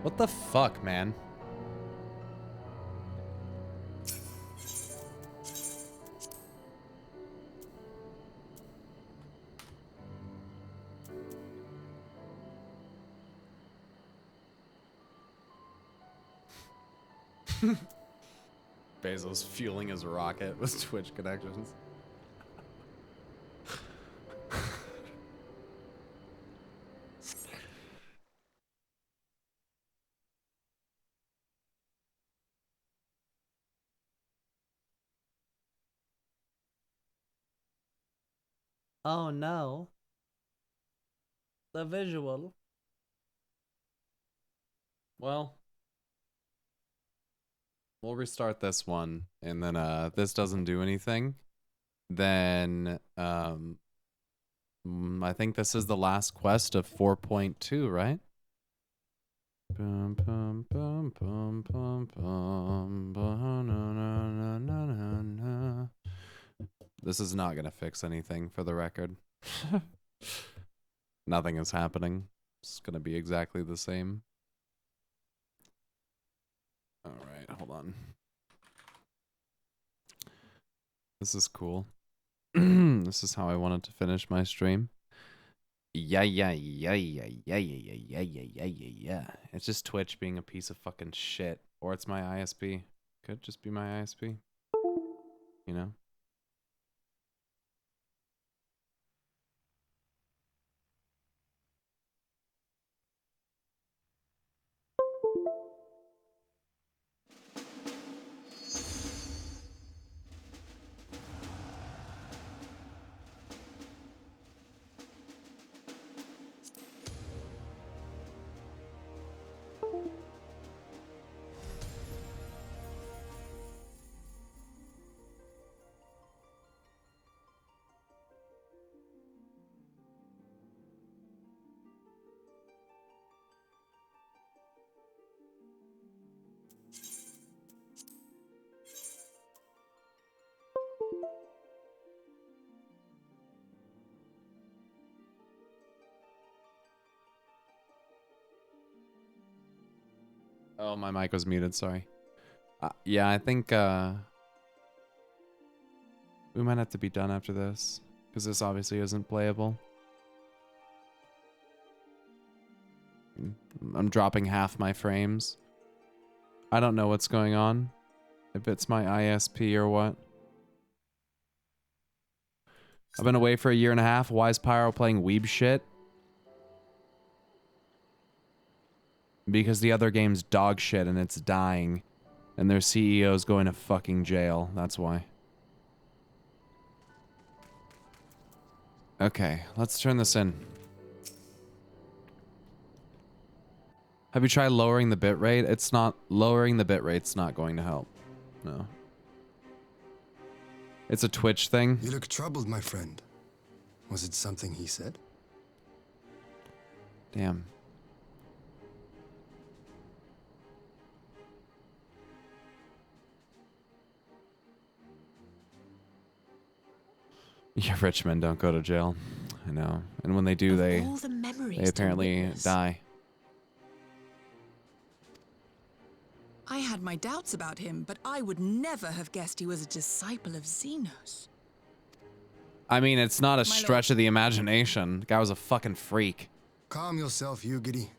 What the fuck, man? Bezos fueling his rocket with Twitch connections. Oh no. The visual. Well, we'll restart this one, and then this doesn't do anything. Then I think this is the last quest of 4.2, right? Bum, bum, bum, bum, bum, bum, na, na, na, na, na. This is not gonna fix anything, for the record. Nothing is happening. It's gonna be exactly the same. Alright, hold on. This is cool. This is how I wanted to finish my stream. Yeah. It's just Twitch being a piece of fucking shit. Or it's my ISP. Could just be my ISP. You know? Oh, my mic was muted, sorry. Yeah, I think we might have to be done after this. Because this obviously isn't playable. I'm dropping half my frames. I don't know what's going on. If it's my ISP or what. I've been away for a year and a half. Why is Pyro playing weeb shit? Because the other game's dog shit and it's dying. And their CEO's going to fucking jail. That's why. Okay, let's turn this in. Have you tried lowering the bitrate? It's not... Lowering the bitrate's not going to help. No. It's a Twitch thing. You look troubled, my friend. Was it something he said? Damn. Yeah, rich men don't go to jail. I know. And when they do, they apparently die. I had my doubts about him, but I would never have guessed he was a disciple of Xenos. I mean, it's not a stretch of the imagination. The guy was a fucking freak. Calm yourself, Yugiri.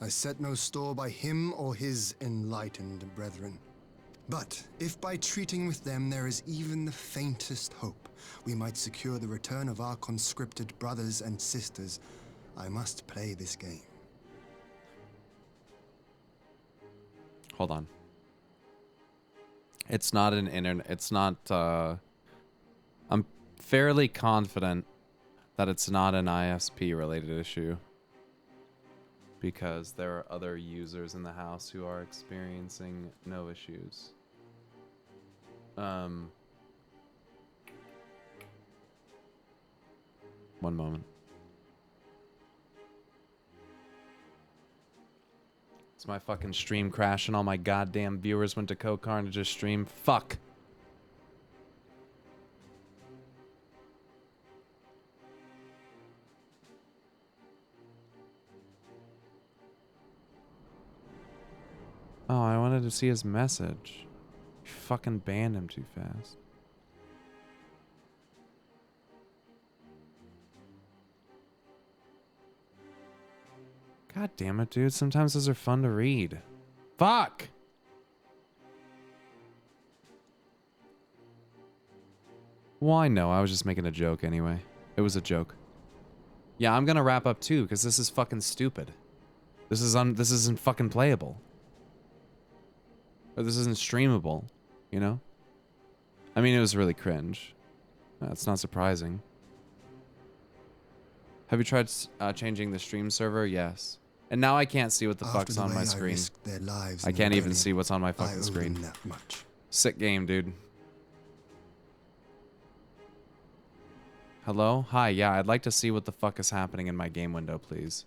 I set no store by him or his enlightened brethren. But if by treating with them there is even the faintest hope, we might secure the return of our conscripted brothers and sisters, I must play this game. Hold on. It's not an internet. It's not. I'm fairly confident that it's not an ISP related issue. Because there are other users in the house who are experiencing no issues. One moment. It's my fucking stream crashing. All my goddamn viewers went to Kokar to just stream. Fuck. wanted to see his message. You fucking banned him too fast. God damn it, dude. Sometimes those are fun to read. Fuck! Why no? I was just making a joke anyway. It was a joke. Yeah, I'm gonna wrap up too, because this is fucking stupid. This isn't fucking playable. Or this isn't streamable, you know? I mean, it was really cringe. That's not surprising. Have you tried changing the stream server? Yes. And now I can't see what the fuck's on my screen. I can't even see what's on my fucking screen. Sick game, dude. Hello? Hi, yeah, I'd like to see what the fuck is happening in my game window, please.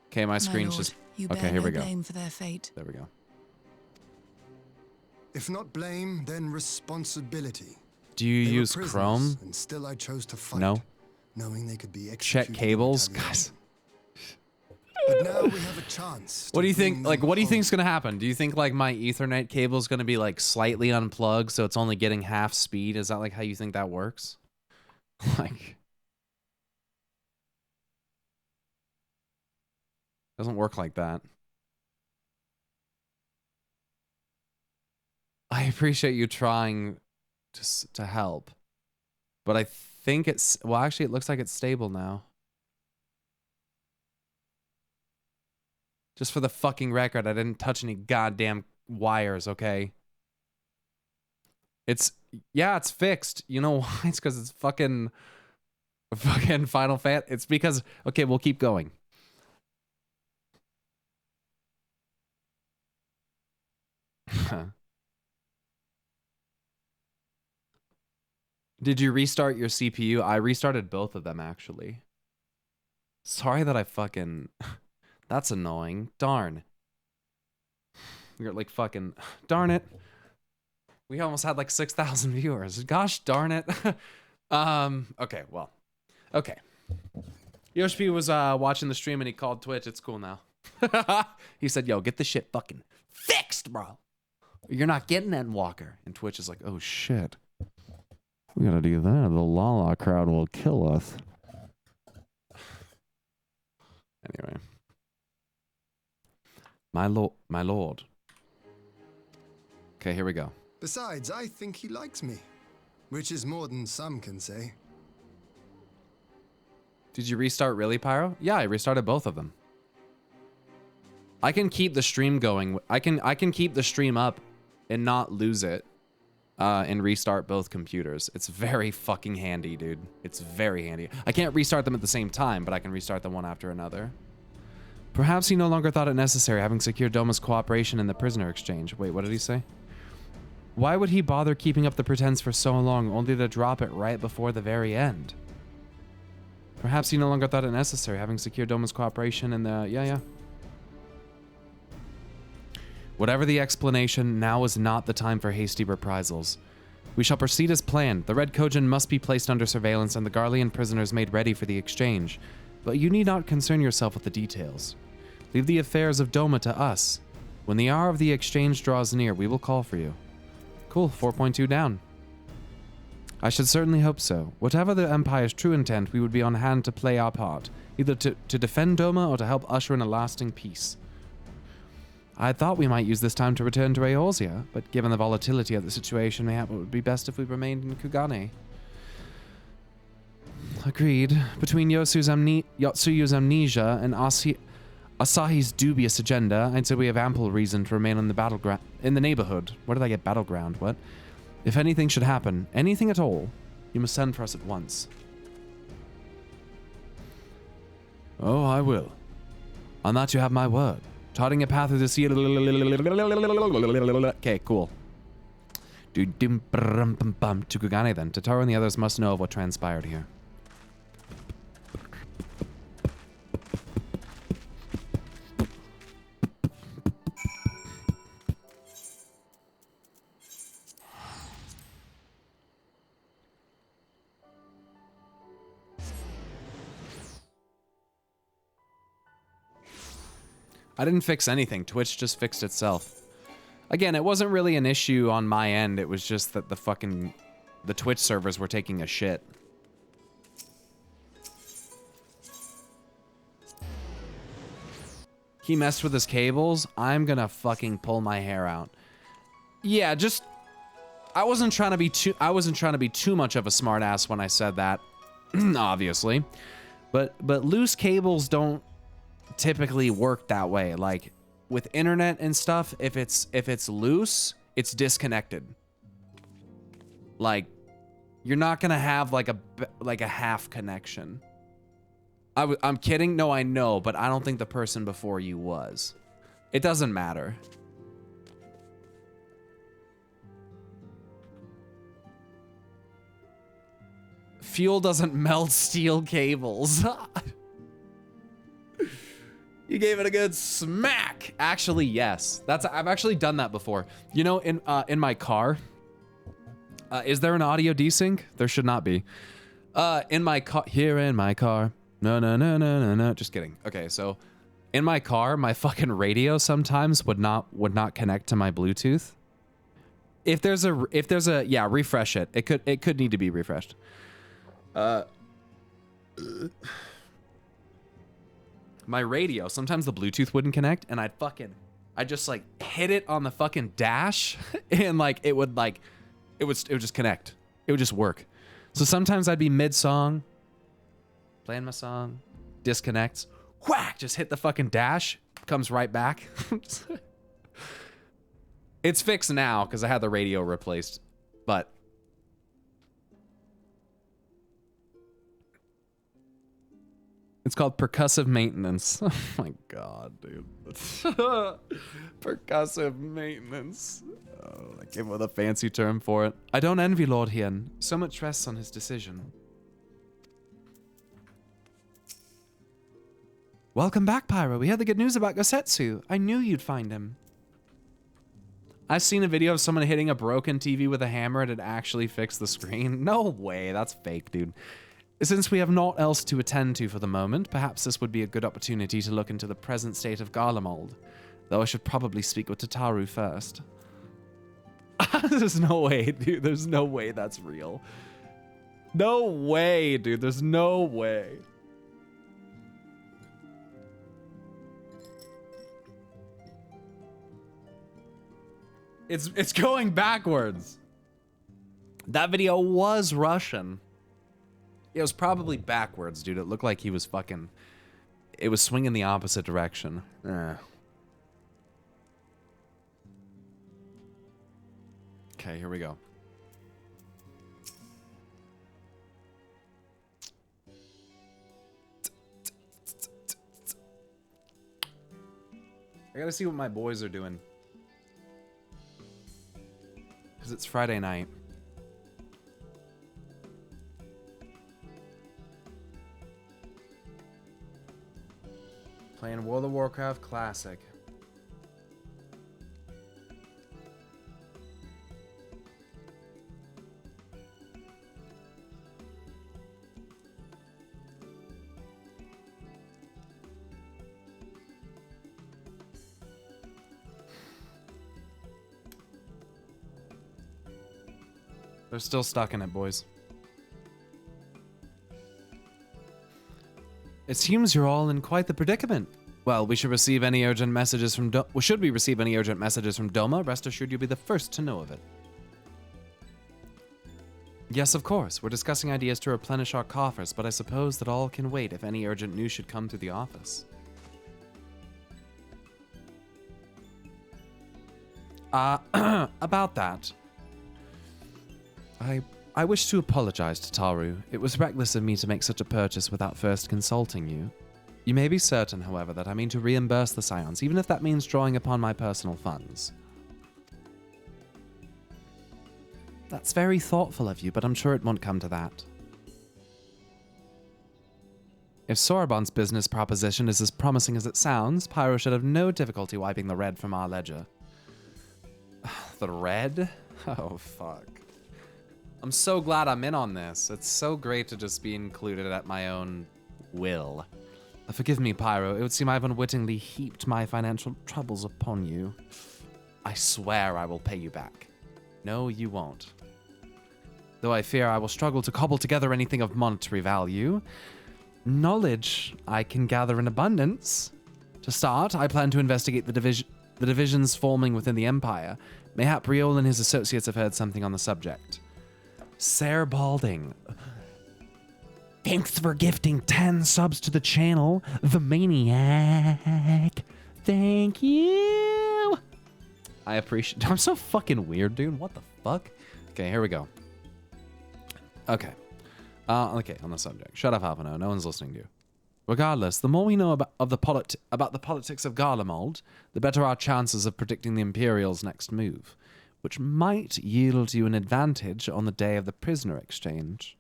Okay, my screen's just... Okay, here we go. Blame for their fate. There we go. If not blame, then responsibility. Do you use Chrome? And still I chose to fight, no. Knowing they could be check cables? Guys. But now we have a chance. What do you think? Like, what do you think's gonna happen? Do you think like my Ethernet cable's gonna be like slightly unplugged, so it's only getting half speed? Is that like how you think that works? Like, doesn't work like that. I appreciate you trying to help, but I think it's, well, actually, it looks like it's stable now. Just for the fucking record, I didn't touch any goddamn wires, okay? It's, yeah, it's fixed. You know why? It's because it's fucking Final Fantasy. It's because, okay, we'll keep going. Did you restart your CPU? I restarted both of them, actually. Sorry that I fucking... That's annoying. Darn. You're like fucking... Darn it. We almost had like 6,000 viewers. Gosh darn it. Okay, well. Okay. Yoshi was watching the stream and he called Twitch. It's cool now. He said, yo, get this shit fucking fixed, bro. You're not getting that, Walker. And Twitch is like, oh shit. We gotta do that. The Lala crowd will kill us. Anyway. My lord. Okay, here we go. Besides, I think he likes me, which is more than some can say. Did you restart really, Pyro? Yeah, I restarted both of them. I can keep the stream going. I can keep the stream up and not lose it and restart both computers. It's very fucking handy, dude. It's very handy. I can't restart them at the same time, but I can restart them one after another. Perhaps he no longer thought it necessary, having secured Doma's cooperation in the prisoner exchange. Wait, what did he say? Why would he bother keeping up the pretense for so long, only to drop it right before the very end? Perhaps he no longer thought it necessary, having secured Doma's cooperation in the... Yeah. Whatever the explanation, now is not the time for hasty reprisals. We shall proceed as planned. The Red Kojin must be placed under surveillance and the Garlean prisoners made ready for the exchange. But you need not concern yourself with the details. Leave the affairs of Doma to us. When the hour of the exchange draws near, we will call for you. Cool, 4.2 down. I should certainly hope so. Whatever the Empire's true intent, we would be on hand to play our part, either to defend Doma or to help usher in a lasting peace. I had thought we might use this time to return to Eorzea, but given the volatility of the situation, mayhap it would be best if we remained in Kugane. Agreed. Between Yotsuyu's amnesia and Asahi's dubious agenda, I'd say we have ample reason to remain on the battleground in the neighborhood. Where did I get battleground? What? If anything should happen, anything at all, you must send for us at once. Oh, I will. On that you have my word. Charting a path through the sea. Okay, cool. To Kugane then. Totaro and the others must know of what transpired here. I didn't fix anything. Twitch just fixed itself. Again, it wasn't really an issue on my end. It was just that the Twitch servers were taking a shit. He messed with his cables. I'm gonna fucking pull my hair out. Yeah, just I wasn't trying to be too much of a smartass when I said that, obviously. But loose cables don't typically work that way. Like with internet and stuff, if it's loose, it's disconnected. Like you're not gonna have like a half connection. I'm kidding. No, I know, but I don't think the person before you was. It doesn't matter. Fuel doesn't melt steel cables. You gave it a good smack. Actually, yes. I've actually done that before. You know, in my car. Is there an audio desync? There should not be. In my car. No. Just kidding. Okay, so in my car, my fucking radio sometimes would not connect to my Bluetooth. If there's a yeah, refresh it. It could need to be refreshed. My radio, sometimes the Bluetooth wouldn't connect, and I'd just like hit it on the fucking dash, and like it would just connect. It would just work. So sometimes I'd be mid-song, playing my song, disconnects, whack, just hit the fucking dash, comes right back. It's fixed now because I had the radio replaced, but it's called percussive maintenance. Oh my god, dude. Percussive maintenance. Oh, I came up with a fancy term for it. I don't envy Lord Hien. So much rests on his decision. Welcome back, Pyro. We heard the good news about Gosetsu. I knew you'd find him. I've seen a video of someone hitting a broken TV with a hammer and it actually fixed the screen. No way, that's fake, dude. Since we have naught else to attend to for the moment, perhaps this would be a good opportunity to look into the present state of Garlemald. Though I should probably speak with Tataru first. There's no way, dude. There's no way that's real. No way, dude. There's no way. It's going backwards. That video was Russian. It was probably backwards, dude. It looked like he was fucking... It was swinging the opposite direction. Okay, here we go. I gotta see what my boys are doing. Because it's Friday night. Playing World of Warcraft Classic. They're still stuck in it, boys. It seems you're all in quite the predicament. Well, we should receive any urgent messages from should we receive any urgent messages from Doma, rest assured you'll be the first to know of it. Yes, of course. We're discussing ideas to replenish our coffers, but I suppose that all can wait if any urgent news should come through the office. About that. I wish to apologize to Taru. It was reckless of me to make such a purchase without first consulting you. You may be certain, however, that I mean to reimburse the Scions, even if that means drawing upon my personal funds. That's very thoughtful of you, but I'm sure it won't come to that. If Sorbonne's business proposition is as promising as it sounds, Pyro should have no difficulty wiping the red from our ledger. The red? Oh, fuck. I'm so glad I'm in on this. It's so great to just be included at my own will. Forgive me, Pyro. It would seem I've unwittingly heaped my financial troubles upon you. I swear I will pay you back. No, you won't. Though I fear I will struggle to cobble together anything of monetary value. Knowledge I can gather in abundance. To start, I plan to investigate the divisions forming within the Empire. Mayhap Riol and his associates have heard something on the subject. Ser Balding. Thanks for gifting 10 subs to the channel, the Maniac. Thank you. I appreciate... I'm so fucking weird, dude. What the fuck? Okay, here we go. Okay. Okay, on the subject. Shut up, Havano. No one's listening to you. Regardless, the more we know about the politics of Garlemald, the better our chances of predicting the Imperial's next move, which might yield you an advantage on the day of the prisoner exchange.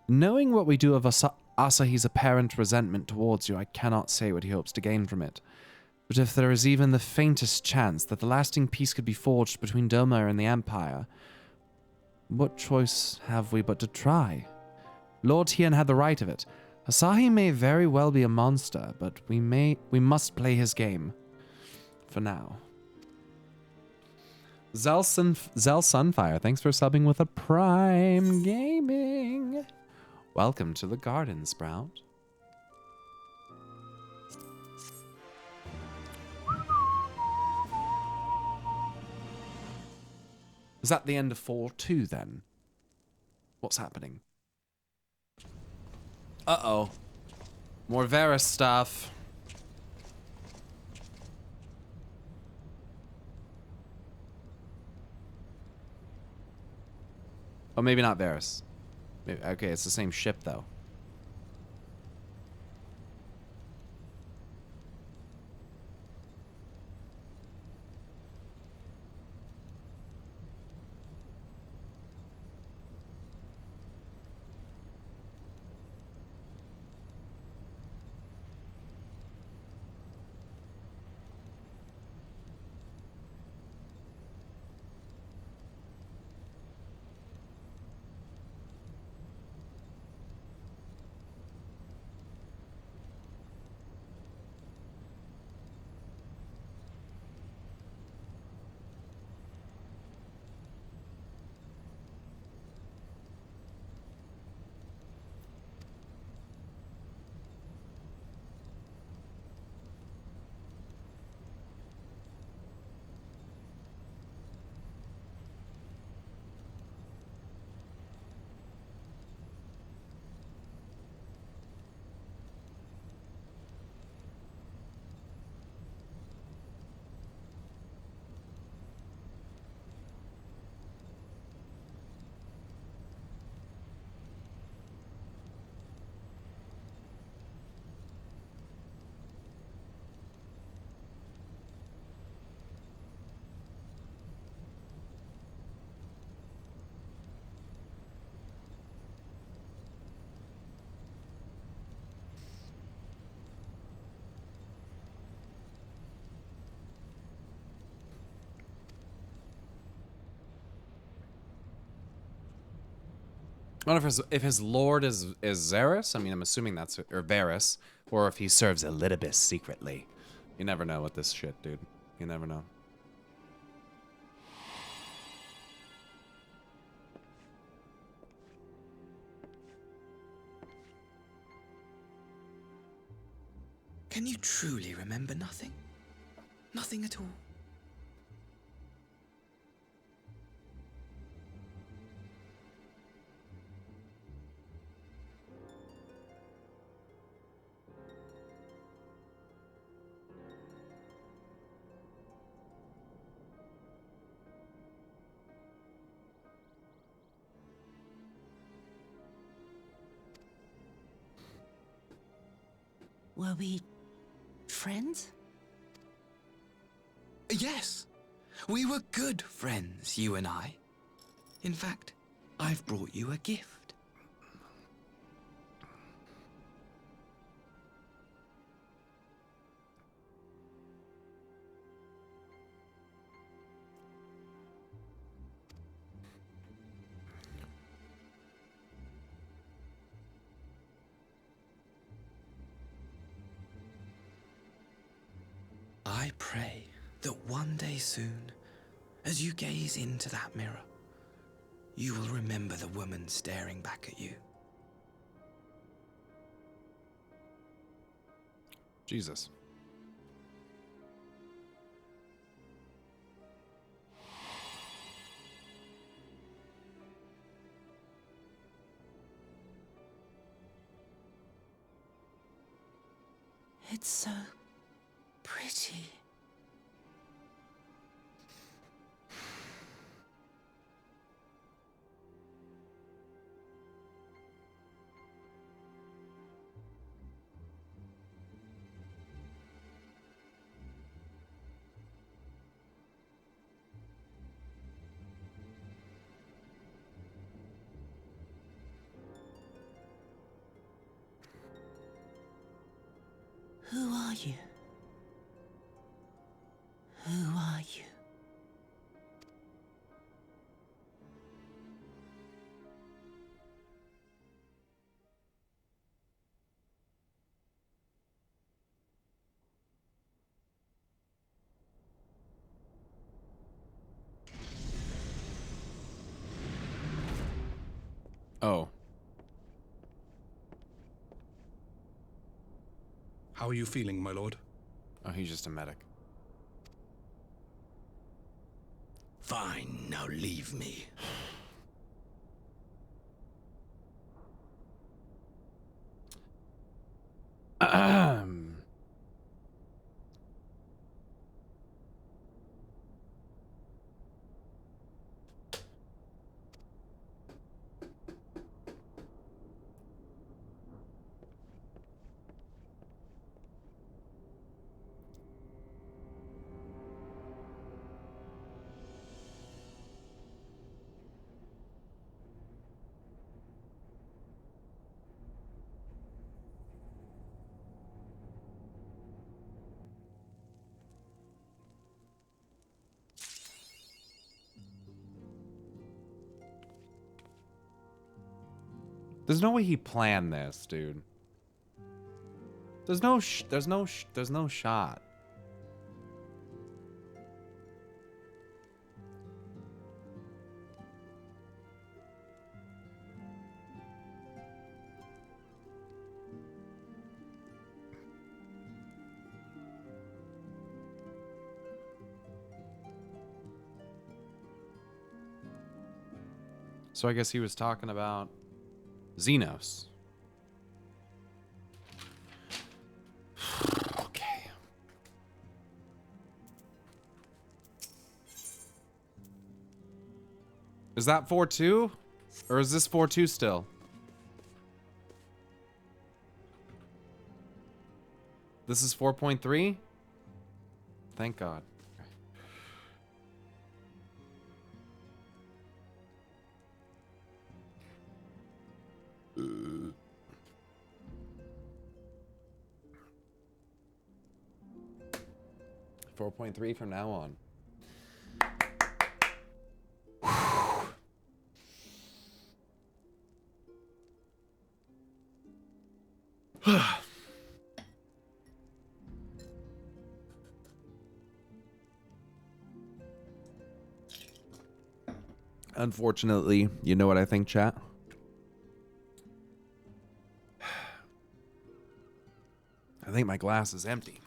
Knowing what we do of Asahi's apparent resentment towards you, I cannot say what he hopes to gain from it. But if there is even the faintest chance that the lasting peace could be forged between Doma and the Empire, what choice have we but to try? Lord Tien had the right of it. Asahi may very well be a monster, but we must play his game. For now. Zel Sunfire, thanks for subbing with a Prime Gaming. Welcome to the garden, Sprout. Is that the end of 4-2 then? What's happening? Uh-oh. More Varys stuff. Oh, maybe not Varys. Maybe, okay, it's the same ship, though. I wonder if his lord is Varys. I mean, I'm assuming that's or Varys, or if he serves Elidibus secretly. You never know with this shit, dude. You never know. Can you truly remember nothing? Nothing at all? Were we friends? Yes, we were good friends, you and I. In fact, I've brought you a gift. I pray that one day soon, as you gaze into that mirror, you will remember the woman staring back at you. Jesus. It's so pretty. Who are you? Who are you? Oh. How are you feeling, my lord? Oh, he's just a medic. Fine, now leave me. There's no way he planned this, dude. There's no shot. So I guess he was talking about Xenos. Okay. Is that 4-2? Or is this 4-2 still? This is 4.3? Thank God. 4.3 from now on. Unfortunately, you know what I think, chat? I think my glass is empty.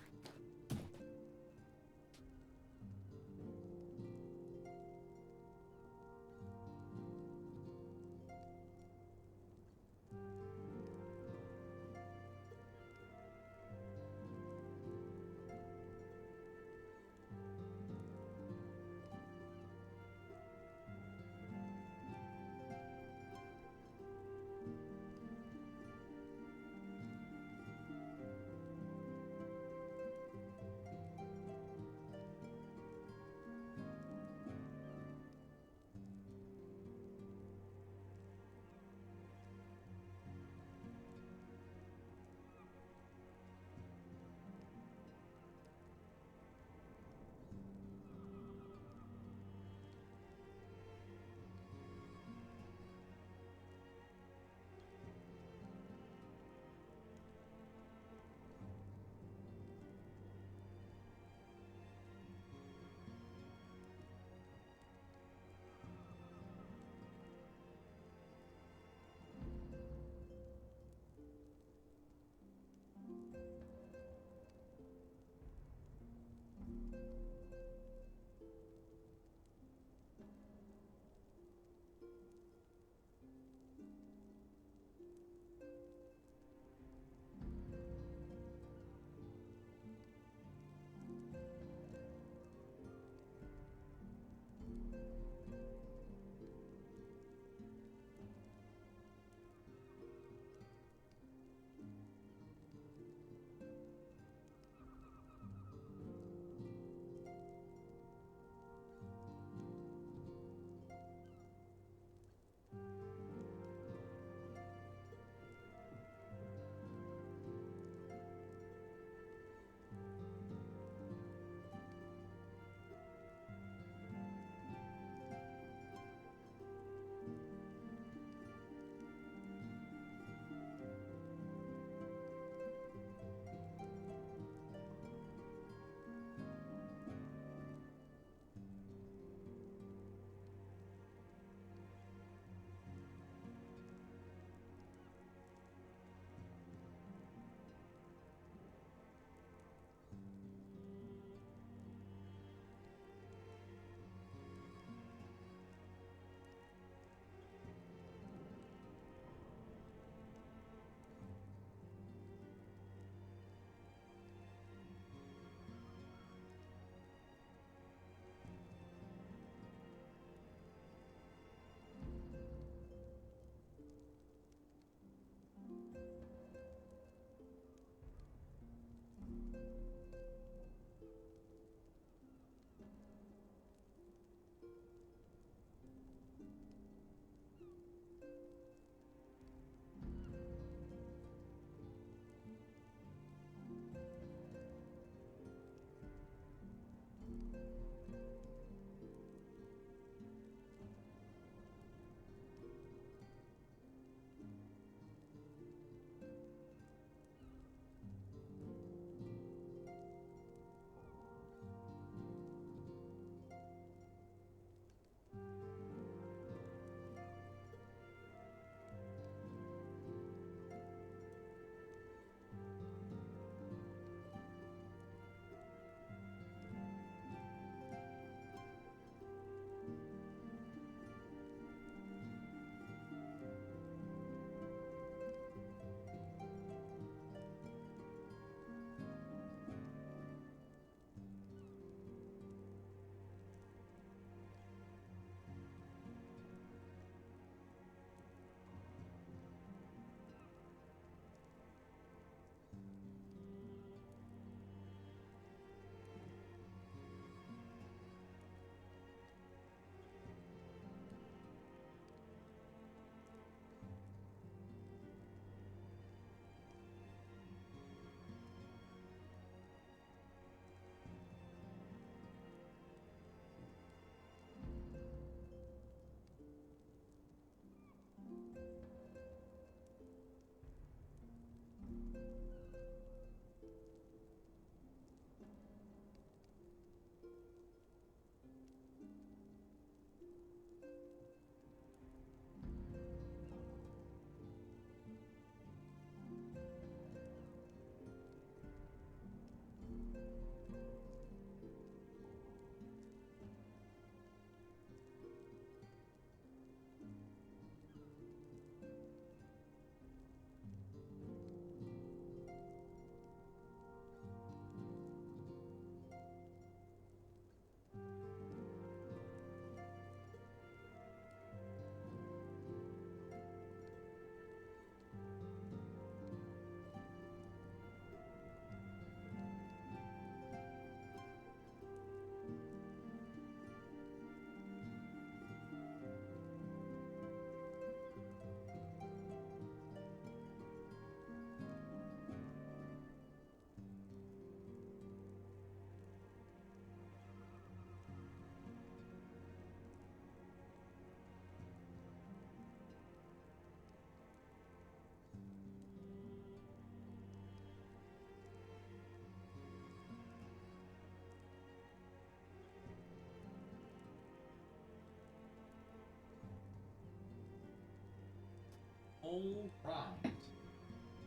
All right.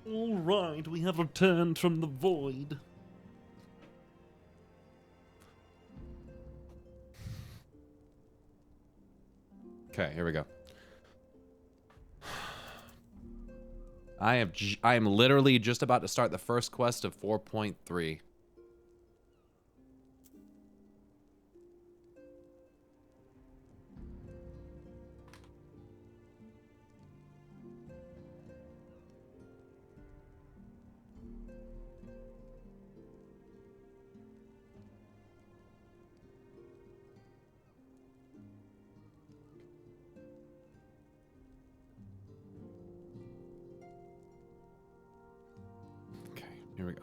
All right, we have returned from the void. Okay, here we go. I am literally just about to start the first quest of 4.3. Okay, here we go.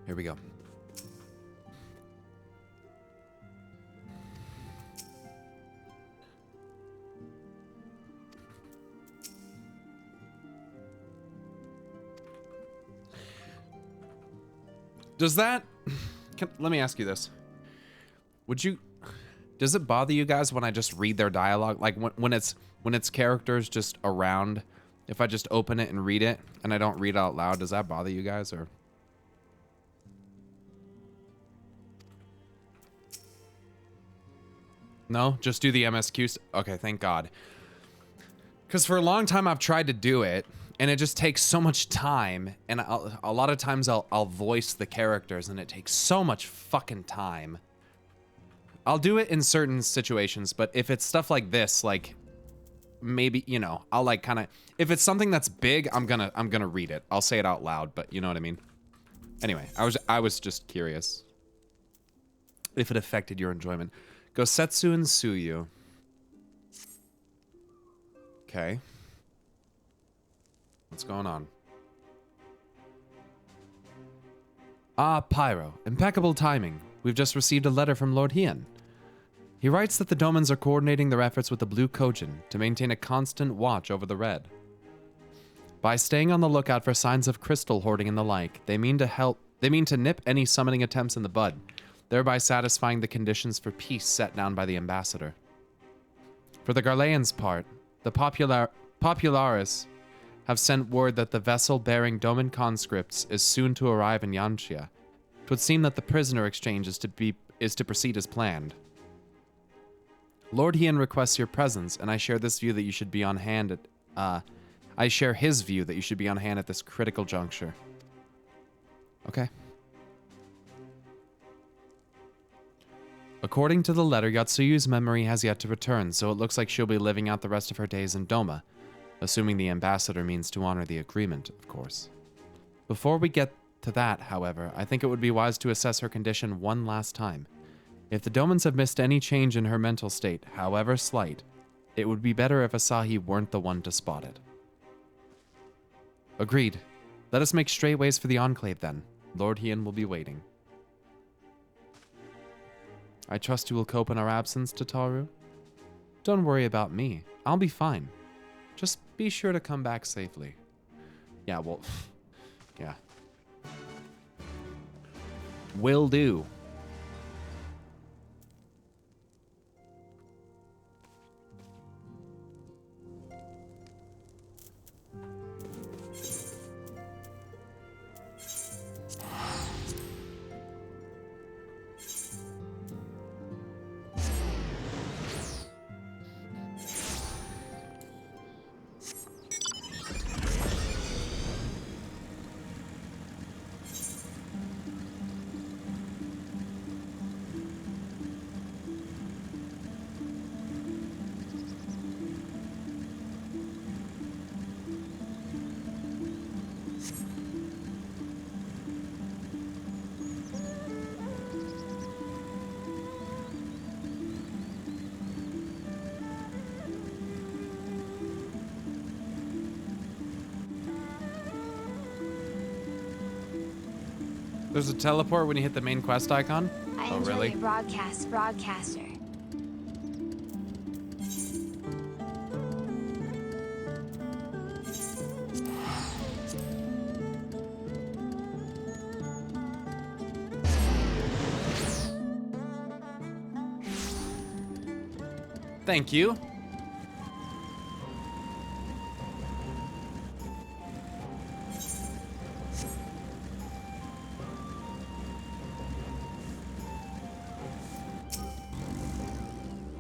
Here we go. Does that... let me ask you this. Does it bother you guys when I just read their dialogue? Like when it's characters just around, if I just open it and read it and I don't read out loud, does that bother you guys or? No, just do the MSQ. Okay, thank God. Because for a long time I've tried to do it and it just takes so much time, and a lot of times I'll voice the characters and it takes so much fucking time. I'll do it in certain situations, but if it's stuff like this, like maybe, you know, I'll like kind of, if it's something that's big, I'm gonna read it. I'll say it out loud, but you know what I mean? Anyway, I was just curious if it affected your enjoyment. Gosetsu and Suyu. Okay. What's going on? Ah, Pyro. Impeccable timing. We've just received a letter from Lord Hien. He writes that the Domans are coordinating their efforts with the Blue Kojin to maintain a constant watch over the Red. By staying on the lookout for signs of crystal hoarding and the like, they mean to nip any summoning attempts in the bud, thereby satisfying the conditions for peace set down by the ambassador. For the Garlean's part, the Popularis have sent word that the vessel bearing Doman conscripts is soon to arrive in Yanxia. 'Twould seem that the prisoner exchange is to proceed as planned. Lord Hien requests your presence, and I share this view that you should be on hand at, I share his view that you should be on hand at this critical juncture. Okay. According to the letter, Yatsuyu's memory has yet to return, so it looks like she'll be living out the rest of her days in Doma, assuming the ambassador means to honor the agreement, of course. Before we get to that, however, I think it would be wise to assess her condition one last time. If the Domans have missed any change in her mental state, however slight, it would be better if Asahi weren't the one to spot it. Agreed. Let us make straight ways for the Enclave then. Lord Hien will be waiting. I trust you will cope in our absence, Tataru? Don't worry about me. I'll be fine. Just be sure to come back safely. Yeah, well, yeah. Will do. There's a teleport when you hit the main quest icon? I Oh, enjoy really? your broadcaster. Thank you.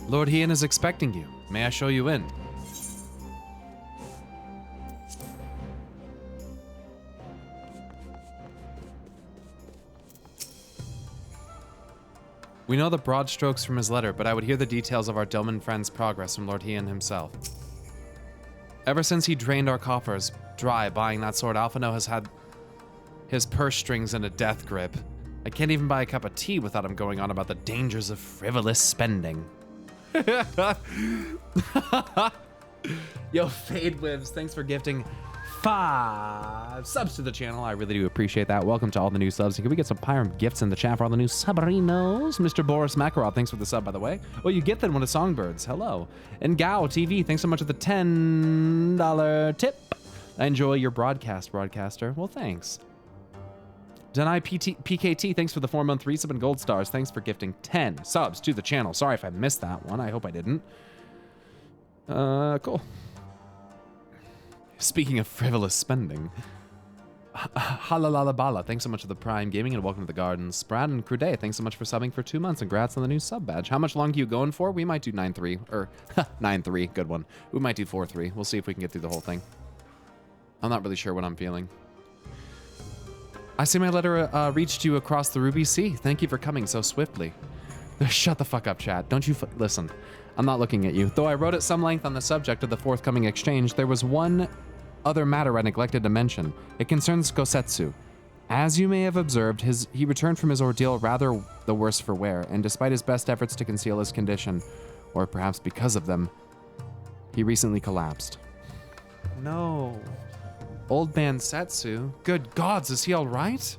Lord Ian is expecting you. May I show you in? We know the broad strokes from his letter, but I would hear the details of our Delman friend's progress from Lord Ian himself. Ever since he drained our coffers dry buying that sword, Alphino has had his purse strings in a death grip. I can't even buy a cup of tea without him going on about the dangers of frivolous spending. Yo, Fade Whibs, thanks for gifting 5 subs to the channel. I really do appreciate that. Welcome to all the new subs. Can we get some Pyram gifts in the chat for all the new Subrinos? Mr. Boris Makarov, thanks for the sub, by the way. Oh, you get that one of Songbirds. Hello. And Gao TV, thanks so much for the $10 tip. I enjoy your broadcast, broadcaster. Well, thanks. Denai PKT, thanks for the 4-month resub and gold stars. Thanks for gifting 10 subs to the channel. Sorry if I missed that one. I hope I didn't. Cool. Speaking of frivolous spending, Halalalabala, thanks so much for the Prime Gaming and welcome to the Gardens. Brad and Cruday, thanks so much for subbing for 2 months. Congrats on the new sub badge. How much longer are you going for? We might do 9-3, or 9-3, good one. We might do 4-3. We'll see if we can get through the whole thing. I'm not really sure what I'm feeling. I see my letter reached you across the Ruby Sea. Thank you for coming so swiftly. Shut the fuck up, chat. Don't you listen. I'm not looking at you. Though I wrote at some length on the subject of the forthcoming exchange, there was one other matter I neglected to mention. It concerns Gosetsu. As you may have observed, he returned from his ordeal rather the worse for wear, and despite his best efforts to conceal his condition, or perhaps because of them, he recently collapsed. No. Old man Setsu? Good gods, is he alright?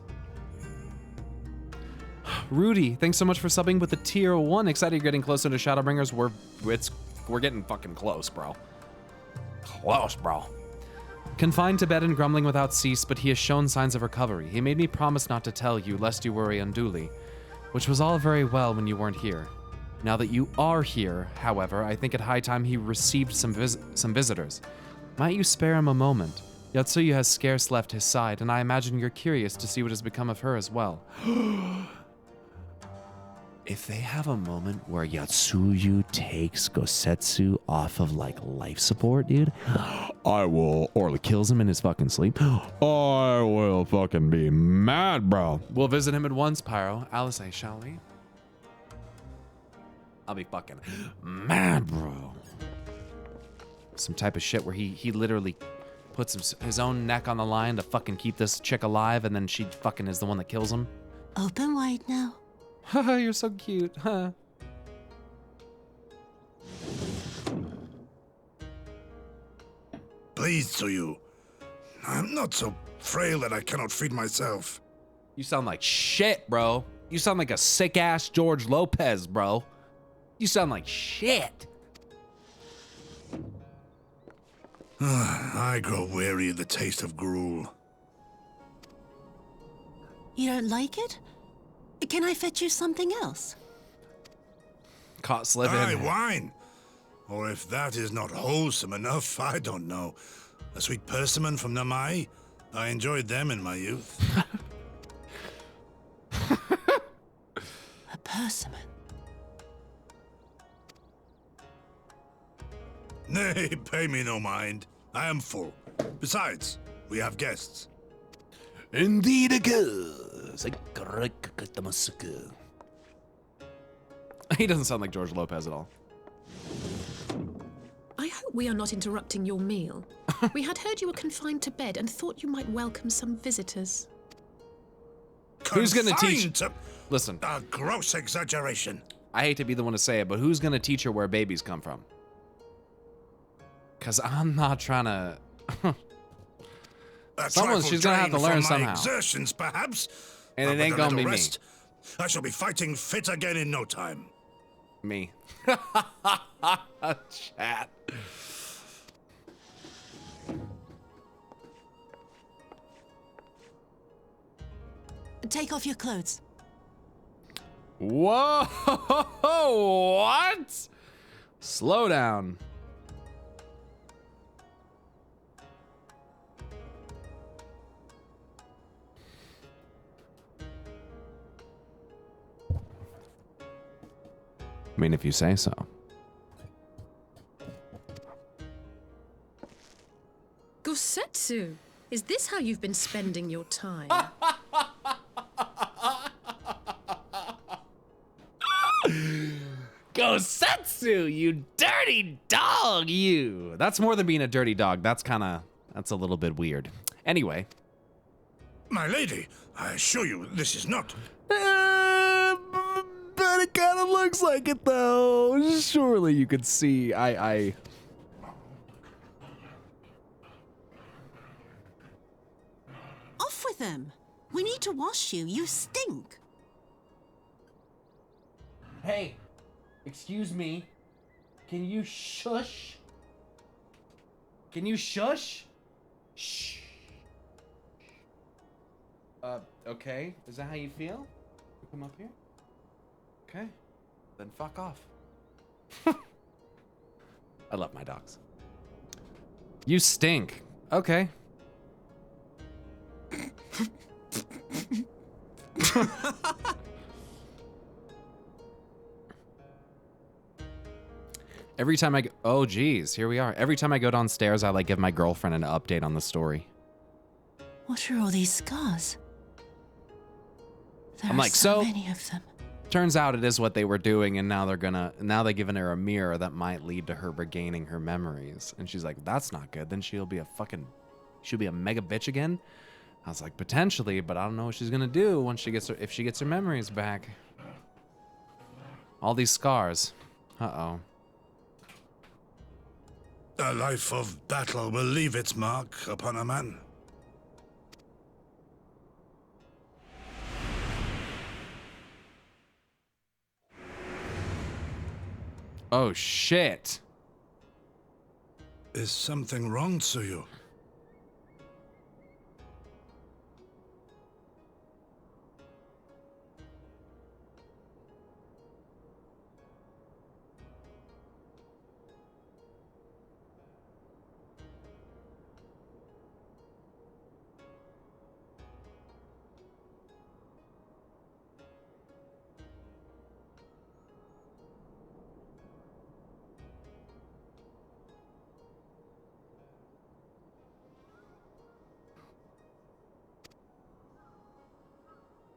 Rudy, thanks so much for subbing with the tier 1. Excited you're getting closer to Shadowbringers. We're getting fucking close, bro. Close, bro. Confined to bed and grumbling without cease, but he has shown signs of recovery. He made me promise not to tell you, lest you worry unduly, which was all very well when you weren't here. Now that you are here, however, I think it high time he received some visitors. Might you spare him a moment? Yatsuyu has scarce left his side, and I imagine you're curious to see what has become of her as well. If they have a moment where Yatsuyu takes Gosetsu off of, like, life support, dude, I will, or kills him in his fucking sleep, I will fucking be mad, bro. We'll visit him at once, Pyro. Alice, shall we? I'll be fucking mad, bro. Some type of shit where he literally puts his own neck on the line to fucking keep this chick alive, and then she fucking is the one that kills him. Open wide now. Haha, you're so cute, huh? Please to you. I'm not so frail that I cannot feed myself. You sound like shit, bro. You sound like a sick-ass George Lopez, bro. You sound like shit. I grow weary of the taste of gruel. You don't like it? Can I fetch you something else? Caught slipping. Aye, wine. Or if that is not wholesome enough, I don't know. A sweet persimmon from Namai? I enjoyed them in my youth. A persimmon. Nay, pay me no mind. I am full. Besides, we have guests. Indeed it is. He doesn't sound like George Lopez at all. I hope we are not interrupting your meal. We had heard you were confined to bed and thought you might welcome some visitors. Who's gonna teach? Confined to- Listen, A gross exaggeration. I hate to be the one to say it, but who's gonna teach her where babies come from? Cause I'm not trying to. She's gonna have to learn somehow. Exertions, perhaps. And But it with ain't a gonna little be me. rest, I shall be fighting fit again in no time. Me. Chat. Take off your clothes. Whoa! What? Slow down. I mean, if you say so. Gosetsu, is this how you've been spending your time? Gosetsu, you dirty dog, you. That's more than being a dirty dog. That's a little bit weird. Anyway. My lady, I assure you this is not. But it kind of looks like it, though. Surely you could see. Off with them. We need to wash you. You stink. Hey, excuse me. Can you shush? Can you shush? Shh. Okay. Is that how you feel? Come up here? Okay. Then fuck off. I love my dogs. You stink. Okay. Every time I go, oh geez, here we are. Every time I go downstairs, I like give my girlfriend an update on the story. What are all these scars? There I'm are like, so so many of them. turns out it is what they were doing, and now they're giving her a mirror that might lead to her regaining her memories. And she's like, that's not good. Then she'll be a mega bitch again. I was like, potentially, but I don't know what she's gonna do once if she gets her memories back. All these scars. Uh-oh. A life of battle will leave its mark upon a man. Oh, shit. Is something wrong, Tsuyu?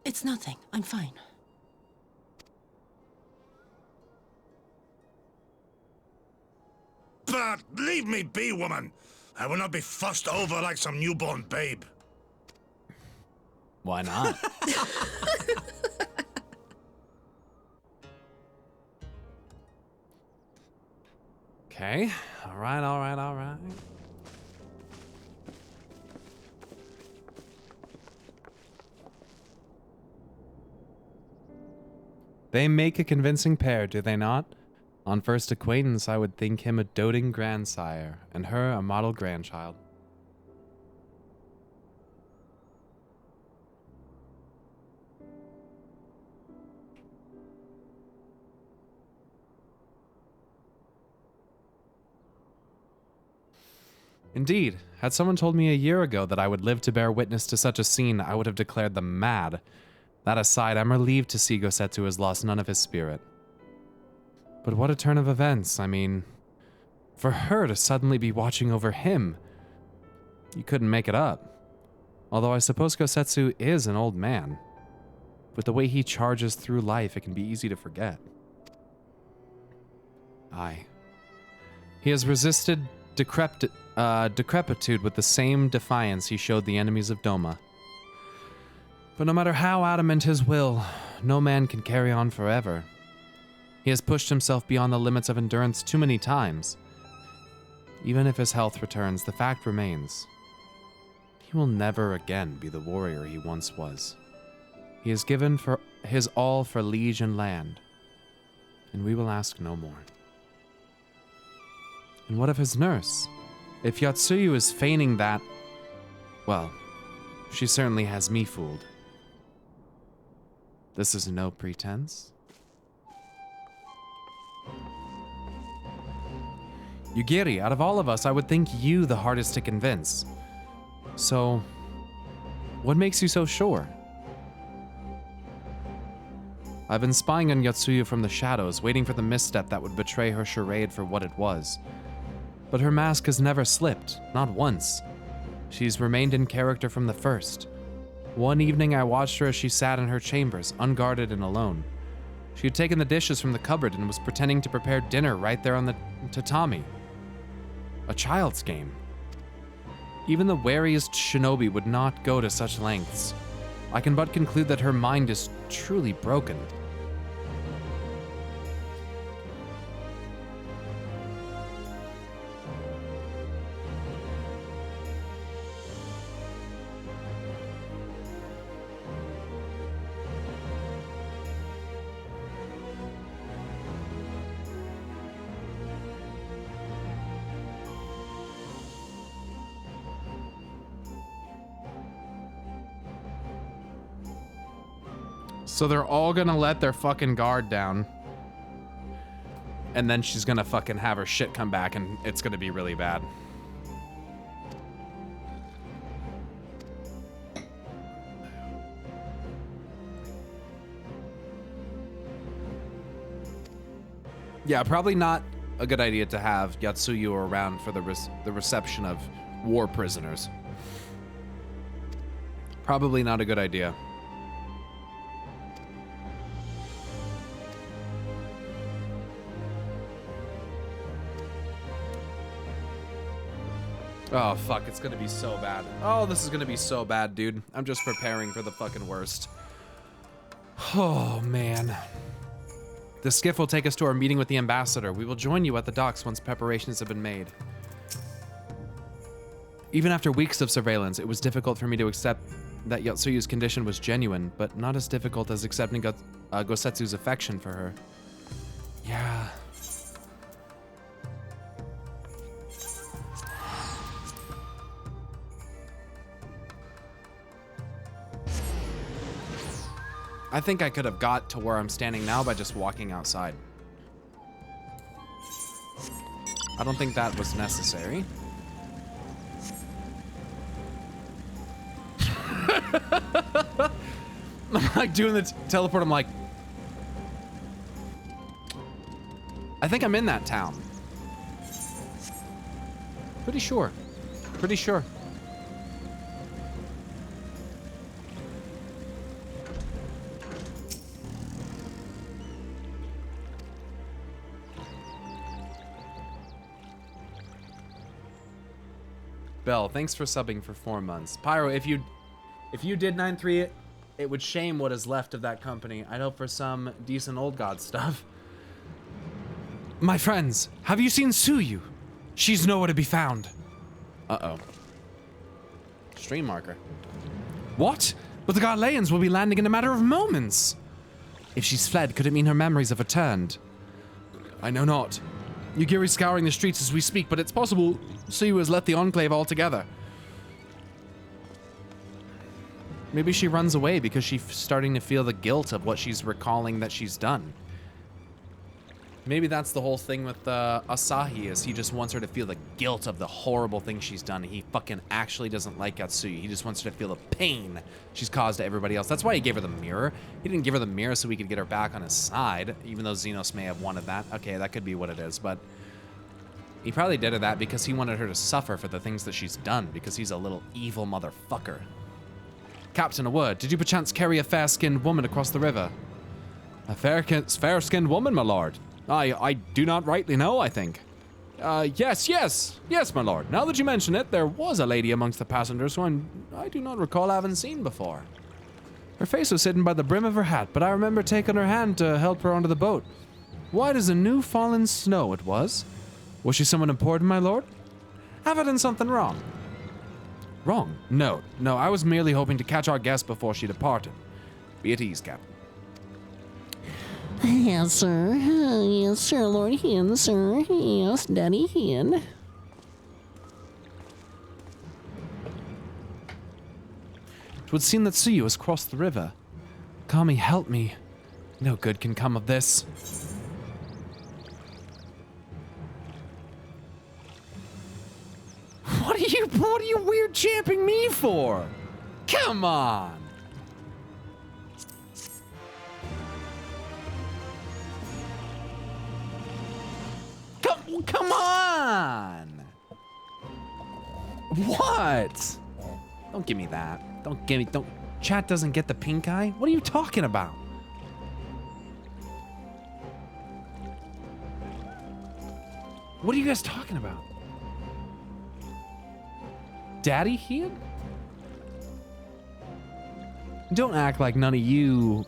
It's nothing. I'm fine. But leave me be, woman. I will not be fussed over like some newborn babe. Why not? Okay. All right, all right, all right. They make a convincing pair, do they not? On first acquaintance, I would think him a doting grandsire, and her a model grandchild. Indeed, had someone told me a year ago that I would live to bear witness to such a scene, I would have declared them mad. That aside, I'm relieved to see Gosetsu has lost none of his spirit. But what a turn of events, I mean, for her to suddenly be watching over him. You couldn't make it up. Although I suppose Gosetsu is an old man. With the way he charges through life, it can be easy to forget. Aye. He has resisted decrepitude with the same defiance he showed the enemies of Doma. But no matter how adamant his will, no man can carry on forever. He has pushed himself beyond the limits of endurance too many times. Even if his health returns, the fact remains. He will never again be the warrior he once was. He has given his all for liege and land, and we will ask no more. And what of his nurse? If Yotsuyu is feigning that, well, she certainly has me fooled. This is no pretense. Yugiri, out of all of us, I would think you the hardest to convince. So, what makes you so sure? I've been spying on Yotsuyu from the shadows, waiting for the misstep that would betray her charade for what it was. But her mask has never slipped, not once. She's remained in character from the first. One evening I watched her as she sat in her chambers, unguarded and alone. She had taken the dishes from the cupboard and was pretending to prepare dinner right there on the tatami. A child's game. Even the wariest shinobi would not go to such lengths. I can but conclude that her mind is truly broken. So they're all gonna let their fucking guard down. And then she's gonna fucking have her shit come back and it's gonna be really bad. Yeah, probably not a good idea to have Yotsuyu around for the reception of war prisoners. Probably not a good idea. Oh, fuck, it's gonna be so bad. Oh, this is gonna be so bad, dude. I'm just preparing for the fucking worst. Oh, man. The skiff will take us to our meeting with the ambassador. We will join you at the docks once preparations have been made. Even after weeks of surveillance, it was difficult for me to accept that Yotsuyu's condition was genuine, but not as difficult as accepting Gosetsu's affection for her. Yeah. I think I could have got to where I'm standing now by just walking outside. I don't think that was necessary. I'm like doing the teleport, I'm like, I think I'm in that town. Pretty sure. Pretty sure. Bell, thanks for subbing for 4 months. Pyro, if you did 9-3, it would shame what is left of that company. I'd hope for some decent old god stuff. My friends, have you seen Suyu? She's nowhere to be found. Uh-oh. Stream marker. What? But the Garleans will be landing in a matter of moments. If she's fled, could it mean her memories have returned? I know not. Yugiri's scouring the streets as we speak, but it's possible Suyu has left the Enclave altogether. Maybe she runs away because she's starting to feel the guilt of what she's recalling that she's done. Maybe that's the whole thing with Asahi, is he just wants her to feel the guilt of the horrible thing she's done. He fucking actually doesn't like Yotsuyu. He just wants her to feel the pain she's caused to everybody else. That's why he gave her the mirror. He didn't give her the mirror so he could get her back on his side, even though Xenos may have wanted that. Okay, that could be what it is, but he probably did her that because he wanted her to suffer for the things that she's done, because he's a little evil motherfucker. Captain, a word. Did you perchance carry a fair-skinned woman across the river? A fair-skinned woman, my lord? I do not rightly know, I think. Yes, my lord. Now that you mention it, there was a lady amongst the passengers who I do not recall having seen before. Her face was hidden by the brim of her hat, but I remember taking her hand to help her onto the boat. White as a new fallen snow it was. Was she someone important, my lord? Have I done something wrong? Wrong? No, I was merely hoping to catch our guest before she departed. Be at ease, Captain. Yes, sir. Yes, sir, Lord Hin, sir. Yes, Daddy Hin. It would seem that Suyu has crossed the river. Kami, help me. No good can come of this. What are you weird champing me for? Come on. Come on. What? Don't give me that. Don't. Chat doesn't get the pink eye? What are you talking about? What are you guys talking about? Daddy here? Don't act like none of you...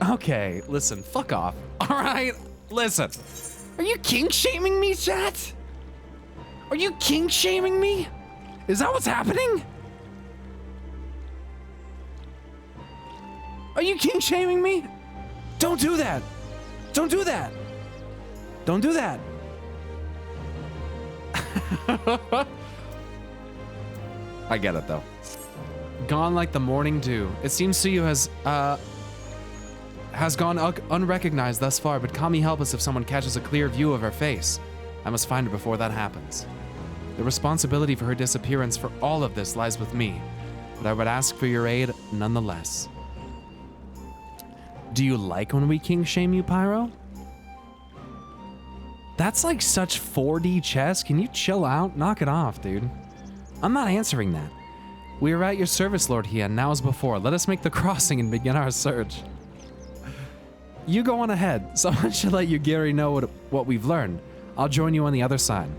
Okay, listen, fuck off. All right, listen. Are you kink-shaming me, chat? Are you kink-shaming me? Is that what's happening? Are you kink-shaming me? Don't do that. Don't do that. Don't do that. I get it though. Gone like the morning dew. It seems Suyu has gone unrecognized thus far, but Kami help us if someone catches a clear view of her face. I must find her before that happens. The responsibility for her disappearance for all of this lies with me, but I would ask for your aid nonetheless. Do you like when we king shame you, Pyro? That's like such 4D chess. Can you chill out? Knock it off, dude. I'm not answering that. We are at your service, Lord Hien, now as before. Let us make the crossing and begin our search. You go on ahead. Someone should let Yugiri know what we've learned. I'll join you on the other side.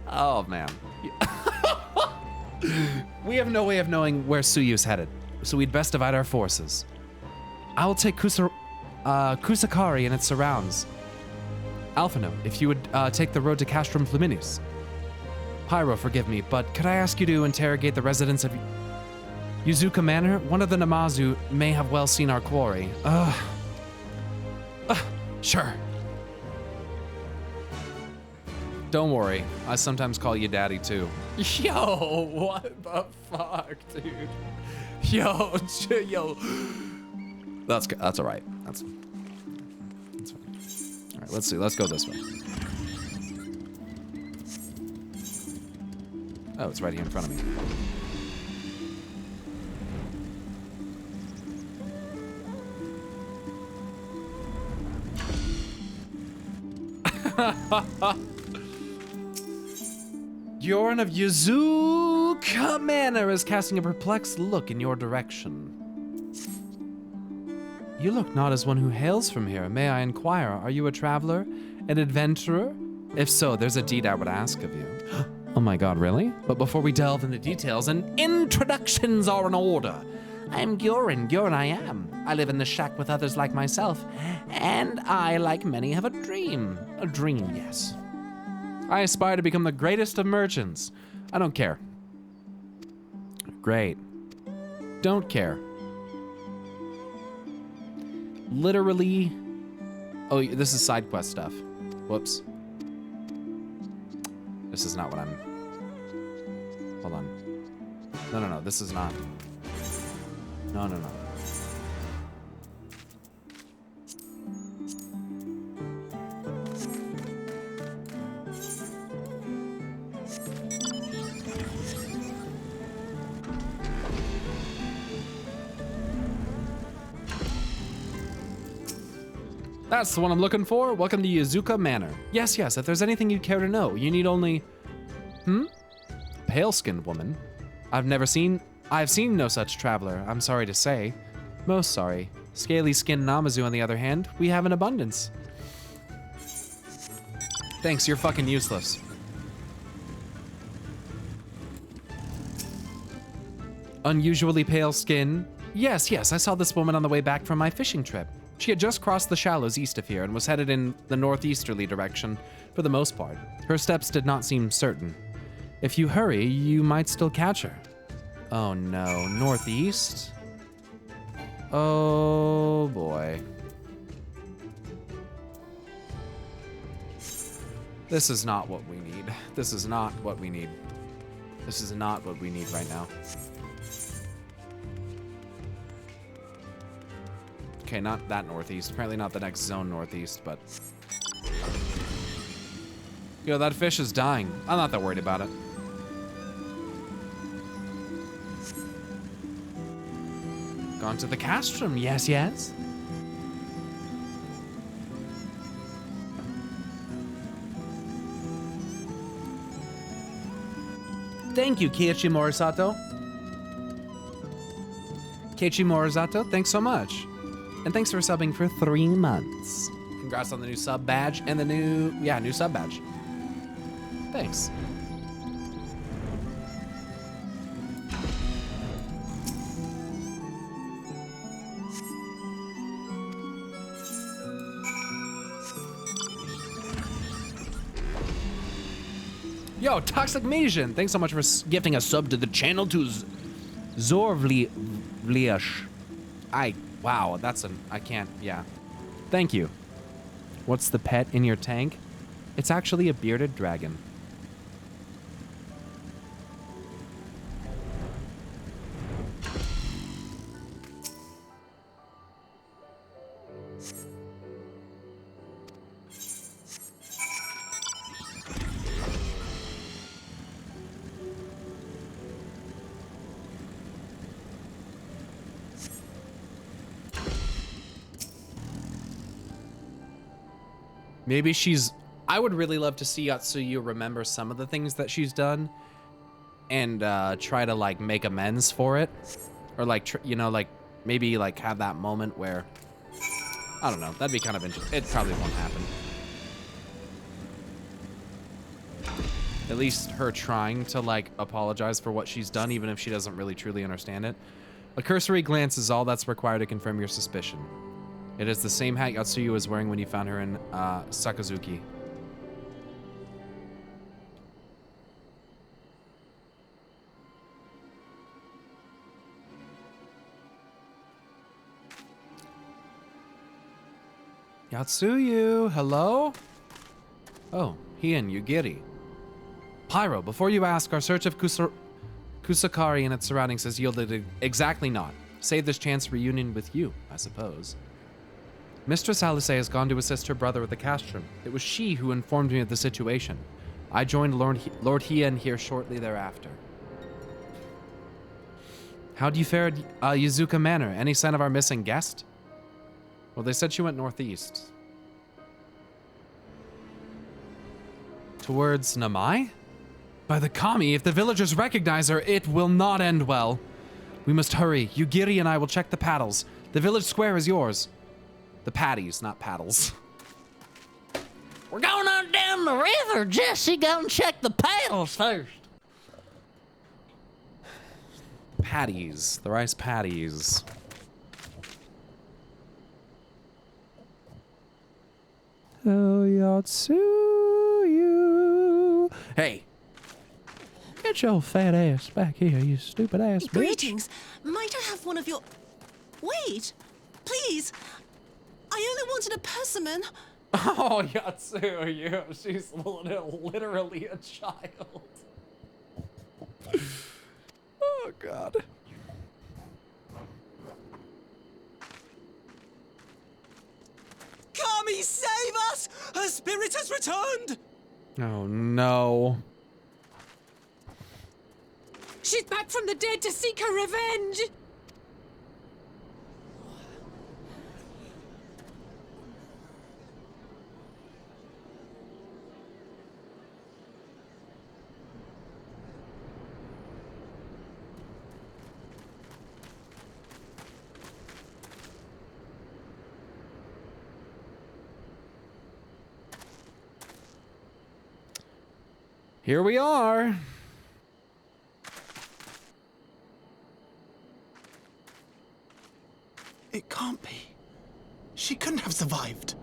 Oh, man. We have no way of knowing where Suyu's headed, so we'd best divide our forces. I will take Kusakari and its surrounds. Alphino, if you would take the road to Castrum Flaminius. Pyro, forgive me, but could I ask you to interrogate the residents of Yuzuka Manor? One of the Namazu may have well seen our quarry. Sure. Don't worry, I sometimes call you daddy too. Yo, what the fuck, dude? Yo. That's all right. That's fine. All right, let's see. Let's go this way. Oh, it's right here in front of me. Yorin of Yuzuka Manor is casting a perplexed look in your direction. You look not as one who hails from here. May I inquire, are you a traveler? An adventurer? If so, there's a deed I would ask of you. Oh my god, really? But before we delve into details, introductions are in order. I'm Gyorin, Gyorin I am. I live in the shack with others like myself, and I, like many, have a dream. A dream, yes. I aspire to become the greatest of merchants. I don't care. Great. Don't care. Literally. Oh, this is side quest stuff. Whoops. This is not what I'm... Hold on. No. This is not... No. That's the one I'm looking for. Welcome to Yuzuka Manor. Yes, if there's anything you'd care to know, you need only... Pale-skinned woman. I've seen no such traveler, I'm sorry to say. Most sorry. Scaly-skinned Namazu, on the other hand, we have in abundance. Thanks, you're fucking useless. Unusually pale skin. Yes, I saw this woman on the way back from my fishing trip. She had just crossed the shallows east of here and was headed in the northeasterly direction for the most part. Her steps did not seem certain. If you hurry, you might still catch her. Oh no, northeast? Oh boy. This is not what we need. This is not what we need. This is not what we need right now. Okay, not that northeast. Apparently not the next zone northeast, but... Yo, that fish is dying. I'm not that worried about it. Gone to the castrum. Yes, yes. Thank you, Keiichi Morisato. Keiichi Morisato, thanks so much. And thanks for subbing for 3 months. Congrats on the new sub badge and the new sub badge. Thanks. Yo, Toxic Masian, thanks so much for gifting a sub to the channel to Zorvliash. Wow, I can't, yeah. Thank you. What's the pet in your tank? It's actually a bearded dragon. Maybe I would really love to see Yatsuyu remember some of the things that she's done and try to like make amends for it. Or like, you know, like maybe like have that moment where, I don't know, that'd be kind of interesting. It probably won't happen. At least her trying to like apologize for what she's done, even if she doesn't really truly understand it. A cursory glance is all that's required to confirm your suspicion. It is the same hat Yatsuyu was wearing when you found her in Sakazuki. Yatsuyu, hello? Oh, he and Yugiri. Pyro, before you ask, our search of Kusakari and its surroundings has yielded exactly naught. Save this chance reunion with you, I suppose. Mistress Alice has gone to assist her brother with the castrum. It was she who informed me of the situation. I joined Lord Hien here shortly thereafter. How'd you fare at Yuzuka Manor? Any sign of our missing guest? Well, they said she went northeast. Towards Namai? By the Kami, if the villagers recognize her, it will not end well. We must hurry. Yugiri and I will check the paddles. The village square is yours. The patties, not paddles. We're going on down the river. Jesse, go and check the paddles first. Patties, the rice patties. Oh, Yatsuyu. Hey. Get your fat ass back here, you stupid ass bitch. Greetings. Might I have one of your... Wait, please. I only wanted a persimmon. Oh, Yatsuyu, she's literally a child. Oh, God. Kami, save us! Her spirit has returned! Oh, no. She's back from the dead to seek her revenge! Here we are. It can't be. She couldn't have survived.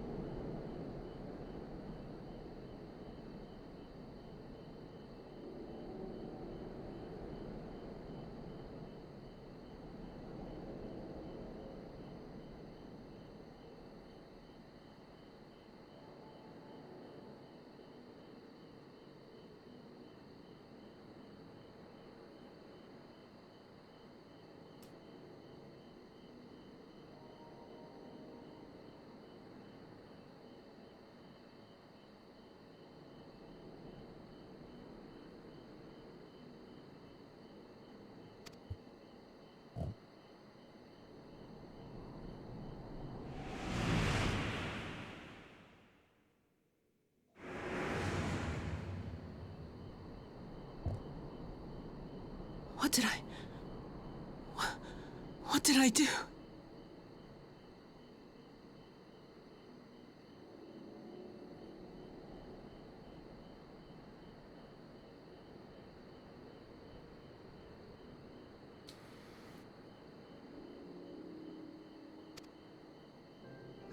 What did I do?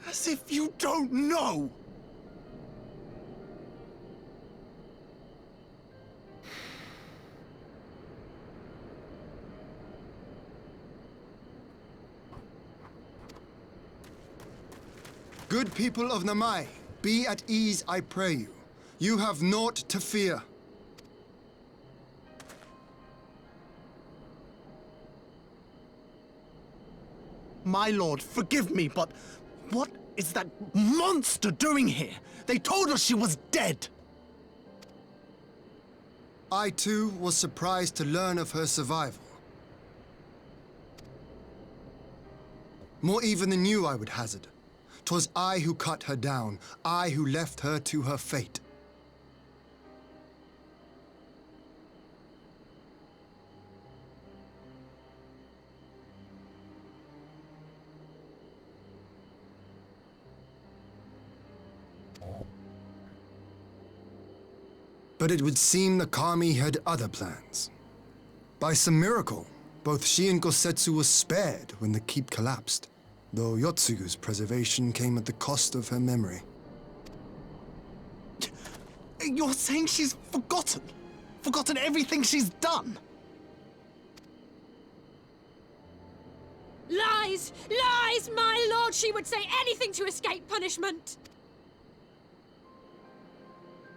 As if you don't know! Good people of Namai, be at ease, I pray you. You have naught to fear. My lord, forgive me, but what is that monster doing here? They told us she was dead. I too was surprised to learn of her survival. More even than you, I would hazard. 'Twas I who cut her down, I who left her to her fate. But it would seem the Kami had other plans. By some miracle, both she and Gosetsu were spared when the keep collapsed, though Yotsugu's preservation came at the cost of her memory. You're saying she's forgotten? Forgotten everything she's done? Lies! Lies! My lord, she would say anything to escape punishment!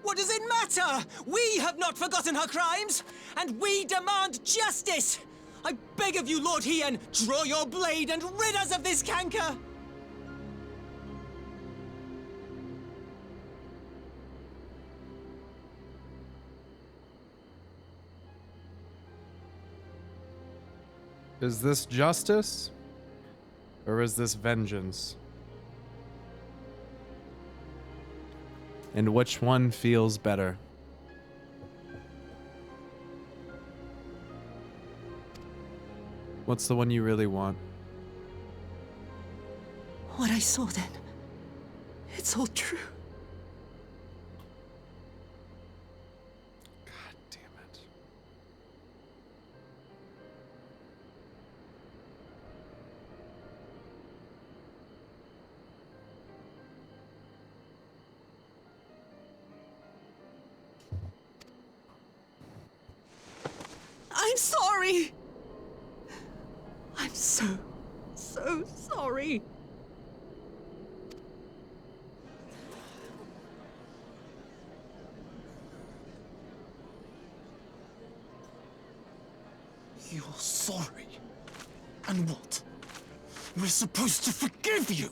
What does it matter? We have not forgotten her crimes, and we demand justice! I beg of you, Lord Hien, draw your blade and rid us of this canker! Is this justice? Or is this vengeance? And which one feels better? What's the one you really want? What I saw then, it's all true. God damn it. I'm sorry! I'm so sorry. You're sorry? And what? We're supposed to forgive you?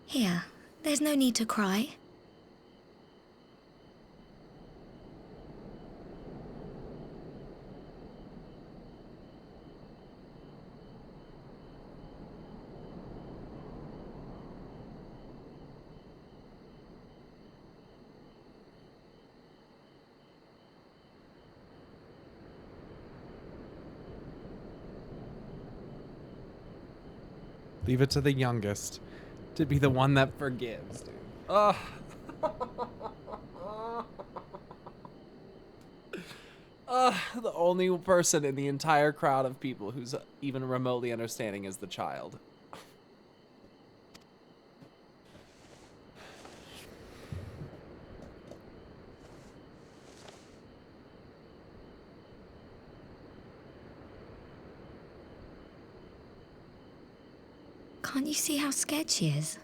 Here, there's no need to cry. Leave it to the youngest to be the one that forgives, dude. Ugh. The only person in the entire crowd of people who's even remotely understanding is the child. Can't you see how scared she is?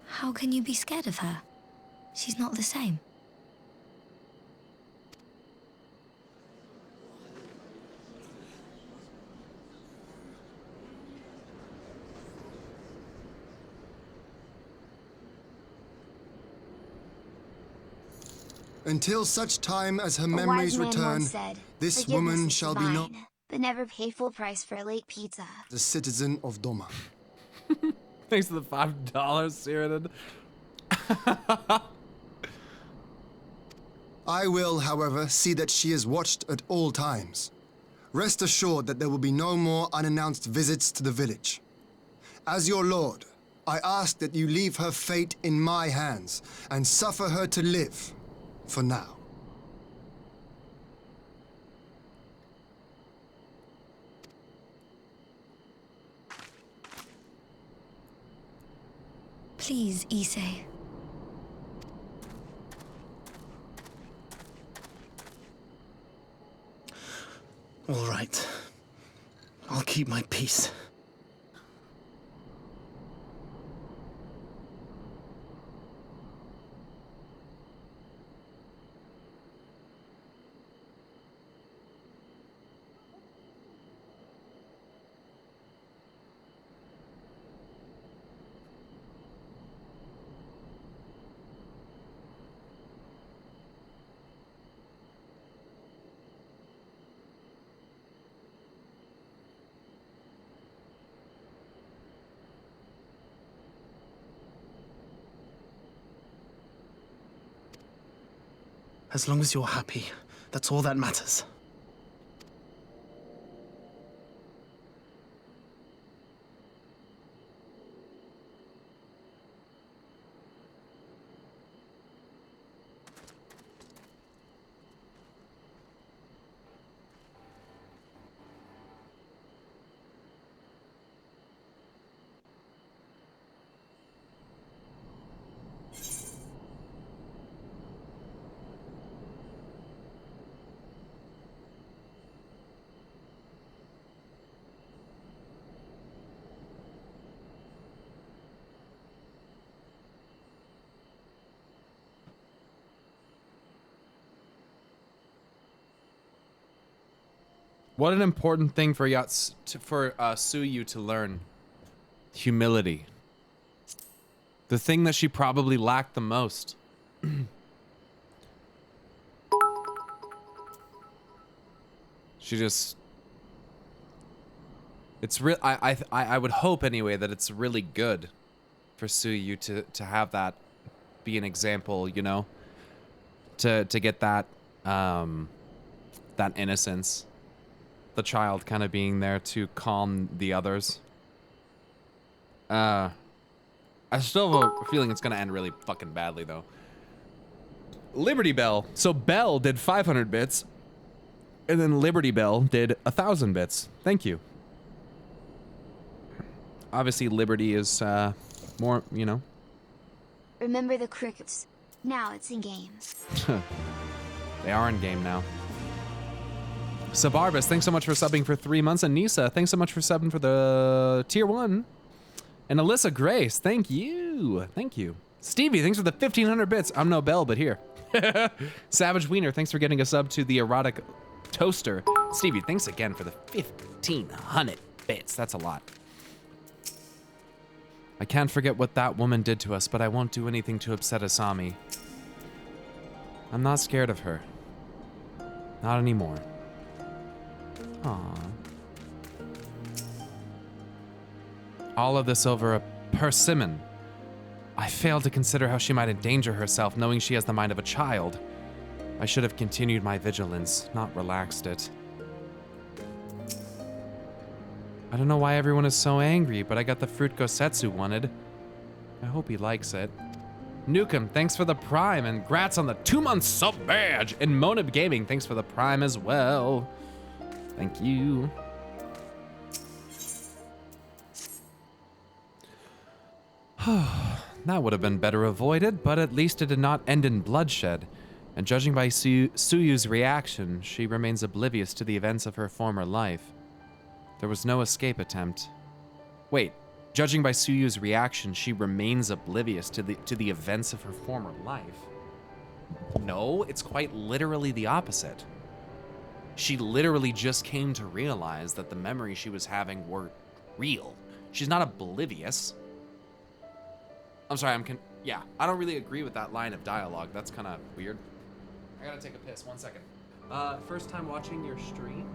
How can you be scared of her? She's not the same. Until such time as her A memories wise man return, once said, this "Forgiveness woman is shall be divine." known. but never paid full price for a late pizza. The citizen of Doma. Thanks to the $5, Cyrodiil. I will, however, see that she is watched at all times. Rest assured that there will be no more unannounced visits to the village. As your lord, I ask that you leave her fate in my hands and suffer her to live, for now. Please, Issei. All right. I'll keep my peace. As long as you're happy, that's all that matters. What an important thing for Suyu to learn. Humility. The thing that she probably lacked the most. She just... It's real. I would hope anyway that it's really good for Suyu to have that be an example, you know, to get that that innocence, the child kind of being there to calm the others. I still have a feeling it's gonna end really fucking badly though. Liberty Bell. So Bell did 500 bits, and then Liberty Bell did 1,000 bits. Thank you. Obviously, Liberty is more, you know. Remember the crickets. Now it's in game. They are in game now. Sabarbus, thanks so much for subbing for 3 months. And Nisa, thanks so much for subbing for the tier 1. And Alyssa Grace, thank you. Thank you. Stevie, thanks for the 1,500 bits. I'm no Bell, but here. Savage Wiener, thanks for getting a sub to the Erotic Toaster. Stevie, thanks again for the 1,500 bits. That's a lot. I can't forget what that woman did to us, but I won't do anything to upset Asami. I'm not scared of her. Not anymore. Aww. All of this over a persimmon. I failed to consider how she might endanger herself, knowing she has the mind of a child. I should have continued my vigilance, not relaxed it. I don't know why everyone is so angry, but I got the fruit Gosetsu wanted. I hope he likes it. Nukem, thanks for the Prime, and grats on the 2-month sub badge. And Monib Gaming, thanks for the Prime as well. Thank you. That would have been better avoided, but at least it did not end in bloodshed. And judging by Suyu's reaction, she remains oblivious to the events of her former life. There was no escape attempt. Wait, judging by Suyu's reaction, she remains oblivious to the events of her former life. No, it's quite literally the opposite. She literally just came to realize that the memories she was having were real. She's not oblivious. I'm sorry, yeah, I don't really agree with that line of dialogue. That's kind of weird. I gotta take a piss, 1 second. First time watching your stream.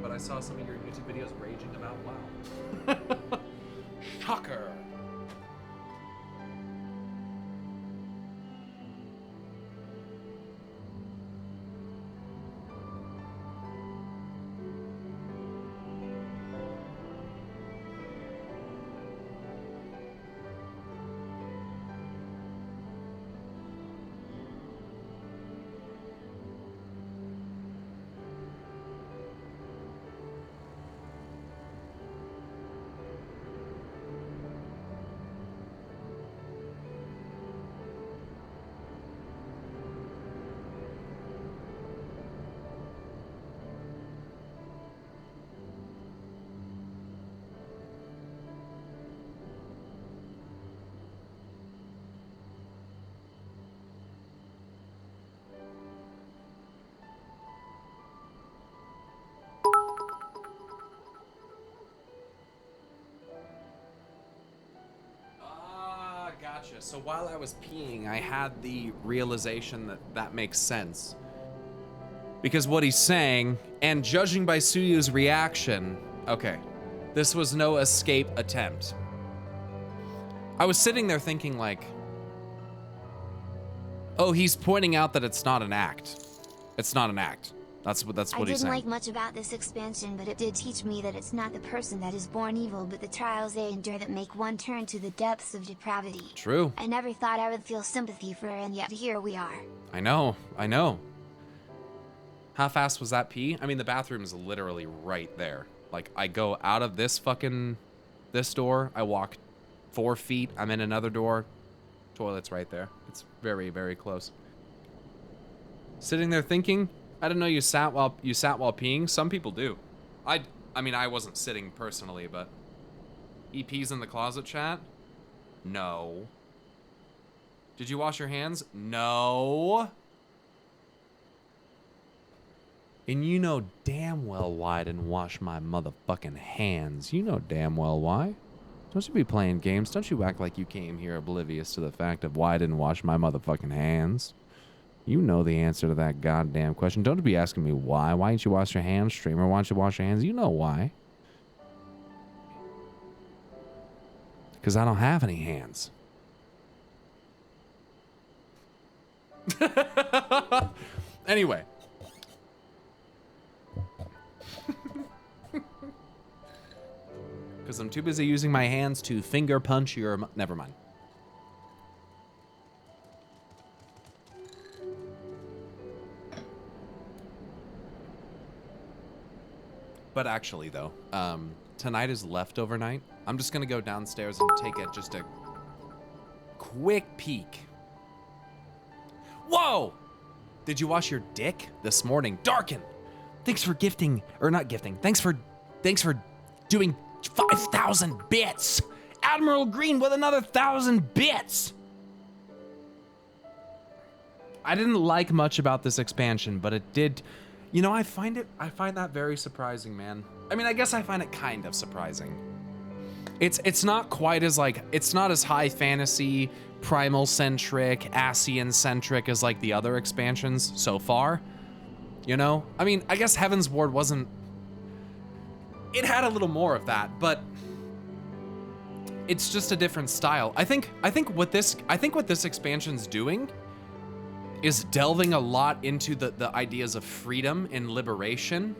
but I saw some of your YouTube videos raging about WoW. Shocker. Gotcha. So while I was peeing, I had the realization that that makes sense. Because what he's saying, and judging by Suyu's reaction, okay, this was no escape attempt. I was sitting there thinking like, oh, he's pointing out that it's not an act. It's not an act. That's what he's saying. I didn't like much about this expansion, but it did teach me that it's not the person that is born evil, but the trials they endure that make one turn to the depths of depravity. True. I never thought I would feel sympathy for her, and yet here we are. I know. How fast was that pee? I mean, the bathroom is literally right there. Like, I go out of this door, I walk 4 feet, I'm in another door, toilet's right there. It's very, very close. Sitting there thinking, I didn't know you sat while peeing. Some people do. I mean, I wasn't sitting personally, but EP's in the closet chat? No. Did you wash your hands? No. And you know damn well why I didn't wash my motherfucking hands. You know damn well why. Don't you be playing games. Don't you act like you came here oblivious to the fact of why I didn't wash my motherfucking hands. You know the answer to that goddamn question. Don't be asking me why. Why didn't you wash your hands, streamer? Why don't you wash your hands? You know why. Because I don't have any hands. Anyway. Because I'm too busy using my hands to finger punch your... Never mind. But actually, though, tonight is leftover night. I'm just going to go downstairs and take just a quick peek. Whoa! Did you wash your dick this morning? Darken! Thanks for gifting, or not gifting. Thanks for doing 5,000 bits. Admiral Green with another 1,000 bits. I didn't like much about this expansion, but it did... You know, I find that very surprising, man. I mean, I guess I find it kind of surprising. It's not quite as like, it's not as high fantasy, primal centric, Asian centric as like the other expansions so far. You know? I mean, I guess Heaven's Ward wasn't, it had a little more of that, but it's just a different style. I think what this expansion's doing is delving a lot into the ideas of freedom and liberation,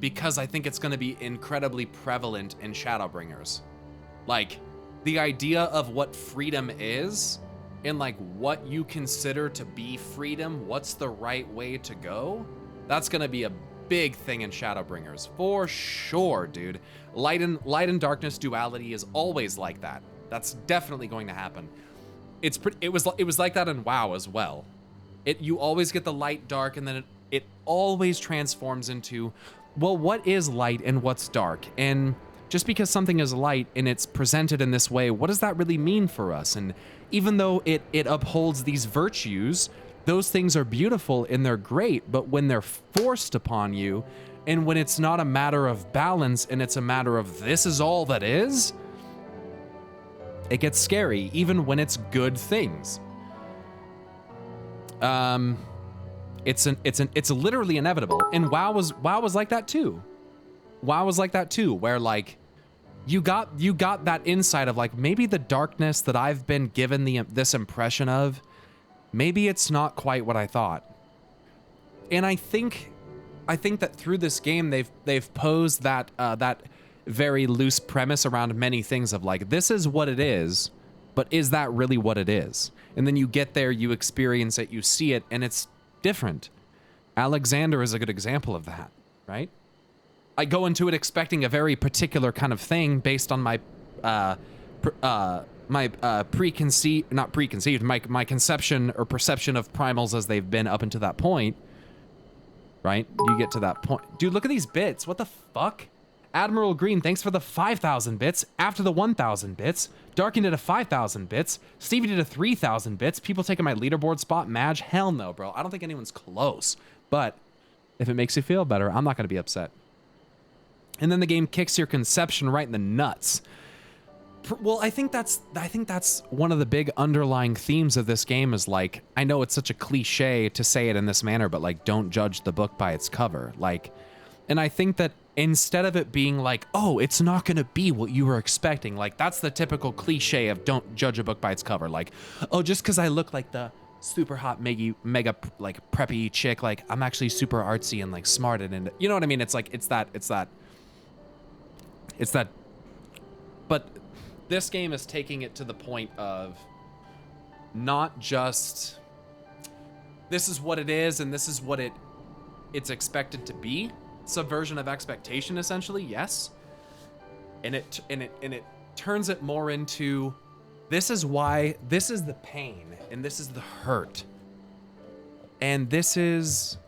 because I think it's going to be incredibly prevalent in Shadowbringers. Like, the idea of what freedom is, and like what you consider to be freedom, what's the right way to go, that's going to be a big thing in Shadowbringers, for sure, dude. Light and darkness duality is always like that. That's definitely going to happen. It was like that in WoW as well. You always get the light dark, and then it always transforms into, well, what is light and what's dark? And just because something is light and it's presented in this way, what does that really mean for us? And even though it upholds these virtues, those things are beautiful and they're great, but when they're forced upon you, and when it's not a matter of balance and it's a matter of this is all that is, it gets scary, even when it's good things. it's literally inevitable. And WoW was like that too. WoW was like that too, where like you got that insight of like, maybe the darkness that I've been given this impression of, maybe it's not quite what I thought. And I think that through this game they've posed that that very loose premise around many things of like, this is what it is, but is that really what it is? And then you get there, you experience it, you see it, and it's different. Alexander is a good example of that, right? I go into it expecting a very particular kind of thing based on my my conception or perception of primals as they've been up until that point, right? You get to that point. Dude, look at these bits. What the fuck? Admiral Green, thanks for the 5,000 bits. After the 1,000 bits. Darkin did a 5,000 bits. Stevie did a 3,000 bits. People taking my leaderboard spot. Madge, hell no, bro. I don't think anyone's close. But if it makes you feel better, I'm not going to be upset. And then the game kicks your conception right in the nuts. Well, I think that's one of the big underlying themes of this game is like, I know it's such a cliche to say it in this manner, but like, don't judge the book by its cover. Like, and I think that instead of it being like, oh, it's not gonna be what you were expecting, like that's the typical cliche of don't judge a book by its cover. Like, oh, just because I look like the super hot mega like preppy chick, like I'm actually super artsy and like smart and you know what I mean? It's like, it's that. But this game is taking it to the point of not just this is what it is and this is what it's expected to be. Subversion of expectation, essentially, yes. And it turns it more into this is the pain and this is the hurt. And this is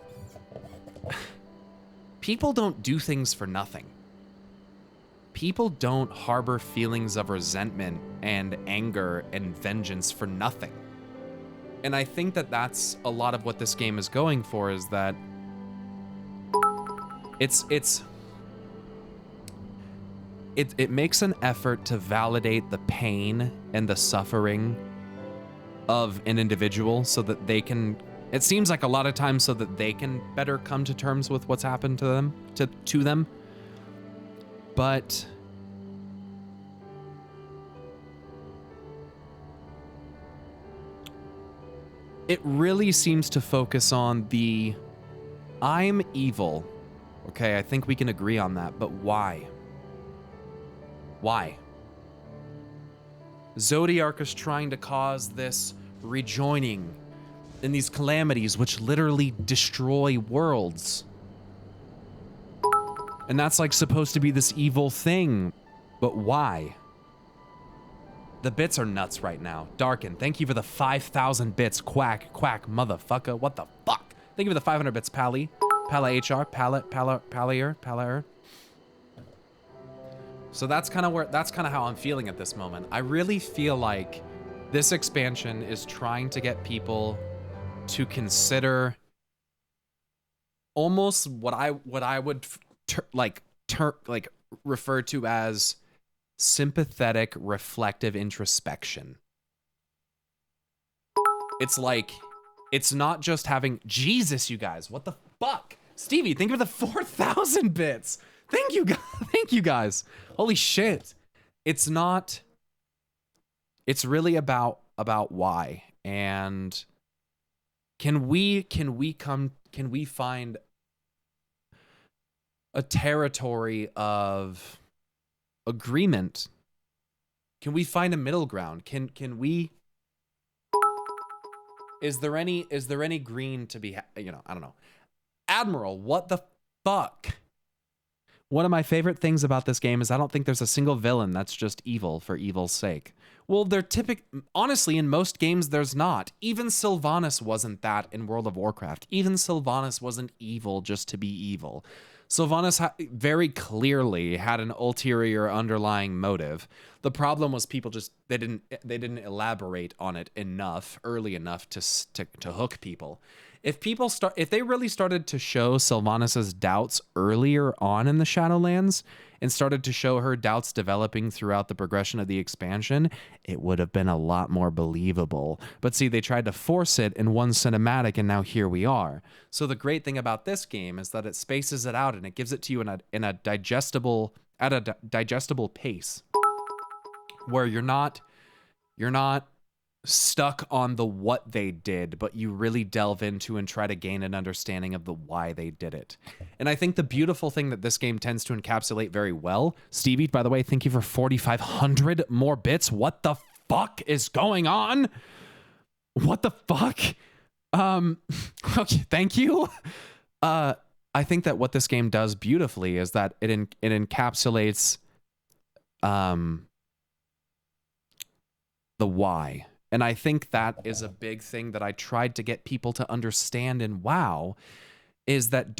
people don't do things for nothing. People don't harbor feelings of resentment and anger and vengeance for nothing. And I think that that's a lot of what this game is going for, is that it makes an effort to validate the pain and the suffering of an individual so that they can, it seems like a lot of times so that they can better come to terms with what's happened to them. But it really seems to focus on the I'm evil. Okay, I think we can agree on that, but why? Why? Zodiark is trying to cause this rejoining and these calamities which literally destroy worlds. And that's like supposed to be this evil thing, but why? The bits are nuts right now. Darkin, thank you for the 5,000 bits. Quack, quack, motherfucker. What the fuck? Thank you for the 500 bits, Pally. Pala HR, Pallier. So that's kind of how I'm feeling at this moment. I really feel like this expansion is trying to get people to consider almost what I would refer to as sympathetic reflective introspection. It's like, it's not just having, Jesus, you guys, what the fuck? Stevie, thank you for the 4,000 bits. Thank you guys. Thank you guys. Holy shit. It's not, it's really about why. And can we find a territory of agreement? Can we find a middle ground? Can we, is there any green to be, I don't know. Admiral, what the fuck? One of my favorite things about this game is I don't think there's a single villain that's just evil for evil's sake. Well, honestly, in most games, there's not. Even Sylvanas wasn't that in World of Warcraft. Even Sylvanas wasn't evil just to be evil. Sylvanas very clearly had an ulterior underlying motive. The problem was people They didn't elaborate on it enough early enough to hook people. If they really started to show Sylvanas' doubts earlier on in the Shadowlands and started to show her doubts developing throughout the progression of the expansion, it would have been a lot more believable. But see, they tried to force it in one cinematic, and now here we are. So the great thing about this game is that it spaces it out and it gives it to you at a digestible pace, where you're not stuck on the what they did, but you really delve into and try to gain an understanding of the why they did it. And I think the beautiful thing that this game tends to encapsulate very well, Stevie, by the way, thank you for 4,500 more bits. What the fuck is going on? What the fuck? Okay, thank you. I think that what this game does beautifully is that it encapsulates the why. And I think that is a big thing that I tried to get people to understand in WoW, is that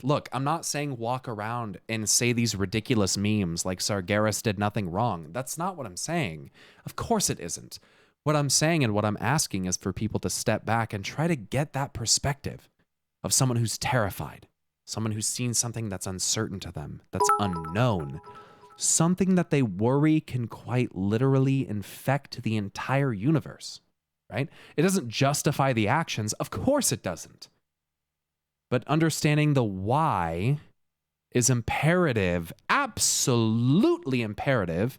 look, I'm not saying walk around and say these ridiculous memes like Sargeras did nothing wrong. That's not what I'm saying. Of course it isn't. What I'm saying and what I'm asking is for people to step back and try to get that perspective of someone who's terrified, someone who's seen something that's uncertain to them, that's unknown. Something that they worry can quite literally infect the entire universe, right? It doesn't justify the actions. Of course it doesn't. But understanding the why is imperative, absolutely imperative,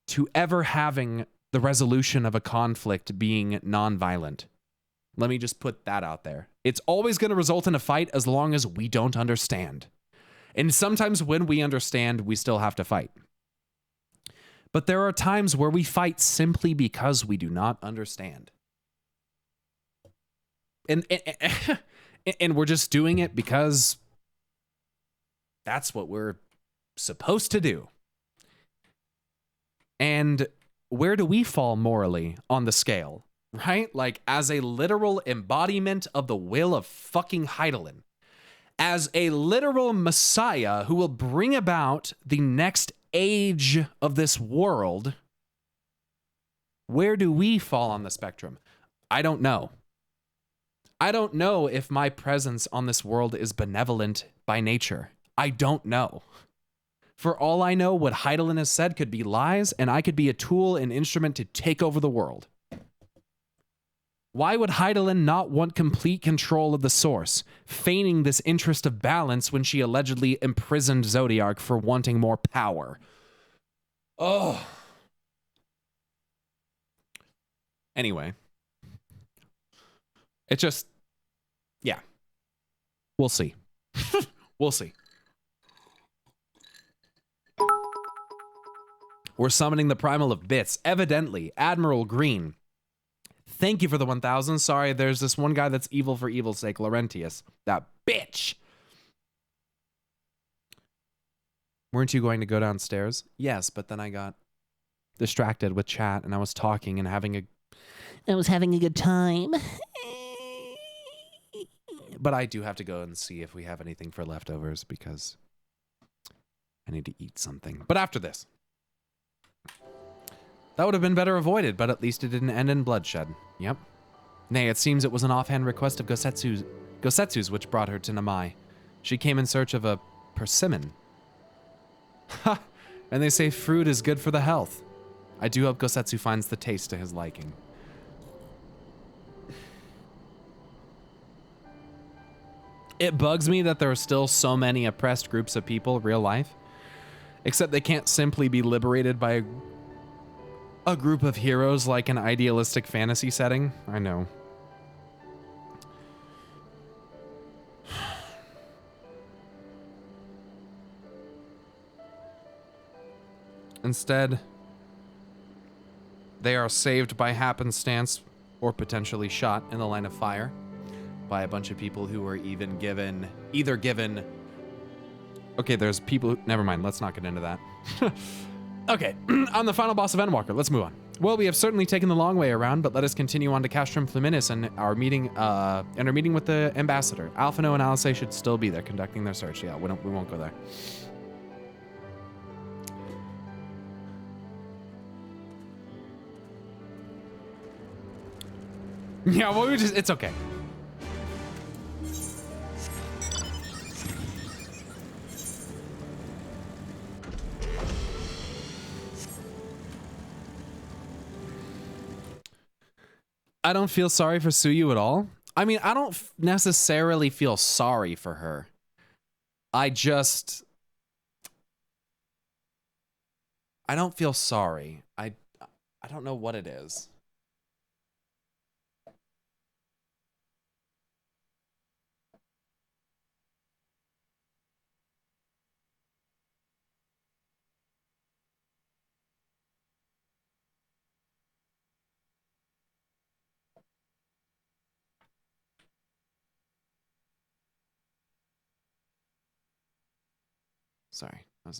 to ever having the resolution of a conflict being nonviolent. Let me just put that out there. It's always going to result in a fight as long as we don't understand. And sometimes when we understand, we still have to fight. But there are times where we fight simply because we do not understand. And we're just doing it because that's what we're supposed to do. And where do we fall morally on the scale, right? Like, as a literal embodiment of the will of fucking Hydaelyn. As a literal messiah who will bring about the next age of this world, where do we fall on the spectrum? I don't know. I don't know if my presence on this world is benevolent by nature. I don't know. For all I know, what Hydaelyn has said could be lies, and I could be a tool and instrument to take over the world. Why would Hydaelyn not want complete control of the source, feigning this interest of balance when she allegedly imprisoned Zodiark for wanting more power? Oh. Anyway. It just... yeah. We'll see. We'll see. We're summoning the Primal of Bits. Evidently, Admiral Green. Thank you for the 1,000. Sorry, there's this one guy that's evil for evil's sake, Laurentius. That bitch! Weren't you going to go downstairs? Yes, but then I got distracted with chat, and I was talking and having a good time. But I do have to go and see if we have anything for leftovers, because I need to eat something. But after this. That would have been better avoided, but at least it didn't end in bloodshed. Yep. Nay, it seems it was an offhand request of Gosetsu's which brought her to Namai. She came in search of a persimmon. Ha! And they say fruit is good for the health. I do hope Gosetsu finds the taste to his liking. It bugs me that there are still so many oppressed groups of people in real life. Except they can't simply be liberated by a group of heroes like an idealistic fantasy setting. I know. Instead, they are saved by happenstance or potentially shot in the line of fire by a bunch of people who were even given... Okay, there's people who... Never mind, let's not get into that. Okay, on the final boss of Endwalker, let's move on. Well, we have certainly taken the long way around, but let us continue on to Castrum Fluminis and our meeting with the ambassador. Alphino and Alice should still be there conducting their search. Yeah, we won't go there. Yeah, well, it's okay. I don't feel sorry for Suyu at all. I mean, I don't necessarily feel sorry for her. I don't feel sorry. I don't know what it is. Sorry, I was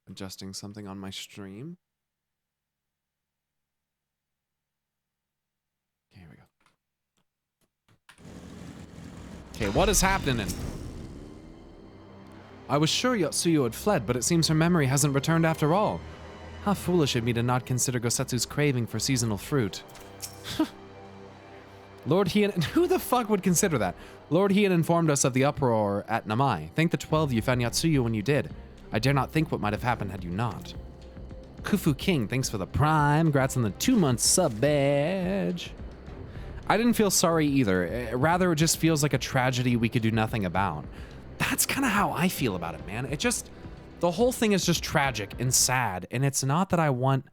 adjusting something on my stream. Here we go. Okay, what is happening? I was sure Yotsuyu had fled, but it seems her memory hasn't returned after all. How foolish of me to not consider Gosetsu's craving for seasonal fruit. Lord Hien, who the fuck would consider that? Lord Hien informed us of the uproar at Namai. Thank the 12 you found Yotsuyu when you did. I dare not think what might have happened had you not. Kufu King, thanks for the prime. Congrats on the 2-month sub badge. I didn't feel sorry either. Rather, it just feels like a tragedy we could do nothing about. That's kind of how I feel about it, man. The whole thing is just tragic and sad, and it's not that I want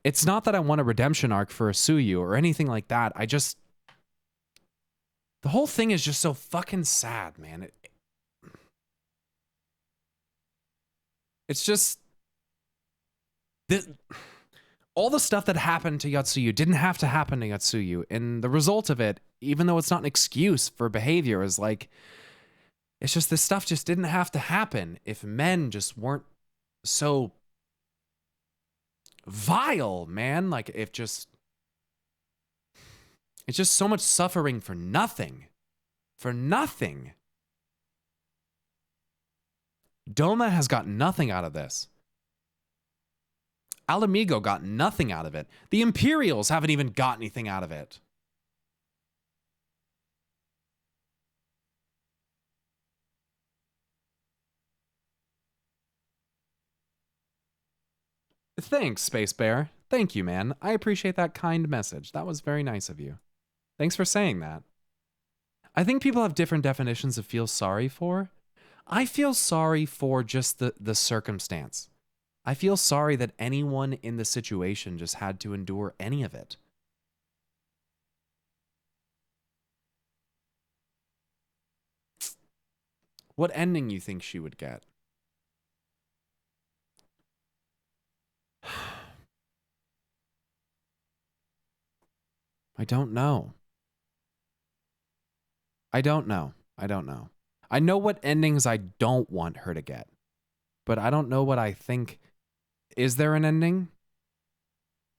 a redemption arc for Suyu or anything like that. The whole thing is just so fucking sad, man. It's just all the stuff that happened to Yotsuyu didn't have to happen to Yotsuyu, and the result of it, even though it's not an excuse for behavior, is like, it's just this stuff just didn't have to happen if men just weren't so vile, man. Like, it's just so much suffering for nothing. For nothing. Doma has got nothing out of this. Alamigo got nothing out of it. The Imperials haven't even got anything out of it. Thanks, Space Bear. Thank you, man. I appreciate that kind message. That was very nice of you. Thanks for saying that. I think people have different definitions of feel sorry for. I feel sorry for just the circumstance. I feel sorry that anyone in the situation just had to endure any of it. What ending you think she would get? I don't know. I don't know. I know what endings I don't want her to get, but I don't know what I think. Is there an ending?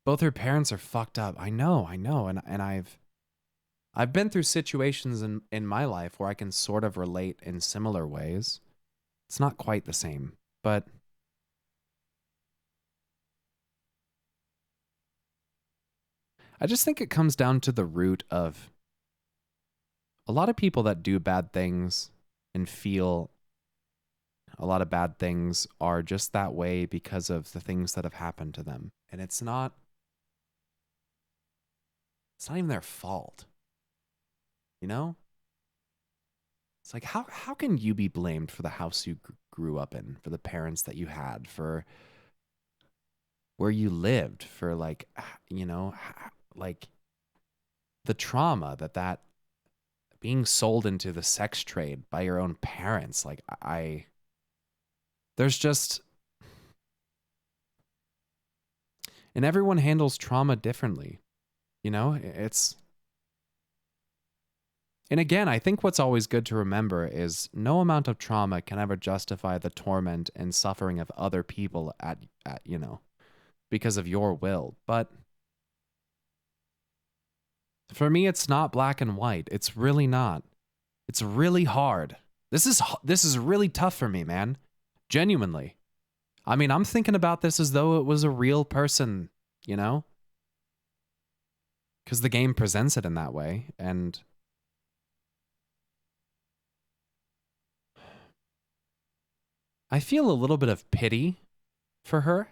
Both her parents are fucked up. I know, and I've been through situations in my life where I can sort of relate in similar ways. It's not quite the same, but I just think it comes down to the root of a lot of people that do bad things and feel a lot of bad things are just that way because of the things that have happened to them. And it's not even their fault. You know? It's like, how can you be blamed for the house you grew up in, for the parents that you had, for where you lived, for like, you know, like the trauma that being sold into the sex trade by your own parents. Like there's just, and everyone handles trauma differently, you know, and again, I think what's always good to remember is no amount of trauma can ever justify the torment and suffering of other people at you know, because of your will. But for me, it's not black and white. It's really not. It's really hard. This is really tough for me, man. Genuinely. I mean, I'm thinking about this as though it was a real person, you know? Because the game presents it in that way, and I feel a little bit of pity for her.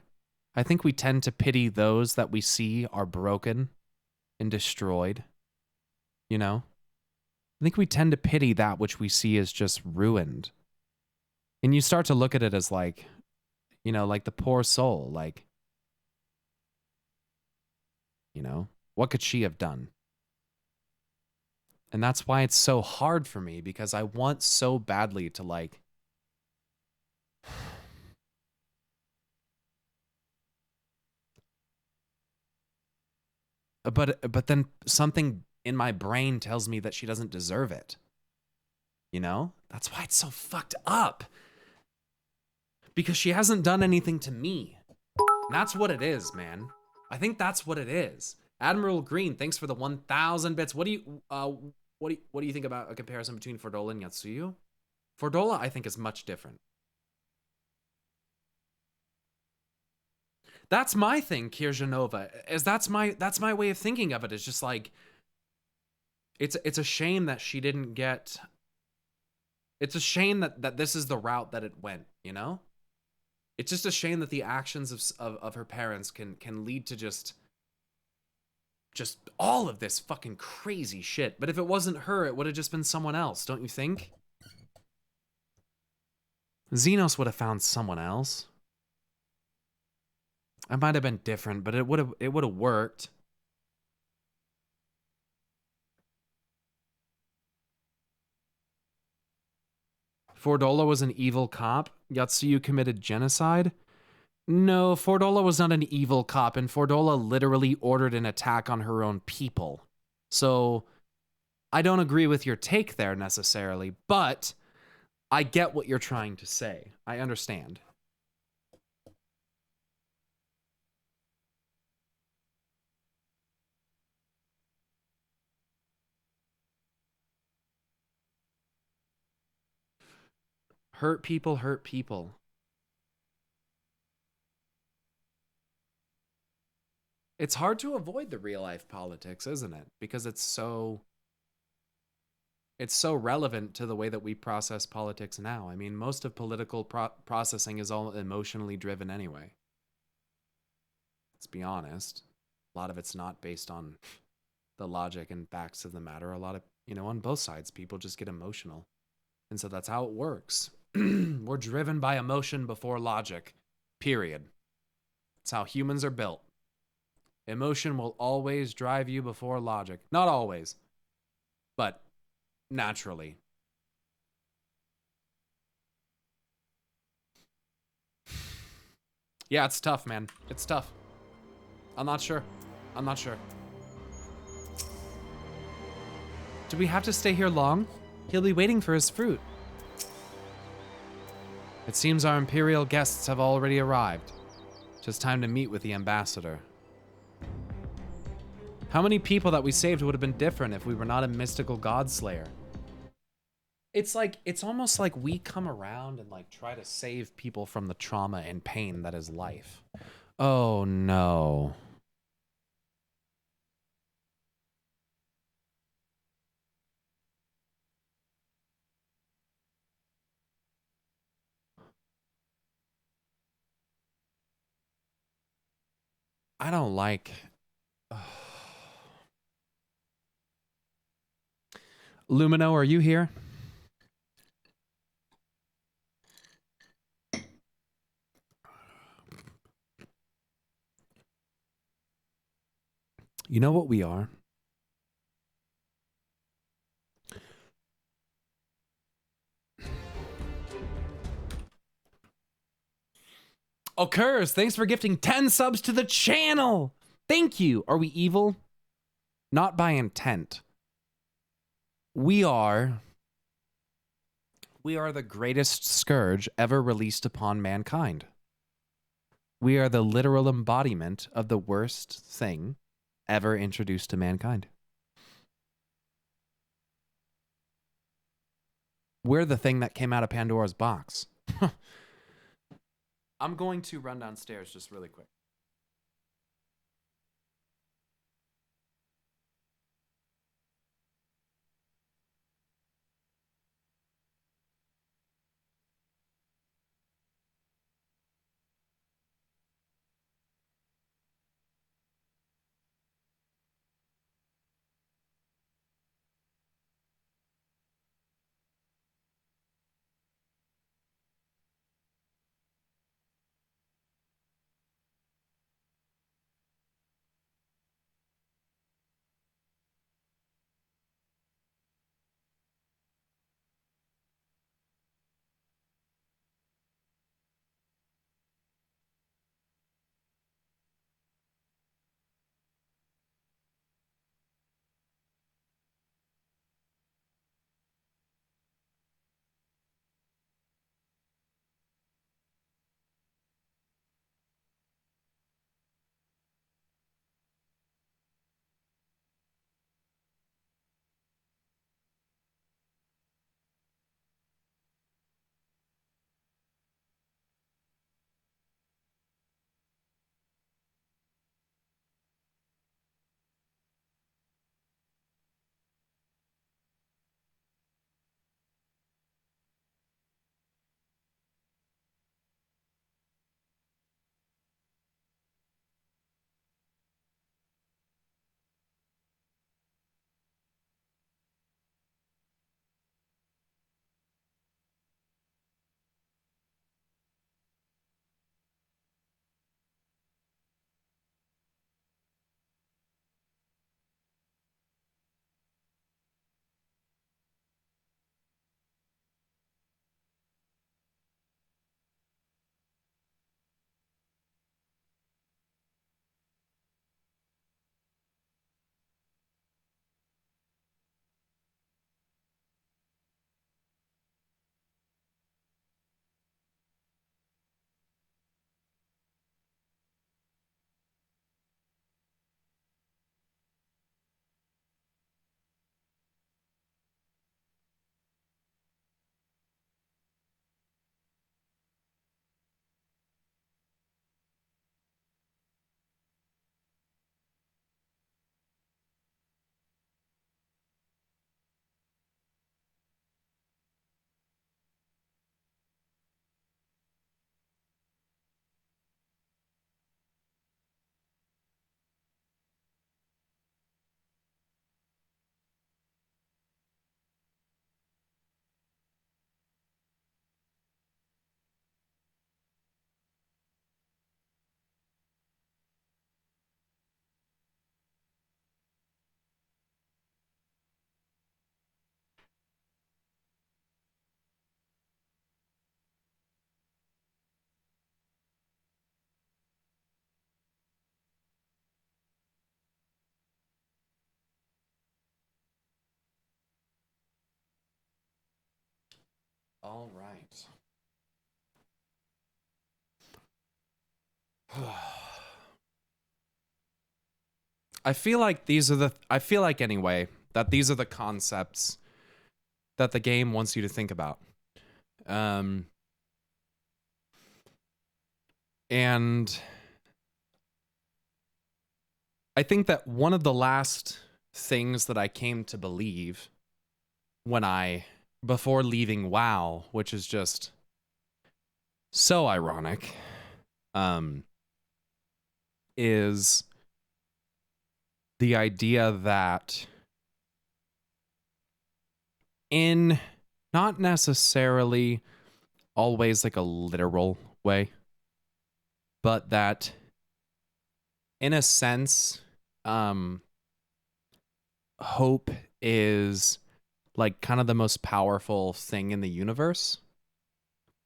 I think we tend to pity those that we see are broken and destroyed. You know? I think we tend to pity that which we see as just ruined. And you start to look at it as like, you know, like the poor soul, like, you know, what could she have done? And that's why it's so hard for me, because I want so badly to like, but then something in my brain tells me that she doesn't deserve it. You know? That's why it's so fucked up. Because she hasn't done anything to me. And that's what it is, man. I think that's what it is. Admiral Green, thanks for the 1,000 bits. What do you think about a comparison between Fordola and Yatsuyu? Fordola, I think, is much different. That's my thing, Kirjanova. Is that's my way of thinking of it. It's just like it's a shame that she didn't get. It's a shame that this is the route that it went, you know? It's just a shame that the actions of her parents can lead to just all of this fucking crazy shit. But if it wasn't her, it would have just been someone else, don't you think? Xenos would have found someone else. It might have been different, but it would have worked. Fordola was an evil cop. Yatsuyu committed genocide. No, Fordola was not an evil cop, and Fordola literally ordered an attack on her own people. So, I don't agree with your take there necessarily, but I get what you're trying to say. I understand. Hurt people hurt people. It's hard to avoid the real life politics, isn't it? Because it's so relevant to the way that we process politics now. I mean, most of political processing is all emotionally driven anyway. Let's be honest. A lot of it's not based on the logic and facts of the matter. A lot of, on both sides, people just get emotional. And so that's how it works. We're driven by emotion before logic, period. It's how humans are built. Emotion will always drive you before logic. Not always, but naturally. Yeah, it's tough, man. It's tough. I'm not sure. Do we have to stay here long? He'll be waiting for his fruit. It seems our Imperial guests have already arrived. Just time to meet with the ambassador. How many people that we saved would have been different if we were not a mystical god slayer? It's almost like we come around and try to save people from the trauma and pain that is life. Oh no. I don't like... Lumino, are you here? You know what we are? Occurs, thanks for gifting 10 subs to the channel. Thank you. Are we evil? Not by intent. We are the greatest scourge ever released upon mankind. We are the literal embodiment of the worst thing ever introduced to mankind. We're the thing that came out of Pandora's box. I'm going to run downstairs just really quick. All right. I feel like anyway that these are the concepts that the game wants you to think about. And I think that one of the last things that I came to believe before leaving WoW, which is just so ironic, is the idea that in not necessarily always like a literal way, but that in a sense, hope is like kind of the most powerful thing in the universe.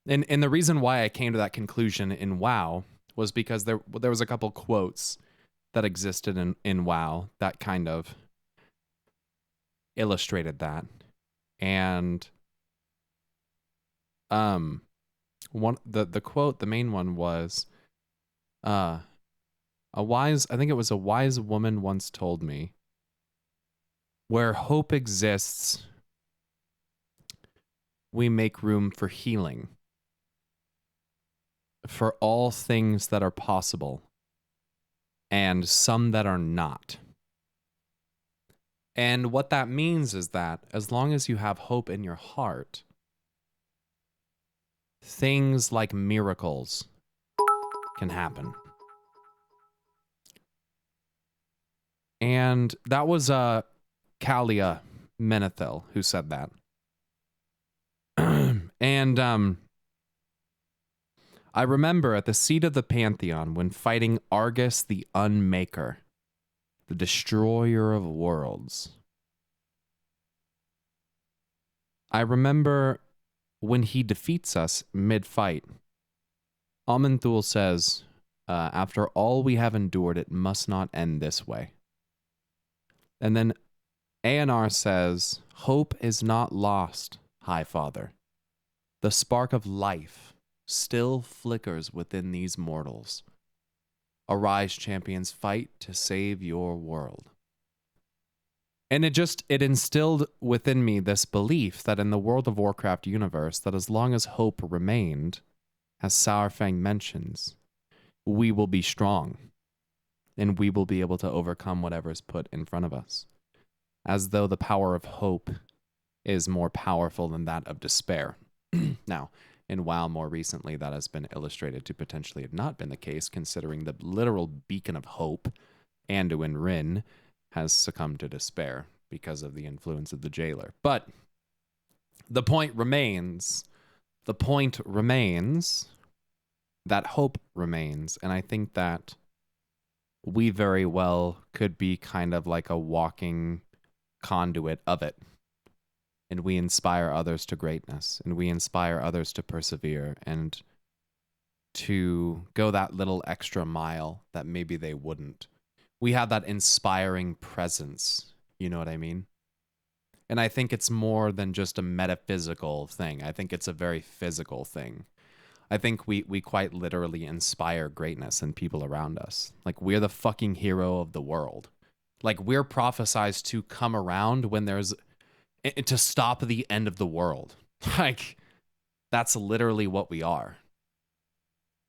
And the reason why I came to that conclusion in WoW was because there was a couple quotes that existed in WoW that kind of illustrated that. And the quote, the main one was I think it was a wise woman once told me, where hope exists, we make room for healing, for all things that are possible, and some that are not. And what that means is that as long as you have hope in your heart, things like miracles can happen. And that was Kalia Menethil who said that. And I remember at the seat of the Pantheon when fighting Argus the Unmaker, the destroyer of worlds. I remember when he defeats us mid-fight, Aman'Thul says, after all we have endured, it must not end this way. And then Aenar says, hope is not lost, High Father. The spark of life still flickers within these mortals. Arise, champions, fight to save your world. And it instilled within me this belief that in the World of Warcraft universe, that as long as hope remained, as Sourfang mentions, we will be strong. And we will be able to overcome whatever is put in front of us. As though the power of hope is more powerful than that of despair. Now, in WoW more recently, that has been illustrated to potentially have not been the case, considering the literal beacon of hope, Anduin Wrynn, has succumbed to despair because of the influence of the jailer. But the point remains that hope remains, and I think that we very well could be kind of like a walking conduit of it. And we inspire others to greatness, and we inspire others to persevere and to go that little extra mile that maybe they wouldn't. We have that inspiring presence, you know what I mean? And I think it's more than just a metaphysical thing. I think it's a very physical thing. I think we quite literally inspire greatness in people around us. Like, we're the fucking hero of the world. Like, we're prophesized to come around when there's... to stop the end of the world. Like, that's literally what we are.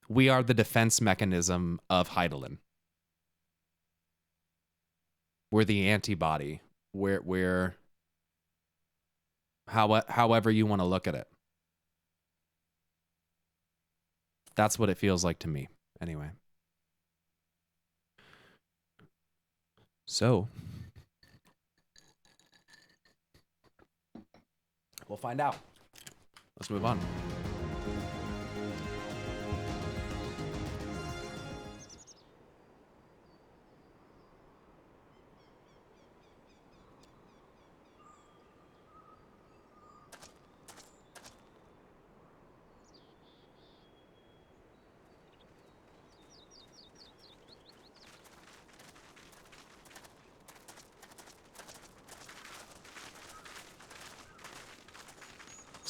We are the defense mechanism of Hydaelyn. We're the antibody. We're however you want to look at it. That's what it feels like to me, anyway. So... we'll find out. Let's move on.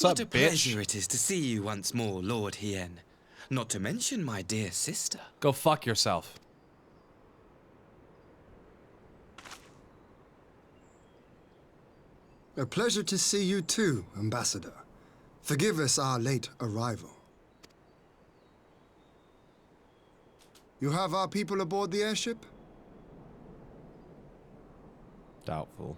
What a pleasure it is to see you once more, Lord Hien. Not to mention my dear sister. Go fuck yourself. A pleasure to see you too, Ambassador. Forgive us our late arrival. You have our people aboard the airship? Doubtful.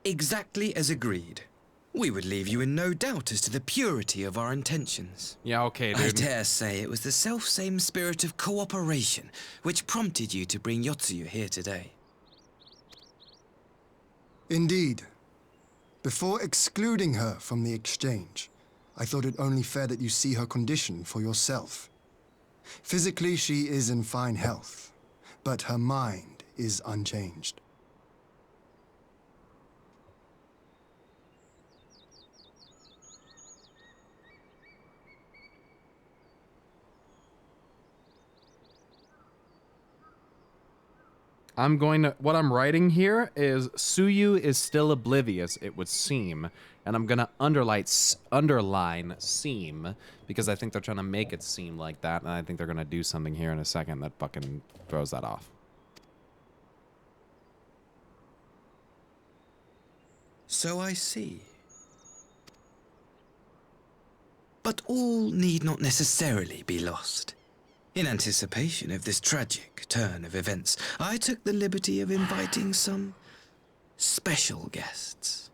Exactly as agreed. We would leave you in no doubt as to the purity of our intentions. Yeah, okay, dude. I dare say it was the self-same spirit of cooperation which prompted you to bring Yotsuyu here today. Indeed. Before excluding her from the exchange, I thought it only fair that you see her condition for yourself. Physically, she is in fine health, but her mind is unchanged. What I'm writing here is Suyu is still oblivious, it would seem. And I'm gonna underline seem, because I think they're trying to make it seem like that, and I think they're gonna do something here in a second that fucking throws that off. So I see. But all need not necessarily be lost. In anticipation of this tragic turn of events, I took the liberty of inviting some special guests.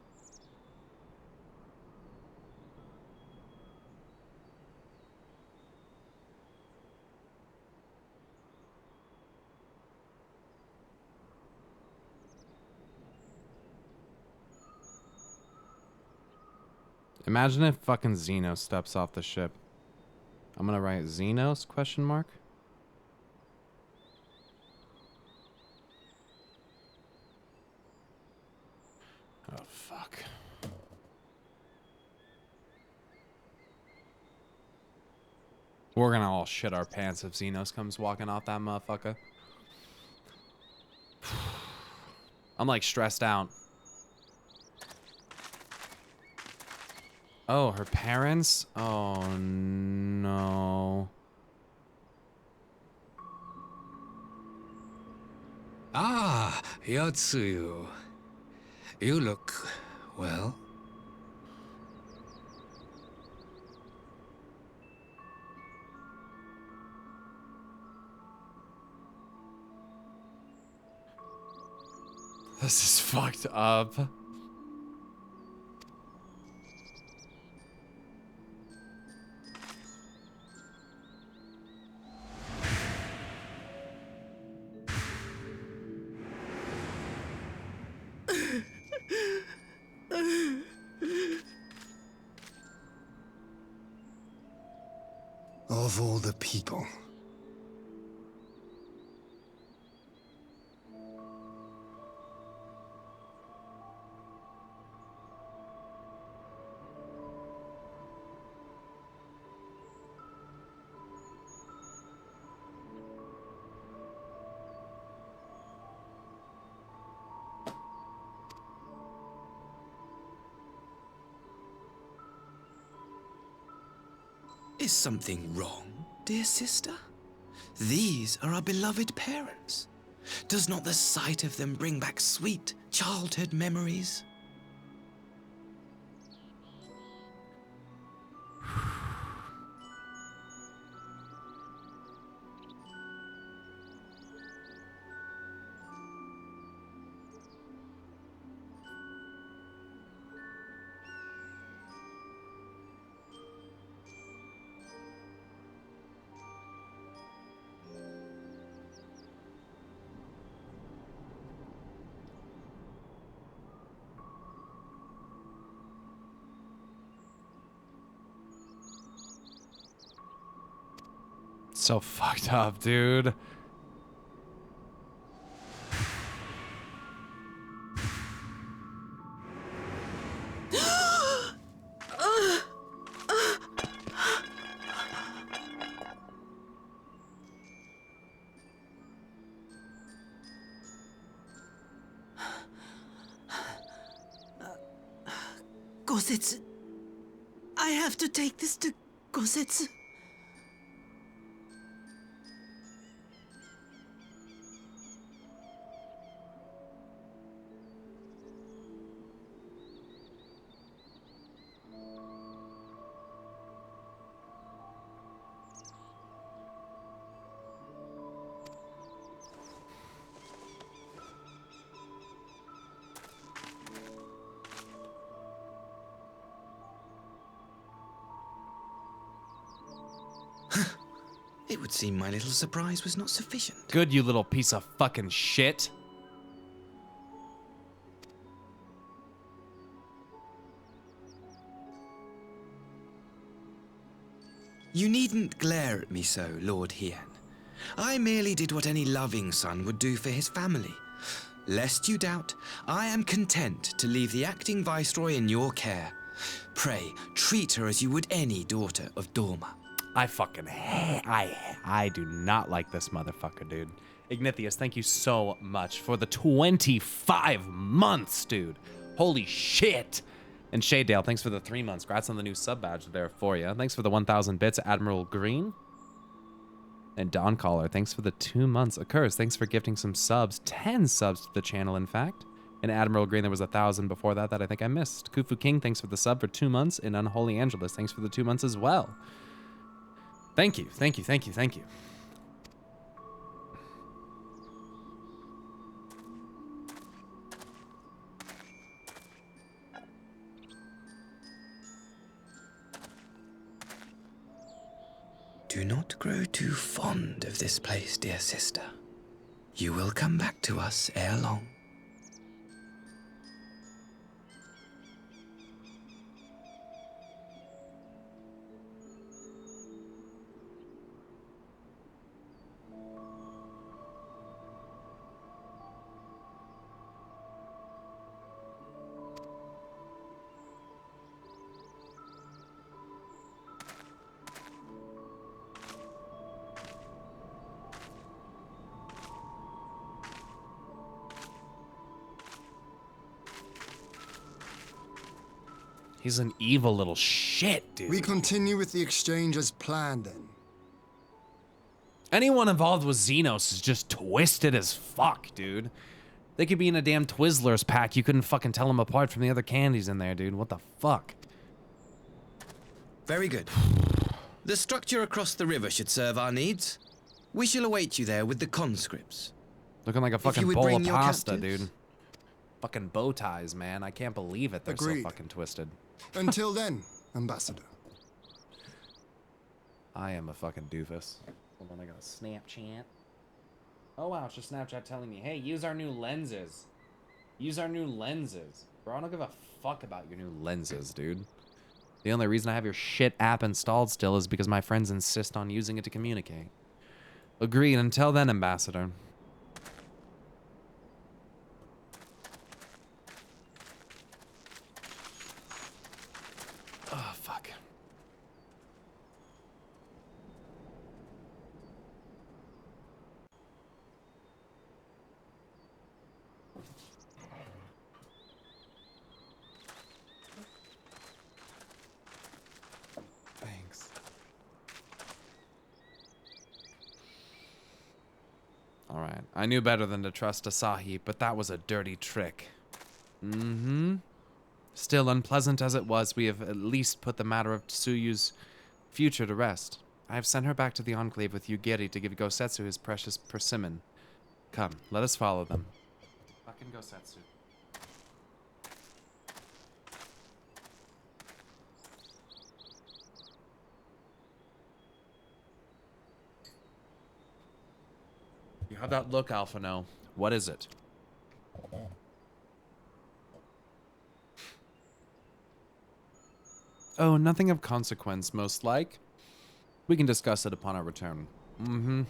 Imagine if fucking Xenos steps off the ship. I'm gonna write Xenos, question mark. Oh, fuck. We're gonna all shit our pants if Xenos comes walking off that motherfucker. I'm like stressed out. Oh, her parents? Oh, no. Ah, Yotsuyu. You look well. This is fucked up. Of all the people. Is something wrong, dear sister? These are our beloved parents. Does not the sight of them bring back sweet childhood memories? So fucked up, dude. Gosetsu. I have to take this to Gosetsu. It would seem my little surprise was not sufficient. Good, you little piece of fucking shit. You needn't glare at me so, Lord Hien. I merely did what any loving son would do for his family. Lest you doubt, I am content to leave the acting viceroy in your care. Pray, treat her as you would any daughter of Dorma. I fucking hate. I do not like this motherfucker, dude. Ignithius, thank you so much for the 25 months, dude. Holy shit. And Shadedale, thanks for the 3 months. Congrats on the new sub badge there for you. Thanks for the 1,000 bits, Admiral Green. And Dawn Caller, thanks for the 2 months. Occurs, thanks for gifting some subs. 10 subs to the channel, in fact. And Admiral Green, there was 1,000 before that I think I missed. Kufu King, thanks for the sub for 2 months. And Unholy Angelus, thanks for the 2 months as well. Thank you, thank you, thank you, thank you. Do not grow too fond of this place, dear sister. You will come back to us ere long. He's an evil little shit, dude. We continue with the exchange as planned, then. Anyone involved with Xenos is just twisted as fuck, dude. They could be in a damn Twizzlers pack. You couldn't fucking tell them apart from the other candies in there, dude. What the fuck? Very good. The structure across the river should serve our needs. We shall await you there with the conscripts. Looking like a If fucking you would bowl bring of your pasta, captives. dude. Fucking bow ties, man. I can't believe it. They're Agreed. so fucking twisted. Until then, Ambassador. I am a fucking doofus. Hold on, I got a Snapchat. Oh wow, it's just Snapchat telling me, hey, use our new lenses. Use our new lenses. Bro, I don't give a fuck about your new lenses, dude. The only reason I have your shit app installed still is because my friends insist on using it to communicate. Agreed. Until then, Ambassador. Oh, fuck. Thanks. All right. I knew better than to trust Asahi, but that was a dirty trick. Mm-hmm. Still, unpleasant as it was, we have at least put the matter of Tsuyu's future to rest. I have sent her back to the Enclave with Yugiri to give Gosetsu his precious persimmon. Come, let us follow them. Fucking Gosetsu. You have that look, Alphino. What is it? Oh, nothing of consequence, most like. We can discuss it upon our return. Mm-hmm.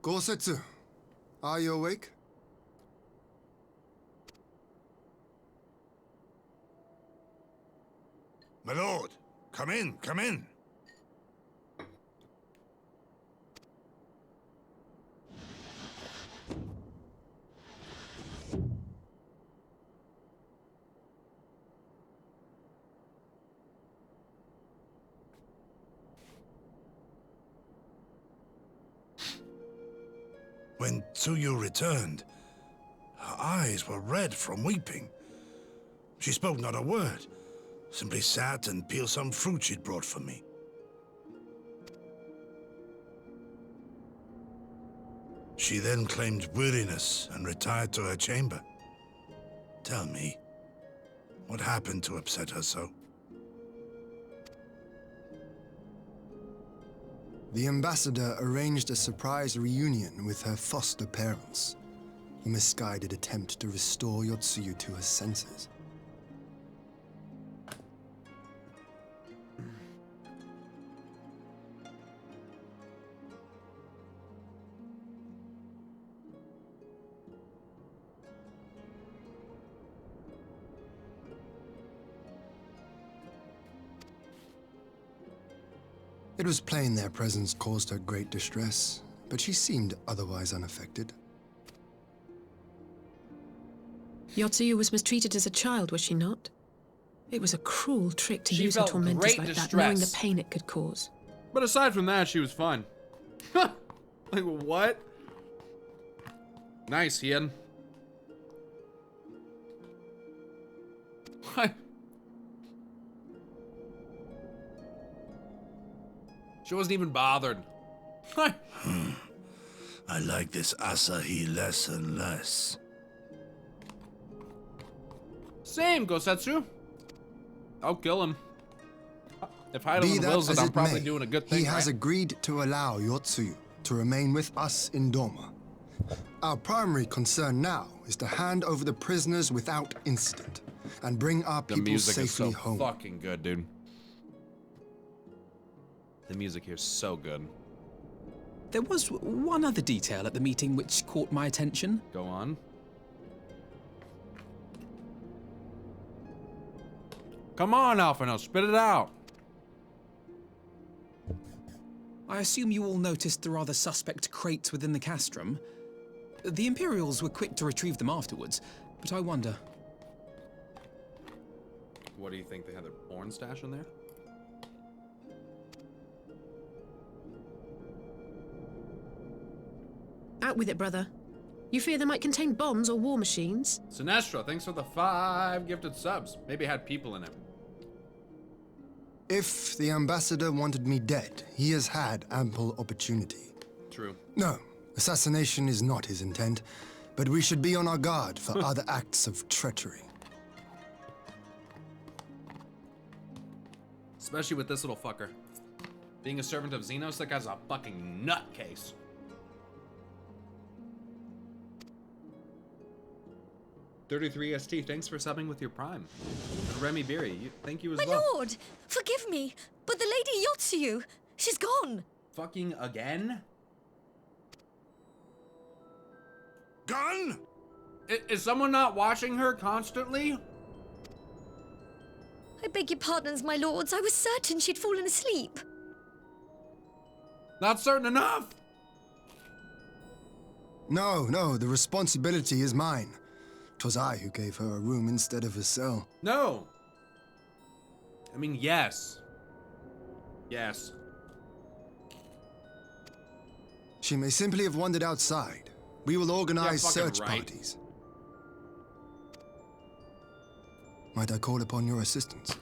Gosetsu, are you awake? My lord, come in, come in. When Tsuyu returned, her eyes were red from weeping. She spoke not a word, simply sat and peeled some fruit she'd brought for me. She then claimed weariness and retired to her chamber. Tell me, what happened to upset her so? The ambassador arranged a surprise reunion with her foster parents. A misguided attempt to restore Yotsuyu to her senses. It was plain their presence caused her great distress, but she seemed otherwise unaffected. Yotsuyu was mistreated as a child, was she not? It was a cruel trick to use her felt tormentors great like that, distress. knowing the pain it could cause. But aside from that, she was fine. Like, what? Nice, Hien. What? She wasn't even bothered. I like this Asahi less and less. Same, Gosetsu. I'll kill him. If Heidelin Be that wills it, as I'm it probably may, doing a good thing, he has right? agreed to allow Yotsuyu to remain with us in Doma. Our primary concern now is to hand over the prisoners without incident and bring our The people music is safely so home. fucking good, dude. The music here is so good. There was one other detail at the meeting which caught my attention. Go on. Come on, Alphino, spit it out. I assume you all noticed the rather suspect crates within the castrum. The Imperials were quick to retrieve them afterwards, but I wonder... What do you think, they had their porn stash in there? Out with it, brother. You fear they might contain bombs or war machines? Sinestro, thanks for the 5 gifted subs. Maybe it had people in it. If the ambassador wanted me dead, he has had ample opportunity. True. No, assassination is not his intent, but we should be on our guard for other acts of treachery. Especially with this little fucker. Being a servant of Xenos, that guy's a fucking nutcase. $33ST, thanks for subbing with your Prime. And Remy Beery, thank you as My well. lord, forgive me, but the Lady Yotsuyu, she's gone. Fucking again? Gone? Is someone not watching her constantly? I beg your pardons, my lords. I was certain she'd fallen asleep. Not certain enough. No, the responsibility is mine. 'Twas I who gave her a room instead of a cell. No. I mean, yes. Yes. She may simply have wandered outside. We will organize fucking search right. parties. Might I call upon your assistance?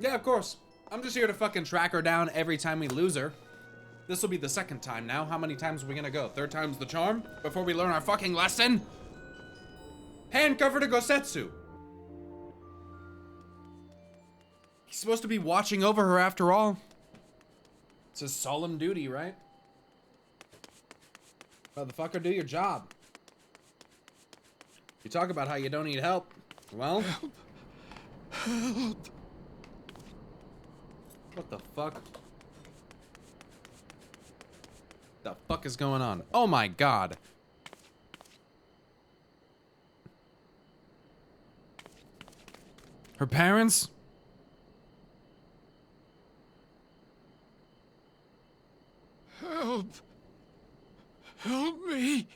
Yeah, of course. I'm just here to fucking track her down every time we lose her. This will be the second time now. How many times are we gonna go? Third time's the charm? Before we learn our fucking lesson? Handcuff her to Gosetsu. He's supposed to be watching over her after all. It's his solemn duty, right? Motherfucker, do your job. You talk about how you don't need help. Well... Help. What the fuck? The fuck is going on? Oh my god. Her parents? Help. Help me.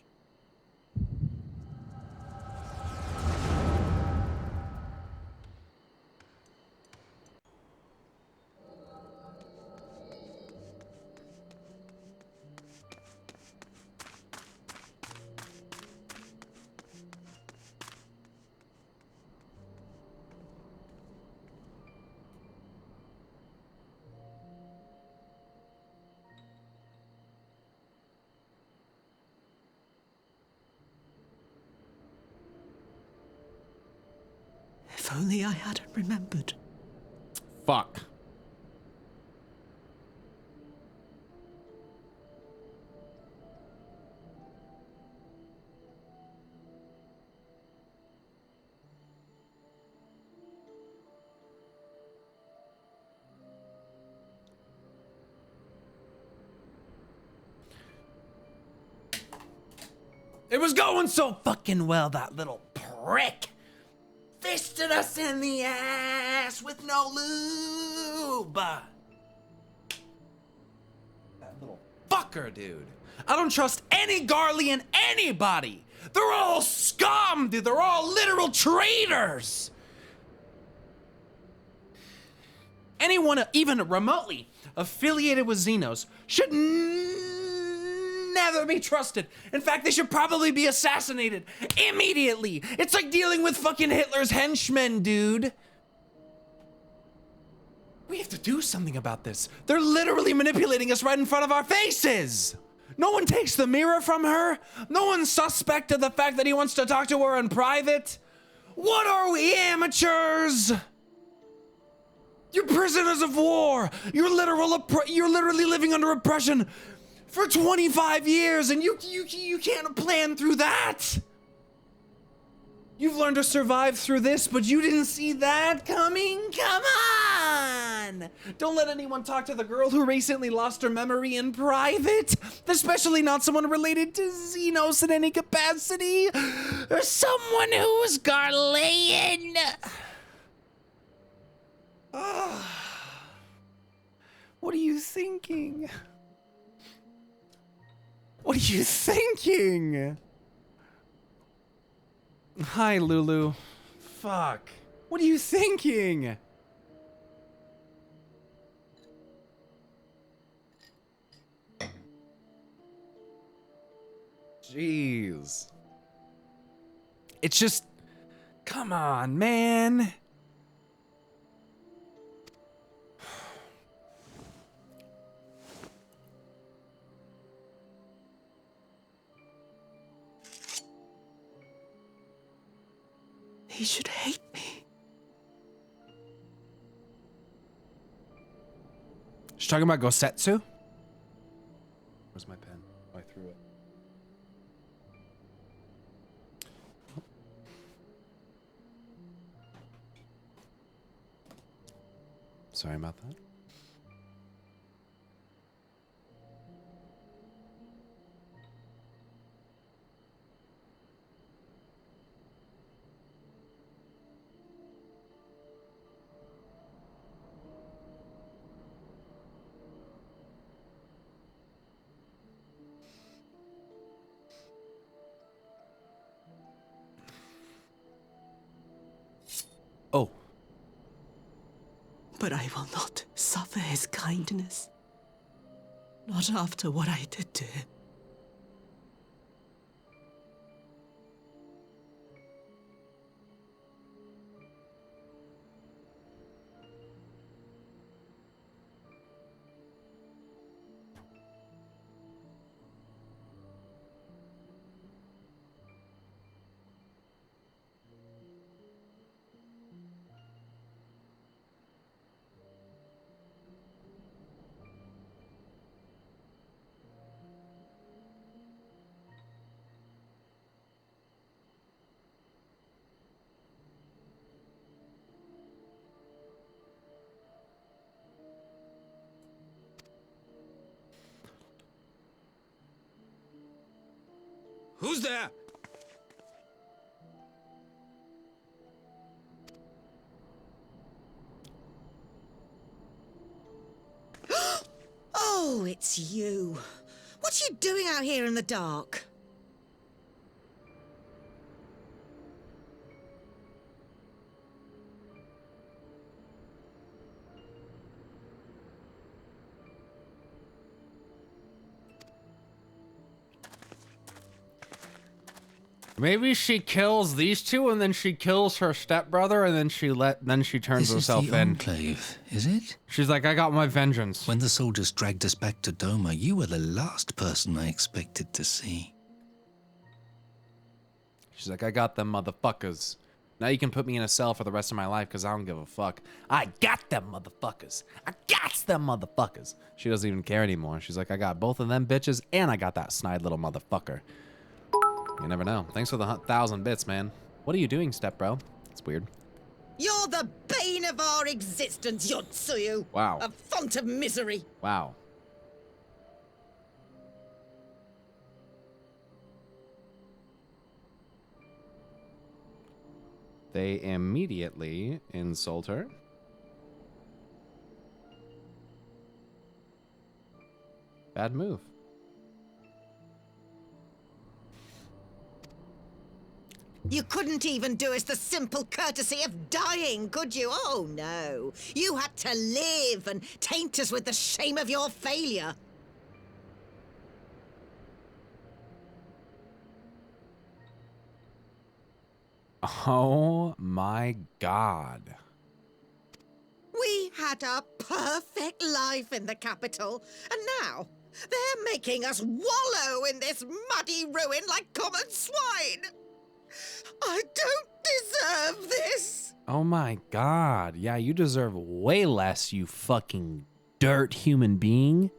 If only I hadn't remembered. Fuck. It was going so fucking well, that little prick fisted us in the ass with no lube. That little fucker, dude. I don't trust any Garlean anybody. They're all scum, dude. They're all literal traitors. Anyone even remotely affiliated with Xenos should never be trusted. In fact, they should probably be assassinated immediately. It's like dealing with fucking Hitler's henchmen, dude. We have to do something about this. They're literally manipulating us right in front of our faces. No one takes the mirror from her. No one's suspect of the fact that he wants to talk to her in private. What are we, amateurs? You're prisoners of war. You're literally living under oppression for 25 years, and you can't plan through that. You've learned to survive through this, but you didn't see that coming? Come on! Don't let anyone talk to the girl who recently lost her memory in private, especially not someone related to Xenos in any capacity, or someone who's Garlean. What are you thinking? What are you thinking? Hi, Lulu. Fuck. What are you thinking? Jeez. It's just... Come on, man. He should hate me. She's talking about Gosetsu? Where's my pen? Oh, I threw it. Sorry about that. Oh. But I will not suffer his kindness. Not after what I did to him. Who's there? Oh, it's you. What are you doing out here in the dark? Maybe she kills these two, and then she kills her stepbrother, and then she turns herself This is the in. Enclave, is it? She's like, I got my vengeance. When the soldiers dragged us back to Doma, you were the last person I expected to see. She's like, I got them motherfuckers. Now you can put me in a cell for the rest of my life because I don't give a fuck. I got them motherfuckers. I got them motherfuckers. She doesn't even care anymore. She's like, I got both of them bitches, and I got that snide little motherfucker. You never know. Thanks for the 1,000 bits, man. What are you doing, step bro? It's weird. You're the bane of our existence, Yotsuyu. Wow. A font of misery. Wow. They immediately insult her. Bad move. You couldn't even do us the simple courtesy of dying, could you? Oh, no. You had to live and taint us with the shame of your failure. Oh my god. We had a perfect life in the capital, and now they're making us wallow in this muddy ruin like common swine. I don't deserve this. Oh my god. Yeah, you deserve way less, you fucking dirt human being.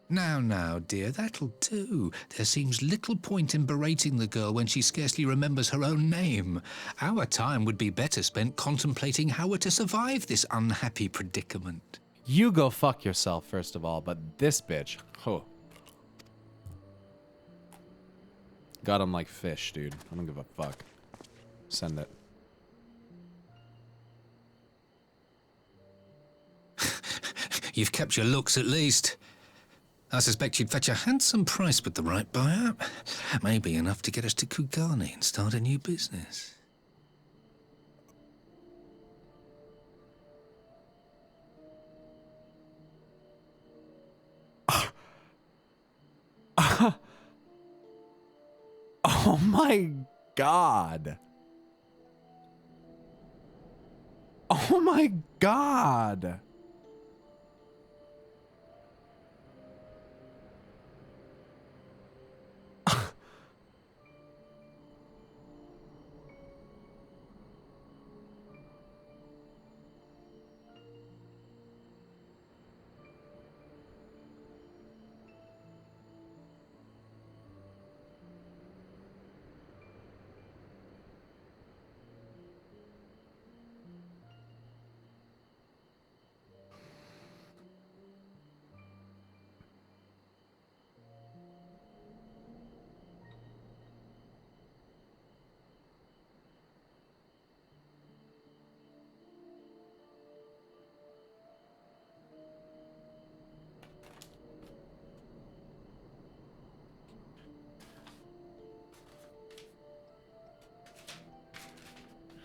Now, dear, that'll do. There seems little point in berating the girl when she scarcely remembers her own name. Our time would be better spent contemplating how we're to survive this unhappy predicament. You go fuck yourself, first of all, but this bitch, oh. Got him like fish, dude. I don't give a fuck. Send it. You've kept your looks at least. I suspect you'd fetch a handsome price with the right buyer. Maybe enough to get us to Kugani and start a new business. Oh my god. Oh my god.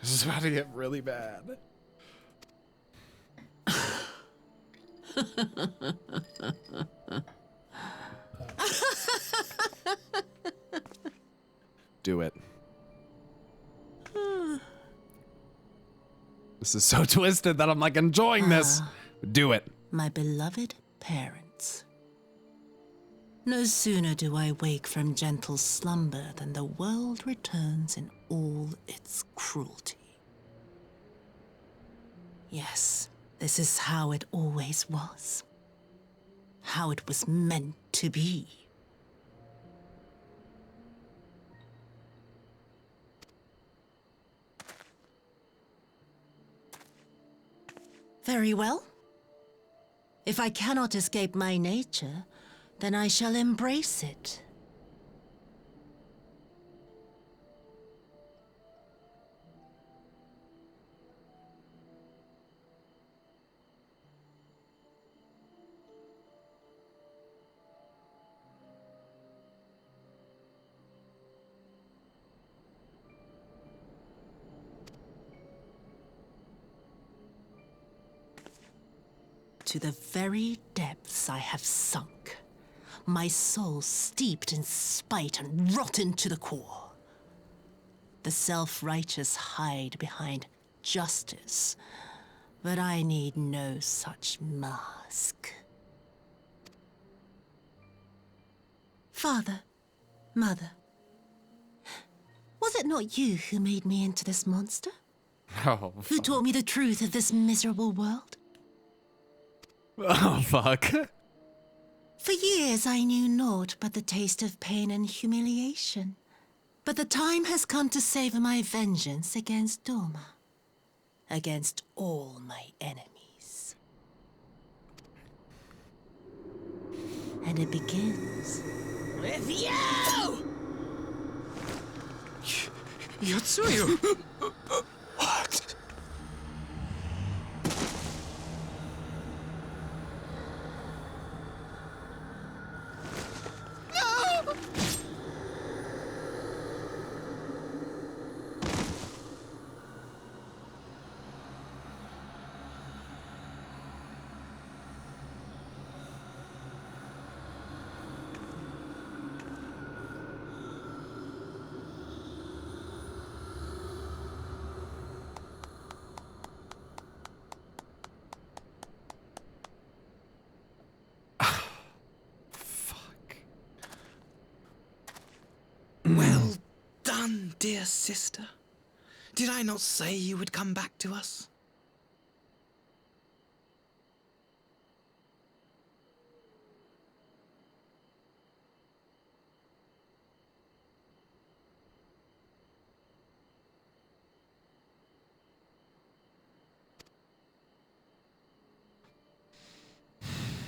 This is about to get really bad. Do it. This is so twisted that I'm like enjoying this. Do it. My beloved parents. No sooner do I wake from gentle slumber than the world returns in all its cruelty. Yes, this is how it always was. How it was meant to be. Very well. If I cannot escape my nature, then I shall embrace it. To the very depths I have sunk, my soul steeped in spite and rotten to the core. The self-righteous hide behind justice, but I need no such mask. Father, Mother, was it not you who made me into this monster? Oh, who taught me the truth of this miserable world? Oh, fuck. For years I knew naught but the taste of pain and humiliation. But the time has come to savor my vengeance against Doma. Against all my enemies. And it begins with you! Yotsuyu! What? Well done, dear sister. Did I not say you would come back to us?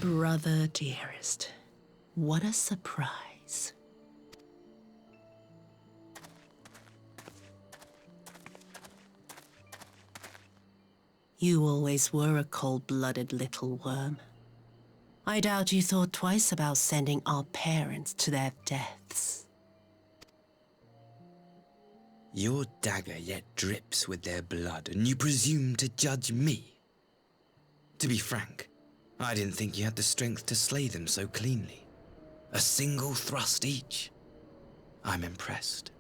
Brother dearest, what a surprise. You always were a cold-blooded little worm. I doubt you thought twice about sending our parents to their deaths. Your dagger yet drips with their blood, and you presume to judge me? To be frank, I didn't think you had the strength to slay them so cleanly. A single thrust each. I'm impressed.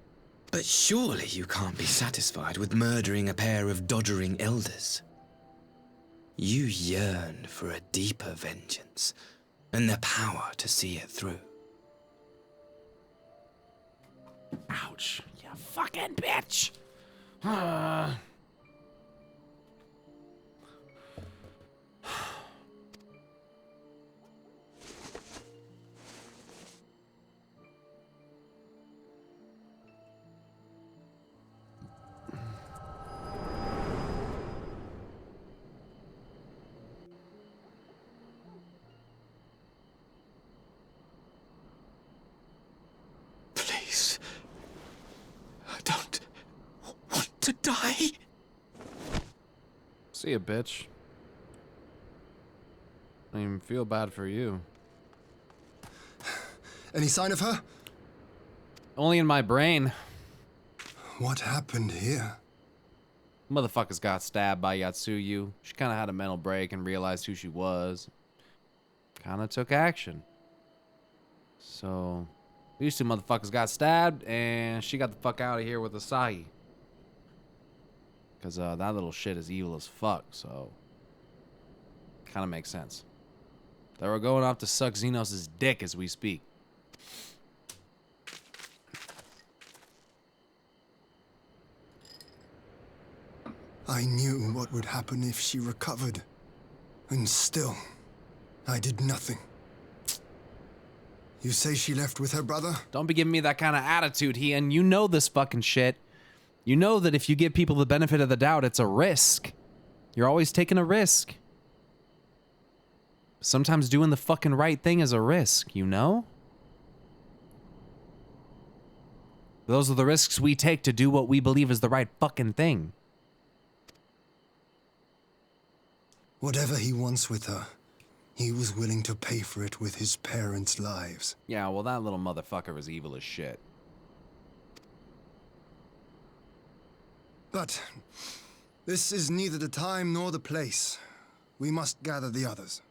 But surely you can't be satisfied with murdering a pair of doddering elders. You yearn for a deeper vengeance, and the power to see it through. Ouch. You fucking bitch. Please. I don't want to die. See ya, bitch. I don't even feel bad for you. Any sign of her? Only in my brain. What happened here? Motherfuckers got stabbed by Yatsuyu. She kind of had a mental break and realized who she was. Kind of took action. So, these two motherfuckers got stabbed, and she got the fuck out of here with Asahi. Because that little shit is evil as fuck, so... kind of makes sense. They were going off to suck Xenos' dick as we speak. I knew what would happen if she recovered. And still, I did nothing. You say she left with her brother? Don't be giving me that kind of attitude, Hian. You know this fucking shit. You know that if you give people the benefit of the doubt, it's a risk. You're always taking a risk. Sometimes doing the fucking right thing is a risk, you know? Those are the risks we take to do what we believe is the right fucking thing. Whatever he wants with her, he was willing to pay for it with his parents' lives. Yeah, well, that little motherfucker is evil as shit. But this is neither the time nor the place. We must gather the others.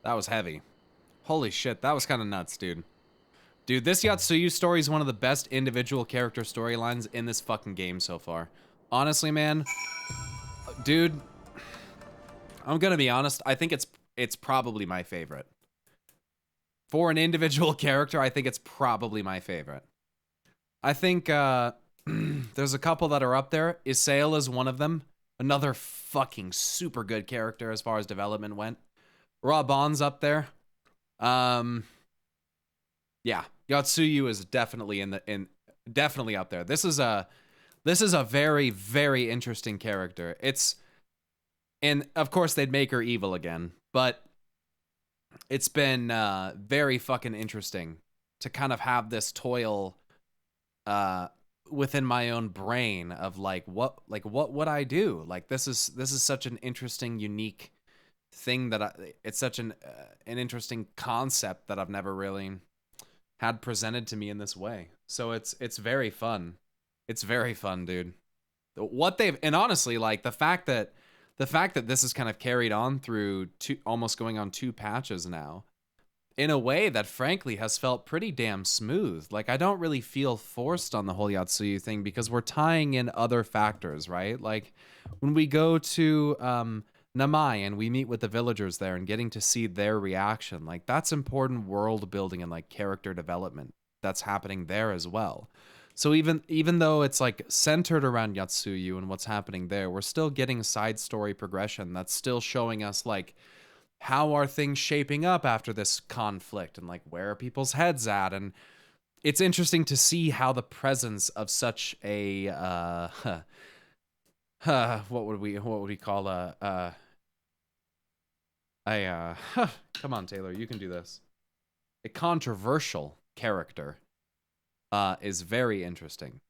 That was heavy. Holy shit, that was kind of nuts, dude. Dude, this Yatsuyu story is one of the best individual character storylines in this fucking game so far. Honestly, man, dude, I'm gonna be honest. I think it's probably my favorite. For an individual character, I think it's probably my favorite. I think there's a couple that are up there. Isael is one of them. Another fucking super good character as far as development went. Raban's up there. Yeah, Yatsuyu is definitely definitely up there. This is a very, very interesting character. And of course they'd make her evil again, but it's been very fucking interesting to kind of have this toil within my own brain of what would I do? Like this is such an interesting, unique thing that it's such an interesting concept that I've never really had presented to me in this way. So it's very fun. It's very fun, dude. And honestly, like the fact that this is kind of carried on through almost going on 2 patches now, in a way that frankly has felt pretty damn smooth. Like I don't really feel forced on the whole Yatsuyu thing because we're tying in other factors, right? Like when we go to Namai and we meet with the villagers there and getting to see their reaction, like that's important world building and like character development that's happening there as well. So even though it's like centered around Yatsuyu and what's happening there, we're still getting side story progression that's still showing us like how are things shaping up after this conflict and like where are people's heads at. And it's interesting to see how the presence of such a what would we call come on, Taylor, you can do this. A controversial character is very interesting.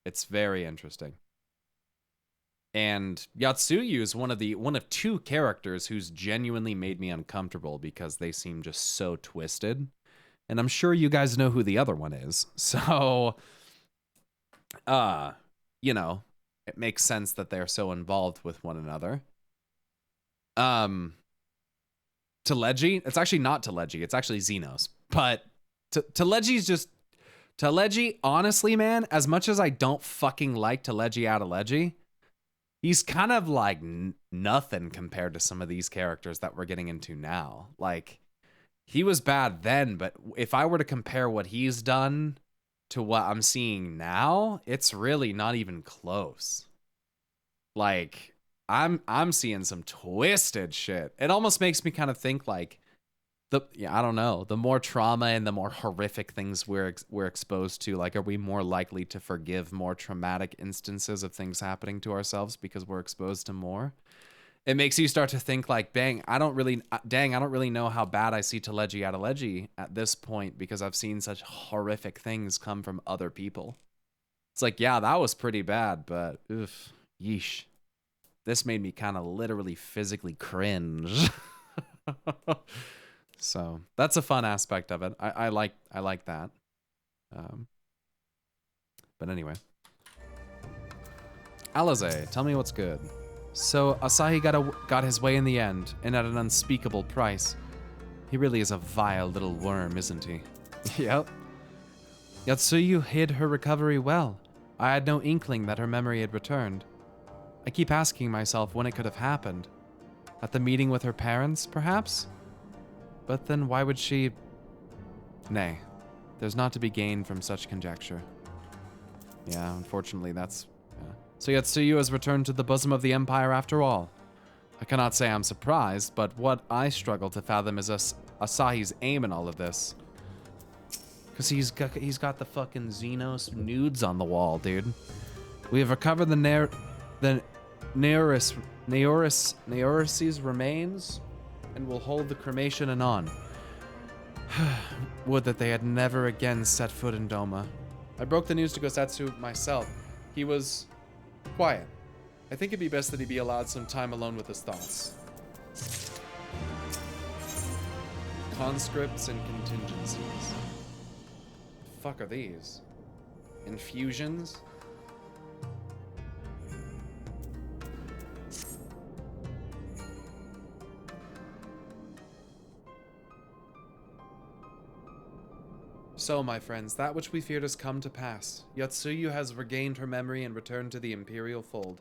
It's very interesting. And Yatsuyu is one of 2 characters who's genuinely made me uncomfortable because they seem just so twisted. And I'm sure you guys know who the other one is. So, you know, it makes sense that they're so involved with one another. Teleji, it's actually not Teleji, it's actually Xenos. But Teleji's just Teleji, honestly, man, as much as I don't fucking like Teleji Adeleji, he's kind of like nothing compared to some of these characters that we're getting into now. Like, he was bad then, but if I were to compare what he's done to what I'm seeing now, it's really not even close. Like, I'm seeing some twisted shit. It almost makes me kind of think like I don't know, the more trauma and the more horrific things we're exposed to, like, are we more likely to forgive more traumatic instances of things happening to ourselves because we're exposed to more? It makes you start to think like, dang, I don't really know how bad I see Teleji Adeleji at this point because I've seen such horrific things come from other people. It's like, yeah, that was pretty bad, but oof, yeesh. This made me kind of literally physically cringe. So that's a fun aspect of it. I like that. But anyway. Alize, tell me what's good. So, Asahi got his way in the end, and at an unspeakable price. He really is a vile little worm, isn't he? Yep. Yatsuyu hid her recovery well. I had no inkling that her memory had returned. I keep asking myself when it could have happened. At the meeting with her parents, perhaps? But then why would she... Nay, there's not to be gained from such conjecture. Yeah, unfortunately that's... Yeah. So Yatsuyu has returned to the bosom of the Empire after all. I cannot say I'm surprised, but what I struggle to fathom is Asahi's aim in all of this. Because he's got the fucking Xenos nudes on the wall, dude. We have recovered the Neoris's remains and will hold the cremation anon. Would that they had never again set foot in Doma. I broke the news to Gosetsu myself. He was quiet. I think it'd be best that he be allowed some time alone with his thoughts. Conscripts and contingencies. Fuck are these? Infusions? So, my friends, that which we feared has come to pass. Yatsuyu has regained her memory and returned to the Imperial fold.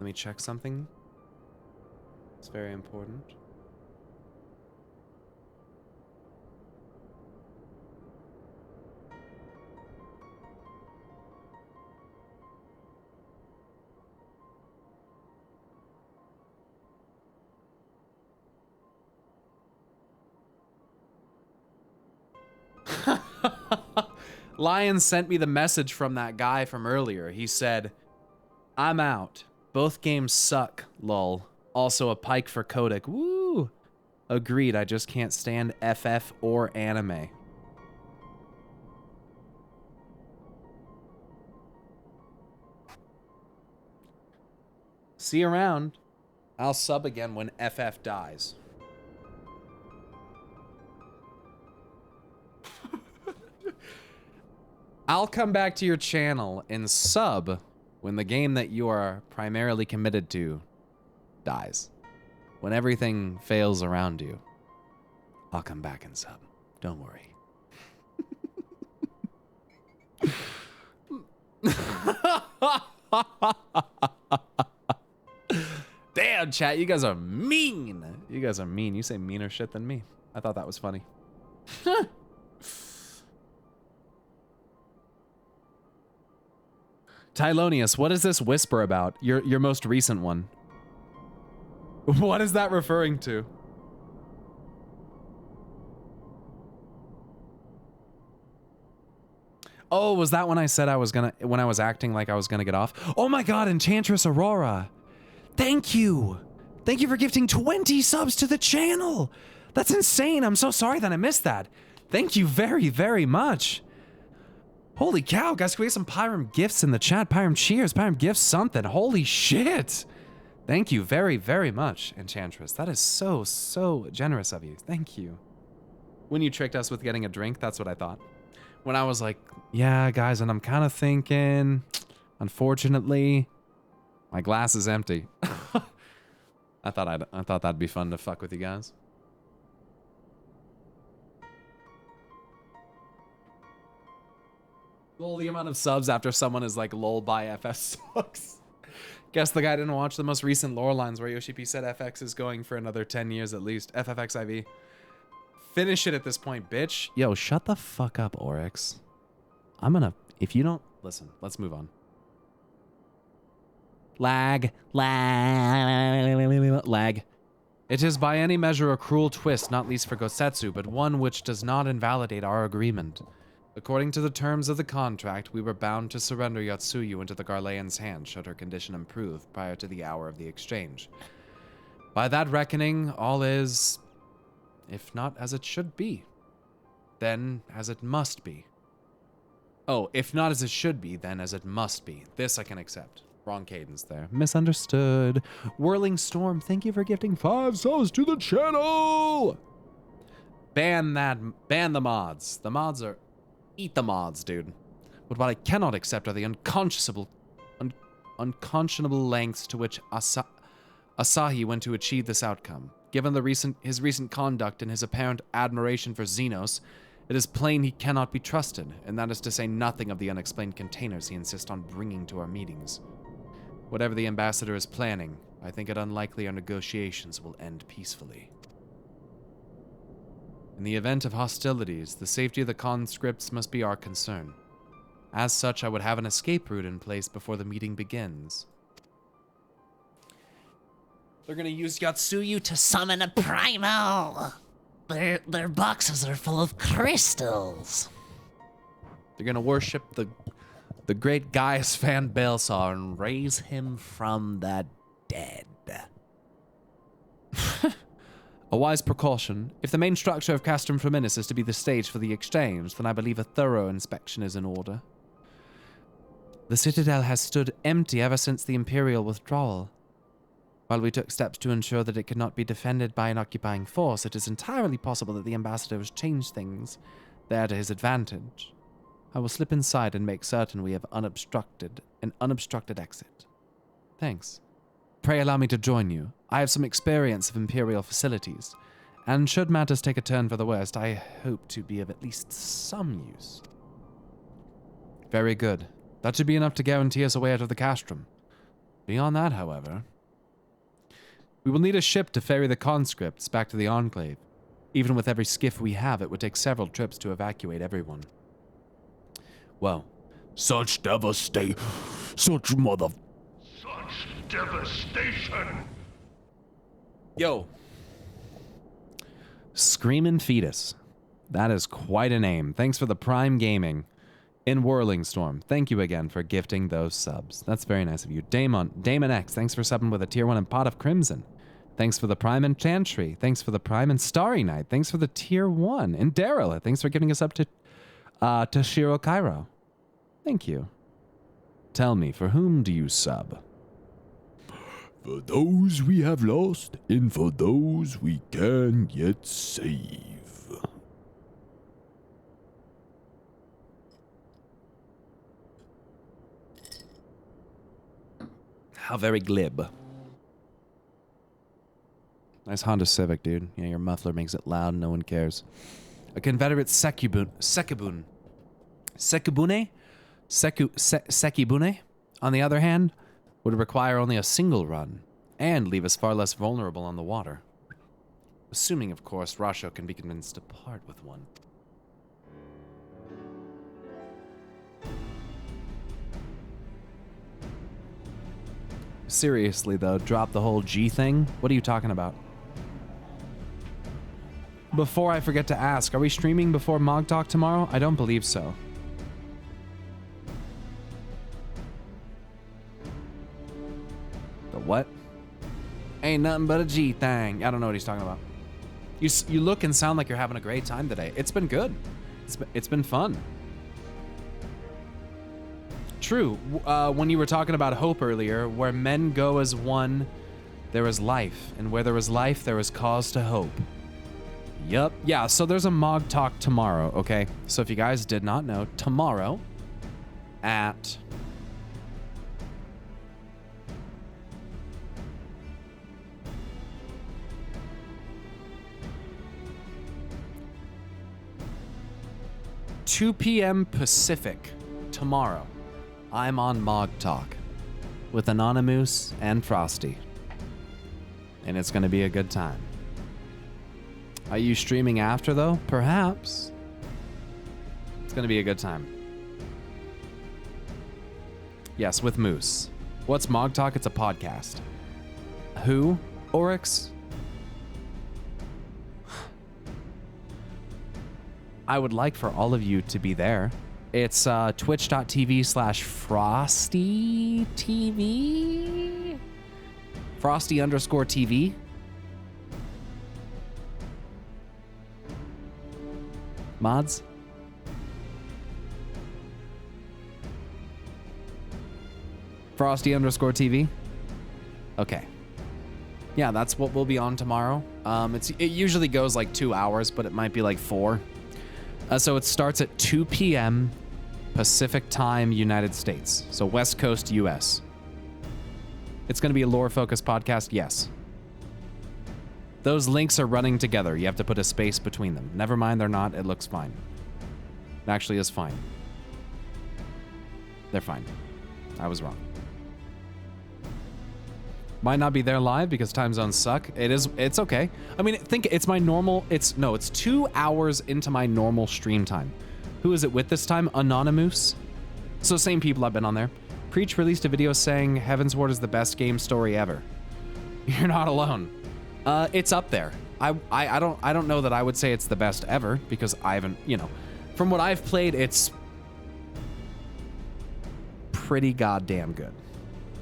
Let me check something. It's very important. Lion sent me the message from that guy from earlier. He said, I'm out. Both games suck, lol. Also a pike for Kodak. Woo! Agreed, I just can't stand FF or anime. See you around. I'll sub again when FF dies. I'll come back to your channel and sub when the game that you are primarily committed to dies. When everything fails around you, I'll come back and sub. Don't worry. Damn, chat, you guys are mean. You guys are mean. You say meaner shit than me. I thought that was funny. Tylonius, what is this whisper about? Your most recent one. What is that referring to? Oh, was that when I said when I was acting like I was gonna get off? Oh my god, Enchantress Aurora. Thank you. Thank you for gifting 20 subs to the channel. That's insane. I'm so sorry that I missed that. Thank you very, very much. Holy cow, guys, can we get some Pyram gifts in the chat? Pyram cheers, Pyram gifts something. Holy shit. Thank you very, very much, Enchantress. That is so, so generous of you. Thank you. When you tricked us with getting a drink, that's what I thought. When I was like, yeah, guys, and I'm kind of thinking, unfortunately, my glass is empty. I thought that'd be fun to fuck with you guys. Lol, the amount of subs after someone is like, lol, by FF sucks. Guess the guy didn't watch the most recent lore lines where Yoshi P said FX is going for another 10 years at least. FFXIV. Finish it at this point, bitch. Yo, shut the fuck up, Oryx. I'm gonna... If you don't... Listen, let's move on. Lag. It is by any measure a cruel twist, not least for Gosetsu, but one which does not invalidate our agreement. According to the terms of the contract, we were bound to surrender Yatsuyu into the Garlean's hands should her condition improve prior to the hour of the exchange. By that reckoning, all is, if not as it should be, then as it must be. Oh, if not as it should be, then as it must be. This I can accept. Wrong cadence there. Misunderstood. Whirling Storm, thank you for gifting 5 subs to the channel! Ban the mods. The mods are... Eat the mods, dude. But what I cannot accept are the unconscionable lengths to which Asahi went to achieve this outcome. Given his recent conduct and his apparent admiration for Xenos, it is plain he cannot be trusted, and that is to say nothing of the unexplained containers he insists on bringing to our meetings. Whatever the ambassador is planning, I think it unlikely our negotiations will end peacefully. In the event of hostilities, the safety of the conscripts must be our concern. As such, I would have an escape route in place before the meeting begins. They're gonna use Yatsuyu to summon a primal. Their boxes are full of crystals. They're gonna worship the great Gaius Van Baelsar and Raise him from the dead. a wise precaution. If the main structure of Castrum Flaminis is to be the stage for the exchange, then I believe a thorough inspection is in order. The citadel has stood empty ever since the Imperial withdrawal. While we took steps to ensure that it could not be defended by an occupying force, it is entirely possible that the ambassador has changed things there to his advantage. I will slip inside and make certain we have an unobstructed exit. Thanks. Pray allow me to join you. I have some experience of Imperial facilities, and should matters take a turn for the worst, I hope to be of at least some use. Very good. That should be enough to guarantee us a way out of the castrum. Beyond that, however, we will need a ship to ferry the conscripts back to the Enclave. Even with every skiff we have, it would take several trips to evacuate everyone. Well, such devastation. Such devastation. Yo. Screamin' Fetus. That is quite a name. Thanks for the Prime Gaming. In Whirling Storm, thank you again for gifting those subs. That's very nice of you. Damon X, thanks for subbing with a tier 1 and Pot of Crimson. Thanks for the Prime and Chantry. Thanks for the Prime and Starry Night. Thanks for the tier 1. And Daryl, thanks for giving us up to Shiro Cairo. Thank you. Tell me, for whom do you sub? For those we have lost, and for those we can yet save. How very glib. Nice Honda Civic, dude. Yeah, your muffler makes it loud and no one cares. A Confederate Sekibune, on the other hand, would require only a single run, and leave us far less vulnerable on the water. Assuming, of course, Russia can be convinced to part with one. Seriously, though, drop the whole G thing? What are you talking about? Before I forget to ask, are we streaming before Mog Talk tomorrow? I don't believe so. The what? Ain't nothing but a G thing. I don't know what he's talking about. You look and sound like you're having a great time today. It's been good. It's been fun. True. When you were talking about hope earlier, where men go as one, there is life. And where there is life, there is cause to hope. Yup. Yeah, so there's a Mog Talk tomorrow, okay? So if you guys did not know, tomorrow at... ...2 p.m. Pacific tomorrow, I'm on Mog Talk with Anonymous and Frosty. And it's going to be a good time. Are you streaming after, though? Perhaps. It's going to be a good time. Yes, with Moose. What's Mog Talk? It's a podcast. Who? Oryx? I would like for all of you to be there. It's twitch.tv/FrostyTV. Frosty_TV. Mods? Frosty_TV? Okay. Yeah, that's what we'll be on tomorrow. It usually goes like 2 hours, but it might be like 4. So it starts at 2 p.m. Pacific Time, United States. So West Coast, US. It's going to be a lore-focused podcast, yes. Those links are running together. You have to put a space between them. Never mind, they're not. It looks fine. It actually is fine. They're fine. I was wrong. Might not be there live because time zones suck. It's okay. I mean, think it's my normal, it's 2 hours into my normal stream time. Who is it with this time? Anonymous? So same people I've been on there. Preach released a video saying Heavensward is the best game story ever. You're not alone. It's up there. I don't know that I would say it's the best ever because I haven't, from what I've played, it's pretty goddamn good.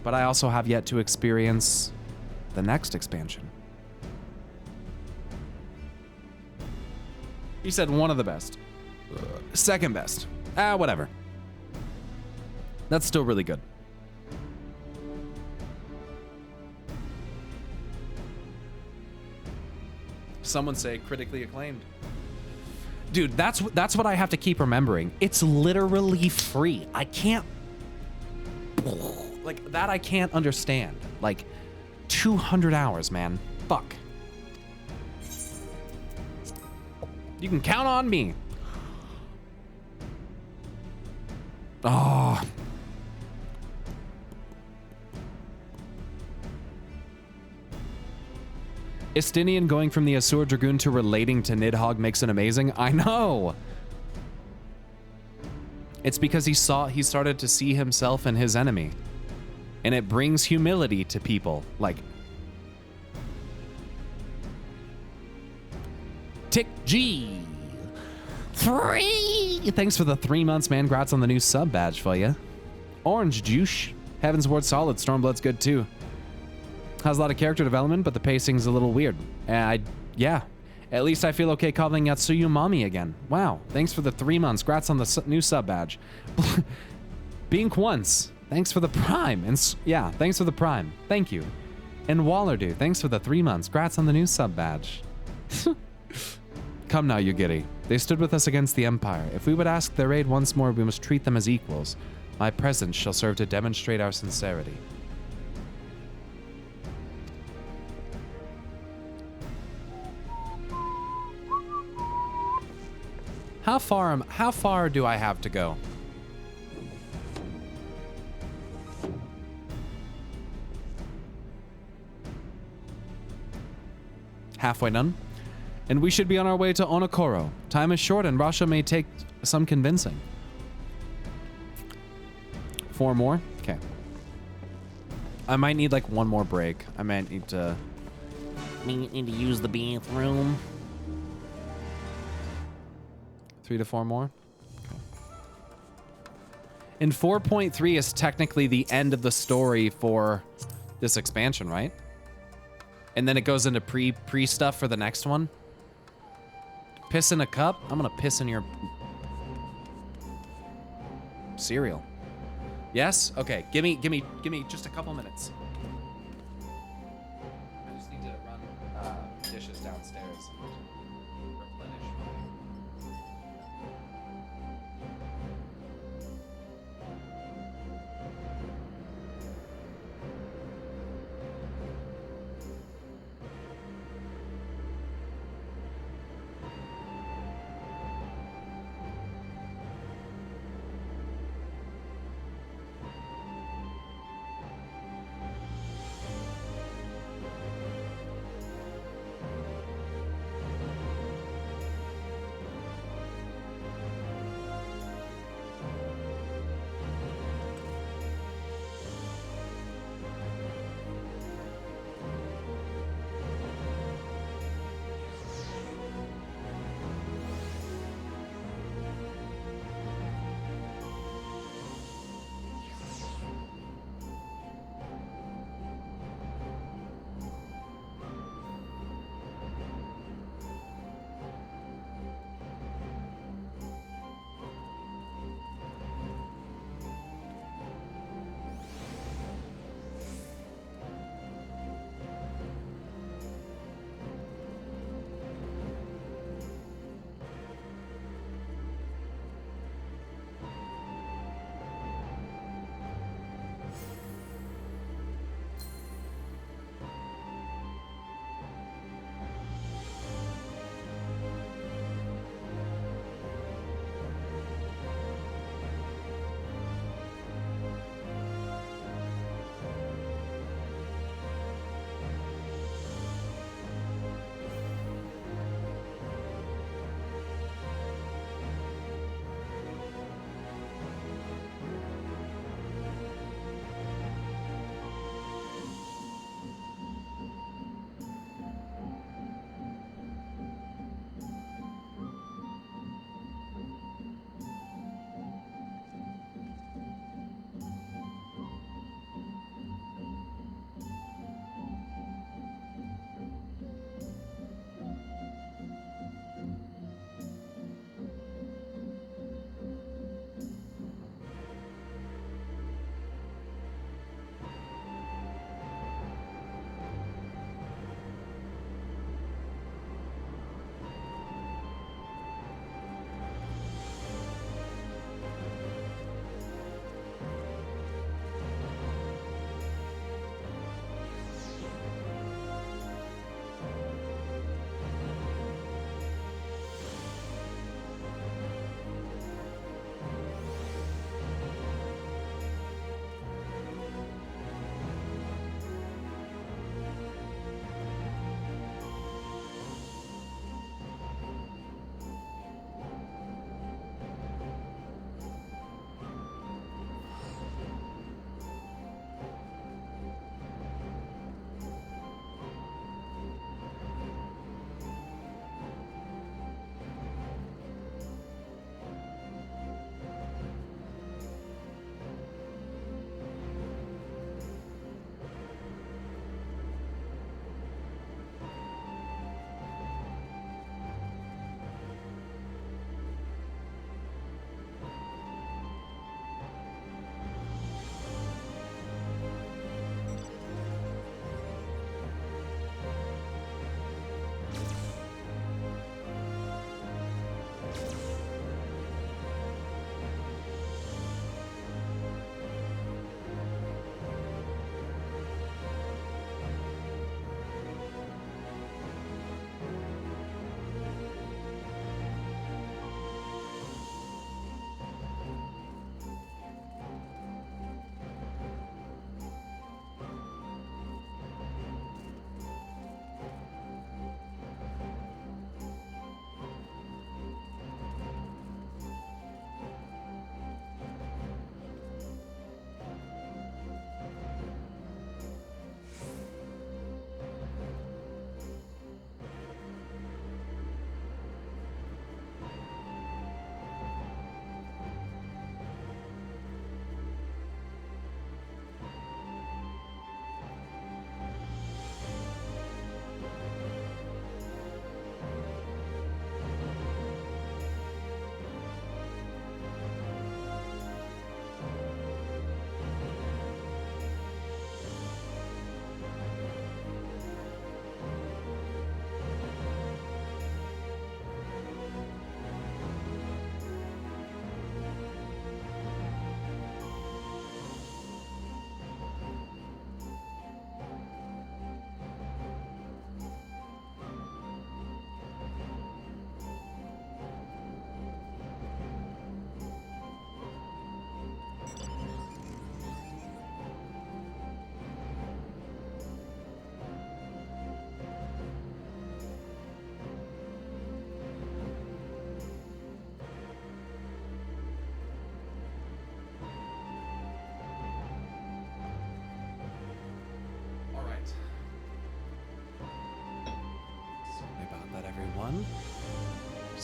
But I also have yet to experience the next expansion. He said one of the best. Second best. Whatever. That's still really good. Someone say critically acclaimed. Dude, that's what I have to keep remembering. It's literally free. I can't... Like, that I can't understand. Like, 200 hours, man. Fuck. You can count on me. Oh. Istinian going from the Asur Dragoon to relating to Nidhogg makes it amazing. I know. It's because he started to see himself and his enemy. And it brings humility to people. Like, Tick G. 3. Thanks for the 3 months, man. Congrats on the new sub badge for you. Orange Juice. Heavensward solid. Stormblood's good too. Has a lot of character development, but the pacing's a little weird. Yeah. At least I feel okay calling Yatsuyu mommy again. Wow. Thanks for the 3 months. Congrats on the new sub badge. Bink once. Thanks for the prime. And yeah, thanks for the prime. Thank you. And Wallerdo, thanks for the 3 months. Congrats on the new sub badge. Come now, you giddy. They stood with us against the Empire. If we would ask their aid once more, we must treat them as equals. My presence shall serve to demonstrate our sincerity. How far do I have to go? Halfway done. And we should be on our way to Onokoro. Time is short and Rasha may take some convincing. 4 more? Okay. I might need like 1 more break. I might need to... Need to use the bathroom. 3 to 4 more? Okay. And 4.3 is technically the end of the story for this expansion, right? And then it goes into pre stuff for the next one. Piss in a cup? I'm gonna piss in your cereal. Yes? Okay. Give me just a couple minutes. I just need to run dishes downstairs. Replenish.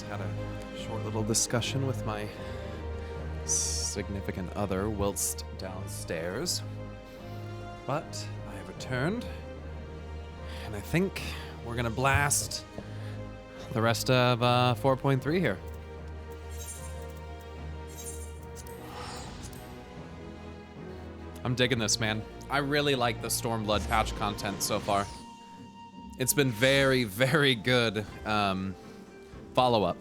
Just had a short little discussion with my significant other whilst downstairs. But I have returned, and I think we're gonna blast the rest of 4.3 here. I'm digging this, man. I really like the Stormblood patch content so far. It's been very, very good follow-up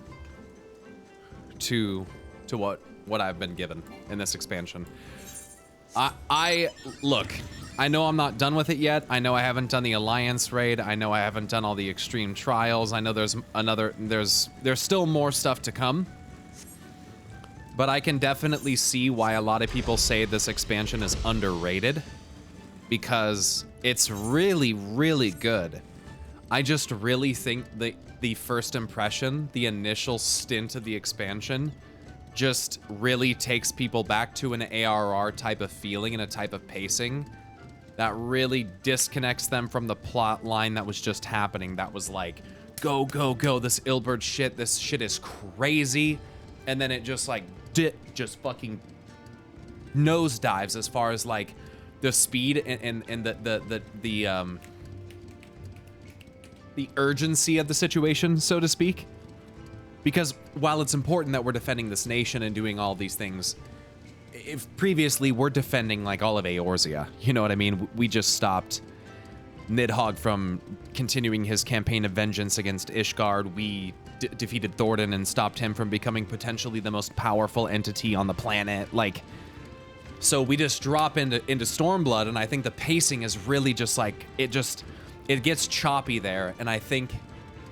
to what I've been given in this expansion. I look, I know I'm not done with it yet. I know I haven't done the Alliance raid. I know I haven't done all the extreme trials. I know there's still more stuff to come. But I can definitely see why a lot of people say this expansion is underrated, because it's really, really good. I just really think the first impression, the initial stint of the expansion, just really takes people back to an ARR type of feeling and a type of pacing that really disconnects them from the plot line that was just happening. That was like, go, go, go, this Ilberd shit, this shit is crazy. And then it just like, just fucking nosedives as far as like the speed and the urgency of the situation, so to speak. Because while it's important that we're defending this nation and doing all these things, if previously we're defending like all of Eorzea, you know what I mean? We just stopped Nidhogg from continuing his campaign of vengeance against Ishgard. We defeated Thordan and stopped him from becoming potentially the most powerful entity on the planet. Like, so we just drop into Stormblood, and I think the pacing is really just like, it gets choppy there, and I think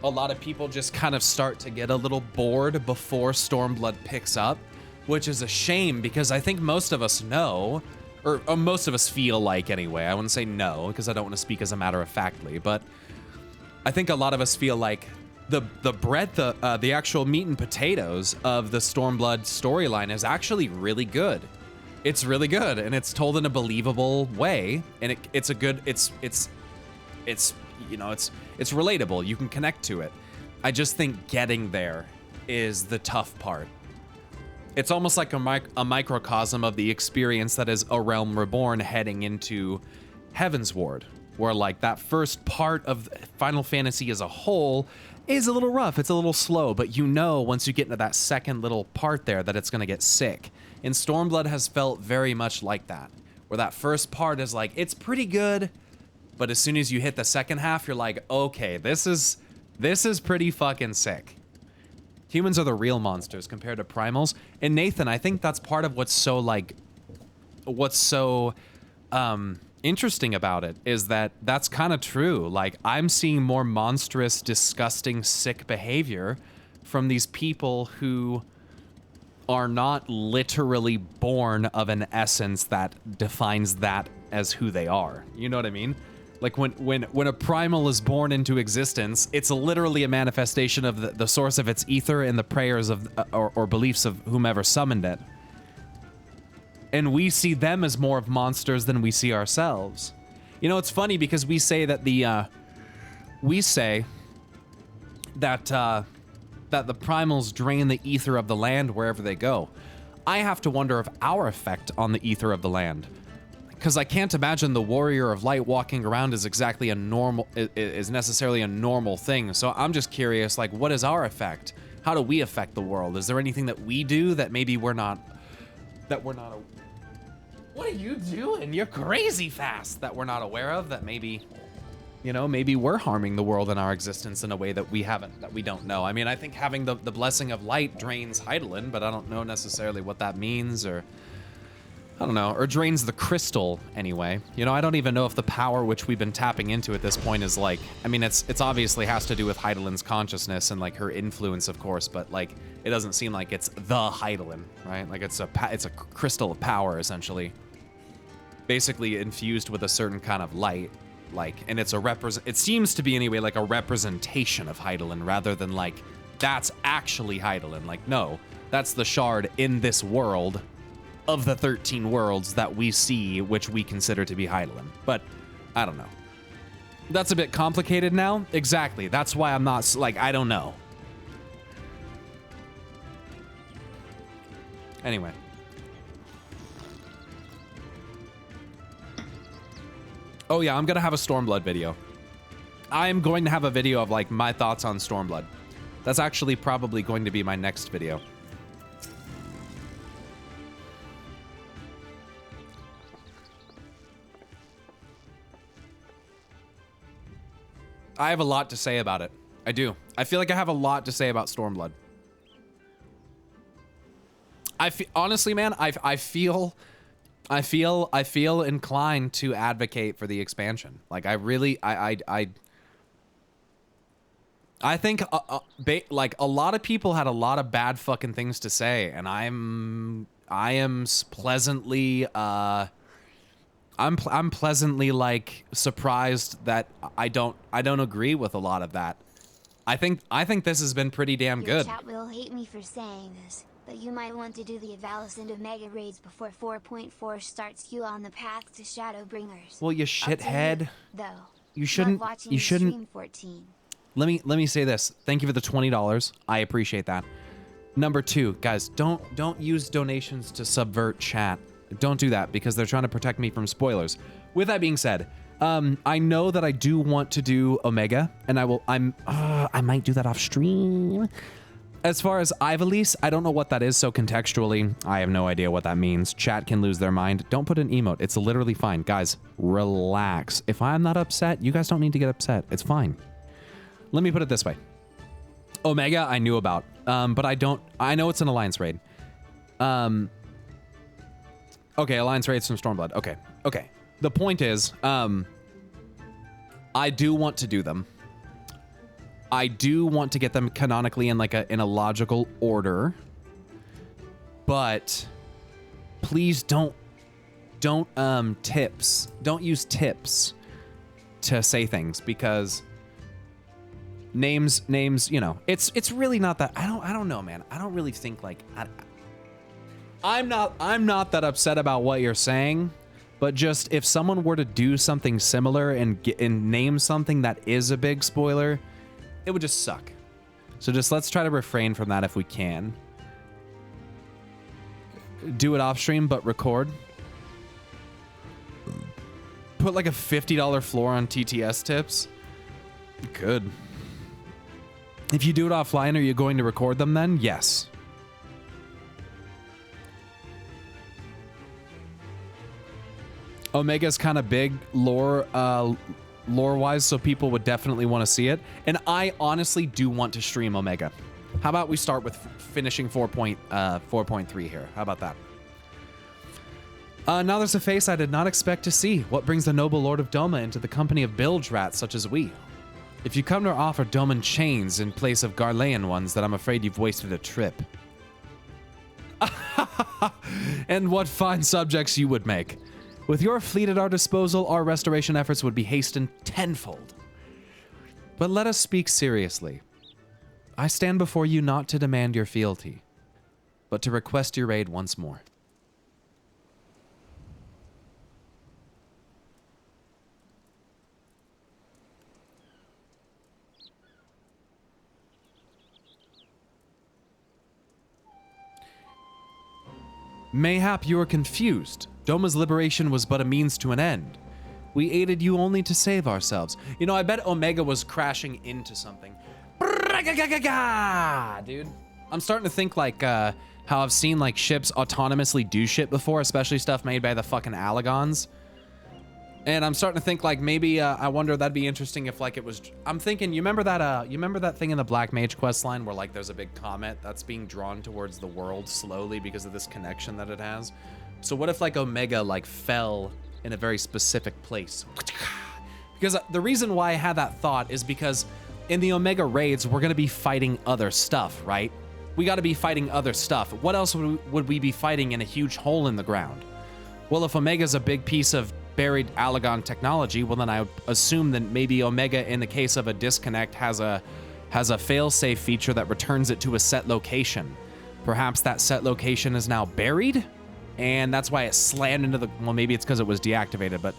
a lot of people just kind of start to get a little bored before Stormblood picks up, which is a shame, because I think most of us know, or most of us feel like anyway, I wouldn't say no, because I don't want to speak as a matter of factly, but I think a lot of us feel like the breadth, the actual meat and potatoes of the Stormblood storyline is actually really good. It's really good, and it's told in a believable way, and it's you know, it's relatable. You can connect to it. I just think getting there is the tough part. It's almost like a microcosm of the experience that is A Realm Reborn heading into Heavensward, where like that first part of Final Fantasy as a whole is a little rough, it's a little slow, but you know once you get into that second little part there that it's gonna get sick. And Stormblood has felt very much like that, where that first part is like, it's pretty good, but as soon as you hit the second half, you're like, okay, this is pretty fucking sick. Humans are the real monsters compared to primals. And Nathan, I think that's part of what's so interesting about it, is that that's kind of true. Like, I'm seeing more monstrous, disgusting, sick behavior from these people who are not literally born of an essence that defines that as who they are. You know what I mean? Like when a primal is born into existence, it's literally a manifestation of the source of its ether and the prayers of or beliefs of whomever summoned it. And we see them as more of monsters than we see ourselves. You know, it's funny because we say that the primals drain the ether of the land wherever they go. I have to wonder of our effect on the ether of the land. Because I can't imagine the warrior of light walking around is exactly is necessarily a normal thing. So I'm just curious, like, what is our effect? How do we affect the world? Is there anything that we do that maybe we're not what are you doing? You're crazy fast. That we're not aware of, that maybe, you know, maybe we're harming the world and our existence in a way that we don't know. I mean, I think having the blessing of light drains Hydaelyn, but I don't know necessarily what that means, or I don't know, or drains the crystal anyway. You know, I don't even know if the power which we've been tapping into at this point is like, I mean, it's obviously has to do with Hydaelyn's consciousness and like her influence, of course, but like, it doesn't seem like it's the Hydaelyn, right? Like it's a crystal of power, essentially. Basically infused with a certain kind of light, like, and it's it seems to be anyway, like a representation of Hydaelyn rather than like, that's actually Hydaelyn. Like, no, that's the shard in this world of the 13 worlds that we see, which we consider to be Hydaelyn. But I don't know. That's a bit complicated now. Exactly. That's why I'm not, like, I don't know. Anyway. Oh yeah, I'm gonna have a Stormblood video. I am going to have a video of like my thoughts on Stormblood. That's actually probably going to be my next video. I have a lot to say about it. I do. I feel like I have a lot to say about Stormblood. Honestly, man, I feel inclined to advocate for the expansion. Like I really, I think like a lot of people had a lot of bad fucking things to say, and I am pleasantly I'm pleasantly like surprised that I don't agree with a lot of that. I think this has been pretty damn good. Your chat will hate me for saying this, but you might want to do the Avalis and Omega raids before 4.4 starts you on the path to Shadowbringers. Well, you shithead. You shouldn't. Watching You the shouldn't. stream 14. Let me say this. Thank you for the $20. I appreciate that. Number 2, guys, don't use donations to subvert chat. Don't do that because they're trying to protect me from spoilers. With that being said, I know that I do want to do Omega, and I might do that off stream. As far as Ivalice, I don't know what that is, so contextually, I have no idea what that means. Chat can lose their mind. Don't put an emote. It's literally fine. Guys, relax. If I'm not upset, you guys don't need to get upset. It's fine. Let me put it this way. Omega, I knew about, but I know it's an Alliance raid. Okay, Alliance raids from Stormblood. Okay. The point is, I do want to do them. I do want to get them canonically in like in a logical order. But please don't use tips to say things, because names, you know, it's really not that. I don't know, man. I don't really think like I'm not that upset about what you're saying, but just if someone were to do something similar and name something that is a big spoiler, it would just suck. So just let's try to refrain from that if we can. Do it off stream, but record. Put like a $50 floor on TTS tips. Good. If you do it offline, are you going to record them then? Yes. Omega's kind of big lore-wise, so people would definitely want to see it. And I honestly do want to stream Omega. How about we start with finishing 4.3 here? How about that? Now there's a face I did not expect to see. What brings the noble Lord of Doma into the company of bilge rats such as we? If you come to offer Doman chains in place of Garlean ones, then I'm afraid you've wasted a trip. And what fine subjects you would make. With your fleet at our disposal, our restoration efforts would be hastened tenfold. But let us speak seriously. I stand before you not to demand your fealty, but to request your aid once more. Mayhap you are confused. Doma's liberation was but a means to an end. We aided you only to save ourselves. You know, I bet Omega was crashing into something. Dude. I'm starting to think like how I've seen like ships autonomously do shit before, especially stuff made by the fucking Allagons. And I'm starting to think like maybe I wonder that'd be interesting if like it was. I'm thinking, you remember that thing in the Black Mage quest line where like there's a big comet that's being drawn towards the world slowly because of this connection that it has? So what if like Omega like fell in a very specific place? Because the reason why I had that thought is because in the Omega raids, we're going to be fighting other stuff, right? We got to be fighting other stuff. What else would we be fighting in a huge hole in the ground? Well, if Omega's a big piece of buried Allagon technology, well then I would assume that maybe Omega, in the case of a disconnect, has a failsafe feature that returns it to a set location. Perhaps that set location is now buried, and that's why it slammed into the. Well, maybe it's because it was deactivated, but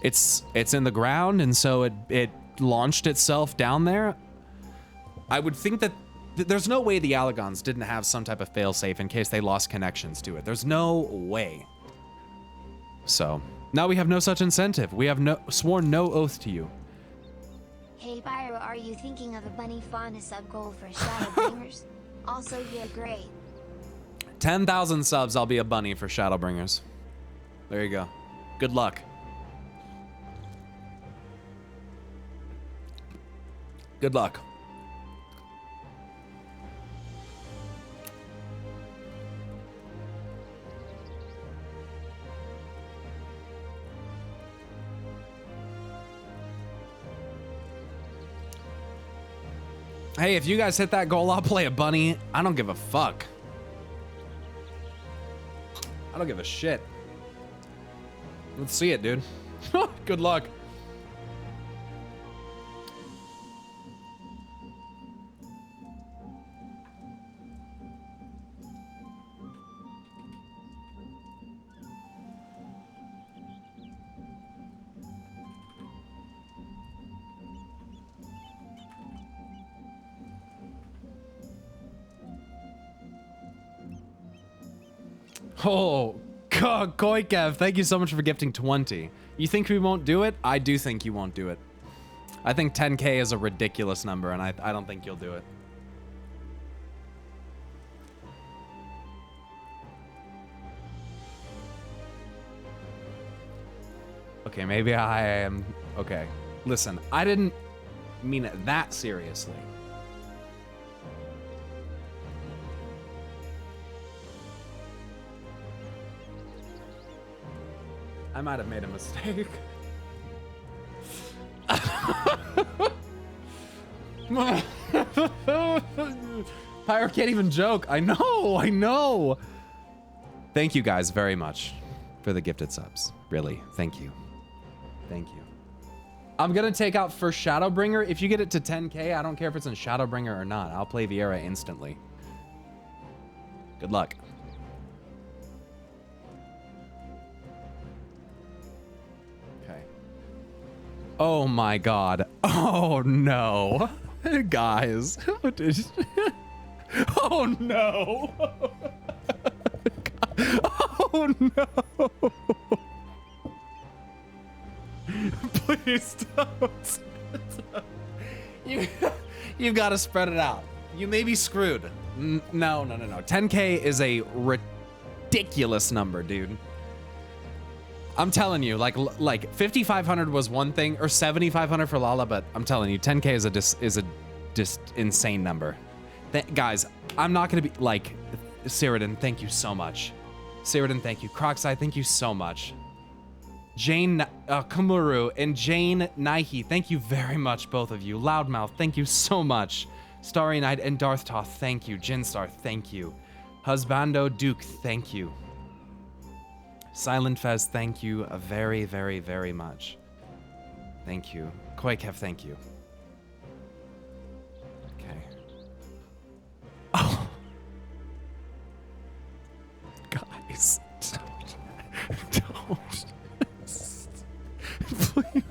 it's in the ground, and so it launched itself down there. I would think that there's no way the Allagons didn't have some type of failsafe in case they lost connections to it. There's no way. So now we have no such incentive. We have sworn no oath to you. Hey Pyro, are you thinking of a bunny fauna sub goal for Shadowbringers? Also, you're great. 10,000 subs, I'll be a bunny for Shadowbringers. There you go. Good luck. Good luck. Hey, if you guys hit that goal, I'll play a bunny. I don't give a fuck. I don't give a shit. Let's see it, dude. Good luck. Oh, Koikev, thank you so much for gifting 20. You think we won't do it? I do think you won't do it. I think 10K is a ridiculous number, and I don't think you'll do it. Okay, maybe I am... Okay, listen, I didn't mean it that seriously. I might have made a mistake. Pyro can't even joke. I know. Thank you guys very much for the gifted subs. Really, thank you. Thank you. I'm gonna take out first Shadowbringer. If you get it to 10K, I don't care if it's in Shadowbringer or not. I'll play Viera instantly. Good luck. Oh my god. Oh no. Guys. Oh no. Oh no. Please don't. You've got to spread it out. You may be screwed. No. 10K is a ridiculous number, dude. I'm telling you, like 5,500 was one thing, or 7,500 for Lala, but I'm telling you, 10K is a just insane number. Guys, I'm not gonna be like, Cyrodian, thank you so much. Cyrodian, thank you. Crocside, thank you so much. Jane Kumuru and Jane Naihi, thank you very much, both of you. Loudmouth, thank you so much. Starry Night and Darth Toth, thank you. Jinstar, thank you. Husbando Duke, thank you. Silent Fez, thank you very, very, very much. Thank you. Quakehev, thank you. Okay. Oh. Guys, don't. Please.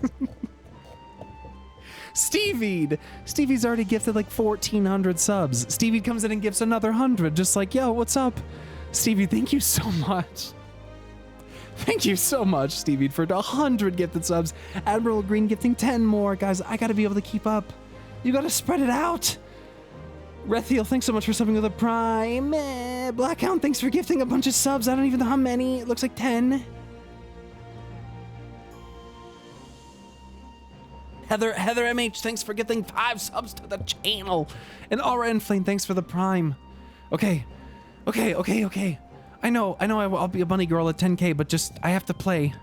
Stevie's already gifted like 1,400 subs. Stevie comes in and gives another 100, just like, yo, what's up? Stevie, thank you so much. Thank you so much, Stevie, for 100 gifted subs. Admiral Green gifting 10 more. Guys, I gotta be able to keep up. You gotta spread it out. Rethiel, thanks so much for subbing with a prime. Blackhound, thanks for gifting a bunch of subs. I don't even know how many. It looks like 10. Heather MH, thanks for gifting 5 subs to the channel. And Aura Inflame, thanks for the prime. Okay. I know I'll be a bunny girl at 10K, but just, I have to play.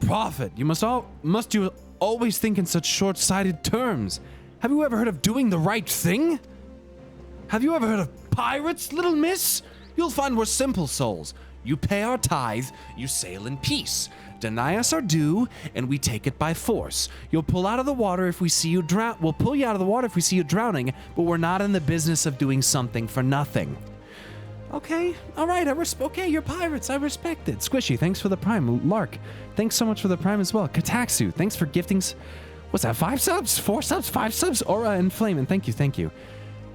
Prophet, you must you always think in such short-sighted terms. Have you ever heard of doing the right thing? Have you ever heard of pirates, little miss? You'll find we're simple souls. You pay our tithe, you sail in peace. Deny us our due, and we take it by force. You'll pull out of the water if we see you drown. We'll pull you out of the water if we see you drowning, but we're not in the business of doing something for nothing. Okay, all right, okay, you're pirates, I respect it. Squishy, thanks for the prime. Lark, thanks so much for the prime as well. Kataxu, thanks for gifting What's that? 5 subs? 4 subs? 5 subs? Aura and Flame, and thank you, thank you.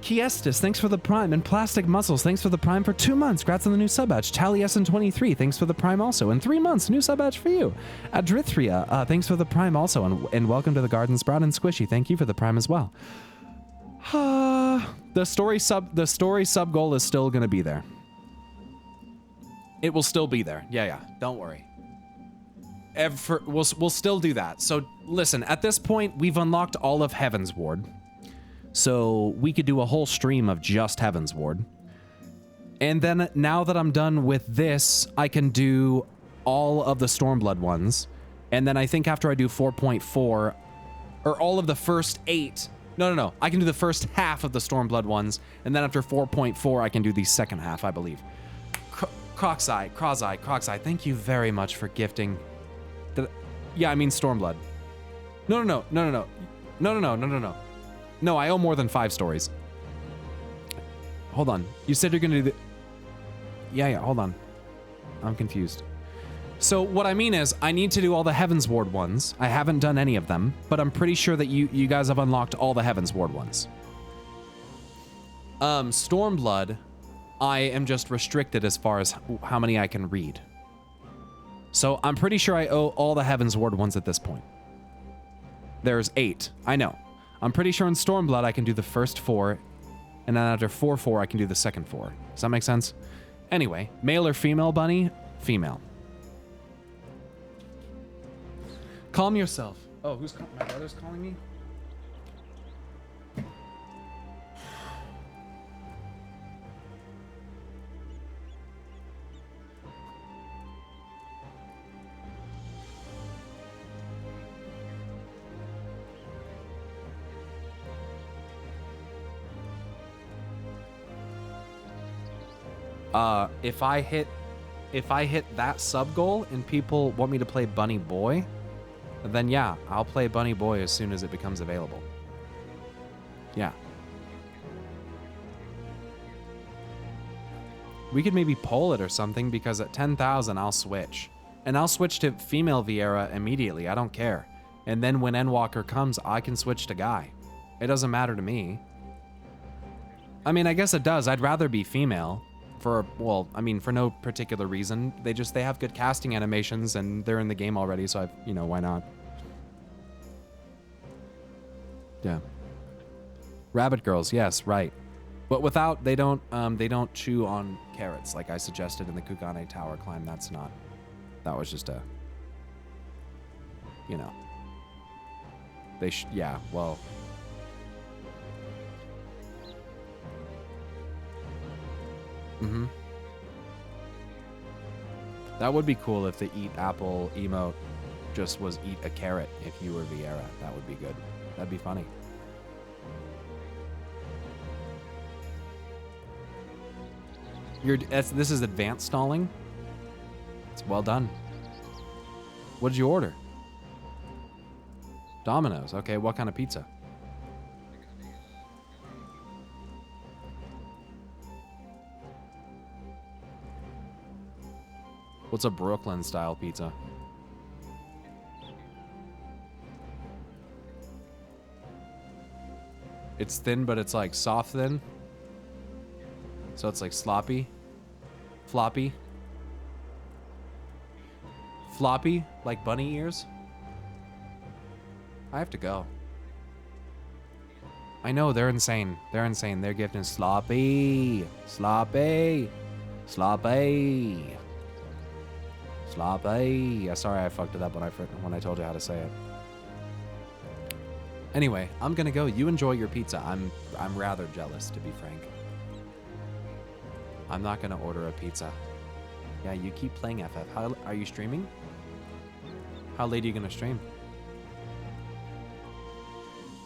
Kiestis, thanks for the Prime. And Plastic Muscles, thanks for the Prime for 2 months. Congrats on the new sub badge. TallySN23, thanks for the Prime also. In 3 months, new sub badge for you. Adrithria, thanks for the Prime also. And welcome to the Garden Sprout and Squishy. Thank you for the Prime as well. The story sub goal is still gonna be there. It will still be there. Yeah, don't worry. We'll still do that. So listen, at this point, we've unlocked all of Heaven's Ward. So we could do a whole stream of just Heaven's Ward. And then now that I'm done with this, I can do all of the Stormblood ones. And then I think after I do 4.4, or all of the first 8, no, I can do the first half of the Stormblood ones. And then after 4.4, I can do the second half, I believe. Crocseye, thank you very much for gifting. Yeah, I mean Stormblood. No. No, I owe more than 5 stories. Hold on. You said you're gonna do the... Yeah, hold on. I'm confused. So what I mean is, I need to do all the Heaven's Ward ones. I haven't done any of them, but I'm pretty sure that you guys have unlocked all the Heaven's Ward ones. Stormblood, I am just restricted as far as how many I can read. So I'm pretty sure I owe all the Heaven's Ward ones at this point. There's 8, I know. I'm pretty sure in Stormblood I can do the first 4, and then after 4, I can do the second 4. Does that make sense? Anyway, male or female bunny? Female. Calm yourself. Oh, my brother's calling me? If I hit that sub goal and people want me to play Bunny Boy, then yeah, I'll play Bunny Boy as soon as it becomes available. Yeah. We could maybe poll it or something, because at 10,000 I'll switch. And I'll switch to female Viera immediately, I don't care. And then when Endwalker comes, I can switch to guy. It doesn't matter to me. I mean, I guess it does. I'd rather be female. For no particular reason. They have good casting animations and they're in the game already, so why not? Yeah. Rabbit girls, yes, right. But without, they don't chew on carrots like I suggested in the Kugane Tower climb. That was just a, yeah, well. Mm-hmm. That would be cool if the eat apple emote just was eat a carrot if you were Viera. That would be good. That'd be funny. This is advanced stalling? It's well done. What did you order? Domino's. Okay, what kind of pizza? What's a Brooklyn style pizza? It's thin, but it's like soft thin. So it's like sloppy. Floppy. Floppy, like bunny ears. I have to go. I know, they're insane. They're insane. They're gifting sloppy. Sloppy. Sloppy. Sloppy. Yeah, sorry I fucked it up when I told you how to say it. Anyway, I'm gonna go. You enjoy your pizza. I'm rather jealous, to be frank. I'm not gonna order a pizza. Yeah, you keep playing FF. How are you streaming? How late are you gonna stream?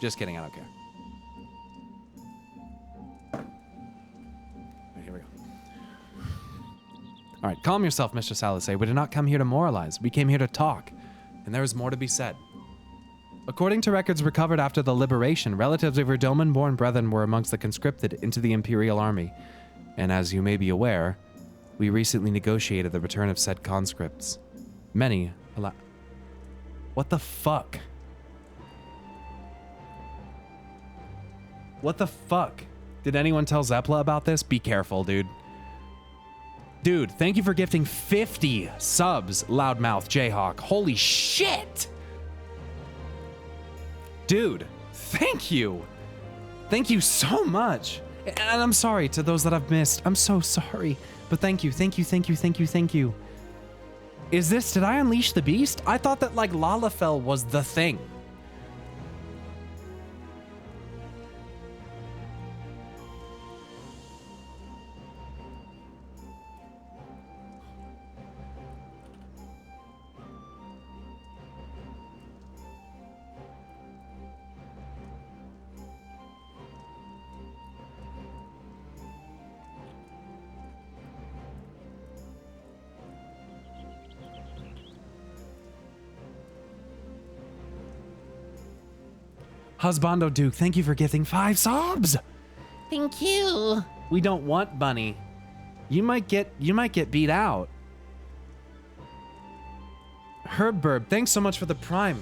Just kidding, I don't care. Right, here we go. All right, calm yourself, Mr. Salisay. We did not come here to moralize. We came here to talk, and there is more to be said. According to records recovered after the liberation, relatives of your Doman-born brethren were amongst the conscripted into the Imperial Army. And as you may be aware, we recently negotiated the return of said conscripts. Many, what the fuck? What the fuck? Did anyone tell Zepla about this? Be careful, dude. Dude, thank you for gifting 50 subs, Loudmouth Jayhawk. Holy shit! Dude, thank you. Thank you so much. And I'm sorry to those that I've missed. I'm so sorry. But thank you, thank you, thank you, thank you, thank you. Is this, did I unleash the beast? I thought that like Lalafell was the thing. Husbando Duke, thank you for gifting 5 subs. Thank you. We don't want Bunny. You might get beat out. Herb thanks so much for the prime.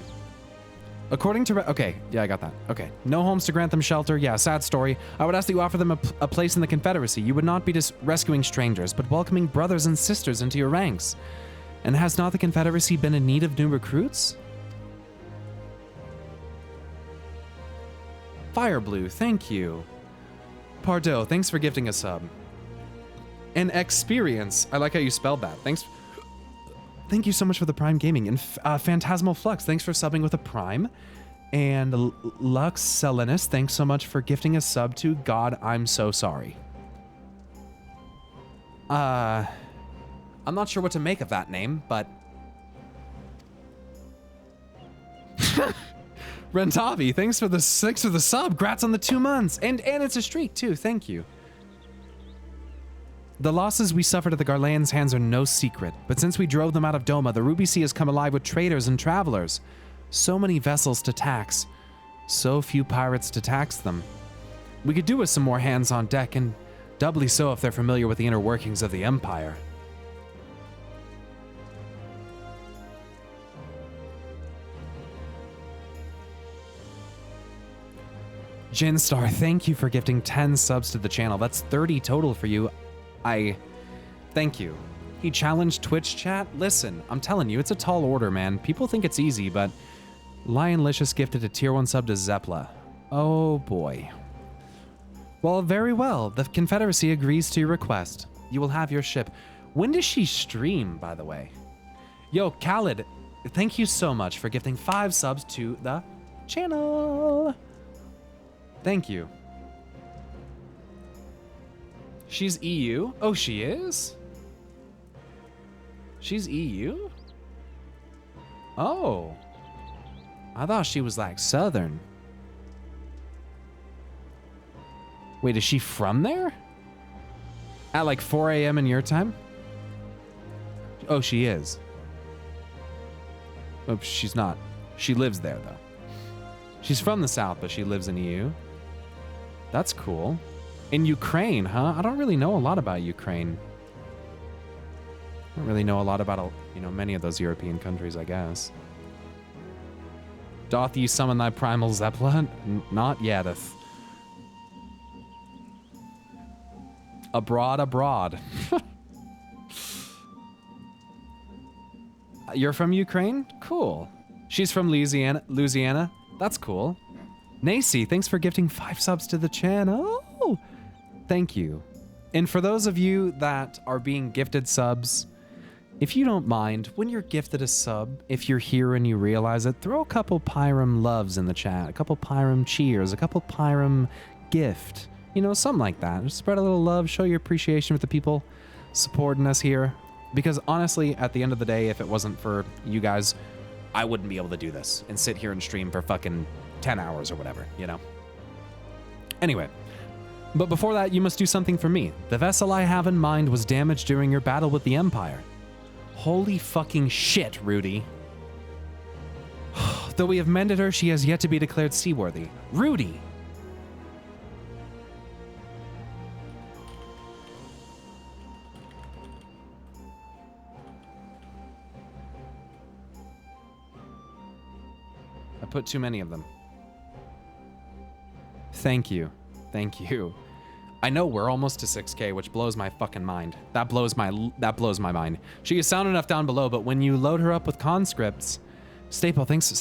According to okay, yeah, I got that. Okay, no homes to grant them shelter. Yeah, sad story. I would ask that you offer them a place in the Confederacy. You would not be just rescuing strangers, but welcoming brothers and sisters into your ranks. And has not the Confederacy been in need of new recruits? Fireblue, thank you. Pardo, thanks for gifting a sub. And Experience, I like how you spelled that. Thanks. Thank you so much for the Prime Gaming. And Phantasmal Flux, thanks for subbing with a Prime. And Lux Selenus, thanks so much for gifting a sub to God, I'm so sorry. I'm not sure what to make of that name, but... Rentavi, thanks for the sub. Grats on the 2 months. And it's a streak too, thank you. The losses we suffered at the Garlean's hands are no secret, but since we drove them out of Doma, the Ruby Sea has come alive with traders and travelers. So many vessels to tax. So few pirates to tax them. We could do with some more hands on deck, and doubly so if they're familiar with the inner workings of the Empire. Jinstar, thank you for gifting 10 subs to the channel. That's 30 total for you. Thank you. He challenged Twitch chat? Listen, I'm telling you, it's a tall order, man. People think it's easy, but Lionlicious gifted a tier 1 sub to Zepla. Oh boy. Well, very well. The Confederacy agrees to your request. You will have your ship. When does she stream, by the way? Yo, Khaled, thank you so much for gifting 5 subs to the channel. Thank you. She's EU? Oh, she is? She's EU? Oh. I thought she was like Southern. Wait, is she from there? At like 4 a.m. in your time? Oh, she is. Oh, she's not. She lives there, though. She's from the South, but she lives in EU. That's cool. In Ukraine, huh? I don't really know a lot about Ukraine. I don't really know a lot about, many of those European countries, I guess. Doth you summon thy primal Zepla? Not yeteth. Abroad. You're from Ukraine? Cool. She's from Louisiana. That's cool. Nacy, thanks for gifting 5 subs to the channel. Thank you. And for those of you that are being gifted subs, if you don't mind, when you're gifted a sub, if you're here and you realize it, throw a couple Pyram loves in the chat, a couple Pyram cheers, a couple Pyram gift, something like that. Just spread a little love, show your appreciation with the people supporting us here. Because honestly, at the end of the day, if it wasn't for you guys, I wouldn't be able to do this and sit here and stream for fucking 10 hours or whatever, Anyway, but before that, you must do something for me. The vessel I have in mind was damaged during your battle with the Empire. Holy fucking shit, Rudy. Though we have mended her, she has yet to be declared seaworthy. Rudy! I put too many of them. Thank you. Thank you. I know we're almost to 6K, which blows my fucking mind. That blows my mind. She is sound enough down below, but when you load her up with conscripts, Staple, thanks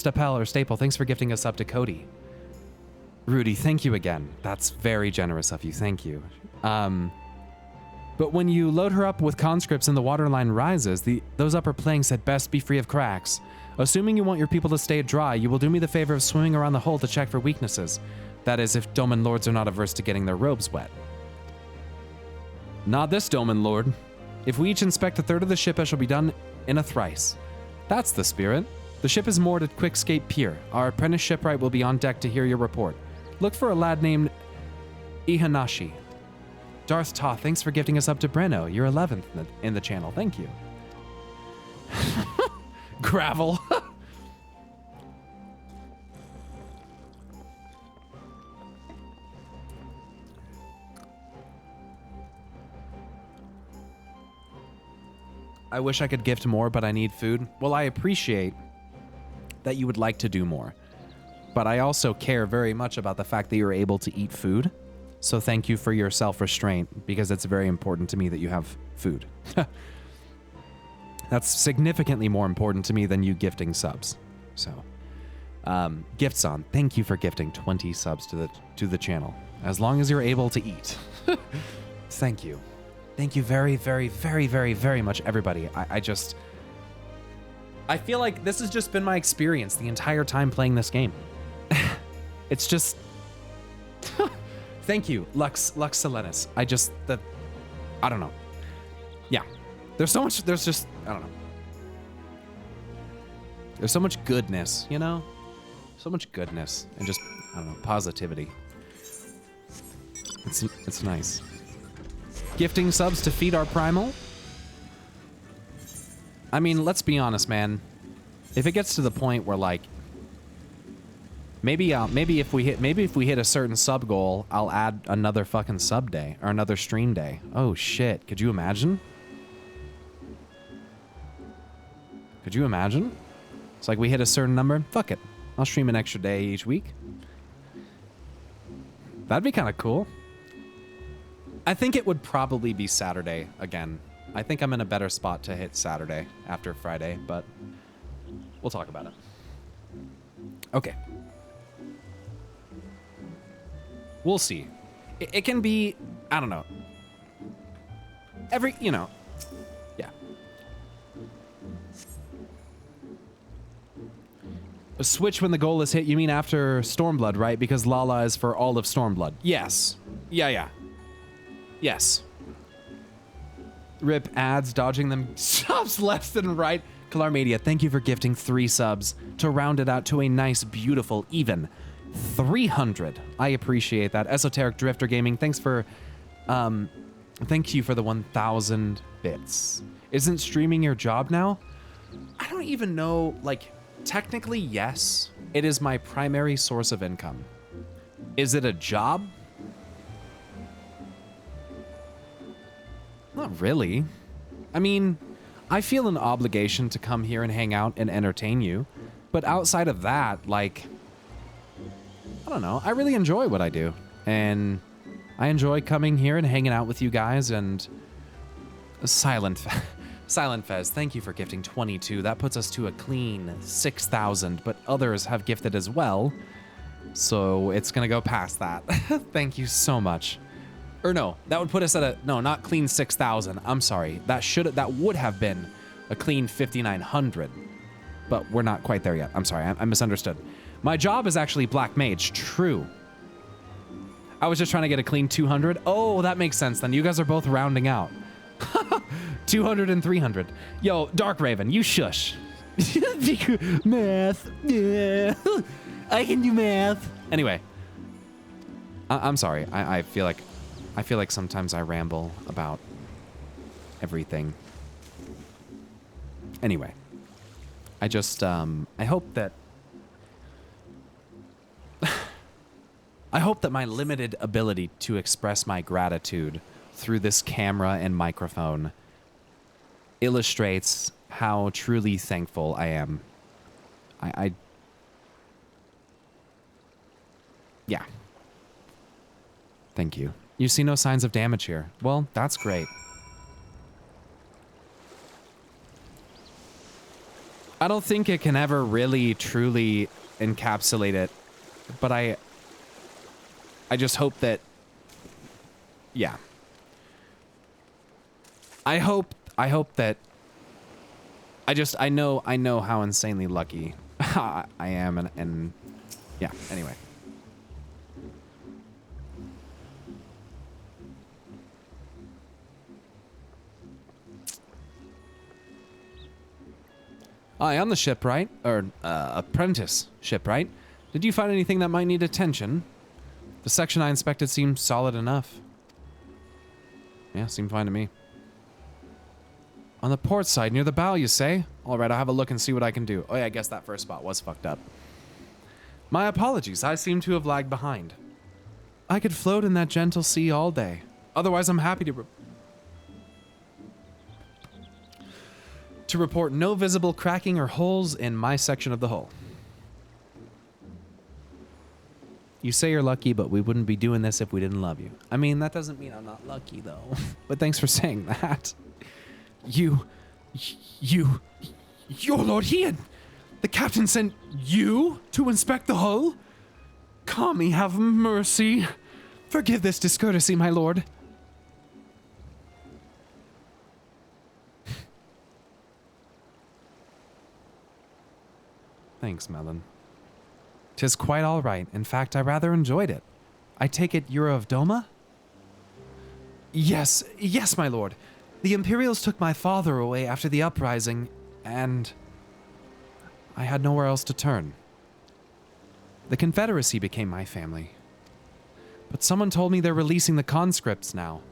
for gifting us up to Cody. Rudy, thank you again. That's very generous of you. Thank you. But when you load her up with conscripts and the waterline rises, those upper planks had best be free of cracks. Assuming you want your people to stay dry, you will do me the favor of swimming around the hull to check for weaknesses. That is, if Doman Lords are not averse to getting their robes wet. Not this Doman Lord. If we each inspect a third of the ship, it shall be done in a thrice. That's the spirit. The ship is moored at Quickscape Pier. Our apprentice shipwright will be on deck to hear your report. Look for a lad named Ihanashi. Darth Ta, thanks for gifting us up to Breno. You're 11th in the channel. Thank you. Gravel. I wish I could gift more, but I need food. Well, I appreciate that you would like to do more, but I also care very much about the fact that you're able to eat food. So thank you for your self-restraint, because it's very important to me that you have food. That's significantly more important to me than you gifting subs. So, Gifts on, thank you for gifting 20 subs to the channel. As long as you're able to eat. Thank you. Thank you very, very, very, very, very much, everybody. I feel like this has just been my experience the entire time playing this game. It's just... Thank you, Lux Selenis. I don't know. Yeah. There's so much, I don't know. There's so much goodness, you know? So much goodness and just, I don't know, positivity. It's nice. Gifting subs to feed our primal? I mean, let's be honest, man. If it gets to the point where, like, maybe if we hit a certain sub goal, I'll add another fucking sub day or another stream day. Oh shit! Could you imagine? Could you imagine? It's like we hit a certain number. Fuck it. I'll stream an extra day each week. That'd be kind of cool. I think it would probably be Saturday again. I think I'm in a better spot to hit Saturday after Friday, but we'll talk about it. Okay. We'll see. It can be, I don't know. Yeah. A switch when the goal is hit, you mean after Stormblood, right? Because Lala is for all of Stormblood. Yes. Yeah. Yes. Rip ads, dodging them subs left and right. Kalarmedia, thank you for gifting 3 subs to round it out to a nice, beautiful, even 300. I appreciate that. Esoteric Drifter Gaming, thank you for the 1,000 bits. Isn't streaming your job now? I don't even know, like, technically, yes. It is my primary source of income. Is it a job? Not really. I mean, I feel an obligation to come here and hang out and entertain you. But outside of that, like, I don't know. I really enjoy what I do. And I enjoy coming here and hanging out with you guys. And Silent Fez, thank you for gifting 22. That puts us to a clean 6,000, but others have gifted as well. So it's going to go past that. Thank you so much. Or no, that would put us at no, not clean 6,000. I'm sorry. That would have been a clean 5,900. But we're not quite there yet. I'm sorry. I misunderstood. My job is actually Black Mage. True. I was just trying to get a clean 200. Oh, that makes sense then. You guys are both rounding out. 200 and 300. Yo, Dark Raven, you shush. Math. Yeah. I can do math. Anyway. I'm sorry. I feel like sometimes I ramble about everything. Anyway. I just, I hope that my limited ability to express my gratitude through this camera and microphone illustrates how truly thankful I am. Yeah. Thank you. You see no signs of damage here. Well, that's great. I don't think it can ever really, truly encapsulate it, but I just hope that, yeah. I hope that, I know how insanely lucky I am, and yeah, anyway. Aye, on the ship, right? Or, apprentice ship, right? Did you find anything that might need attention? The section I inspected seemed solid enough. Yeah, seemed fine to me. On the port side, near the bow, you say? Alright, I'll have a look and see what I can do. Oh yeah, I guess that first spot was fucked up. My apologies, I seem to have lagged behind. I could float in that gentle sea all day. Otherwise, I'm happy to report no visible cracking or holes in my section of the hull. You say you're lucky, but we wouldn't be doing this if we didn't love you. I mean, that doesn't mean I'm not lucky, though. But thanks for saying that. You're Lord Ian. The captain sent you to inspect the hull? Kami, have mercy. Forgive this discourtesy, my lord. Thanks, Melon. 'Tis quite all right. In fact, I rather enjoyed it. I take it you're of Doma? Yes, my lord. The Imperials took my father away after the uprising, and I had nowhere else to turn. The Confederacy became my family. But someone told me they're releasing the conscripts now.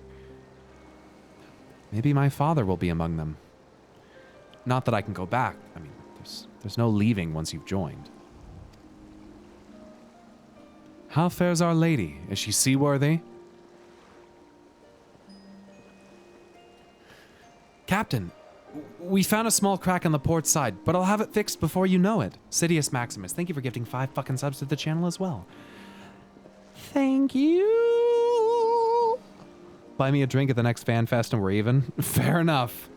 Maybe my father will be among them. Not that I can go back. I mean, there's no leaving once you've joined. How fares Our Lady? Is she seaworthy? Captain, we found a small crack on the port side, but I'll have it fixed before you know it. Sidious Maximus, thank you for gifting 5 fucking subs to the channel as well. Thank you. Buy me a drink at the next fan fest and we're even. Fair enough.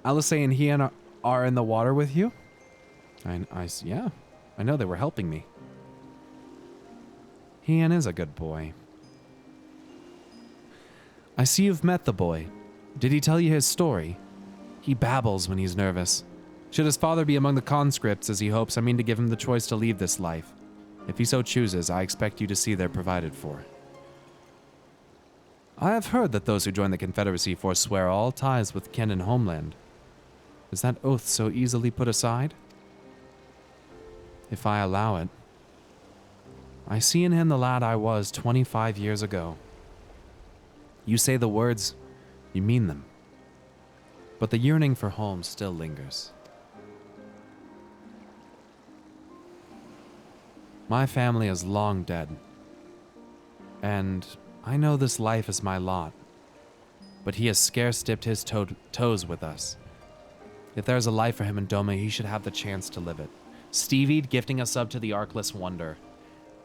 Alice and Ian are in the water with you? Yeah, I know they were helping me. Ian is a good boy. I see you've met the boy. Did he tell you his story? He babbles when he's nervous. Should his father be among the conscripts as he hopes, I mean to give him the choice to leave this life. If he so chooses, I expect you to see they're provided for. I have heard that those who join the Confederacy forswear all ties with kin and homeland. Is that oath so easily put aside? If I allow it. I see in him the lad I was 25 years ago. You say the words, you mean them. But the yearning for home still lingers. My family is long dead. And I know this life is my lot. But he has scarce dipped his toes with us. If there's a life for him in Doma, he should have the chance to live it. Stevie gifting a sub to the Arkless Wonder.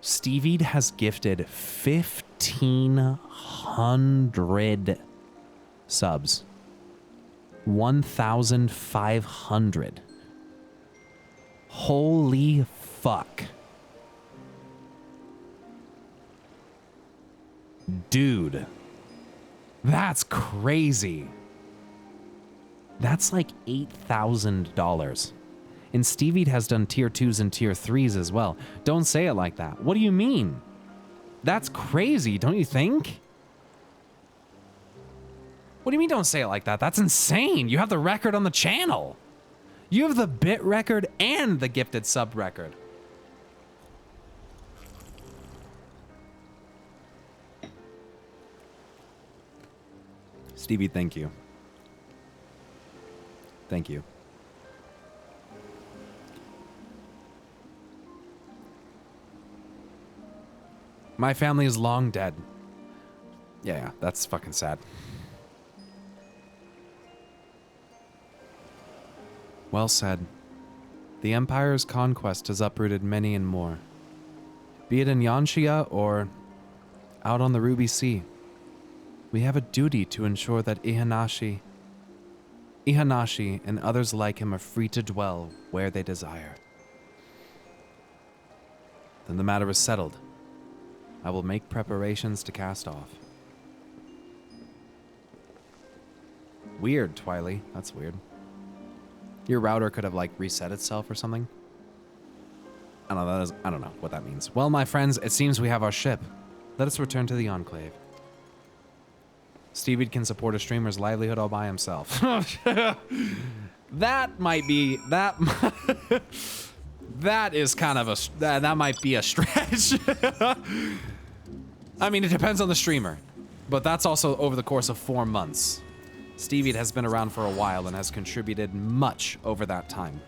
Stevie has gifted 1,500 subs. 1,500. Holy fuck. Dude. That's crazy. That's like $8,000. And Stevie has done tier 2s and tier 3s as well. Don't say it like that. What do you mean? That's crazy, don't you think? What do you mean don't say it like that? That's insane. You have the record on the channel. You have the bit record and the gifted sub record. Stevie, thank you. Thank you. My family is long dead. Yeah, that's fucking sad. Well said. The Empire's conquest has uprooted many and more. Be it in Yanxia or out on the Ruby Sea. We have a duty to ensure that Ihanashi and others like him are free to dwell where they desire. Then the matter is settled. I will make preparations to cast off. Weird, Twiley. That's weird. Your router could have, like, reset itself or something. I don't know what that means. Well, my friends, it seems we have our ship. Let us return to the Enclave. Stevie can support a streamer's livelihood all by himself. That might be... That is kind of a... That might be a stretch. I mean, it depends on the streamer. But that's also over the course of 4 months. Stevie has been around for a while and has contributed much over that time.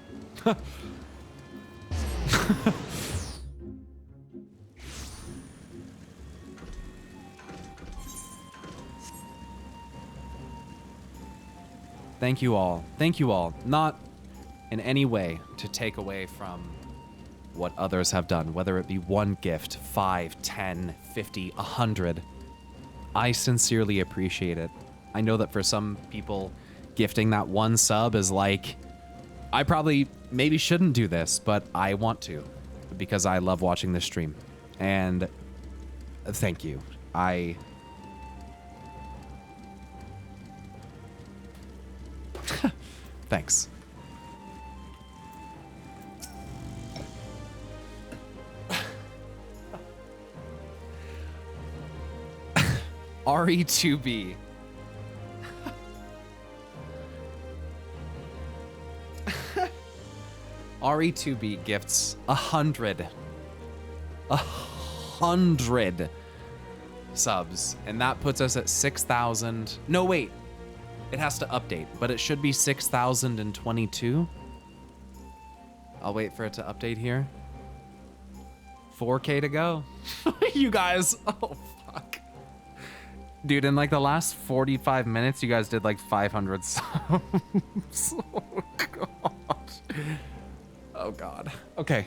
Thank you all. Thank you all. Not in any way to take away from what others have done, whether it be 1 gift, 5, 10, 50, 100. I sincerely appreciate it. I know that for some people, gifting that 1 sub is like, I probably maybe shouldn't do this, but I want to because I love watching this stream. And thank you. Thanks. RE2B. RE2B gifts 100 subs, and that puts us at 6,000. No, wait. It has to update, but it should be 6,022. I'll wait for it to update here. 4K to go. You guys, oh fuck. Dude, in like the last 45 minutes, you guys did like 500 subs. Oh god. Oh god. Okay.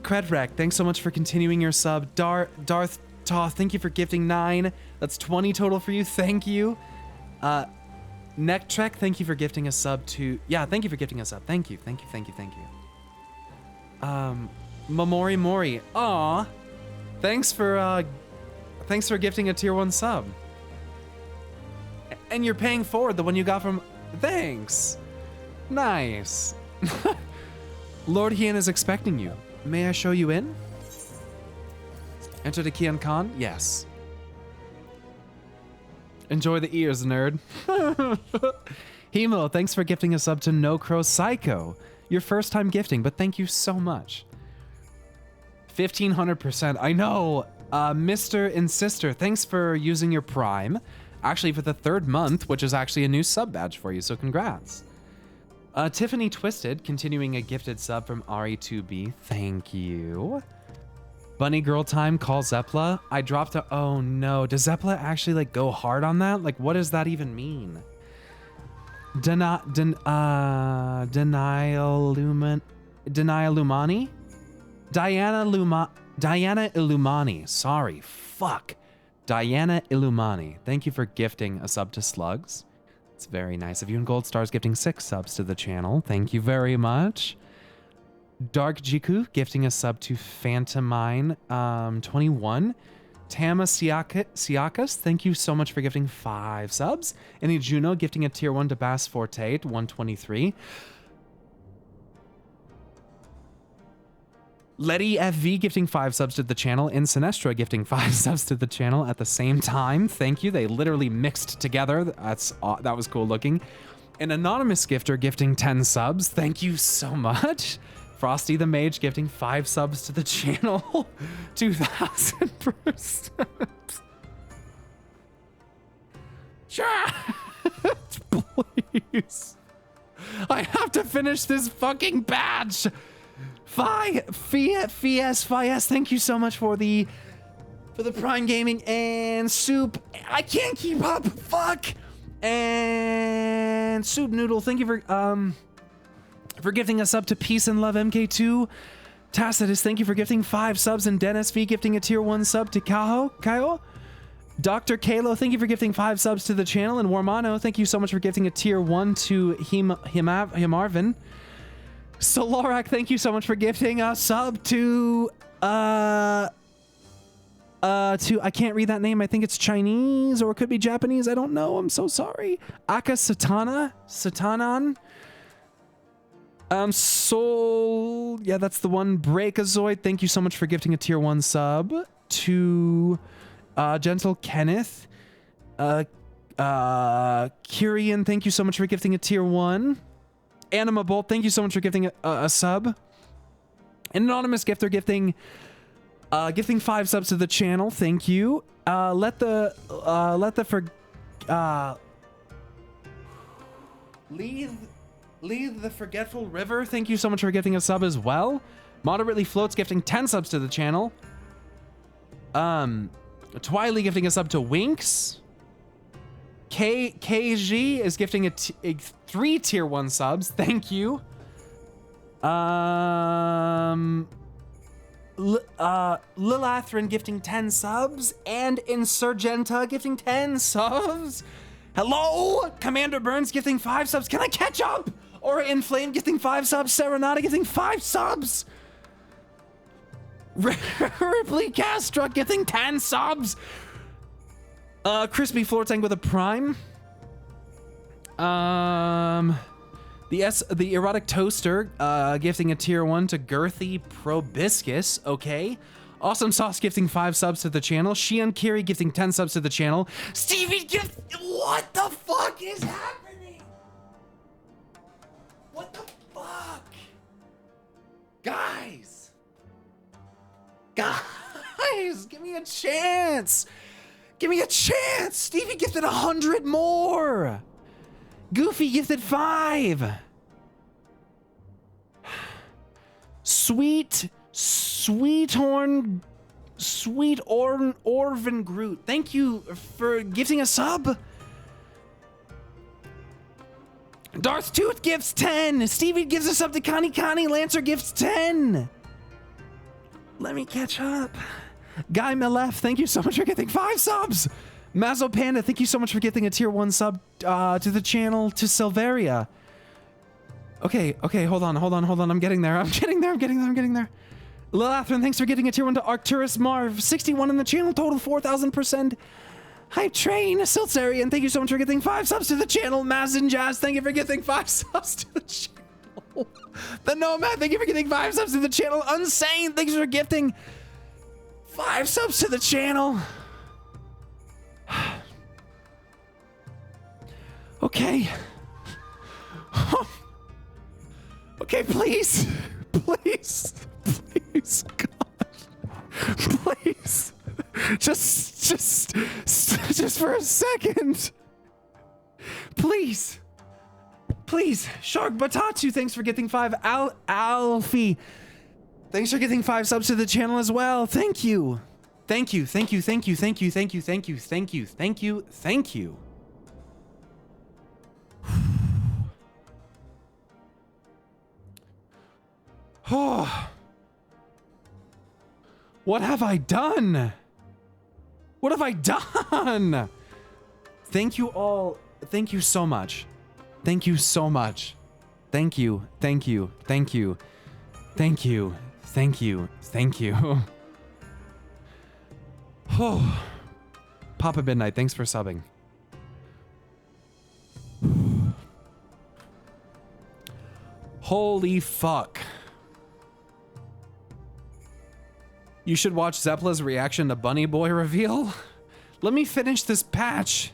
Credrec, thanks so much for continuing your sub. Darth Toth, thank you for gifting 9. That's 20 total for you. Thank you. Nektrek, thank you for gifting a sub to... Yeah, thank you for gifting a sub. Thank you. Thank you, thank you, thank you. Mamori Mori. Aw. Thanks for gifting a tier 1 sub. And you're paying forward the one you got from... Thanks. Nice. Lord Hien is expecting you. May I show you in? Enter the Kian Khan? Yes. Enjoy the ears, nerd. Hemo, thanks for gifting a sub to No Crow Psycho. Your first time gifting, but thank you so much. 1,500%. I know. Mr. and Sister, thanks for using your Prime. Actually, for the 3rd month, which is actually a new sub badge for you, so congrats. Tiffany Twisted, continuing a gifted sub from RE2B. Thank you. Bunny Girl Time, call Zepla. I dropped a... Oh no, does Zepla actually like go hard on that? Like, what does that even mean? Denialumani? Diana Illumani. Sorry, fuck. Diana Illumani. Thank you for gifting a sub to Slugs. It's very nice of you. And Gold Stars gifting 6 subs to the channel. Thank you very much. Dark Jiku gifting a sub to Phantomine 21. Tama Siakas, thank you so much for gifting 5 subs. And Juno gifting a tier 1 to Bass Forte 123. Letty FV gifting 5 subs to the channel, and Sinestra gifting 5 subs to the channel at the same time. Thank you. They literally mixed together. That was cool looking. An anonymous gifter gifting 10 subs. Thank you so much. Frosty the Mage gifting 5 subs to the channel. 2,000%. Please. I have to finish this fucking badge. Fies, thank you so much for the Prime Gaming and Soup. I can't keep up. Fuck. And Soup Noodle, thank you for gifting us up to Peace and Love MK2. Tacitus, thank you for gifting 5 subs, and Dennis V gifting a tier 1 sub to Kyle. Dr. Kalo, thank you for gifting 5 subs to the channel, and Warmano, thank you so much for gifting a tier 1 to Himarvin. Solorak, thank you so much for gifting a sub to I can't read that name. I think it's Chinese or it could be Japanese. I don't know. I'm so sorry. Aka Satanan. Soul. Yeah, that's the one. Breakazoid. Thank you so much for gifting a tier 1 sub to Gentle Kenneth. Kyrian, thank you so much for gifting a tier 1. Anima Bolt, thank you so much for gifting a sub. An anonymous gifter gifting 5 subs to the channel. Thank you. Lead the Forgetful River. Thank you so much for gifting a sub as well. Moderately Floats gifting 10 subs to the channel. Twiley gifting a sub to Winks. KG is gifting a 3 tier 1 subs. Thank you. Lilathrin gifting 10 subs, and Insurgenta gifting 10 subs. Hello, Commander Burns gifting 5 subs. Can I catch up? Aura Inflame gifting 5 subs. Serenata gifting 5 subs. Ripley Castro gifting 10 subs. Crispy Floor Tank with a Prime. The Erotic Toaster gifting a tier 1 to Girthy Probiscus. Okay. Awesome Sauce gifting 5 subs to the channel. Shion Kiri gifting 10 subs to the channel. Stevie gift. What the fuck is happening? What the fuck? Guys, give me a chance. Give me a chance. Stevie gifted 100 more. Goofy gifted 5. Sweet Orvin Groot. Thank you for gifting a sub. Darth Tooth gifts 10. Stevie gives a sub to Connie. Lancer gifts 10. Let me catch up. Guy Melef, thank you so much for getting 5 subs. Mazzo Panda, thank you so much for getting a tier 1 sub to the channel. To Silveria. Okay, hold on. I'm getting there. Lilathrin, thanks for getting a tier 1 to Arcturus Marv. 61 in the channel, total 4,000%. Hype Train, Silsarian, thank you so much for getting 5 subs to the channel. Mazin Jazz, thank you for getting 5 subs to the channel. The Nomad, thank you for getting 5 subs to the channel. Unsane, thanks for gifting 5 subs to the channel. Okay. Okay, please, God, please, just for a second, please. Shark Batatu, thanks for getting 5. Alfie, thanks for getting 5 subs to the channel as well. Thank you. Oh, what have I done? Thank you all. Thank you so much. Thank you. Oh, Papa Midnight, thanks for subbing. Holy fuck. You should watch Zepla's reaction to Bunny Boy reveal. Let me finish this patch.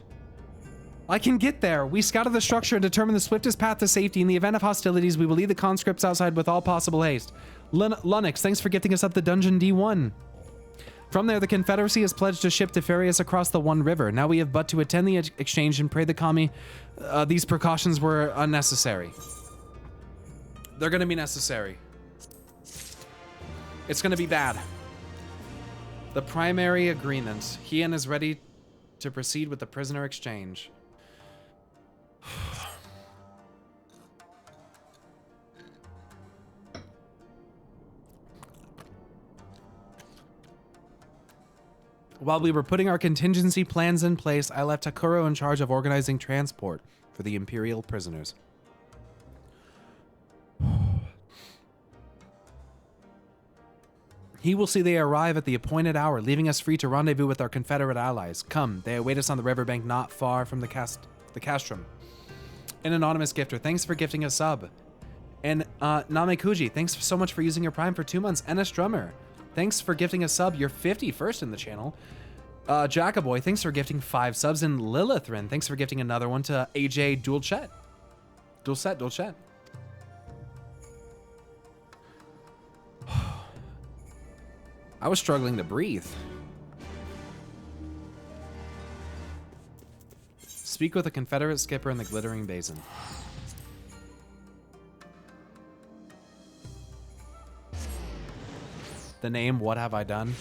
I can get there. We scouted the structure and determined the swiftest path to safety. In the event of hostilities, we will lead the conscripts outside with all possible haste. Lunix, thanks for gifting us up the Dungeon D1. From there, the Confederacy has pledged a ship to ferry us across the One River. Now we have but to attend the exchange and pray the kami these precautions were unnecessary. They're gonna be necessary. It's gonna be bad. The primary agreement. Heian is ready to proceed with the prisoner exchange. While we were putting our contingency plans in place, I left Takuro in charge of organizing transport for the Imperial prisoners. He will see they arrive at the appointed hour, leaving us free to rendezvous with our Confederate allies. Come, they await us on the riverbank not far from the castrum. An anonymous gifter, thanks for gifting a sub. And Namekuji, thanks so much for using your Prime for 2 months. Ennis Drummer, thanks for gifting a sub. You're 51st in the channel. Jackaboy, thanks for gifting 5 subs. And Lilithrin, thanks for gifting another one to AJ Dualchet. Dualchet. I was struggling to breathe. Speak with a Confederate skipper in the Glittering Basin. The name, what have I done?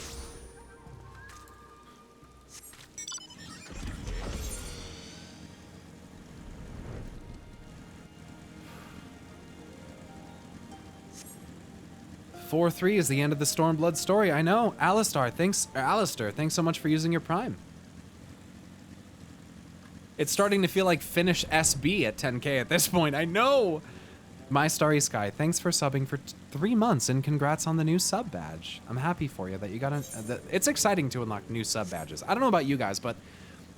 Alistair is the end of the Stormblood story. I know. Alistair, thanks so much for using your Prime. It's starting to feel like finish SB at 10K at this point. I know. My Starry Sky, thanks for subbing for 3 months and congrats on the new sub badge. I'm happy for you that you got it's exciting to unlock new sub badges. I don't know about you guys, but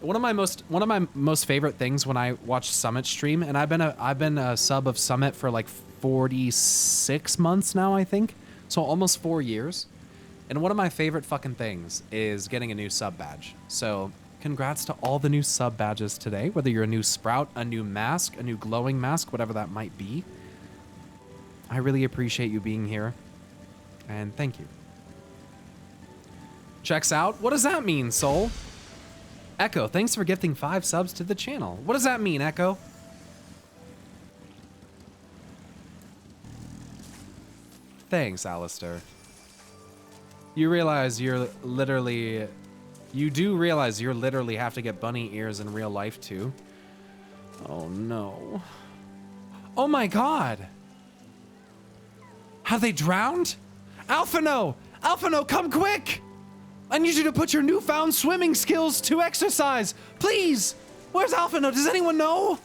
one of my most favorite things when I watch Summit stream, and I've been a sub of Summit for like 46 months now, I think. So almost 4 years. And one of my favorite fucking things is getting a new sub badge. So congrats to all the new sub badges today, whether you're a new Sprout, a new mask, a new glowing mask, whatever that might be. I really appreciate you being here. And thank you. Checks out? What does that mean, Soul? Echo, thanks for gifting 5 subs to the channel. What does that mean, Echo? Thanks, Alistair. You do realize you're literally have to get bunny ears in real life too? Oh no. Oh my god! Have they drowned? Alphino! Alphino, come quick! I need you to put your newfound swimming skills to exercise! Please! Where's Alphino? Does anyone know?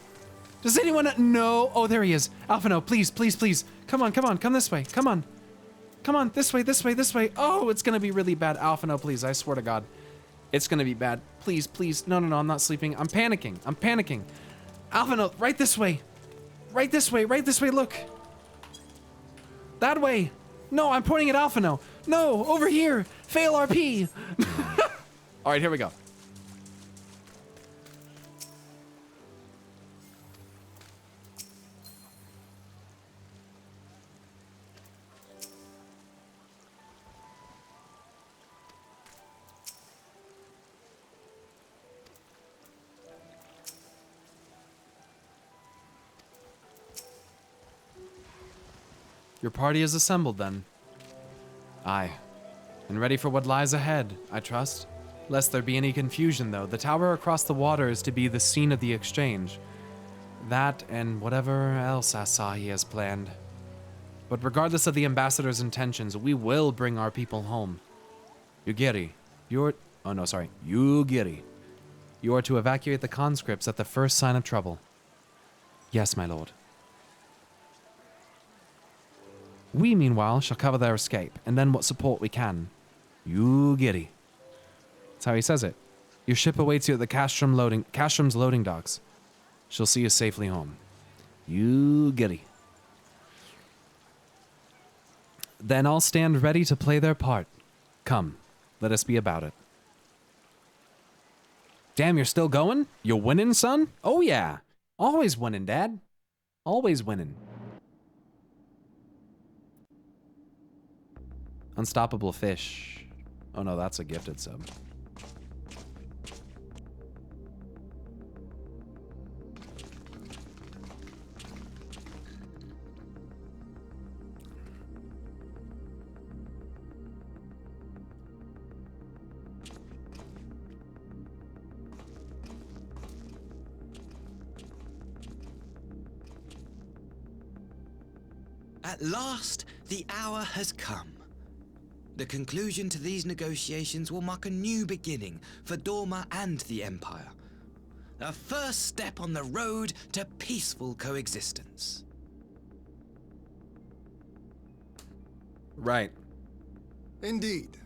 Does anyone know? Oh, there he is. Alphino, please, please, please. Come on, come this way. Come on. Come on, this way. Oh, it's gonna be really bad. Alphino, please, I swear to God. It's gonna be bad. Please, please. No, I'm not sleeping. I'm panicking. Alphino, right this way. Right this way, look. That way. No, I'm pointing at Alphino. No, over here. Fail RP. All right, here we go. Your party is assembled, then. Aye. And ready for what lies ahead, I trust. Lest there be any confusion, though, the tower across the water is to be the scene of the exchange. That and whatever else Asahi has planned. But regardless of the ambassador's intentions, we will bring our people home. Yugiri, you are to evacuate the conscripts at the first sign of trouble. Yes, my lord. We, meanwhile, shall cover their escape, and then what support we can. Yugiri. That's how he says it. Your ship awaits you at the Castrum's loading docks. She'll see you safely home. Yugiri. Then all stand ready to play their part. Come, let us be about it. Damn, you're still going? You're winning, son? Oh yeah. Always winning, Dad. Always winning. Unstoppable fish. Oh no, that's a gifted sub. At last, the hour has come. The conclusion to these negotiations will mark a new beginning for Dorma and the Empire. A first step on the road to peaceful coexistence. Right. Indeed.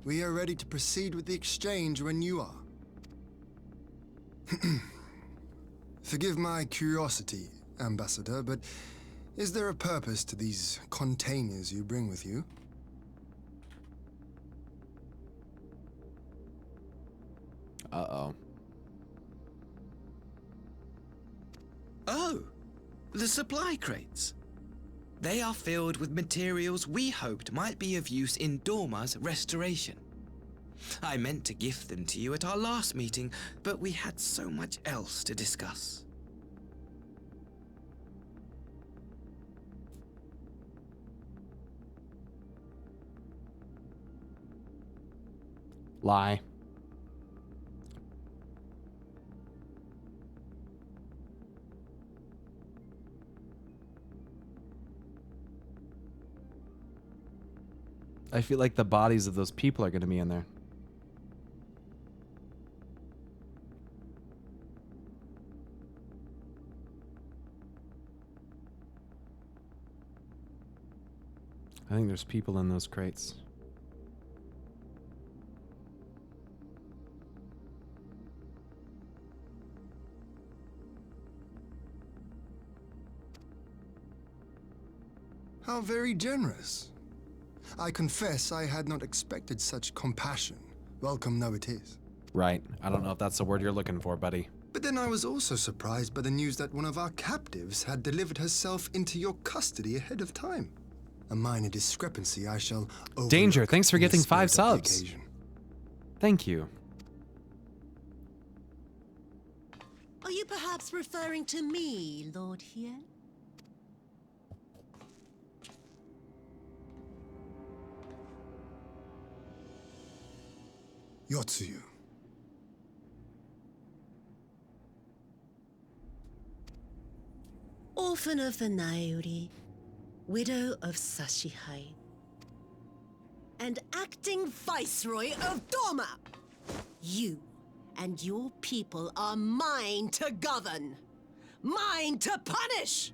We are ready to proceed with the exchange when you are. Forgive my curiosity, Ambassador, but is there a purpose to these containers you bring with you? Uh-oh. Oh, the supply crates. They are filled with materials we hoped might be of use in Dorma's restoration. I meant to gift them to you at our last meeting, but we had so much else to discuss. Lie. I feel like the bodies of those people are going to be in there. I think there's people in those crates. How very generous. I confess I had not expected such compassion. Welcome though it is. Right. I don't know if that's the word you're looking for, buddy. But then I was also surprised by the news that one of our captives had delivered herself into your custody ahead of time. A minor discrepancy I shall overlook. Danger, thanks for in the getting 5 spirit of the subs. occasion. Thank you. Are you perhaps referring to me, Lord Hien? Yotsuyu. Orphan of the Naori, widow of Sashihai, and acting Viceroy of Dorma. You and your people are mine to govern, mine to punish.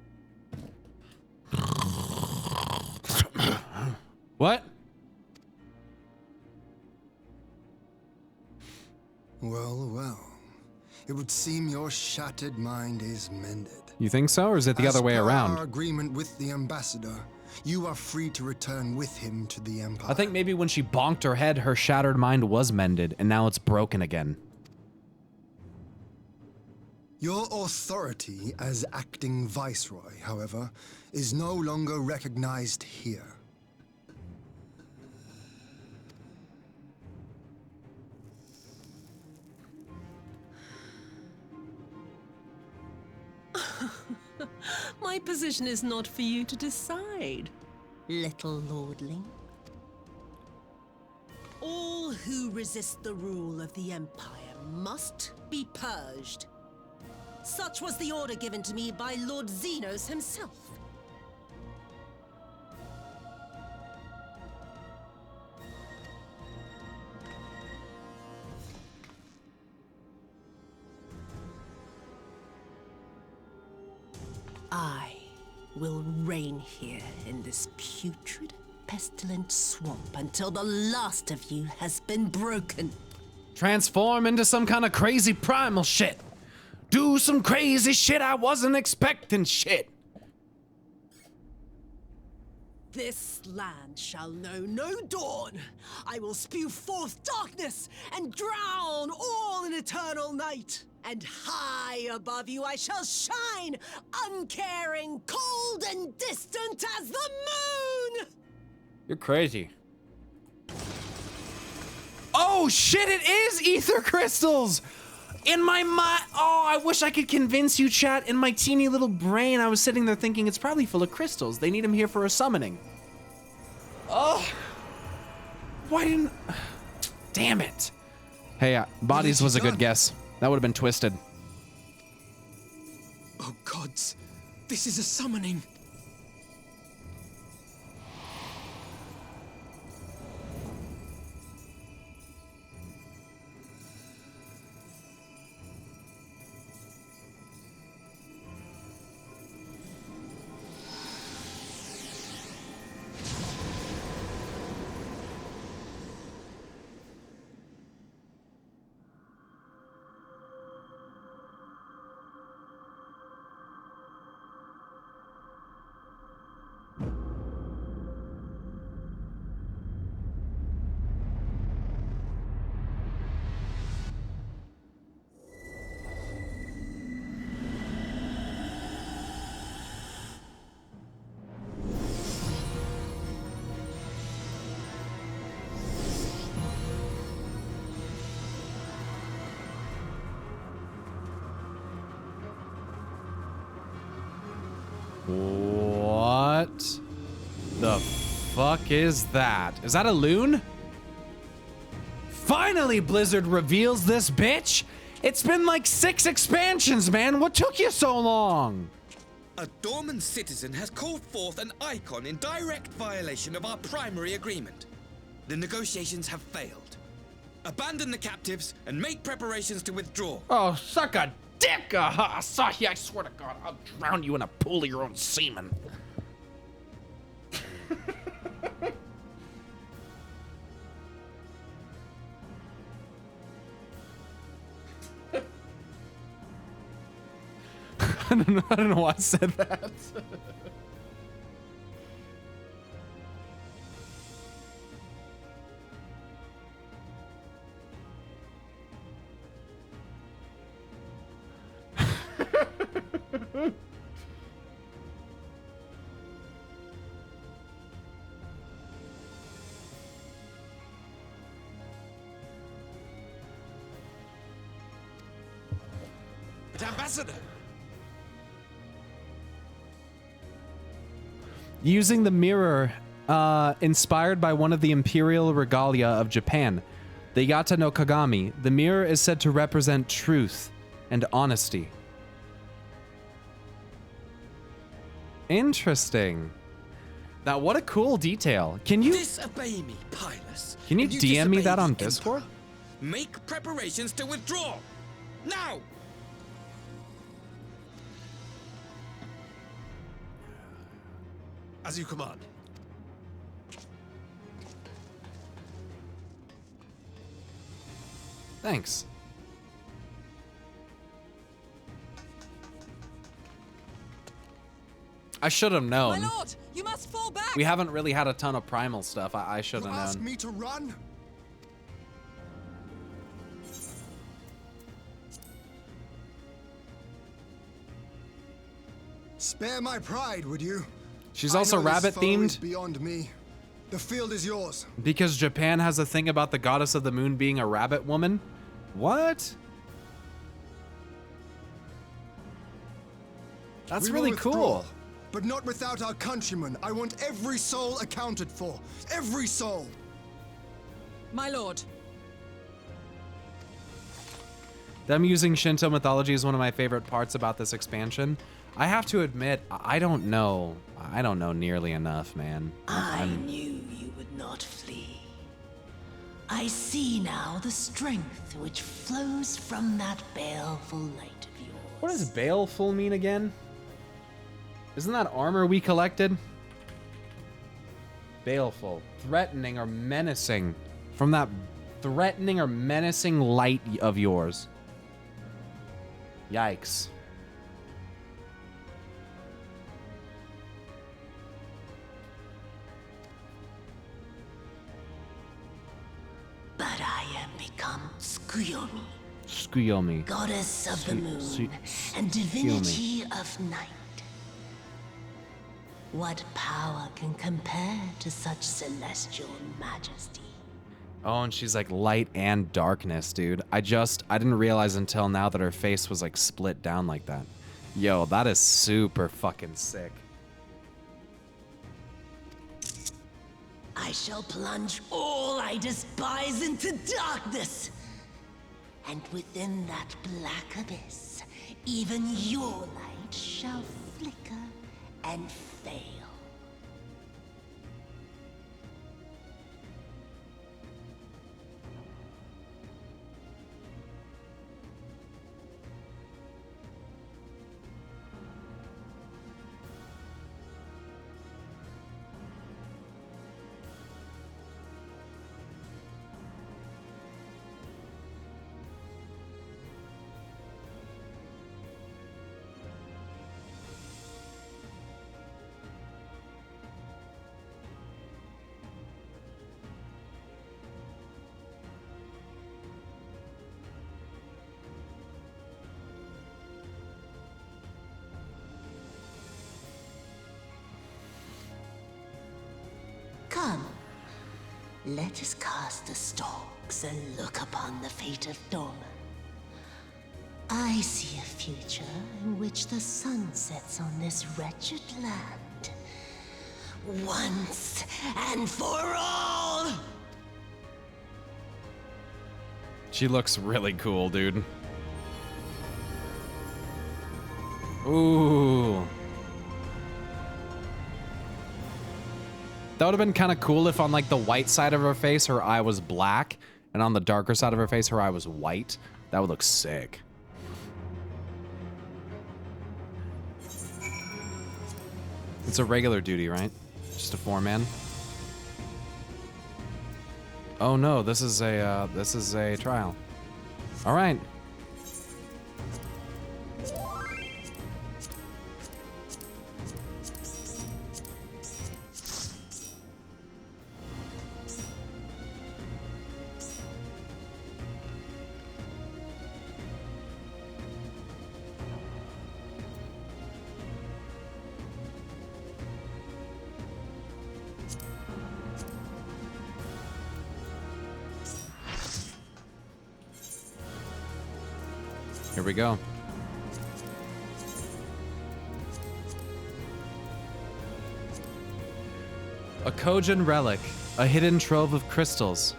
What? Well, well. It would seem your shattered mind is mended. You think so, or is it the other way As per around? our agreement with the ambassador, you are free to return with him to the Empire. I think maybe when she bonked her head, her shattered mind was mended, and now it's broken again. Your authority as acting Viceroy, however, is no longer recognized here. My position is not for you to decide, little lordling. All who resist the rule of the Empire must be purged. Such was the order given to me by Lord Xenos himself. I will reign here in this putrid, pestilent swamp until the last of you has been broken. Transform into some kind of crazy primal shit. Do some crazy shit I wasn't expecting shit. This land shall know no dawn. I will spew forth darkness and drown all in eternal night. And high above you I shall shine, uncaring, cold and distant as the moon! You're crazy. Oh shit, it is ether crystals! In my mind, oh, I wish I could convince you, chat. In my teeny little brain, I was sitting there thinking it's probably full of crystals. They need him here for a summoning. Oh, why didn't, damn it. Hey, bodies was a good guess. That would have been twisted. Oh gods, this is a summoning. What the fuck is that? Is that a loon? Finally, Blizzard reveals this bitch. It's been like 6 expansions, man. What took you so long? A Dorman citizen has called forth an icon in direct violation of our primary agreement. The negotiations have failed. Abandon the captives and make preparations to withdraw. Oh, suck a dick, Asahi. I swear to God, I'll drown you in a pool of your own semen. I don't know why I said that. Ambassador! Using the mirror inspired by one of the imperial regalia of Japan, the Yata no Kagami, the mirror is said to represent truth and honesty. Interesting. Now, what a cool detail. Can you disobey me, Pylus? Can you DM me that on the Discord? Emperor. Make preparations to withdraw. Now! As you command. Thanks. I should have known. My lord, you must fall back. We haven't really had a ton of primal stuff. I should have known. Ask me to run? Spare my pride, would you? She's also rabbit themed. Beyond me. The field is yours. Because Japan has a thing about the goddess of the moon being a rabbit woman? What? That's We really will cool. withdraw, but not without our countrymen. I want every soul accounted for. Every soul. My lord. Them using Shinto mythology is one of my favorite parts about this expansion. I have to admit, I don't know. I don't know nearly enough, man. I knew you would not flee. I see now the strength which flows from that baleful light of yours. What does baleful mean again? Isn't that armor we collected? Baleful, threatening or menacing. From that threatening or menacing light of yours. Yikes. But I am become Tsukuyomi, Tsukuyomi. goddess of the moon and divinity of night. What power can compare to such celestial majesty? Oh, and she's like light and darkness, dude. I didn't realize until now that her face was like split down like that. Yo, that is super fucking sick. I shall plunge all I despise into darkness. And within that black abyss, even your light shall flicker and fail. Come, let us cast the stalks and look upon the fate of Dorman. I see a future in which the sun sets on this wretched land. Once and for all! She looks really cool, dude. Ooh. That would have been kind of cool if on like the white side of her face, her eye was black, and on the darker side of her face, her eye was white. That would look sick. It's a regular duty, right? Just a 4-man. Oh no, this is a trial. All right. Here we go. A Kojin relic, a hidden trove of crystals.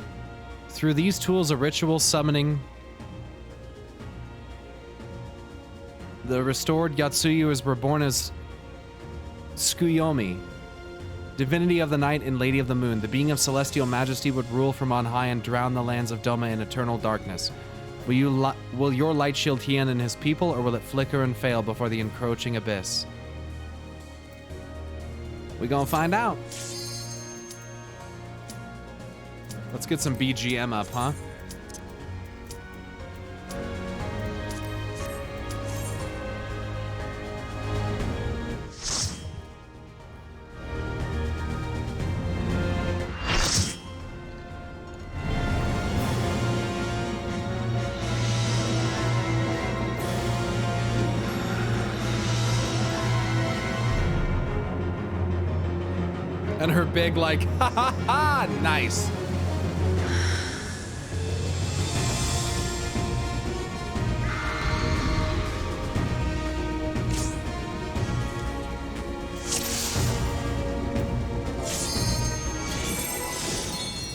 Through these tools, a ritual summoning the restored Yatsuyu is reborn as Tsukuyomi, divinity of the night and lady of the moon. The being of celestial majesty would rule from on high and drown the lands of Doma in eternal darkness. Will your light shield Hien and his people, or will it flicker and fail before the encroaching abyss? We gonna find out. Let's get some BGM up, huh? And her big, like, ha ha ha, nice.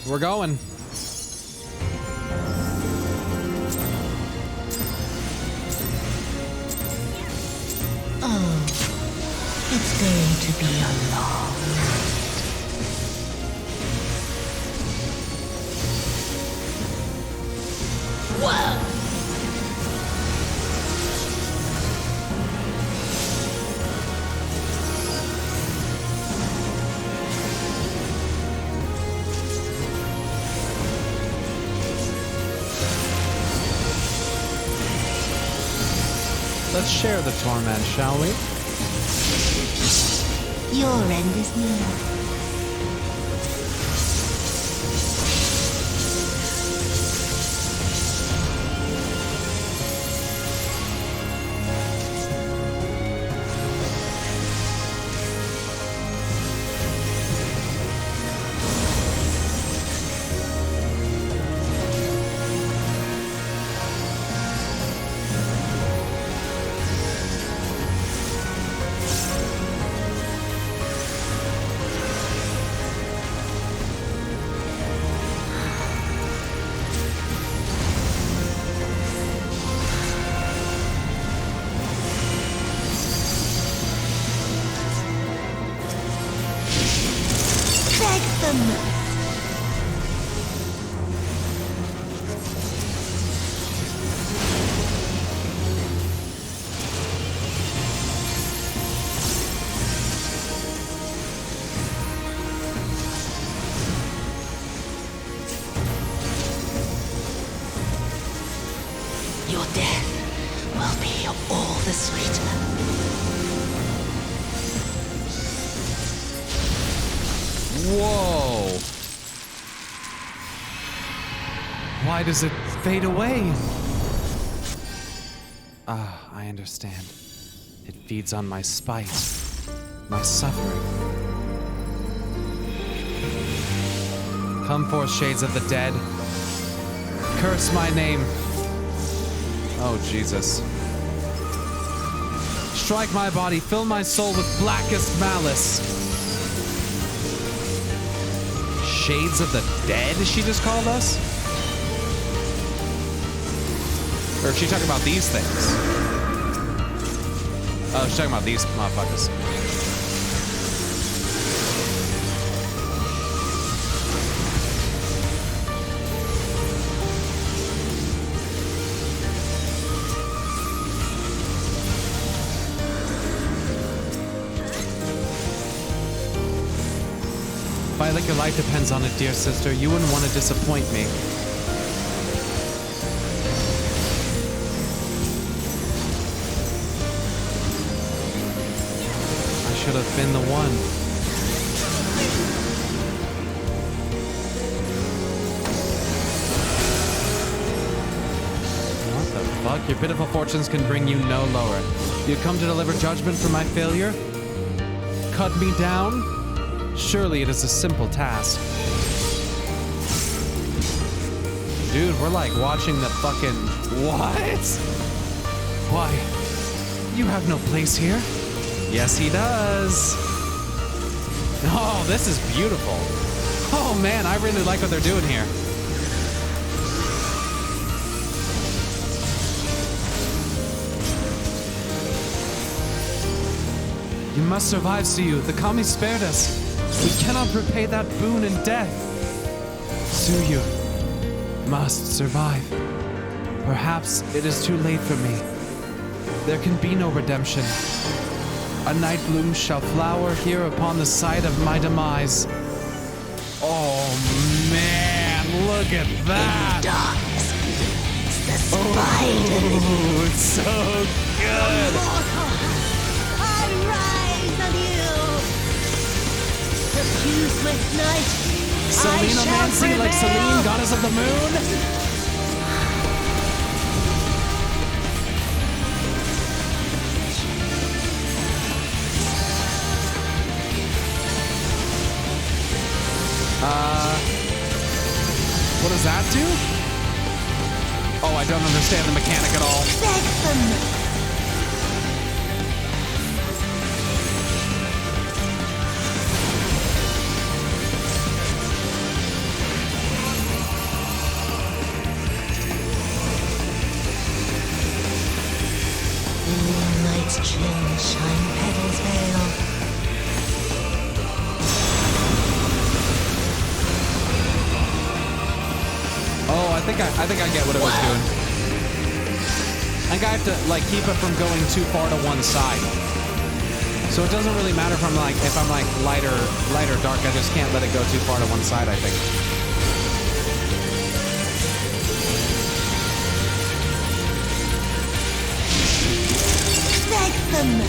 We're going. Oh, it's going to be a long night. Whoa! Let's share the torment, shall we? Your end is near. Your death will be all the sweeter. Whoa. Why does it fade away? Ah, I understand. It feeds on my spite, my suffering. Come forth, shades of the dead. Curse my name. Oh, Jesus. Strike my body, fill my soul with blackest malice. Shades of the dead, she just called us? Or is she talking about these things? Oh, she's talking about these motherfuckers. If I think your life depends on it, dear sister, you wouldn't want to disappoint me. I should have been the one. What the fuck? Your pitiful fortunes can bring you no lower. You come to deliver judgment for my failure? Cut me down? Surely it is a simple task. Dude, we're like watching the fucking... What? Why? You have no place here. Yes, he does. Oh, this is beautiful. Oh man, I really like what they're doing here. You must survive, Suyu. The kami spared us. We cannot repay that boon in death. Suyu must survive. Perhaps it is too late for me. There can be no redemption. A night bloom shall flower here upon the site of my demise. Oh man, look at that! Oh, it's so good! Swift night. Selenomancy like Selene, goddess of the moon? What does that do? Oh, I don't understand the mechanic at all. Chill, shine petals veil. Oh, I think I get what it was doing. I think I have to like keep it from going too far to one side. So it doesn't really matter if I'm like light or dark. I just can't let it go too far to one side, I think. Them.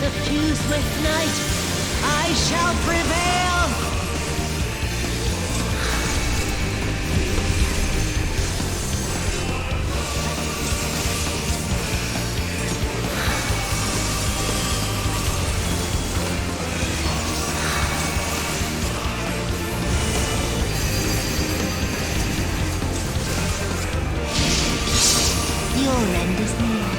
Diffuse with night. I shall prevail! Your end is near.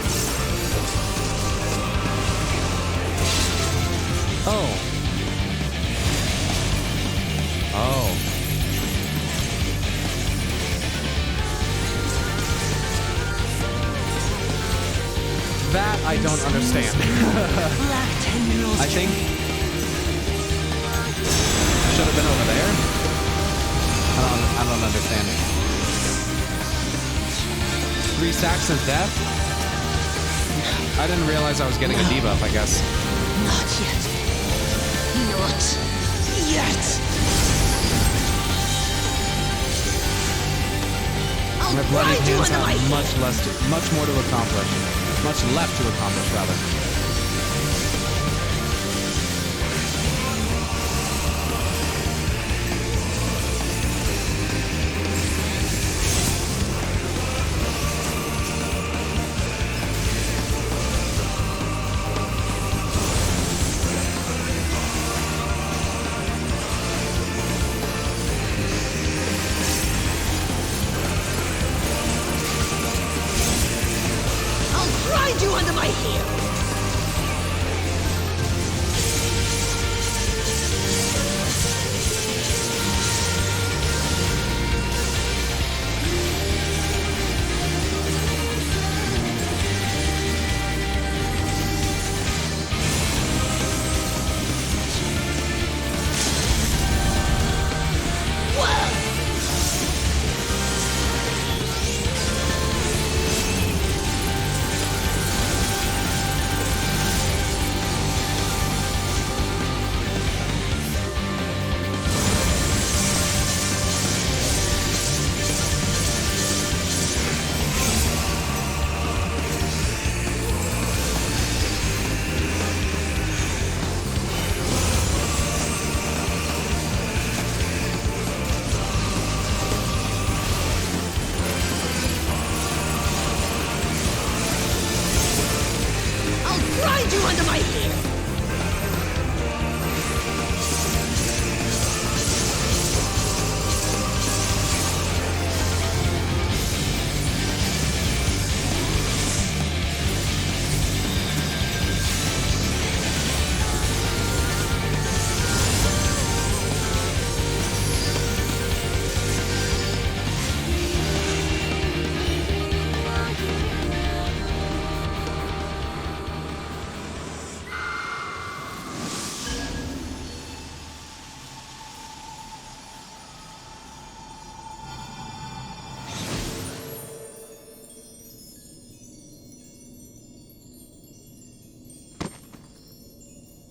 Oh. Oh. That I don't understand. I think should have been over there. I don't understand. 3 stacks of death? I didn't realize I was getting a debuff, I guess. Not yet. Not yet. My bloody hands have much more to accomplish. Much left to accomplish, rather.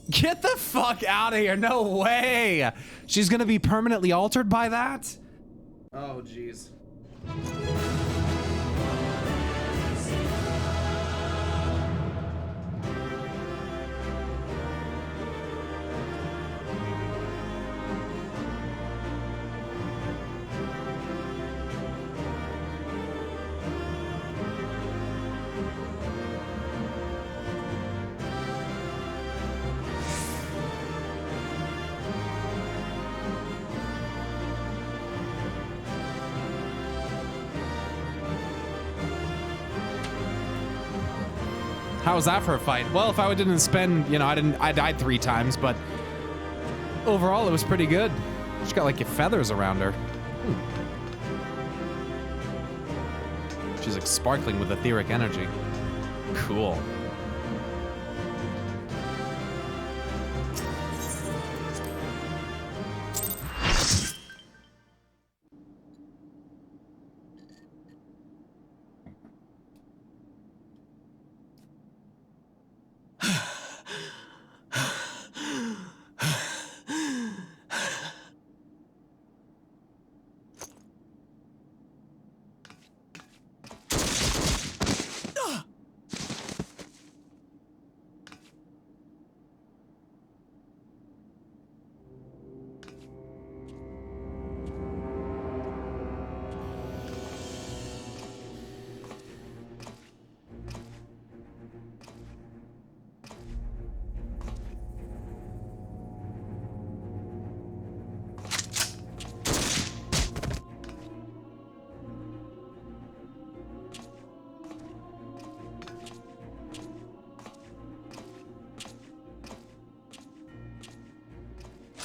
Get the fuck out of here. No way. She's gonna be permanently altered by that? Oh, jeez. How was that for a fight? Well, if I didn't spend, you know, I died 3 times, but overall it was pretty good. She's got like feathers around her. She's like sparkling with etheric energy. Cool.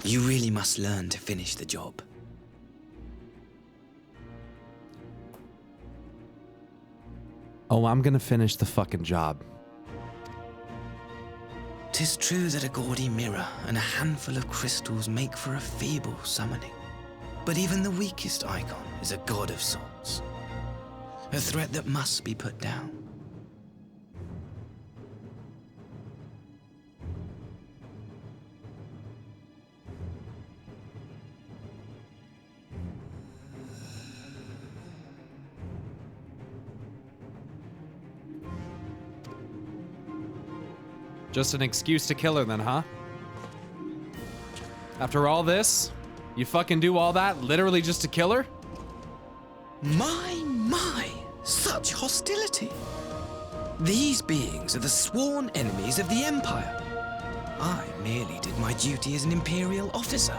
You really must learn to finish the job. Oh, I'm gonna finish the fucking job. 'Tis true that a gaudy mirror and a handful of crystals make for a feeble summoning. But even the weakest icon is a god of sorts. A threat that must be put down. Just an excuse to kill her then, huh? After all this, you fucking do all that literally just to kill her? My, such hostility. These beings are the sworn enemies of the Empire. I merely did my duty as an Imperial officer.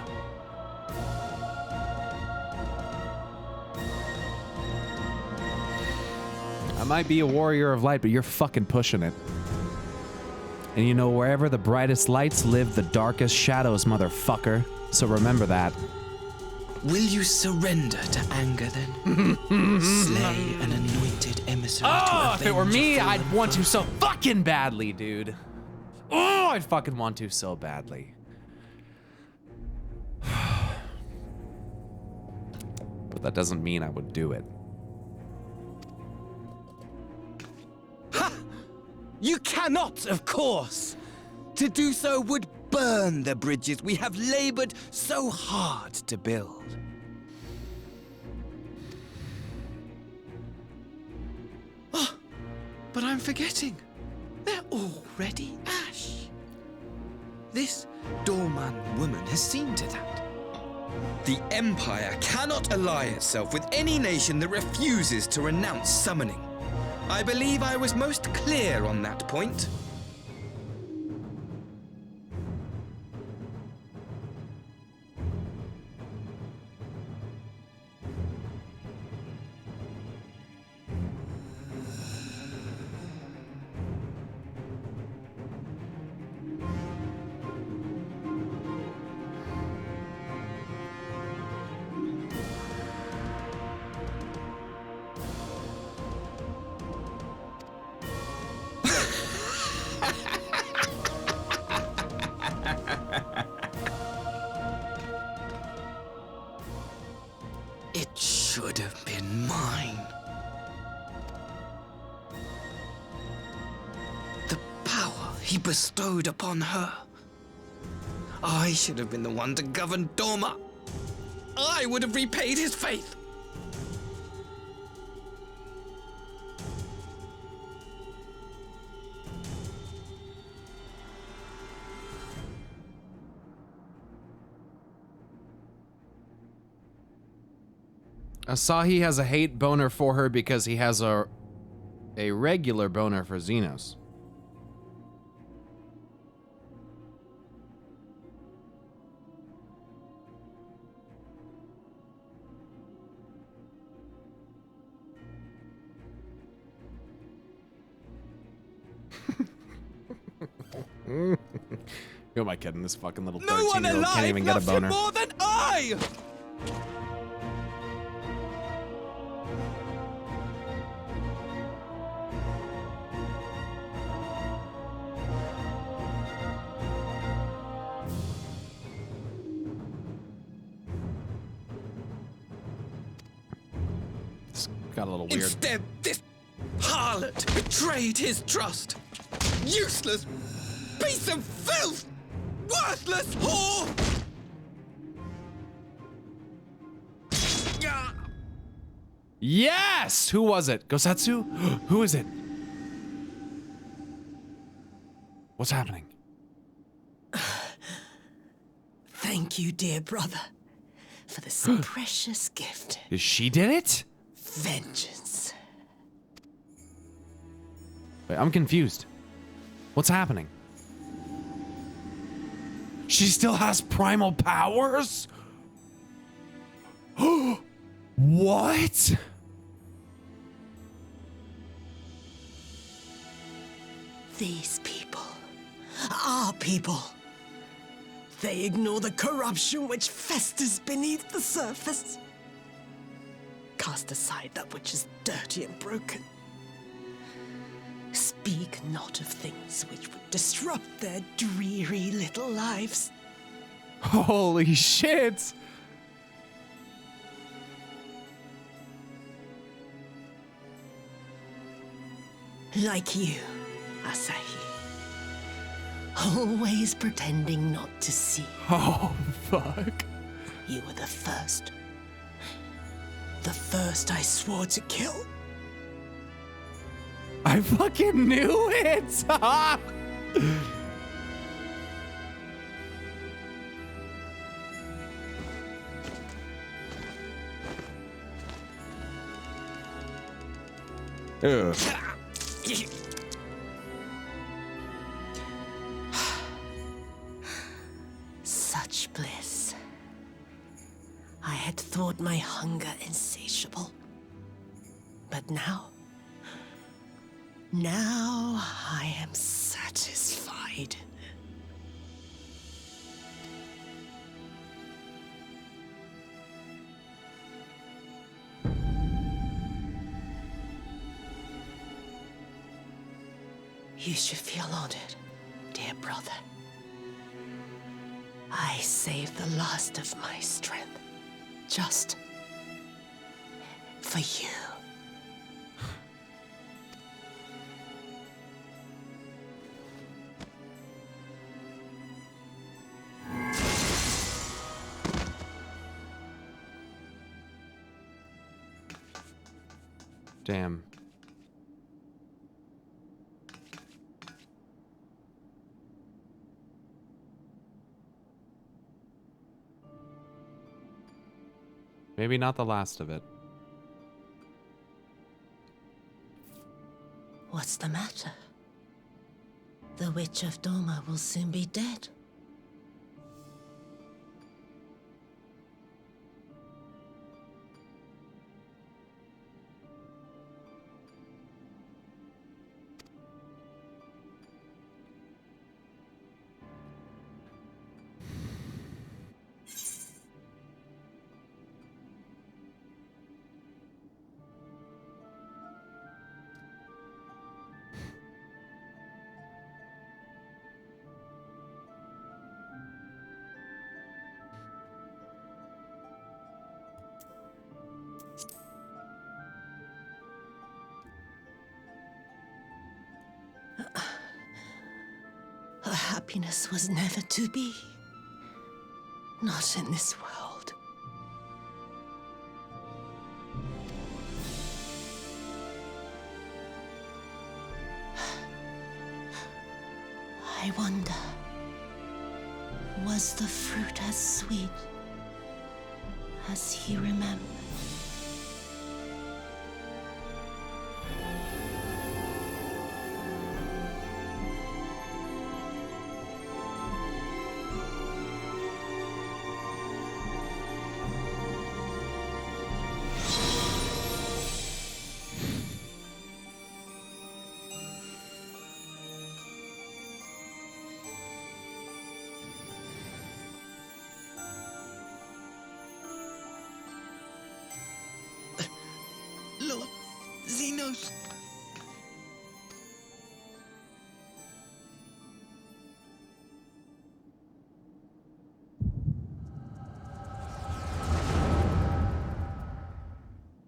I might be a warrior of light, but you're fucking pushing it. And you know, wherever the brightest lights live, the darkest shadows, motherfucker. So remember that. Will you surrender to anger then? Slay an anointed emissary to if it were me, I'd want to so fucking badly, dude. Oh, I'd fucking want to so badly. But that doesn't mean I would do it. You cannot, of course! To do so would burn the bridges we have labored so hard to build. Oh, but I'm forgetting. They're already ash. This doorman woman has seen to that. The Empire cannot ally itself with any nation that refuses to renounce summoning. I believe I was most clear on that point. It should have been mine. The power he bestowed upon her I should have been the one to govern Dorma. I would have repaid his faith. Asahi has a hate boner for her because he has a regular boner for Xenos. Who am I kidding? This fucking little 13-year-old can't even get a boner. No one alive loves him more than I! It's got a little weird. Instead, this harlot betrayed his trust. Useless piece of filth! Worthless whore! Yes! Who was it? Gosetsu? Who is it? What's happening? Thank you, dear brother, for this precious gift. She did it? Vengeance. Wait, I'm confused. What's happening? She still has primal powers? What? These people, our people, they ignore the corruption which festers beneath the surface. Cast aside that which is dirty and broken. Speak not of things which would disrupt their dreary little lives. Holy shit! Like you, Asahi. Always pretending not to see. Oh, fuck. You were the first. The first I swore to kill. I fucking knew it! Ugh. Such bliss. I had thought my hunger insatiable. But now I am satisfied. You should feel honored, dear brother. I saved the last of my strength, just for you. Damn. Maybe not the last of it. What's the matter? The Witch of Doma will soon be dead. Her happiness was never to be. Not in this world. I wonder, was the fruit as sweet as he remembered? Lord Xenos.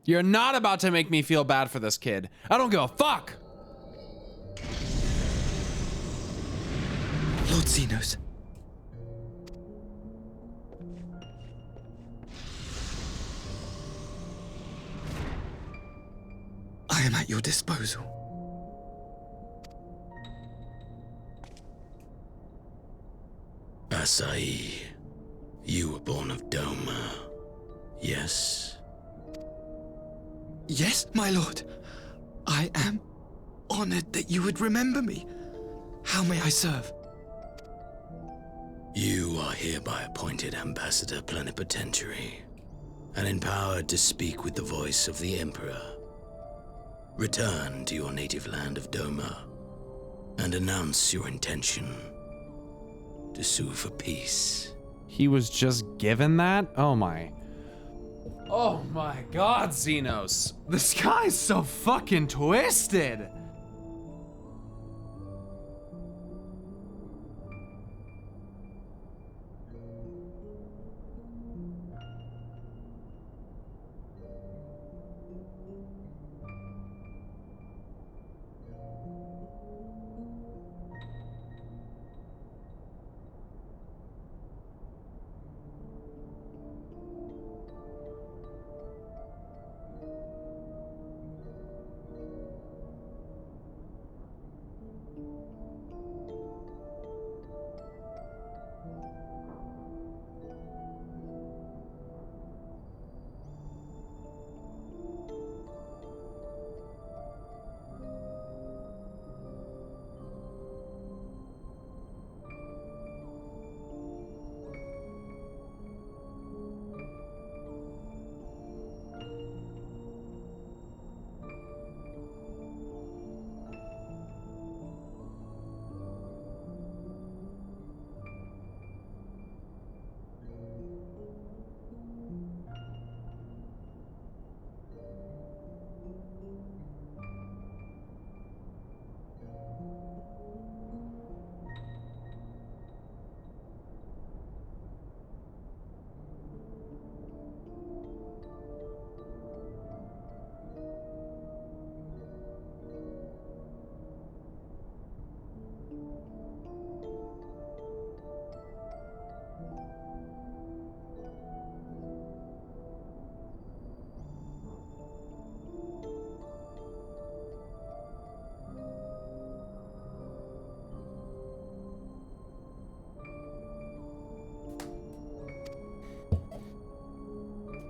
You're not about to make me feel bad for this kid. I don't give a fuck. Lord Xenos. I am at your disposal. Asai, you were born of Doma, yes? Yes, my lord. I am honored that you would remember me. How may I serve? You are hereby appointed Ambassador Plenipotentiary and empowered to speak with the voice of the Emperor. Return to your native land of Doma and announce your intention to sue for peace. He was just given that? Oh my god, Xenos. This guy's so fucking twisted.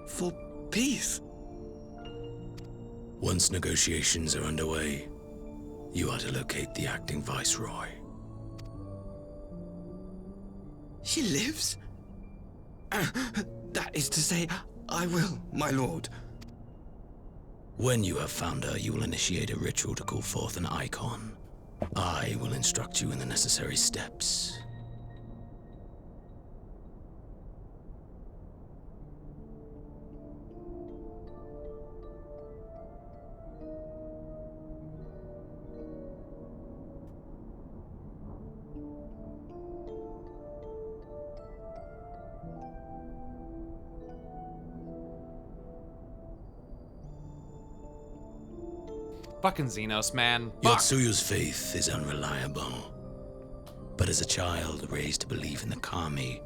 For peace. Once negotiations are underway, you are to locate the acting viceroy. She lives? That is to say, I will, my lord. When you have found her, you will initiate a ritual to call forth an icon. I will instruct you in the necessary steps. Fucking Xenos, man. Fuck. Yotsuyu's faith is unreliable. But as a child raised to believe in the Kami,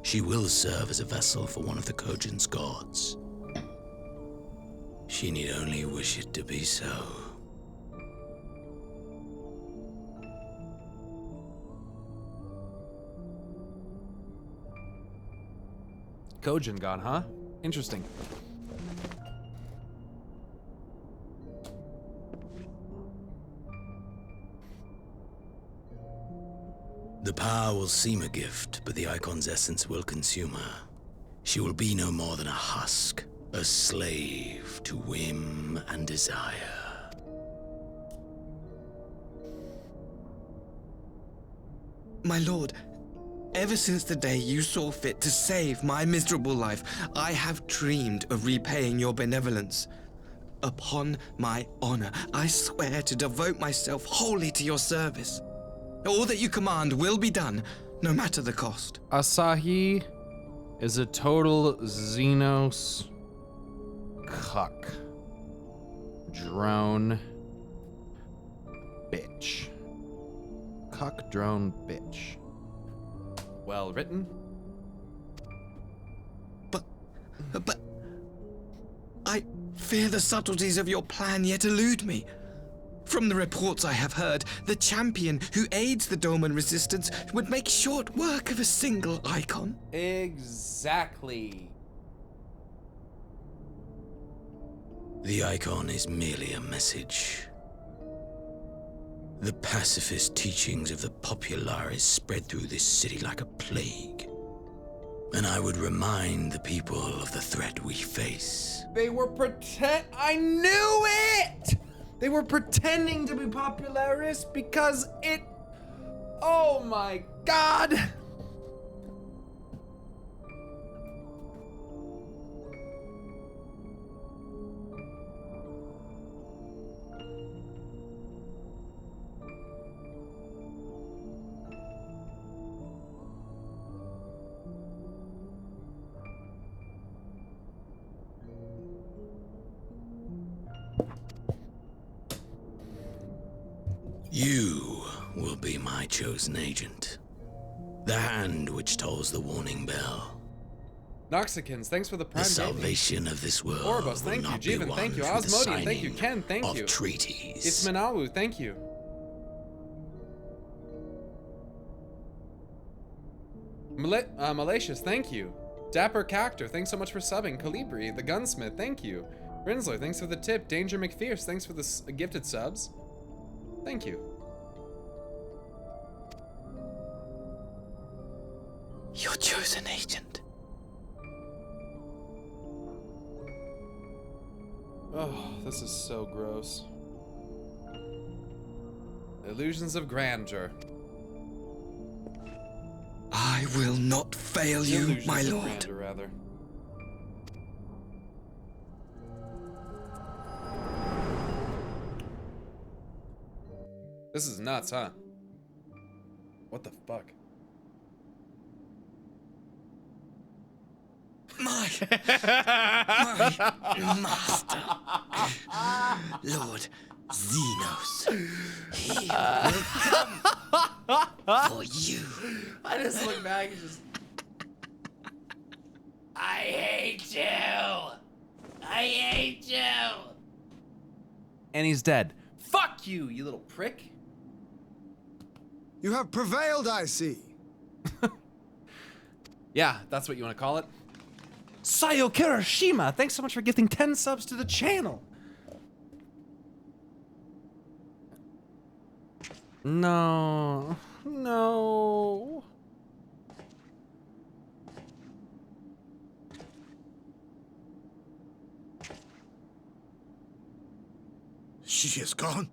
She will serve as a vessel for one of the Kojin's gods. She need only wish it to be so. Kojin god, huh? Interesting. The power will seem a gift, but the Icon's essence will consume her. She will be no more than a husk, a slave to whim and desire. My lord, ever since the day you saw fit to save my miserable life, I have dreamed of repaying your benevolence. Upon my honor, I swear to devote myself wholly to your service. All that you command will be done, no matter the cost. Asahi is a total Xenos cuck. Drone bitch. Cuck drone bitch. Well written. But I fear the subtleties of your plan yet elude me. From the reports I have heard, the champion who aids the Doman resistance would make short work of a single icon. Exactly. The Icon is merely a message. The pacifist teachings of the Populares spread through this city like a plague. And I would remind the people of the threat we face. They were I knew it! They were pretending to be Popularis because it... Oh my god! You will be my chosen agent. The hand which tolls the warning bell. Noxicans, thanks for the prime The salvation of this world. Orbos, thank you. Jeevan, thank you. Osmodian, thank you. Ken, thank you. Treaties. It's Manawu, thank you. Malicious, thank you. Dapper Cactor, thanks so much for subbing. Calibri, the Gunsmith, thank you. Rinsler, thanks for the tip. Danger McFierce, thanks for the gifted subs. Thank you. Your chosen agent. Oh, this is so gross. Illusions of grandeur. I will not fail you, Illusions my of lord. grandeur, rather. This is nuts, huh? What the fuck? My master, Lord Xenos, he will come for you. I just look back and just... I hate you! I hate you! And he's dead. Fuck you, you little prick. You have prevailed, I see. Yeah, that's what you want to call it. Sayo Kirishima, thanks so much for gifting 10 subs to the channel. No. No. She is gone.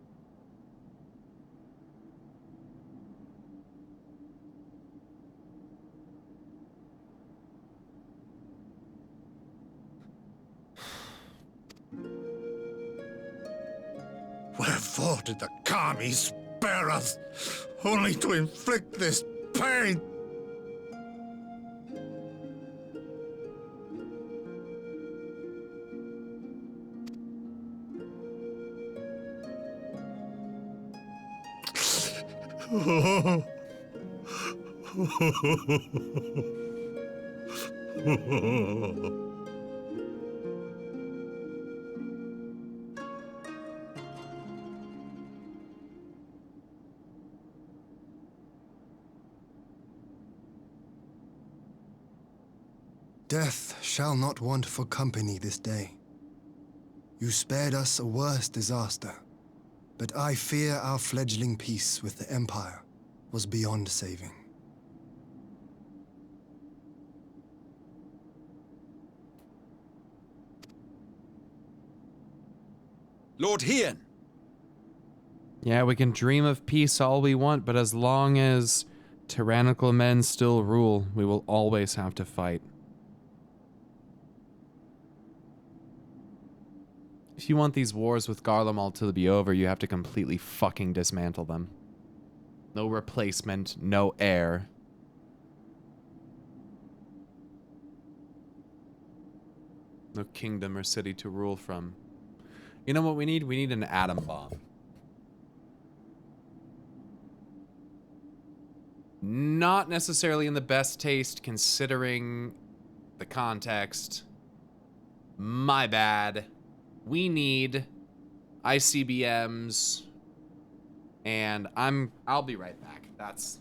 Wherefore did the Kami spare us, only to inflict this pain? Death shall not want for company this day. You spared us a worse disaster, but I fear our fledgling peace with the Empire was beyond saving. Lord Hien! Yeah, we can dream of peace all we want, but as long as tyrannical men still rule, we will always have to fight. If you want these wars with Garlemald to be over, you have to completely fucking dismantle them. No replacement, no heir. No kingdom or city to rule from. You know what we need? We need an atom bomb. Not necessarily in the best taste considering the context. My bad. We need ICBMs, and I'll be right back. That's...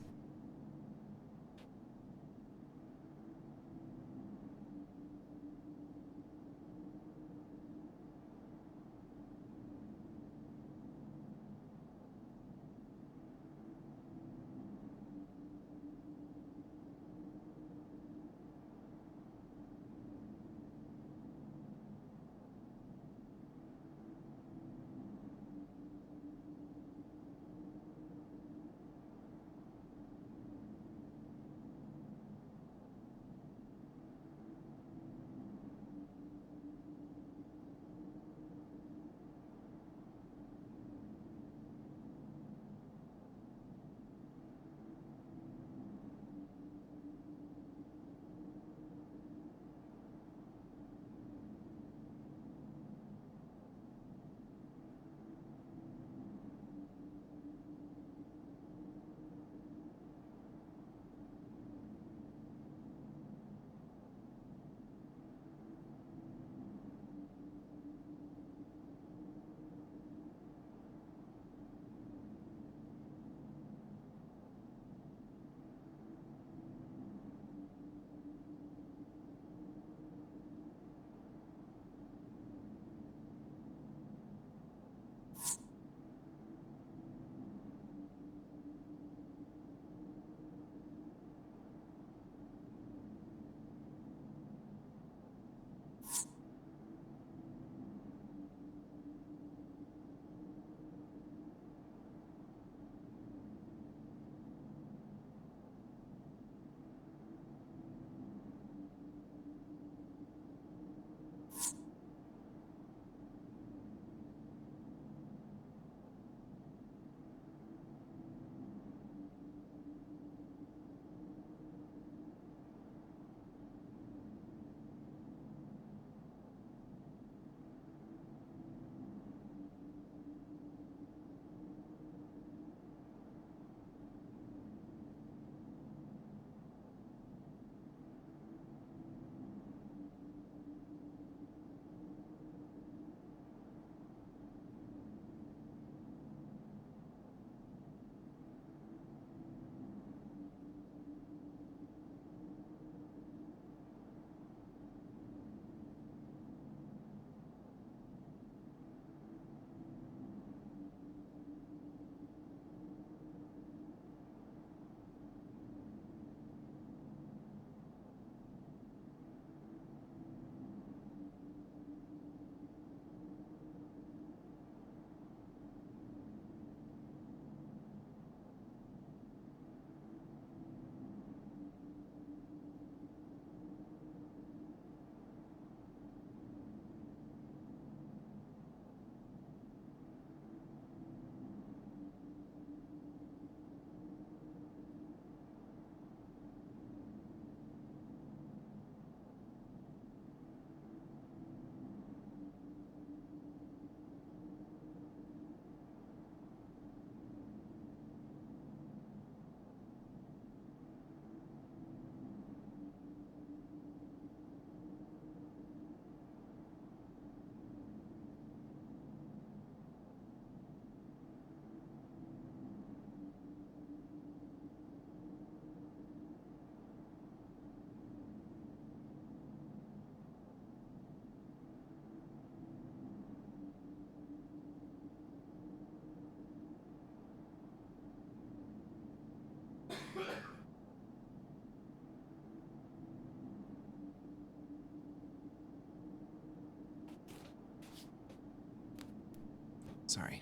Sorry.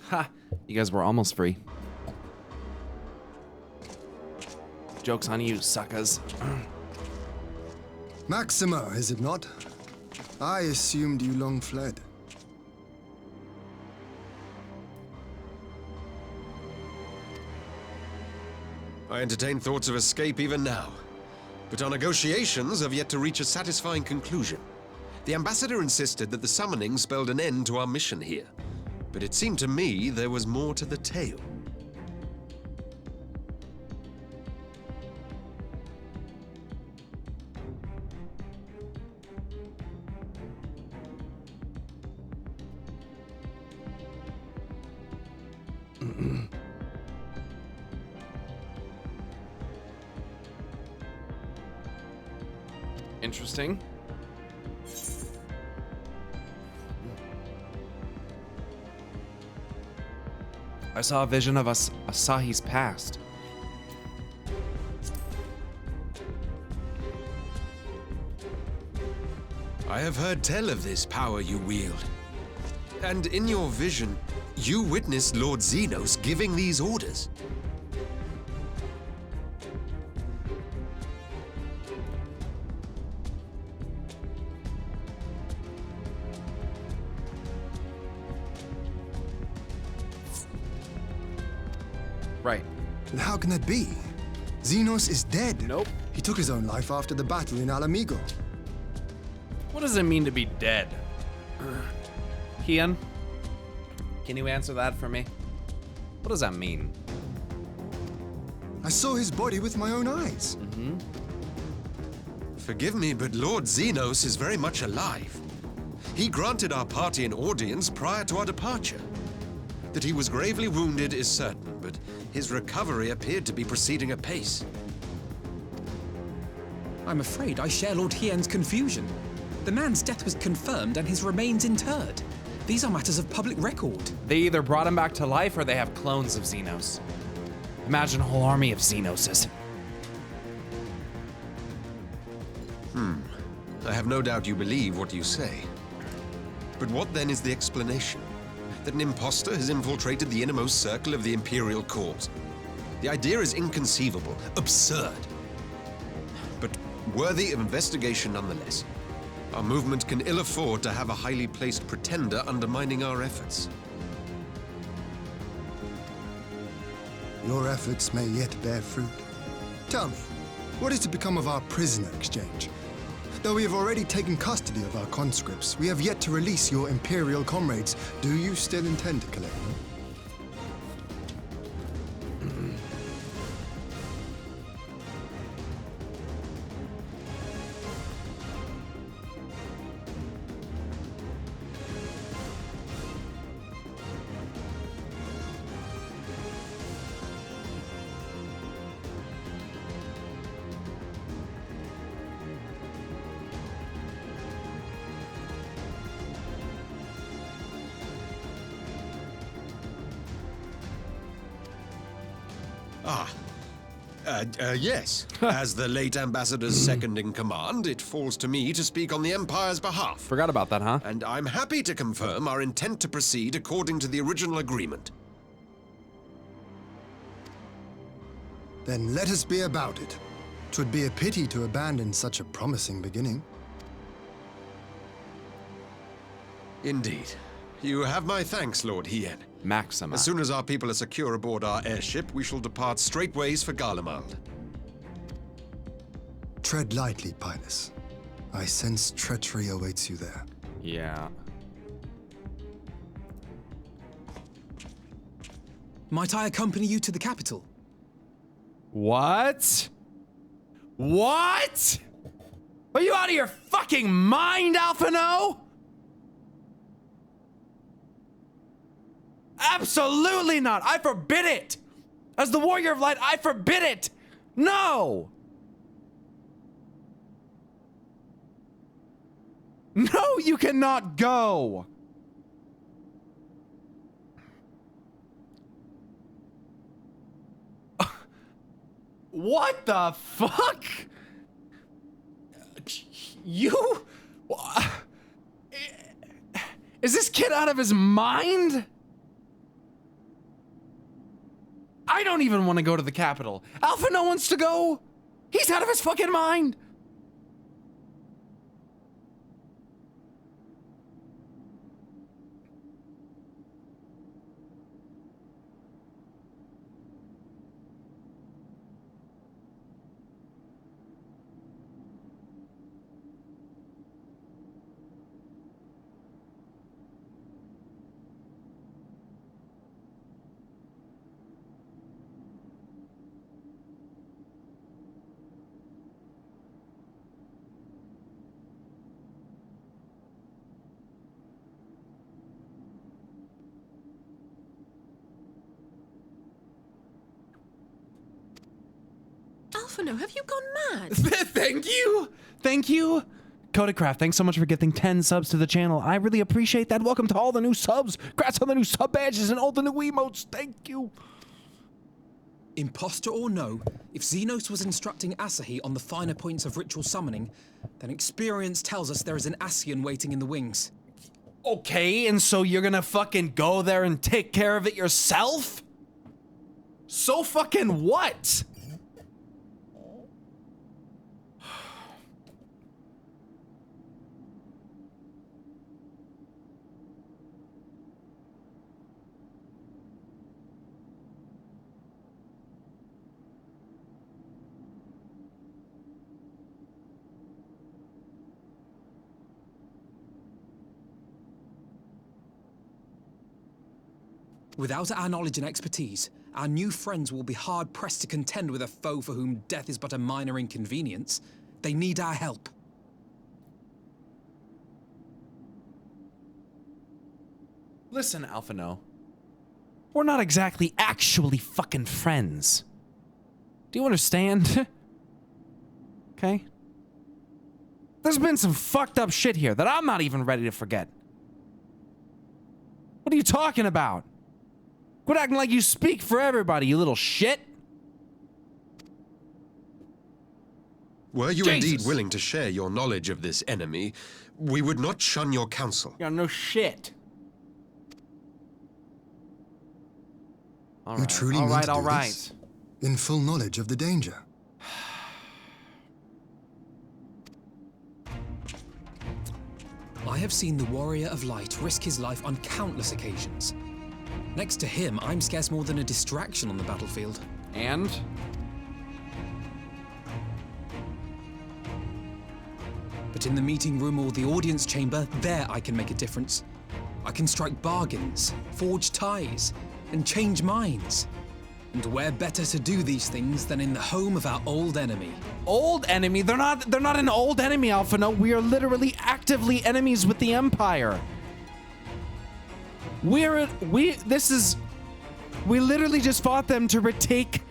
Ha! You guys were almost free. Joke's on you, suckers. Maxima, is it not? I assumed you long fled. I entertain thoughts of escape even now. But our negotiations have yet to reach a satisfying conclusion. The ambassador insisted that the summoning spelled an end to our mission here. But it seemed to me there was more to the tale. Interesting. I saw a vision of Asahi's past. I have heard tell of this power you wield. And in your vision, you witnessed Lord Xenos giving these orders. Right. But how can that be? Xenos is dead. Nope. He took his own life after the battle in Alamigo. What does it mean to be dead? Kian, can you answer that for me? What does that mean? I saw his body with my own eyes. Forgive me, but Lord Xenos is very much alive. He granted our party an audience prior to our departure. That he was gravely wounded is certain, but his recovery appeared to be proceeding apace. I'm afraid I share Lord Hien's confusion. The man's death was confirmed and his remains interred. These are matters of public record. They either brought him back to life or they have clones of Xenos. Imagine a whole army of Xenoses. I have no doubt you believe what you say. But what then is the explanation? That an imposter has infiltrated the innermost circle of the Imperial cause. The idea is inconceivable, absurd. But worthy of investigation nonetheless. Our movement can ill afford to have a highly placed pretender undermining our efforts. Your efforts may yet bear fruit. Tell me, what is to become of our prisoner exchange? Though we have already taken custody of our conscripts, we have yet to release your Imperial comrades. Do you still intend to collect them? Yes. As the late ambassador's second in command, it falls to me to speak on the Empire's behalf. Forgot about that, huh? And I'm happy to confirm our intent to proceed according to the original agreement. Then let us be about it. 'Twould be a pity to abandon such a promising beginning. Indeed. You have my thanks, Lord Hien. Maxima. As soon as our people are secure aboard our airship, we shall depart straightways for Garlemald. Tread lightly, Pylus. I sense treachery awaits you there. Yeah. Might I accompany you to the capital? What? What? Are you out of your fucking mind, Alphino? Absolutely not! I forbid it! As the Warrior of Light, I forbid it! No! No, you cannot go! What the fuck? You? Is this kid out of his mind? I don't even want to go to the capital. Alpha no wants to go. He's out of his fucking mind. Alphino, have you gone mad? Thank you. Thank you. Codecraft, thanks so much for getting 10 subs to the channel. I really appreciate that. Welcome to all the new subs. Congrats on the new sub badges and all the new emotes. Thank you. Imposter or no, if Xenos was instructing Asahi on the finer points of ritual summoning, then experience tells us there is an Asian waiting in the wings. Okay, and so you're gonna fucking go there and take care of it yourself? So fucking what? Without our knowledge and expertise, our new friends will be hard-pressed to contend with a foe for whom death is but a minor inconvenience. They need our help. Listen, Alphino. We're not exactly actually fucking friends. Do you understand? Okay? There's been some fucked up shit here that I'm not even ready to forget. What are you talking about? Quit acting like you speak for everybody, you little shit. Were you indeed willing to share your knowledge of this enemy, we would not shun your counsel. Yeah, no shit. You truly mean to do this? In full knowledge of the danger? I have seen the Warrior of Light risk his life on countless occasions. Next to him, I'm scarce more than a distraction on the battlefield. And? But in the meeting room or the audience chamber, there I can make a difference. I can strike bargains, forge ties, and change minds. And where better to do these things than in the home of our old enemy? Old enemy? They're not an old enemy, Alphino. We are literally actively enemies with the Empire. We literally just fought them to retake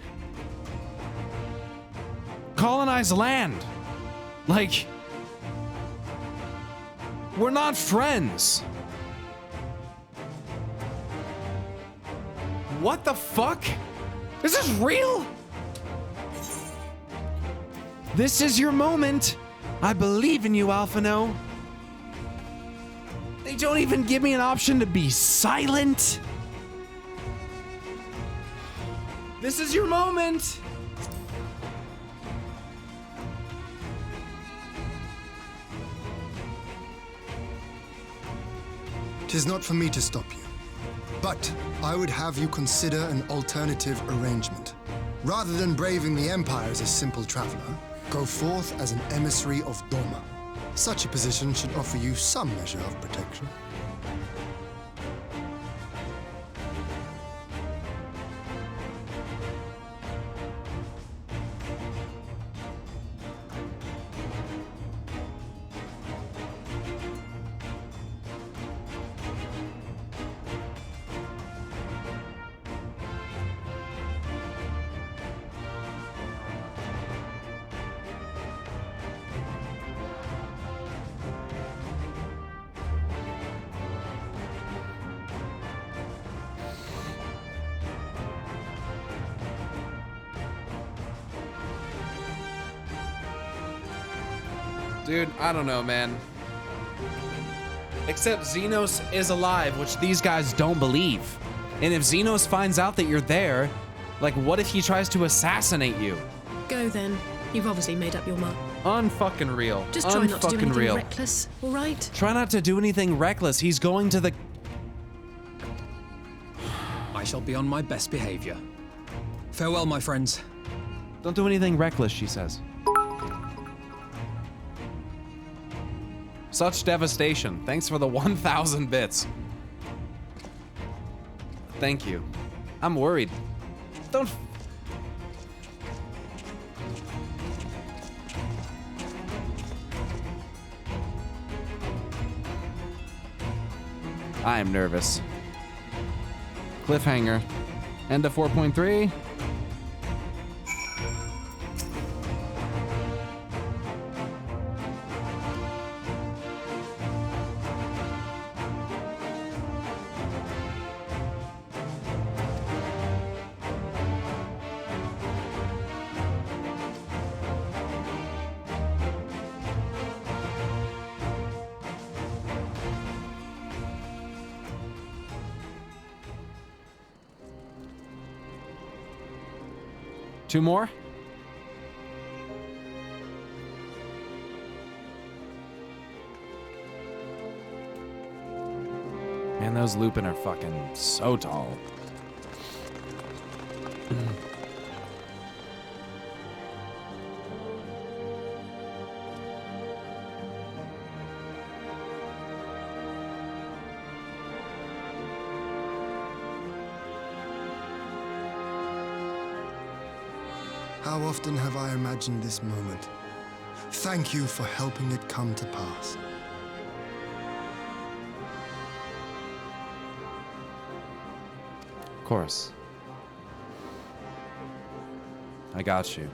colonized land. Like, we're not friends. What the fuck? Is this real? This is your moment. I believe in you, Alphino. They don't even give me an option to be silent. This is your moment. 'Tis not for me to stop you. But I would have you consider an alternative arrangement. Rather than braving the Empire as a simple traveler, go forth as an emissary of Doma. Such a position should offer you some measure of protection. Dude, I don't know, man. Except Xenos is alive, which these guys don't believe. And if Xenos finds out that you're there, like, what if he tries to assassinate you? Go then. You've obviously made up your mind. Unfucking real. Just try not to do anything real. reckless, all right? Try not to do anything reckless. He's going to the... I shall be on my best behavior. Farewell, my friends. Don't do anything reckless, she says. Such devastation. Thanks for the 1,000 bits. Thank you. I'm worried. Don't... I am nervous. Cliffhanger. End of 4.3. Two more? Man, those Lupin are fucking so tall. How often have I imagined this moment? Thank you for helping it come to pass. Of course. I got you.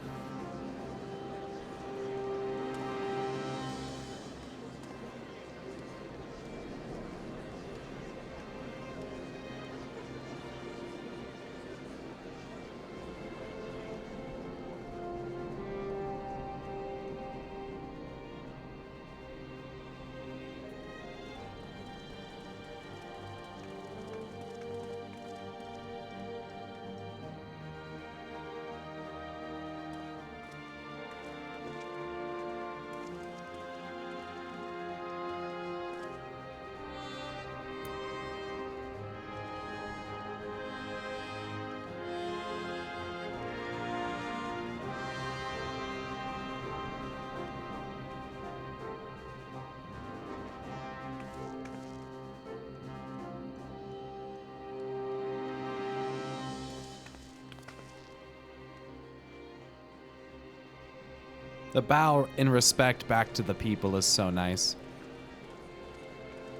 The bow in respect back to the people is so nice.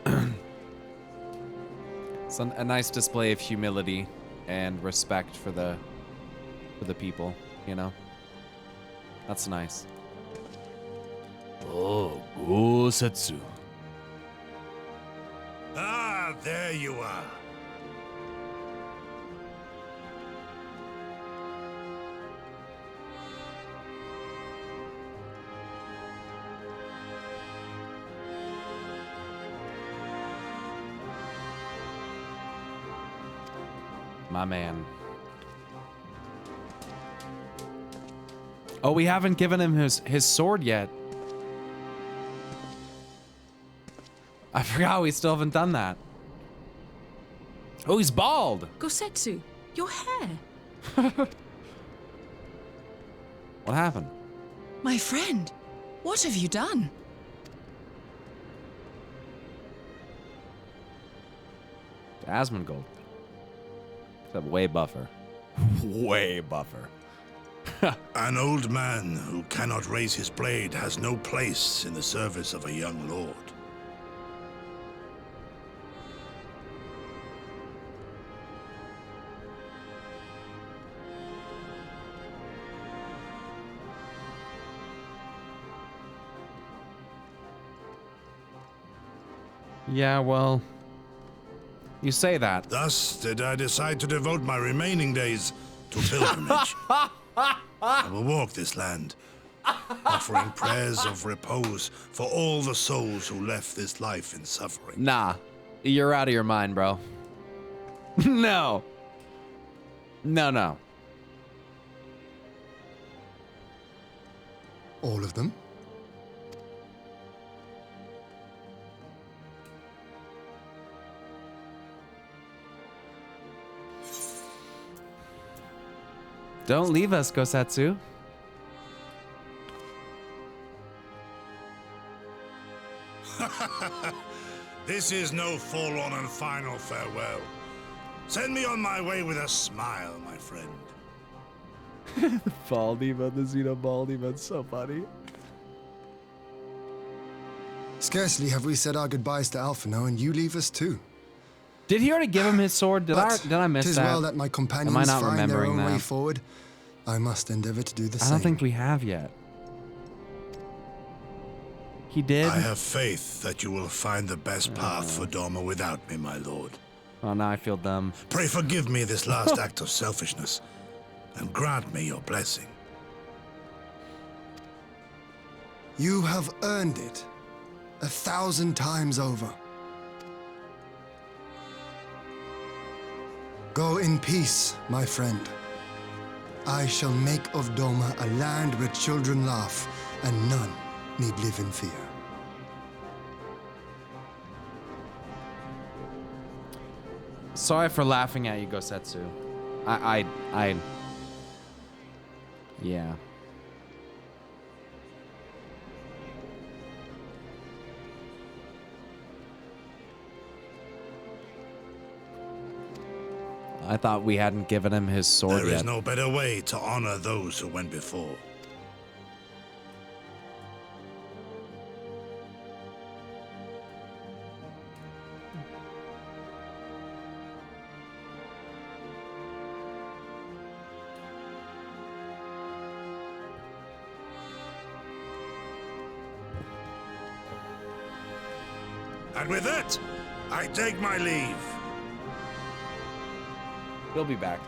It's a nice display of humility and respect for the people, you know? That's nice. Oh, Gosetsu. Ah, there you are. My man. Oh, we haven't given him his sword yet. I forgot we still haven't done that. Oh, he's bald. Gosetsu, your hair. What happened? My friend, what have you done? Asmongold. Except way buffer. Way buffer. An old man who cannot raise his blade has no place in the service of a young lord. Yeah, well, you say that. Thus did I decide to devote my remaining days to pilgrimage. I will walk this land, offering prayers of repose for all the souls who left this life in suffering. Nah, you're out of your mind, bro. No. No. All of them? Don't leave us, Gosetsu. This is no forlorn and final farewell. Send me on my way with a smile, my friend. Baldy, man, the Xeno Baldy, man, so funny. Scarcely have we said our goodbyes to Alphino, and you leave us too. Did he already give him his sword? Did I miss that? Tis well that my companions Am I not find their remembering own way that? forward. I must endeavor to do the same. I don't think we have yet. He did? I have faith that you will find the best path for Doma without me, my lord. Oh, now I feel dumb. Pray forgive me this last act of selfishness, and grant me your blessing. You have earned it 1,000 times over. Go in peace, my friend. I shall make of Doma a land where children laugh and none need live in fear. Sorry for laughing at you, Gosetsu. Yeah. I thought we hadn't given him his sword There yet. is no better way to honor those who went before. And with that, I take my leave. He'll be back.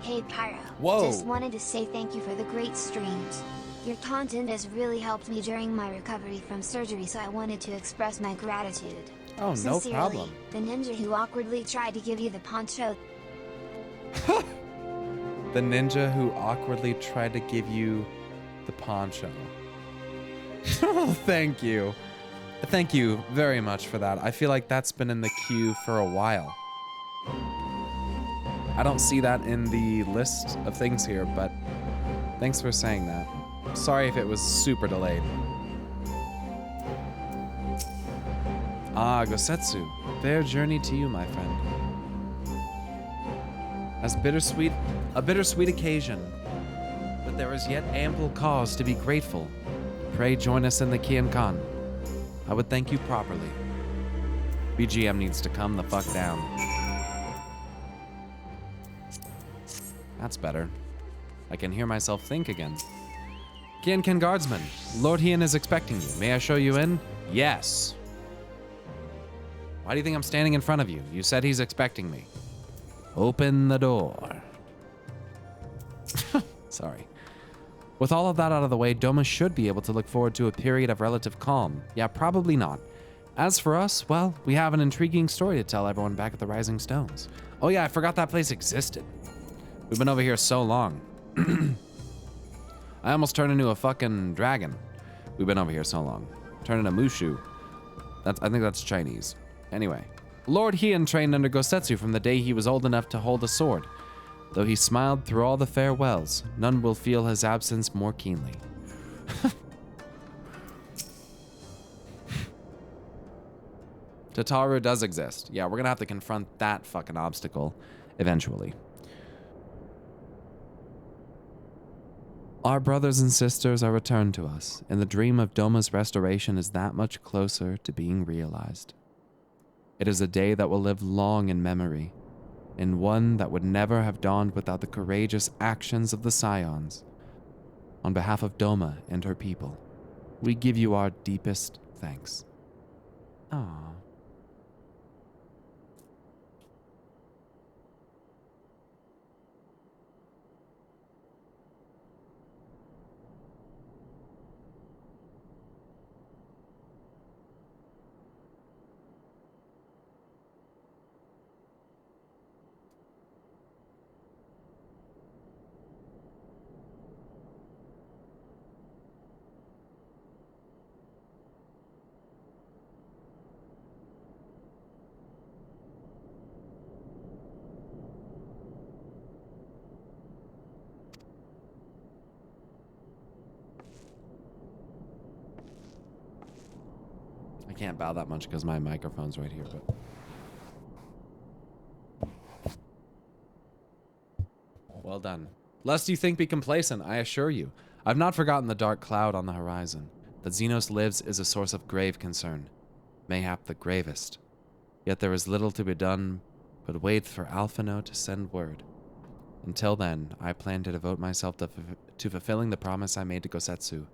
Hey Pyro. Whoa. Just wanted to say thank you for the great streams. Your content has really helped me during my recovery from surgery, so I wanted to express my gratitude. Oh, no Sincerely, problem. the ninja who awkwardly tried to give you the poncho. The ninja who awkwardly tried to give you the poncho. Oh, thank you. Thank you very much for that. I feel like that's been in the queue for a while. I don't see that in the list of things here, but thanks for saying that. Sorry if it was super delayed. Ah, Gosetsu. Fair journey to you, my friend. As a bittersweet occasion, but there is yet ample cause to be grateful. Pray join us in the Kian-Kan. I would thank you properly. BGM needs to come the fuck down. That's better. I can hear myself think again. Kian-Kan Guardsman, Lord Hien is expecting you. May I show you in? Yes. Why do you think I'm standing in front of you? You said he's expecting me. Open the door. Sorry. With all of that out of the way, Doma should be able to look forward to a period of relative calm. Yeah, probably not. As for us, well, we have an intriguing story to tell everyone back at the Rising Stones. Oh yeah, I forgot that place existed. We've been over here so long. I almost turned into a fucking dragon. We've been over here so long. Turned into Mushu. I think that's Chinese. Anyway, Lord Hien trained under Gosetsu from the day he was old enough to hold a sword. Though he smiled through all the farewells, none will feel his absence more keenly. Tataru does exist. Yeah, we're gonna have to confront that fucking obstacle eventually. Our brothers and sisters are returned to us, and the dream of Doma's restoration is that much closer to being realized. It is a day that will live long in memory, and one that would never have dawned without the courageous actions of the Scions. On behalf of Doma and her people, we give you our deepest thanks. Aww. 」 . 。 . 」 . 」 . 」 . 」 . 」 . 」 . 」 . 」「 . 」 . 」 . 」 . 」 . 」 . 」 . 」 . 」 . 」 . 」 . 」 . 」 . 」 . 」 . 」 . 」 . 」 . 」 . 」 . 」 . 」 . 」 . 」 . 」 . 」 . 」 . . . . . . . can't bow that much because my microphone's right here, but... Well done. Lest you think me complacent, I assure you, I've not forgotten the dark cloud on the horizon. That Xenos lives is a source of grave concern, mayhap the gravest. Yet there is little to be done but wait for Alphino to send word. Until then, I plan to devote myself to fulfilling the promise I made to Gosetsu,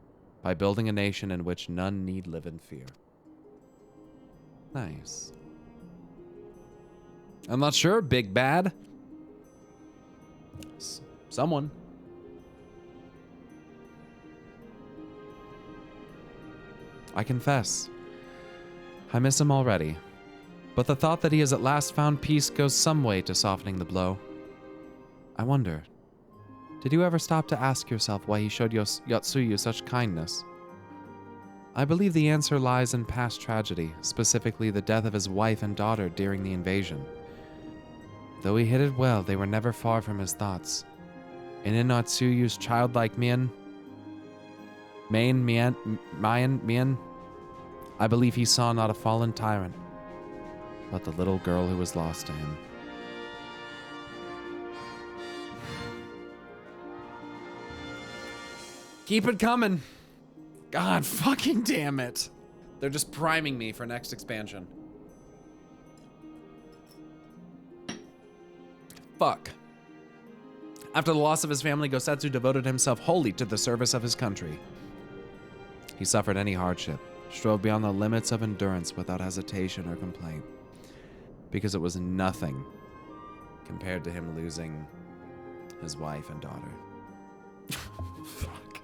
by building a nation in which none need live in fear. Nice. I'm not sure, big bad. Someone. I confess, I miss him already, but the thought that he has at last found peace goes some way to softening the blow. I wonder, did you ever stop to ask yourself why he showed Yotsuyu such kindness? I believe the answer lies in past tragedy, specifically the death of his wife and daughter during the invasion. Though he hid it well, they were never far from his thoughts. And in Yotsuyu's childlike mien, I believe he saw not a fallen tyrant, but the little girl who was lost to him. Keep it coming. God fucking damn it. They're just priming me for next expansion. Fuck. After the loss of his family, Gosetsu devoted himself wholly to the service of his country. He suffered any hardship, strove beyond the limits of endurance without hesitation or complaint, because it was nothing compared to him losing his wife and daughter. Fuck.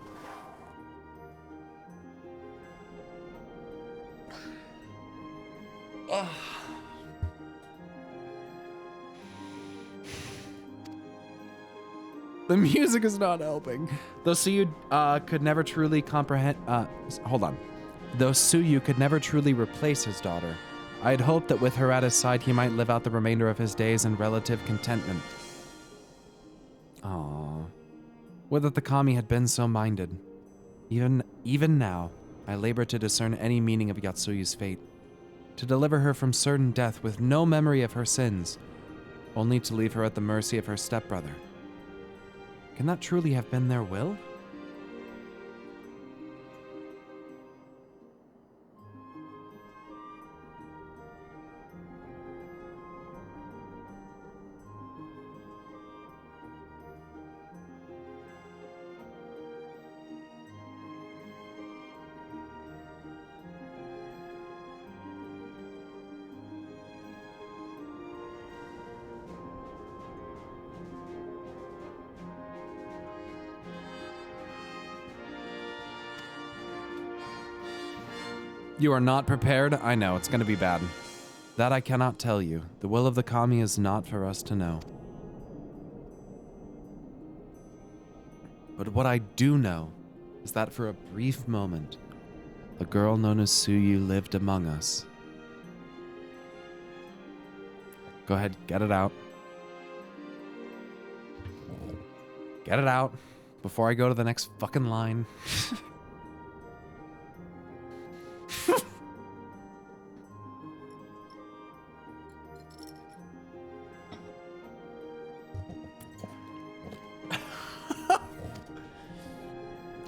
Ugh. The music is not helping. Though Suyu could never truly comprehend. Though Suyu could never truly replace his daughter, I had hoped that with her at his side, he might live out the remainder of his days in relative contentment. Aww. Would that the kami had been so minded. Even now, I labor to discern any meaning of Yotsuyu's fate. To deliver her from certain death with no memory of her sins, only to leave her at the mercy of her stepbrother. Can that truly have been their will? You are not prepared? I know, it's gonna be bad. That I cannot tell you. The will of the kami is not for us to know. But what I do know is that for a brief moment, a girl known as Suyu lived among us. Go ahead, get it out. Get it out before I go to the next fucking line.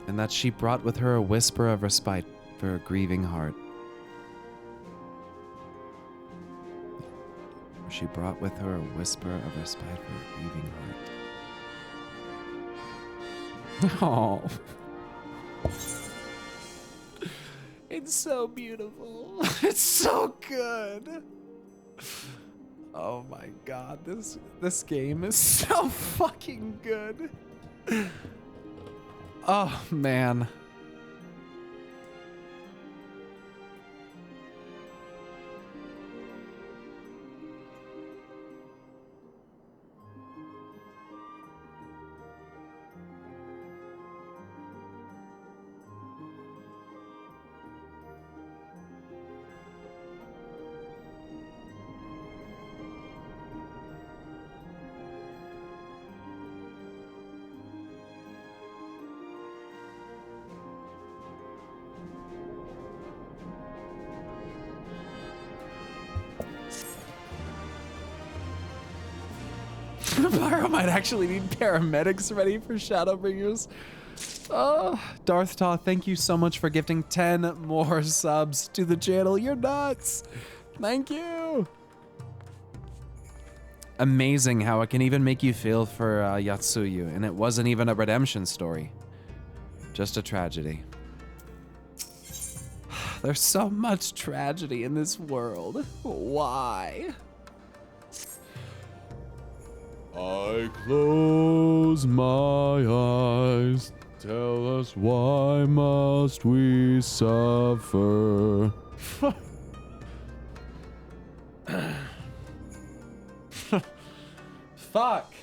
And that she brought with her a whisper of respite for a grieving heart. She brought with her a whisper of respite for a grieving heart. Oh. It's so beautiful. It's so good. Oh my god, this game is so fucking good. Oh, man. Pyro might actually need paramedics ready for Shadowbringers. Darth Taw, thank you so much for gifting 10 more subs to the channel. You're nuts. Thank you. Amazing how it can even make you feel for Yatsuyu, and it wasn't even a redemption story. Just a tragedy. There's so much tragedy in this world. Why? I close my eyes. Tell us why must we suffer? Fuck.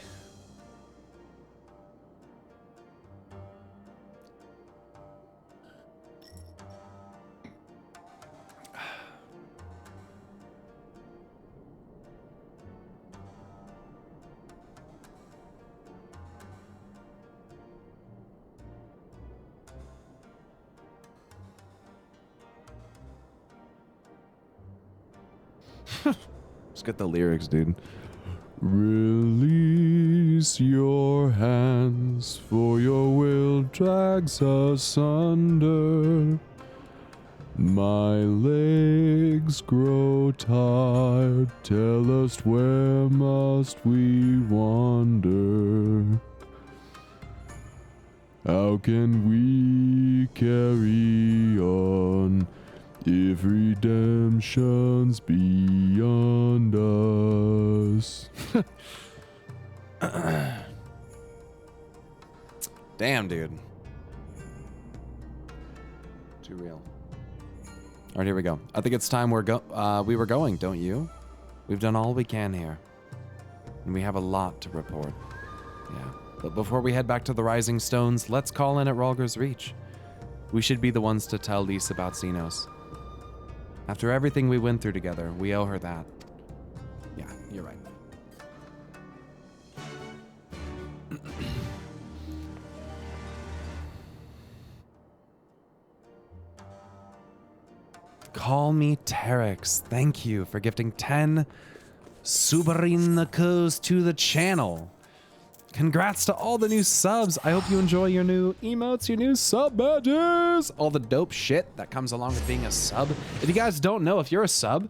Just get the lyrics, dude. Release your hands, for your will drags asunder. My legs grow tired, tell us where must we wander? How can we carry on if redemption's beyond us? Damn, dude. Too real. All right, here we go. I think it's time we were going, don't you? We've done all we can here. And we have a lot to report. Yeah. But before we head back to the Rising Stones, let's call in at Rhalgr's Reach. We should be the ones to tell Lise about Xenos. After everything we went through together, we owe her that. Yeah, you're right. Call me Terex. Thank you for gifting 10 Subarinicos to the channel. Congrats to all the new subs. I hope you enjoy your new emotes, your new sub badges, all the dope shit that comes along with being a sub. If you guys don't know, if you're a sub,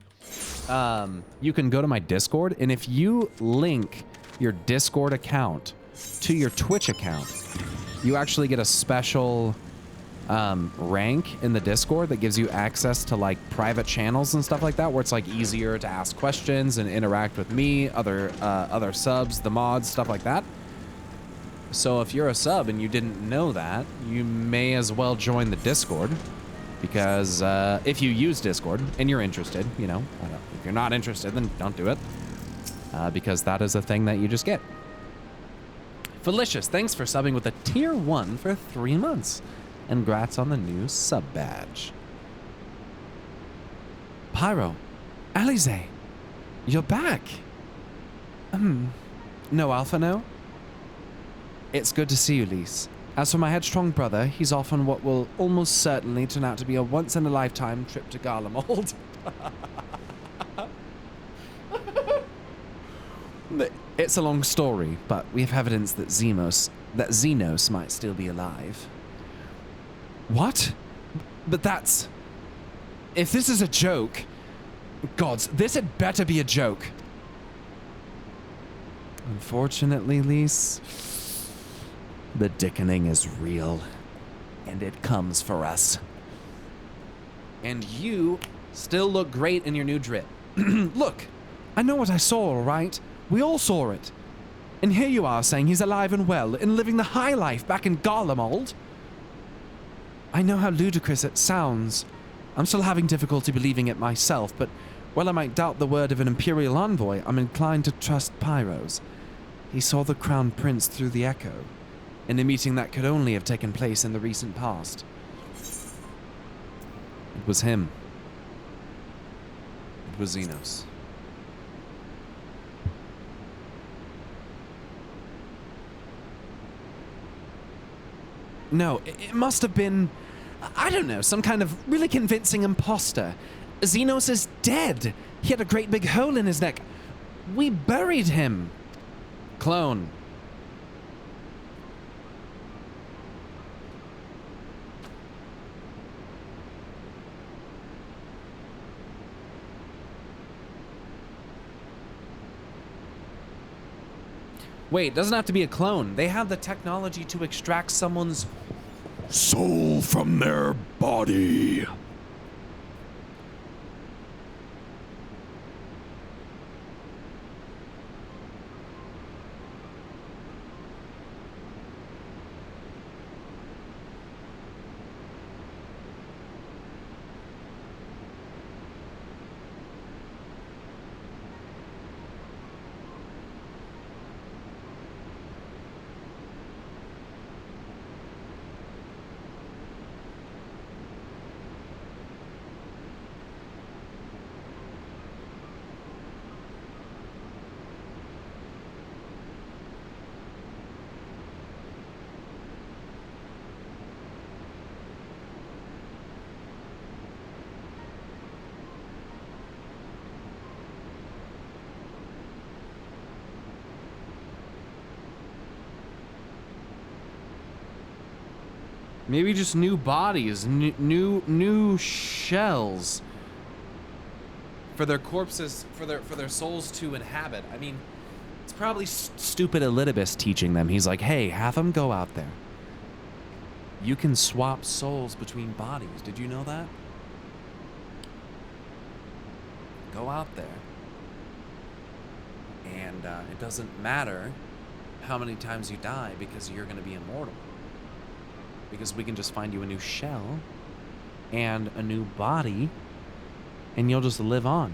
you can go to my Discord, and if you link your Discord account to your Twitch account, you actually get a special rank in the Discord that gives you access to like private channels and stuff like that, where it's like easier to ask questions and interact with me, other subs, the mods, stuff like that. So if you're a sub and you didn't know that, you may as well join the Discord, because if you use Discord and you're interested, you know, if you're not interested, then don't do it, because that is a thing that you just get. Felicious, thanks for subbing with a tier 1 for 3 months. And congrats on the new sub badge. Pyro, Alize, you're back. No Alpha, no? It's good to see you, Lise. As for my headstrong brother, he's off on what will almost certainly turn out to be a once-in-a-lifetime trip to Garlemald. It's a long story, but we have evidence that Xenos might still be alive. What? But that's... If this is a joke... Gods, this had better be a joke. Unfortunately, Lise, the dickening is real. And it comes for us. And you still look great in your new drip. Look, I know what I saw, all right? We all saw it. And here you are saying he's alive and well and living the high life back in Garlemald. I know how ludicrous it sounds. I'm still having difficulty believing it myself, but while I might doubt the word of an Imperial envoy, I'm inclined to trust Pyro's. He saw the Crown Prince through the Echo, in a meeting that could only have taken place in the recent past. It was him. It was Xenos. No, it must have been, I don't know, some kind of really convincing imposter. Xenos is dead. He had a great big hole in his neck. We buried him. Clone. Wait, doesn't have to be a clone. They have the technology to extract someone's soul from their body. Maybe just new bodies, new shells for their corpses, for their souls to inhabit. I mean, it's probably stupid Elidibus teaching them. He's like, hey, have them go out there. You can swap souls between bodies. Did you know that? Go out there. And it doesn't matter how many times you die because you're going to be immortal. Because we can just find you a new shell and a new body, and you'll just live on.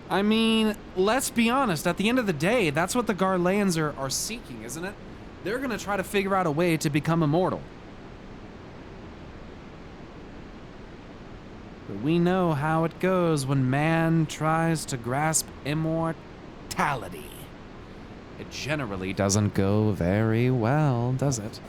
I mean, let's be honest, at the end of the day, that's what the Garleans are seeking, isn't it? They're gonna try to figure out a way to become immortal. But we know how it goes when man tries to grasp immortality. It generally doesn't go very well, does it?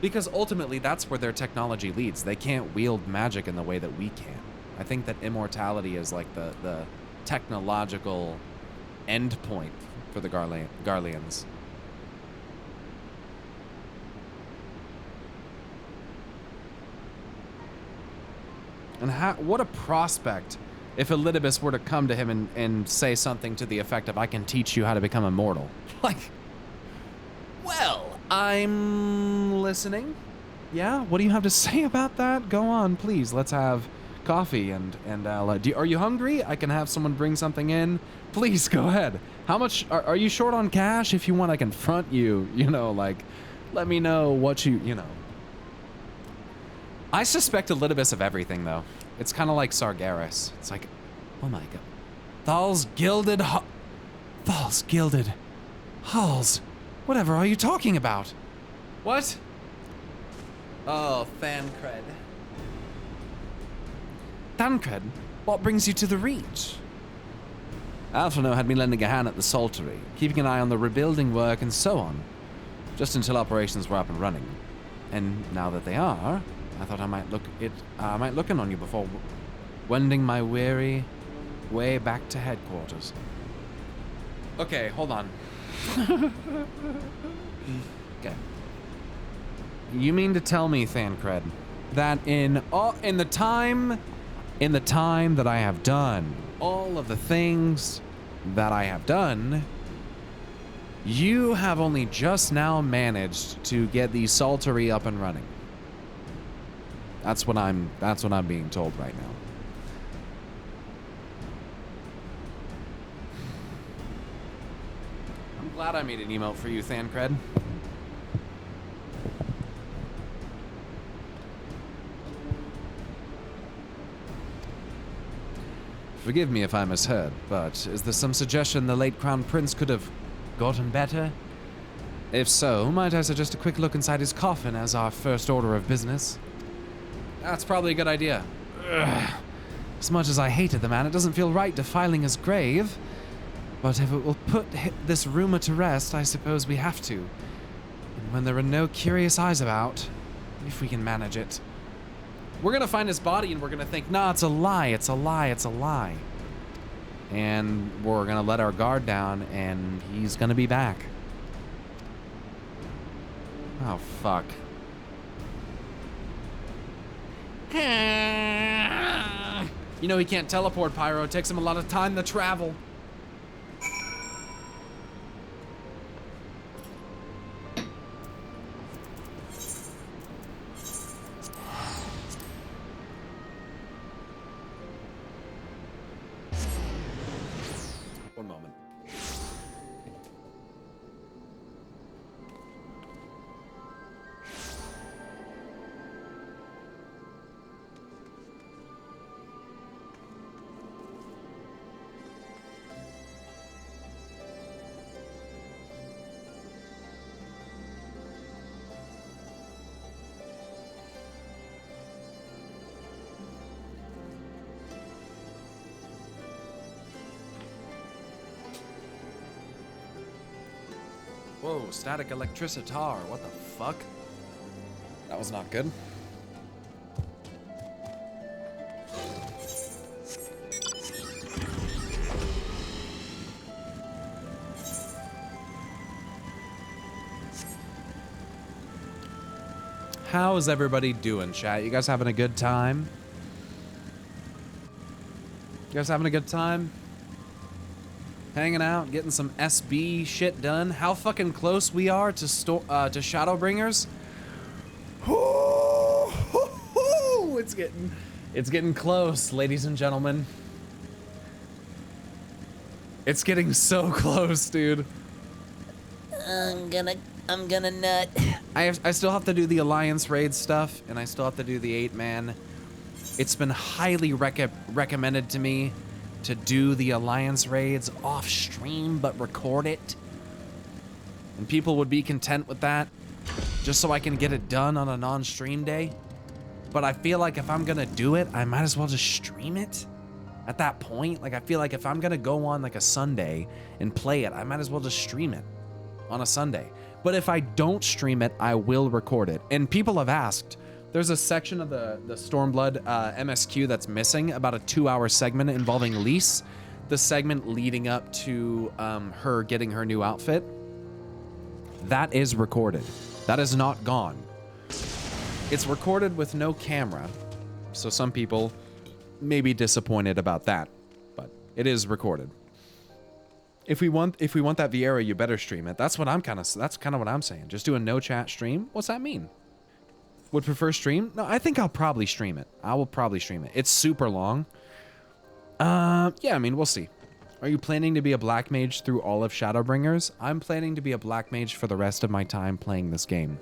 Because ultimately, that's where their technology leads. They can't wield magic in the way that we can. I think that immortality is like the technological endpoint for the Garleans. And what a prospect if Elidibus were to come to him and say something to the effect of, I can teach you how to become immortal. Like, well, I'm listening. Yeah, what do you have to say about that? Go on, please. Let's have coffee and are you hungry? I can have someone bring something in. Please, go ahead. How much, are you short on cash? If you want, I can front you, you know, like, let me know what you know. I suspect Elidibus of everything, though. It's kind of like Sargeras. It's like, oh my god. Thal's gilded halls. Whatever are you talking about? What? Oh, Thancred. Thancred? What brings you to the Reach? Alphino had me lending a hand at the Saltery, keeping an eye on the rebuilding work and so on, just until operations were up and running. And now that they are, I thought I might look in on you before wending my weary way back to headquarters. Okay, hold on. Okay. You mean to tell me, Thancred, that in the time that I have done all of the things that I have done, you have only just now managed to get the Saltery up and running? That's what I'm being told right now. I'm glad I made an emote for you, Thancred. Forgive me if I misheard, but is there some suggestion the late Crown Prince could have gotten better? If so, might I suggest a quick look inside his coffin as our first order of business? That's probably a good idea. Ugh. As much as I hated the man, it doesn't feel right defiling his grave. But if it will put this rumor to rest, I suppose we have to. And when there are no curious eyes about, if we can manage it. We're gonna find his body and we're gonna think, nah, it's a lie, it's a lie, it's a lie. And we're gonna let our guard down and he's gonna be back. Oh, fuck. You know he can't teleport, Pyro. It takes him a lot of time to travel. One moment. Whoa, static electricitar. What the fuck? That was not good. How is everybody doing, chat? You guys having a good time? You guys having a good time? Hanging out, getting some SB shit done. How fucking close we are to Shadowbringers. It's getting close, ladies and gentlemen. It's getting so close, dude. I'm gonna nut. I still have to do the Alliance raid stuff, and I still have to do the 8-man. It's been highly recommended to me to do the Alliance raids off stream, but record it. And people would be content with that, just so I can get it done on a non-stream day. But I feel like if I'm gonna do it, I might as well just stream it. At that point, like I feel like if I'm gonna go on like a Sunday and play it, I might as well just stream it on a Sunday. But if I don't stream it, I will record it. And people have asked, there's a section of the Stormblood MSQ that's missing, about a 2-hour segment involving Lise. The segment leading up to her getting her new outfit. That is recorded. That is not gone. It's recorded with no camera. So some people may be disappointed about that, but it is recorded. If we want that Vieira, you better stream it. That's kind of what I'm saying. Just do a no chat stream. What's that mean? Would prefer stream? No, I think I'll probably stream it. I will probably stream it. It's super long. Yeah, I mean, we'll see. Are you planning to be a black mage through all of Shadowbringers? I'm planning to be a black mage for the rest of my time playing this game.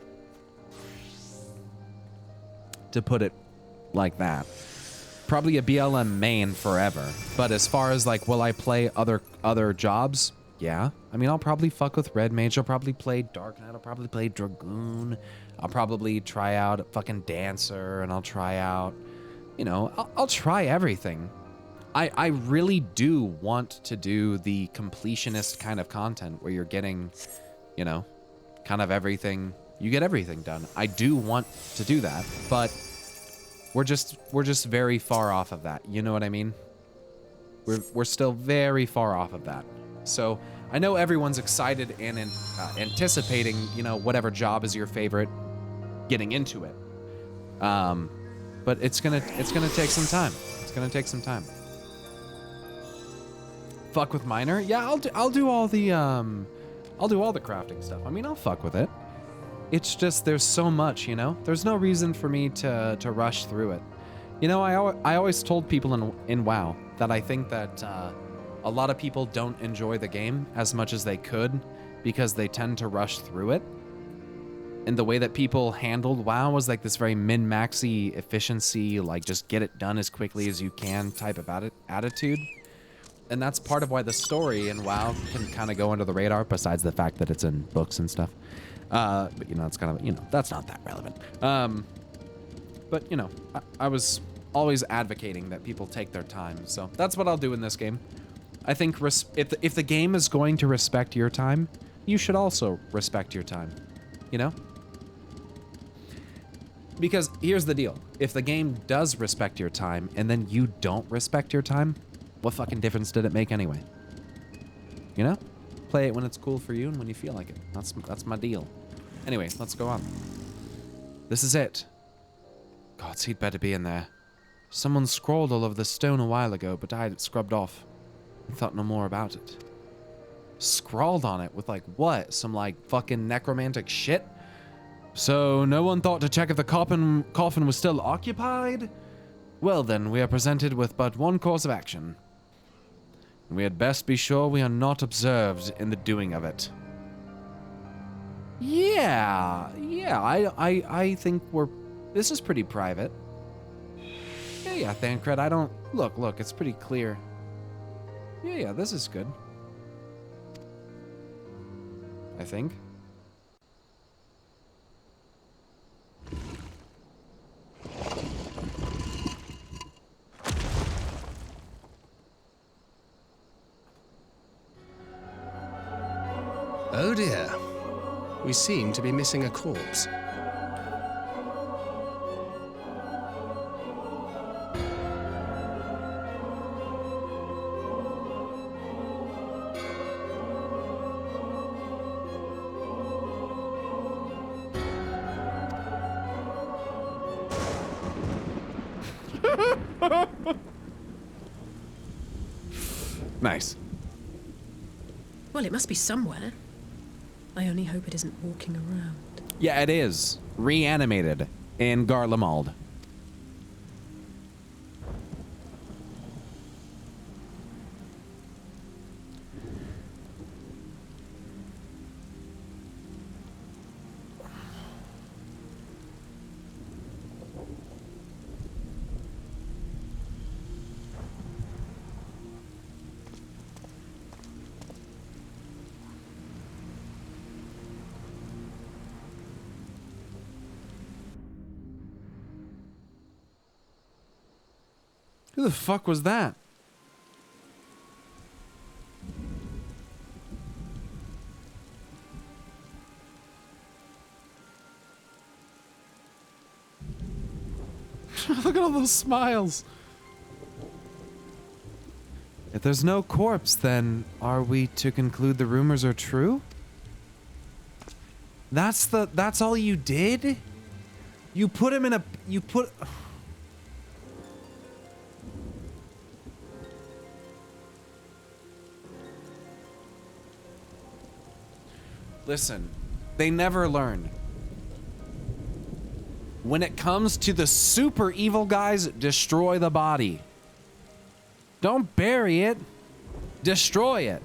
To put it like that. Probably a BLM main forever. But as far as like, will I play other jobs? Yeah. I mean, I'll probably fuck with Red Mage. I'll probably play Dark Knight. I'll probably play Dragoon. I'll probably try out fucking Dancer, and I'll try out, you know, I'll try everything. I really do want to do the completionist kind of content where you're getting, you know, kind of everything. You get everything done. I do want to do that, but we're just very far off of that. You know what I mean? We're still very far off of that. So I know everyone's excited and anticipating, you know, whatever job is your favorite, getting into it. But it's gonna take some time. It's gonna take some time. Fuck with miner? Yeah, I'll do all the crafting stuff. I mean, I'll fuck with it. It's just there's so much, you know. There's no reason for me to rush through it. You know, I always told people in WoW that I think that a lot of people don't enjoy the game as much as they could because they tend to rush through it. And the way that people handled WoW was like this very min-maxy efficiency, like just get it done as quickly as you can type of attitude. And that's part of why the story in WoW can kind of go under the radar, besides the fact that it's in books and stuff. But, you know, it's kind of, you know, that's not that relevant. But, you know, I was always advocating that people take their time. So that's what I'll do in this game. I think if the game is going to respect your time, you should also respect your time, you know? Because here's the deal. If the game does respect your time and then you don't respect your time, what fucking difference did it make anyway? You know? Play it when it's cool for you and when you feel like it. That's my deal. Anyway, let's go on. This is it. Gods, he'd better be in there. Someone scrawled all over the stone a while ago, but I had it scrubbed off. And thought no more about it. Scrawled on it with like what? Some like fucking necromantic shit? So no one thought to check if the coffin was still occupied? Well then, we are presented with but one course of action. We had best be sure we are not observed in the doing of it. Yeah, I think this is pretty private. Yeah, Thancred, I don't, look, it's pretty clear. Yeah, this is good. I think. Oh dear. We seem to be missing a corpse. Nice. Well, it must be somewhere. I only hope it isn't walking around. Yeah, it is. Reanimated in Garlemald. Who the fuck was that? Look at all those smiles. If there's no corpse, then are we to conclude the rumors are true? That's all you did? You put him in a, Listen, they never learn. When it comes to the super evil guys, destroy the body. Don't bury it. Destroy it.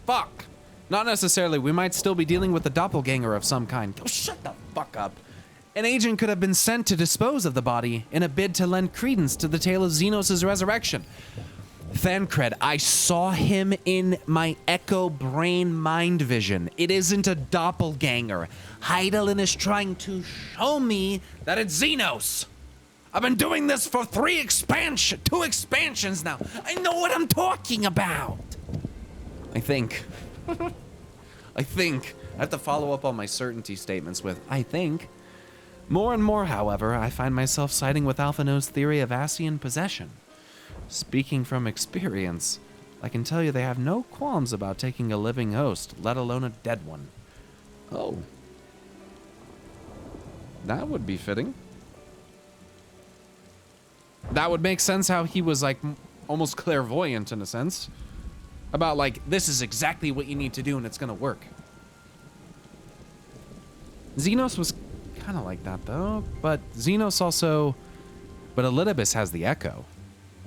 Fuck. Not necessarily. We might still be dealing with a doppelganger of some kind. Oh, shut the fuck up. An agent could have been sent to dispose of the body in a bid to lend credence to the tale of Xenos' resurrection. Thancred, I saw him in my Echo Brain mind vision. It isn't a doppelganger. Hydaelyn is trying to show me that it's Xenos. I've been doing this for two expansions now. I know what I'm talking about. I think. I have to follow up on my certainty statements with I think. More and more, however, I find myself siding with Alphino's theory of Ascian possession. Speaking from experience, I can tell you they have no qualms about taking a living host, let alone a dead one. Oh. That would be fitting. That would make sense how he was like almost clairvoyant in a sense. About like, this is exactly what you need to do and it's gonna work. Xenos was kind of like that though, but Xenos also, but Elidibus has the Echo.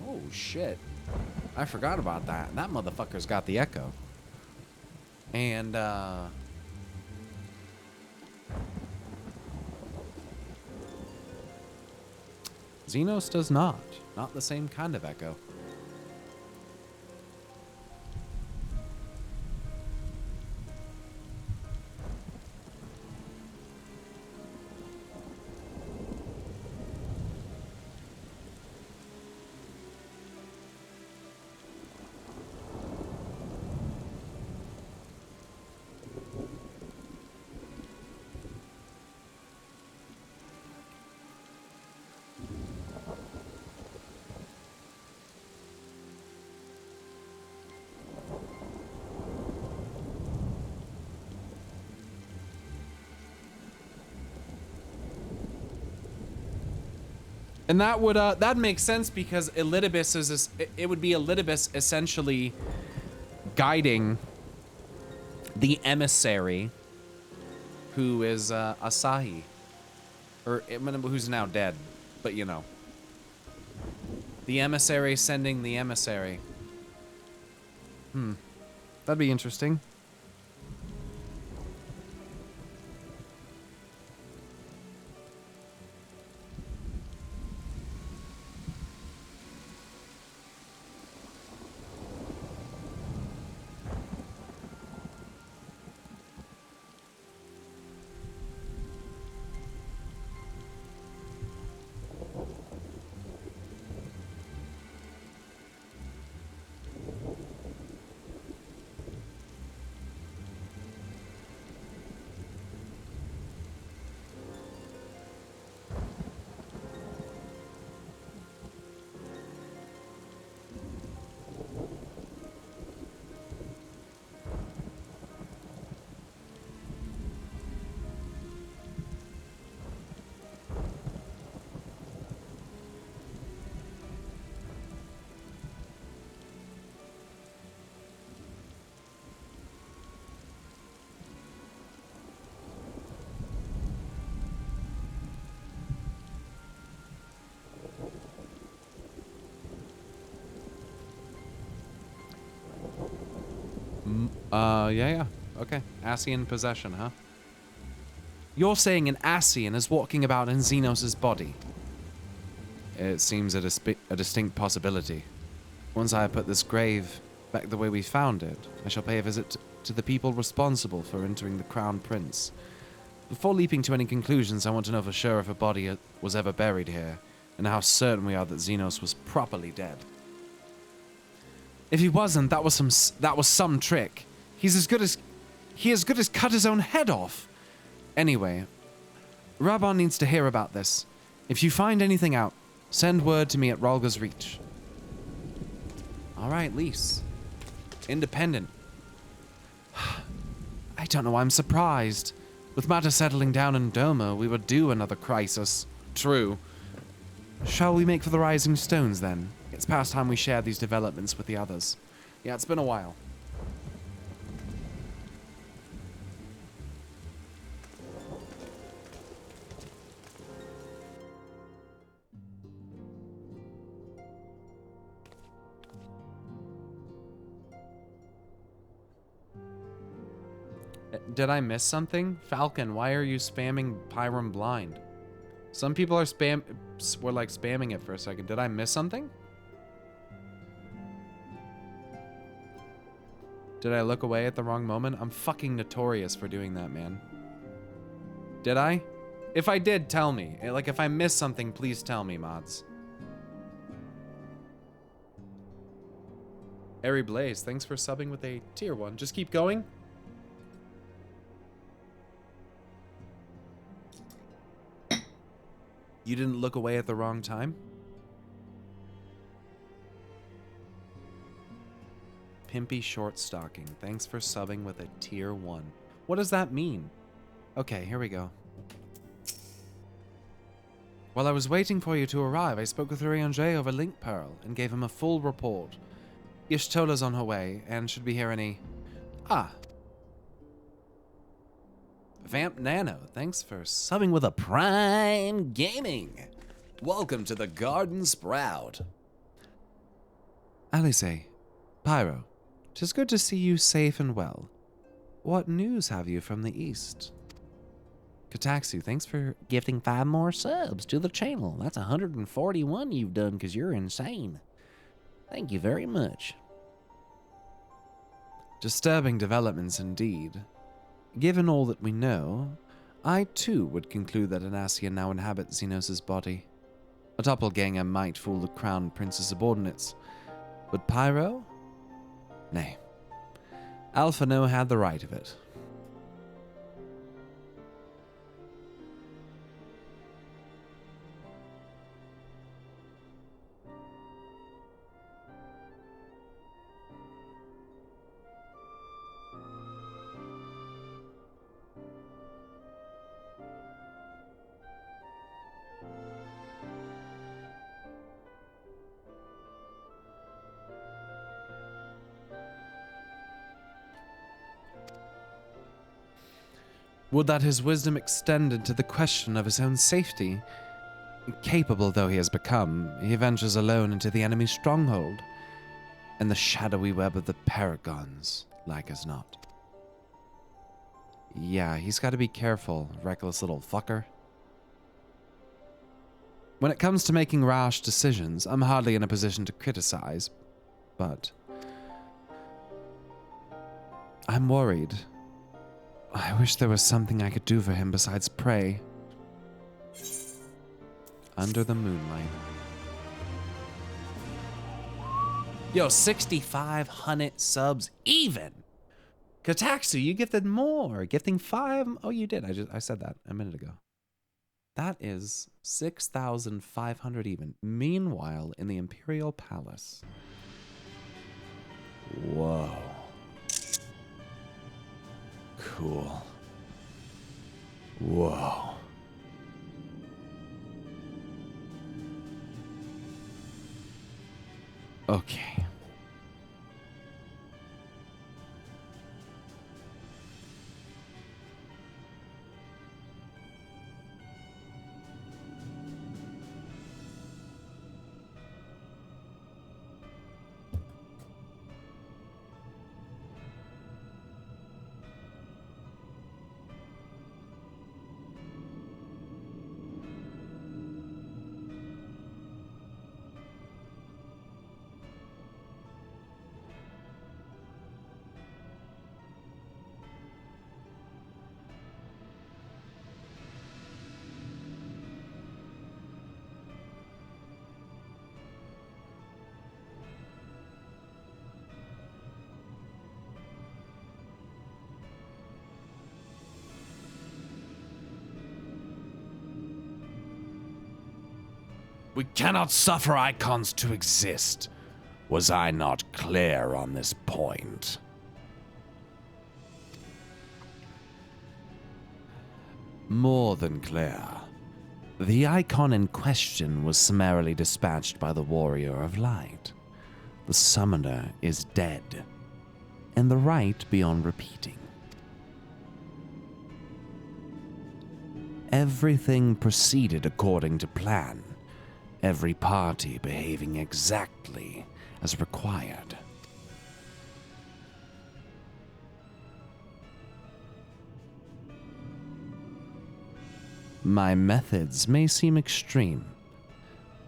Oh shit, I forgot about that. That motherfucker's got the Echo. And Xenos does not the same kind of Echo. And that would that makes sense because Elidibus is it would be Elidibus essentially guiding the emissary, who is Asahi, or who's now dead, but you know, the emissary sending the emissary. That'd be interesting. Yeah. Okay. Asian possession, huh? You're saying an Asian is walking about in Xenos' body? It seems a distinct possibility. Once I have put this grave back the way we found it, I shall pay a visit to the people responsible for entering the Crown Prince. Before leaping to any conclusions, I want to know for sure if a body was ever buried here, and how certain we are that Xenos was properly dead. If he wasn't, that was some trick. He as good as cut his own head off. Anyway, Rabban needs to hear about this. If you find anything out, send word to me at Ralga's Reach. All right, Lise. Independent. I don't know why I'm surprised. With matters settling down in Doma, we would do another crisis. True. Shall we make for the Rising Stones, then? It's past time we share these developments with the others. Yeah, it's been a while. Did I miss something? Falcon, why are you spamming Pyram blind? Some people are were like spamming it for a second. Did I miss something? Did I look away at the wrong moment? I'm fucking notorious for doing that, man. Did I? If I did, tell me. Like, if I missed something, please tell me, mods. Airy Blaze, thanks for subbing with a tier 1. Just keep going. You didn't look away at the wrong time? Pimpy Short Stocking, thanks for subbing with a tier 1. What does that mean? Okay, here we go. While I was waiting for you to arrive, I spoke with Urianger over Link Pearl and gave him a full report. Ishtola's on her way and should be here any... Ah. Vamp Nano, thanks for subbing with a Prime Gaming. Welcome to the Garden Sprout. Alice, Pyro, 'tis good to see you safe and well. What news have you from the East? Kataxu, thanks for gifting 5 more subs to the channel. That's 141 you've done because you're insane. Thank you very much. Disturbing developments indeed. Given all that we know, I too would conclude that an Asian now inhabits Xenos' body. A doppelganger might fool the Crown Prince's subordinates. But Pyro? Nay. Alpha No had the right of it. Would that his wisdom extended to the question of his own safety. Capable though he has become, he ventures alone into the enemy's stronghold, in the shadowy web of the paragons, like as not. Yeah, he's got to be careful, reckless little fucker. When it comes to making rash decisions, I'm hardly in a position to criticize, but I'm worried. I wish there was something I could do for him besides pray. Under the moonlight. Yo, 6,500 subs even. Kataxu, you gifted more. Gifting 5. Oh, you did. I said that a minute ago. That is 6,500 even. Meanwhile, in the Imperial Palace. Whoa. Cool. Whoa. Okay. We cannot suffer icons to exist. Was I not clear on this point? More than clear. The icon in question was summarily dispatched by the Warrior of Light. The summoner is dead, and the right beyond repeating. Everything proceeded according to plan. Every party behaving exactly as required. My methods may seem extreme,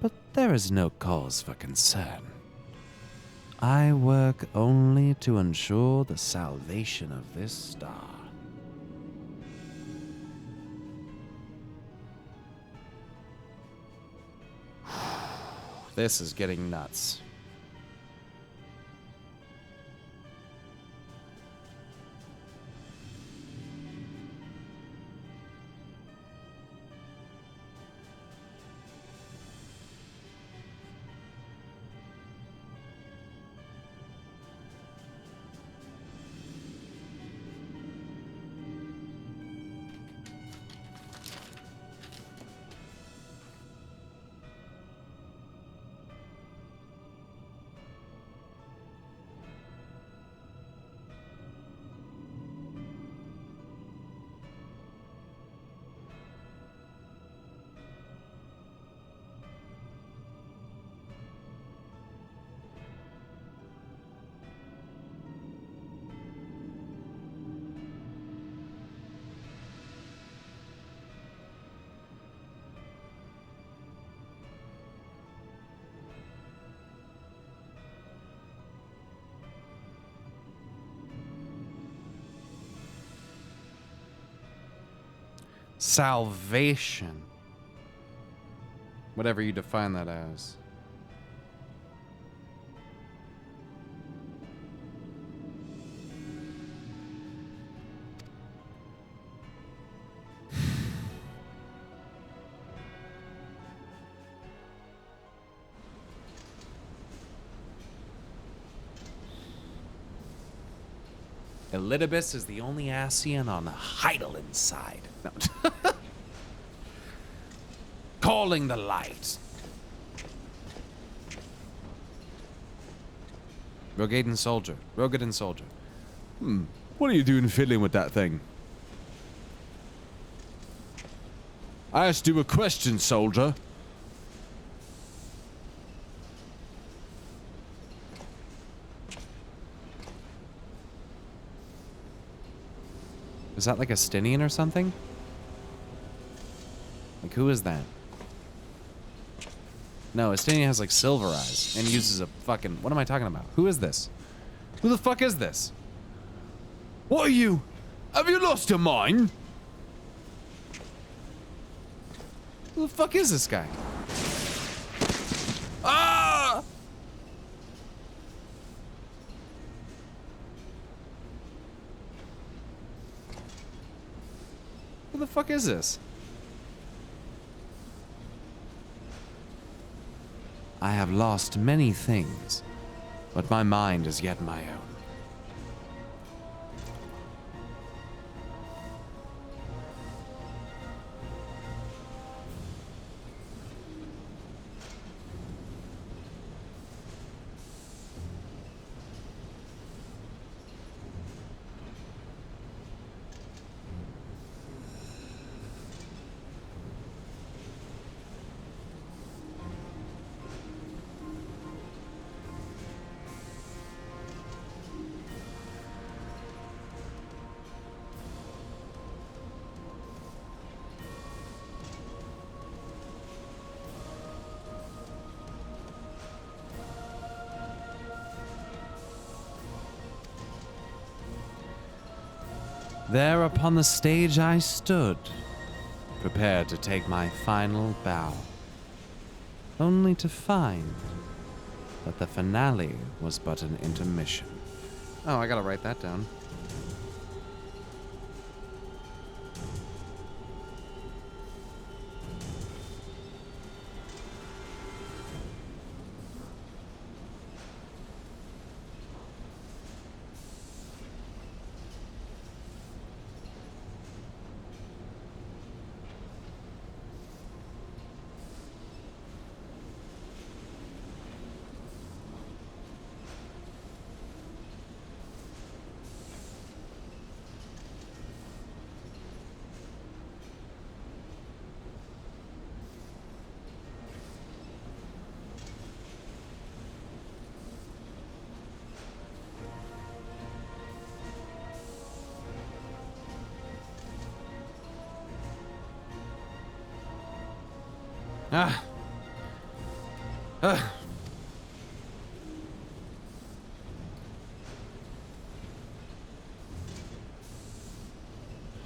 but there is no cause for concern. I work only to ensure the salvation of this star. This is getting nuts. Salvation. Whatever you define that as. Elidibus is the only Ascian on Heidelin side. No. Calling the light. Rogaden soldier. What are you doing fiddling with that thing? I asked you a question, soldier. Is that like a Stinian or something? Like, who is that? No, a Stinian has like silver eyes and uses a fucking... What am I talking about? Who is this? Who the fuck is this? What are you? Have you lost your mind? Who the fuck is this guy? Ah! Who the fuck is this? I have lost many things, but my mind is yet my own. There upon the stage I stood, prepared to take my final bow, only to find that the finale was but an intermission. Oh, I gotta write that down.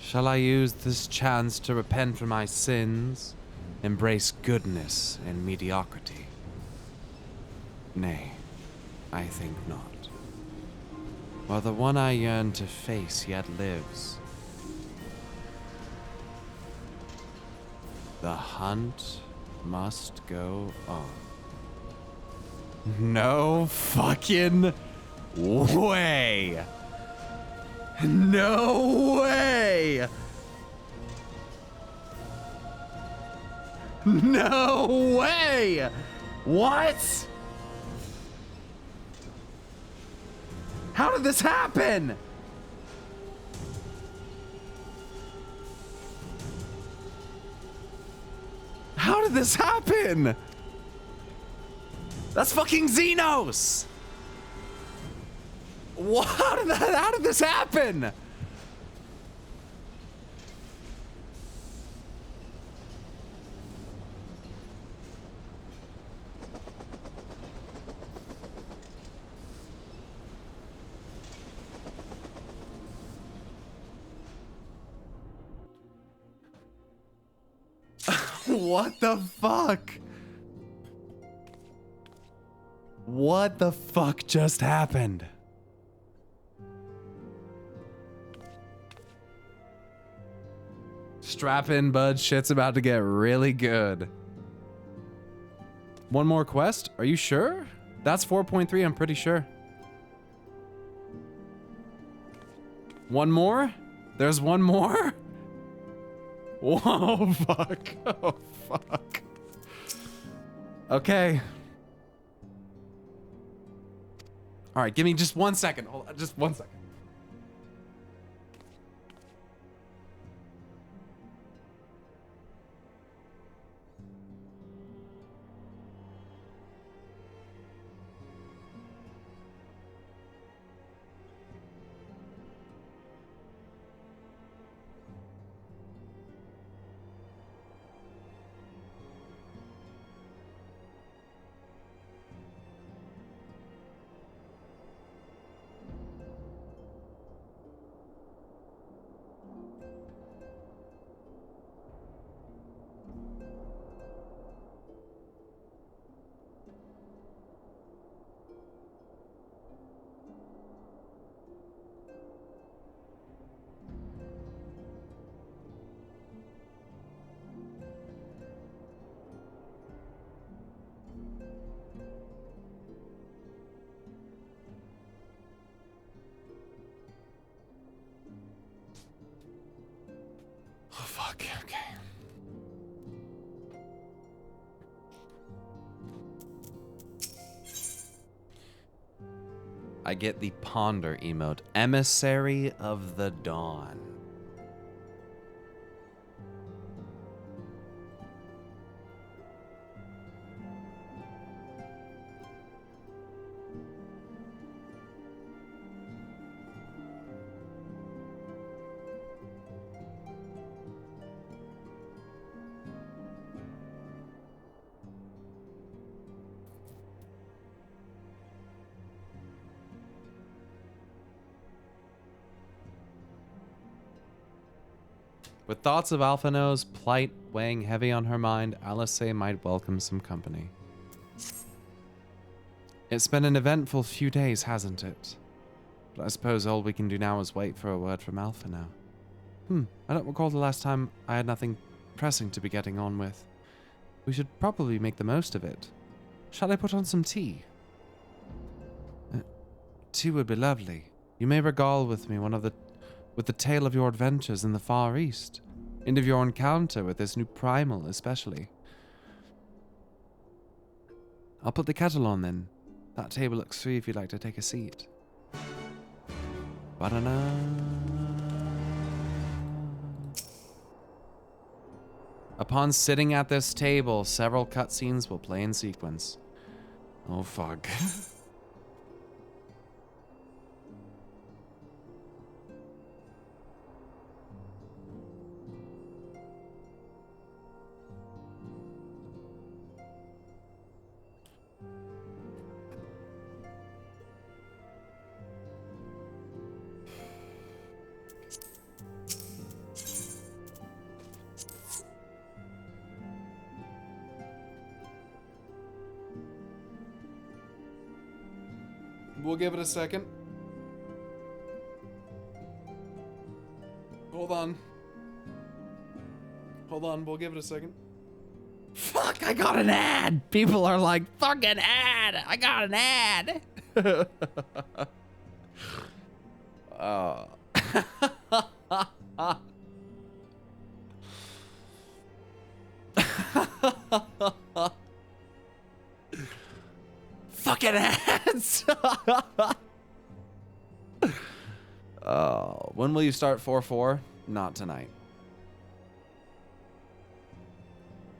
Shall I use this chance to repent for my sins, embrace goodness and mediocrity? Nay, I think not. While the one I yearn to face yet lives, the hunt must go on. No fucking way! No way! No way! What? How did this happen? How did this happen? That's fucking Xenos! What? How did this happen? What the fuck? What the fuck just happened? Strap in, bud. Shit's about to get really good. One more quest? Are you sure? That's 4.3, I'm pretty sure. One more? There's one more? Whoa, fuck. Oh, fuck. Okay. All right, give me just 1 second. Hold on, just 1 second. fuck. Okay. I get the ponder emote. Emissary of the Dawn. With thoughts of Alphino's plight weighing heavy on her mind, Alice might welcome some company. It's been an eventful few days, hasn't it? But I suppose all we can do now is wait for a word from Alphino. I don't recall the last time I had nothing pressing to be getting on with. We should probably make the most of it. Shall I put on some tea? Tea would be lovely. You may regale with me with the tale of your adventures in the Far East, and of your encounter with this new primal especially. I'll put the kettle on then. That table looks free if you'd like to take a seat. Ba-da-na. Upon sitting at this table, several cutscenes will play in sequence. Oh fuck. We'll give it a second. Hold on. Hold on, we'll give it a second. Fuck, I got an ad! People are like, fucking ad! I got an ad! Oh. Fucking ads! Oh, when will you start 4-4? Not tonight.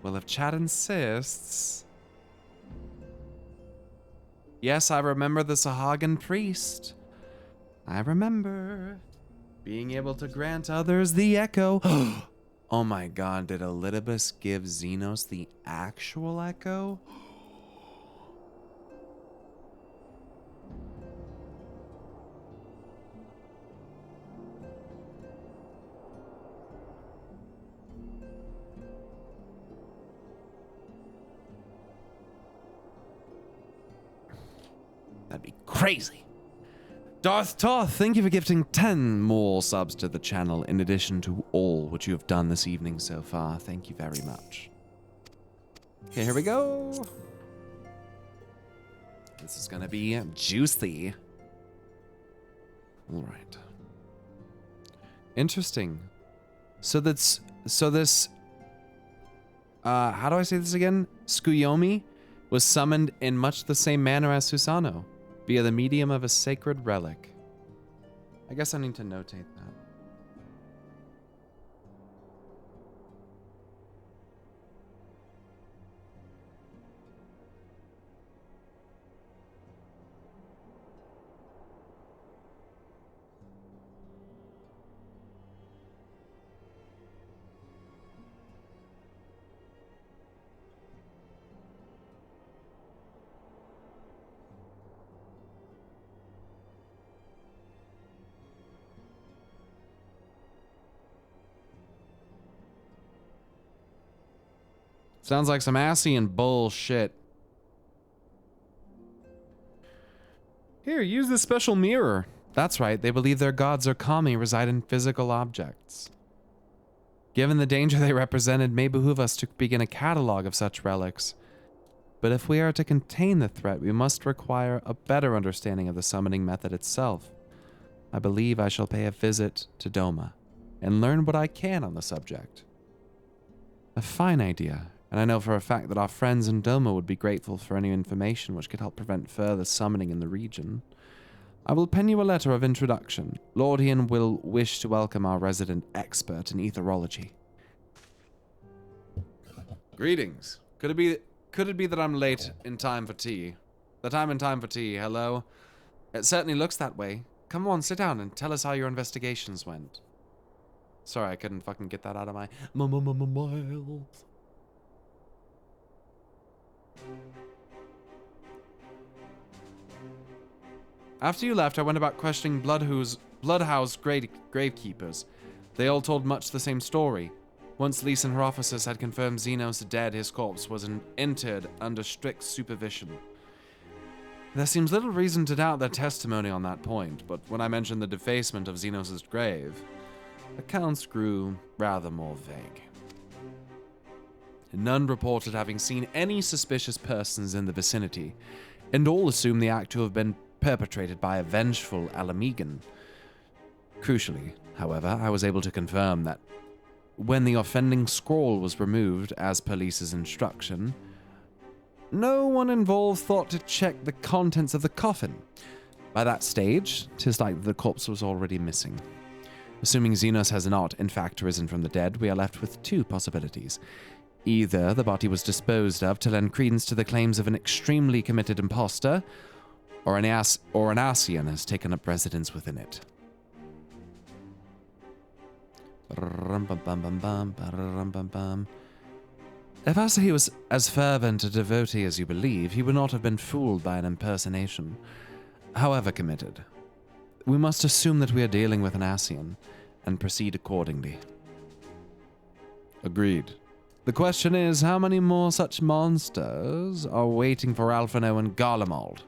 Well, if Chad insists. Yes, I remember the Sahagan priest. I remember being able to grant others the echo. Oh my god, did Elidibus give Xenos the actual echo? That'd be crazy. Darth Toth, thank you for gifting 10 more subs to the channel in addition to all which you have done this evening so far. Thank you very much. Okay, here we go. This is gonna be juicy. All right. Interesting. So this, how do I say this again? Tsukuyomi was summoned in much the same manner as Susanoo, via the medium of a sacred relic. I guess I need to notate that. Sounds like some Ascian bullshit. Here, use this special mirror. That's right, they believe their gods or kami reside in physical objects. Given the danger they represented, may behoove us to begin a catalog of such relics. But if we are to contain the threat, we must require a better understanding of the summoning method itself. I believe I shall pay a visit to Doma and learn what I can on the subject. A fine idea, and I know for a fact that our friends in Doma would be grateful for any information which could help prevent further summoning in the region. I will pen you a letter of introduction. Lord Ian will wish to welcome our resident expert in etherology. Greetings. Could it be that I'm late in time for tea? That I'm in time for tea, hello? It certainly looks that way. Come on, sit down and tell us how your investigations went. Sorry, I couldn't fucking get that out of my mouth. After you left, I went about questioning Bloodhouse gravekeepers. They all told much the same story. Once Lisa and her officers had confirmed Xenos dead, his corpse was interred under strict supervision. There seems little reason to doubt their testimony on that point, but when I mentioned the defacement of Xenos' grave, accounts grew rather more vague. None reported having seen any suspicious persons in the vicinity, and all assumed the act to have been perpetrated by a vengeful Alamegan. Crucially, however, I was able to confirm that when the offending scroll was removed as per Lisa's instruction, no one involved thought to check the contents of the coffin. By that stage, 'tis like the corpse was already missing. Assuming Xenos has not, in fact, risen from the dead, we are left with two possibilities. Either the body was disposed of to lend credence to the claims of an extremely committed imposter, or an Asian has taken up residence within it. If Asa was as fervent a devotee as you believe, he would not have been fooled by an impersonation, however committed. We must assume that we are dealing with an Asian, and proceed accordingly. Agreed. The question is, how many more such monsters are waiting for Alphino and Garlemald?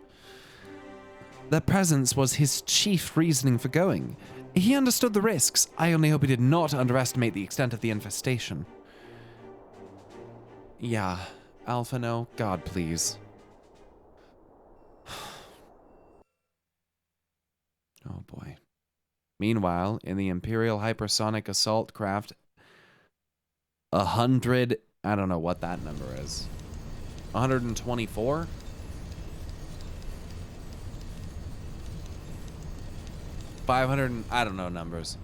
Their presence was his chief reasoning for going. He understood the risks. I only hope he did not underestimate the extent of the infestation. Yeah, Alphino, God please. Oh boy. Meanwhile, in the Imperial Hypersonic Assault Craft, 100, I don't know what that number is. 124? I don't know numbers.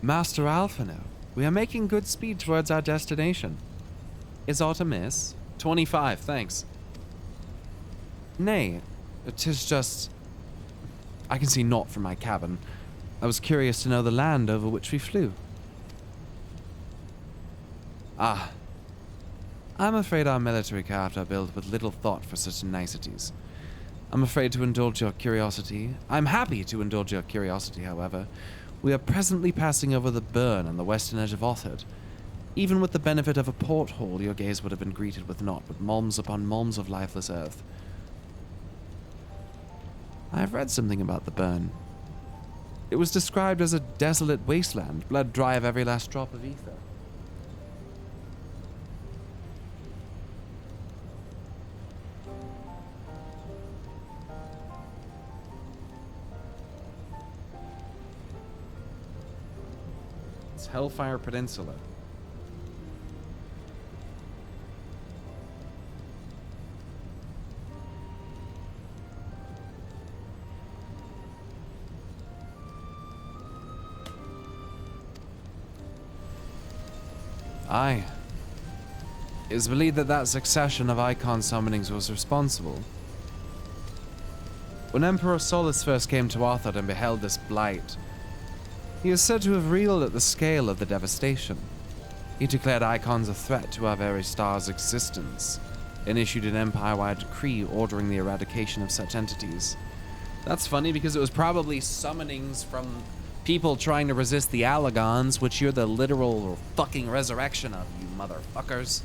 Master Alphino, we are making good speed towards our destination. Is aught amiss? 25, thanks. Nay, 'tis just... I can see naught from my cabin. I was curious to know the land over which we flew. Ah. I'm afraid our military craft are built with little thought for such niceties. I'm afraid to indulge your curiosity. I'm happy to indulge your curiosity, however. We are presently passing over the burn on the western edge of Othard. Even with the benefit of a porthole, your gaze would have been greeted with naught but malms upon malms of lifeless earth. I have read something about the burn. It was described as a desolate wasteland, blood dry of every last drop of ether. It's Hellfire Peninsula. Aye. It is believed that that succession of icon summonings was responsible. When Emperor Solus first came to Othard and beheld this blight, he is said to have reeled at the scale of the devastation. He declared icons a threat to our very star's existence, and issued an empire-wide decree ordering the eradication of such entities. That's funny because it was probably summonings from people trying to resist the Allagons, which you're the literal fucking resurrection of, you motherfuckers.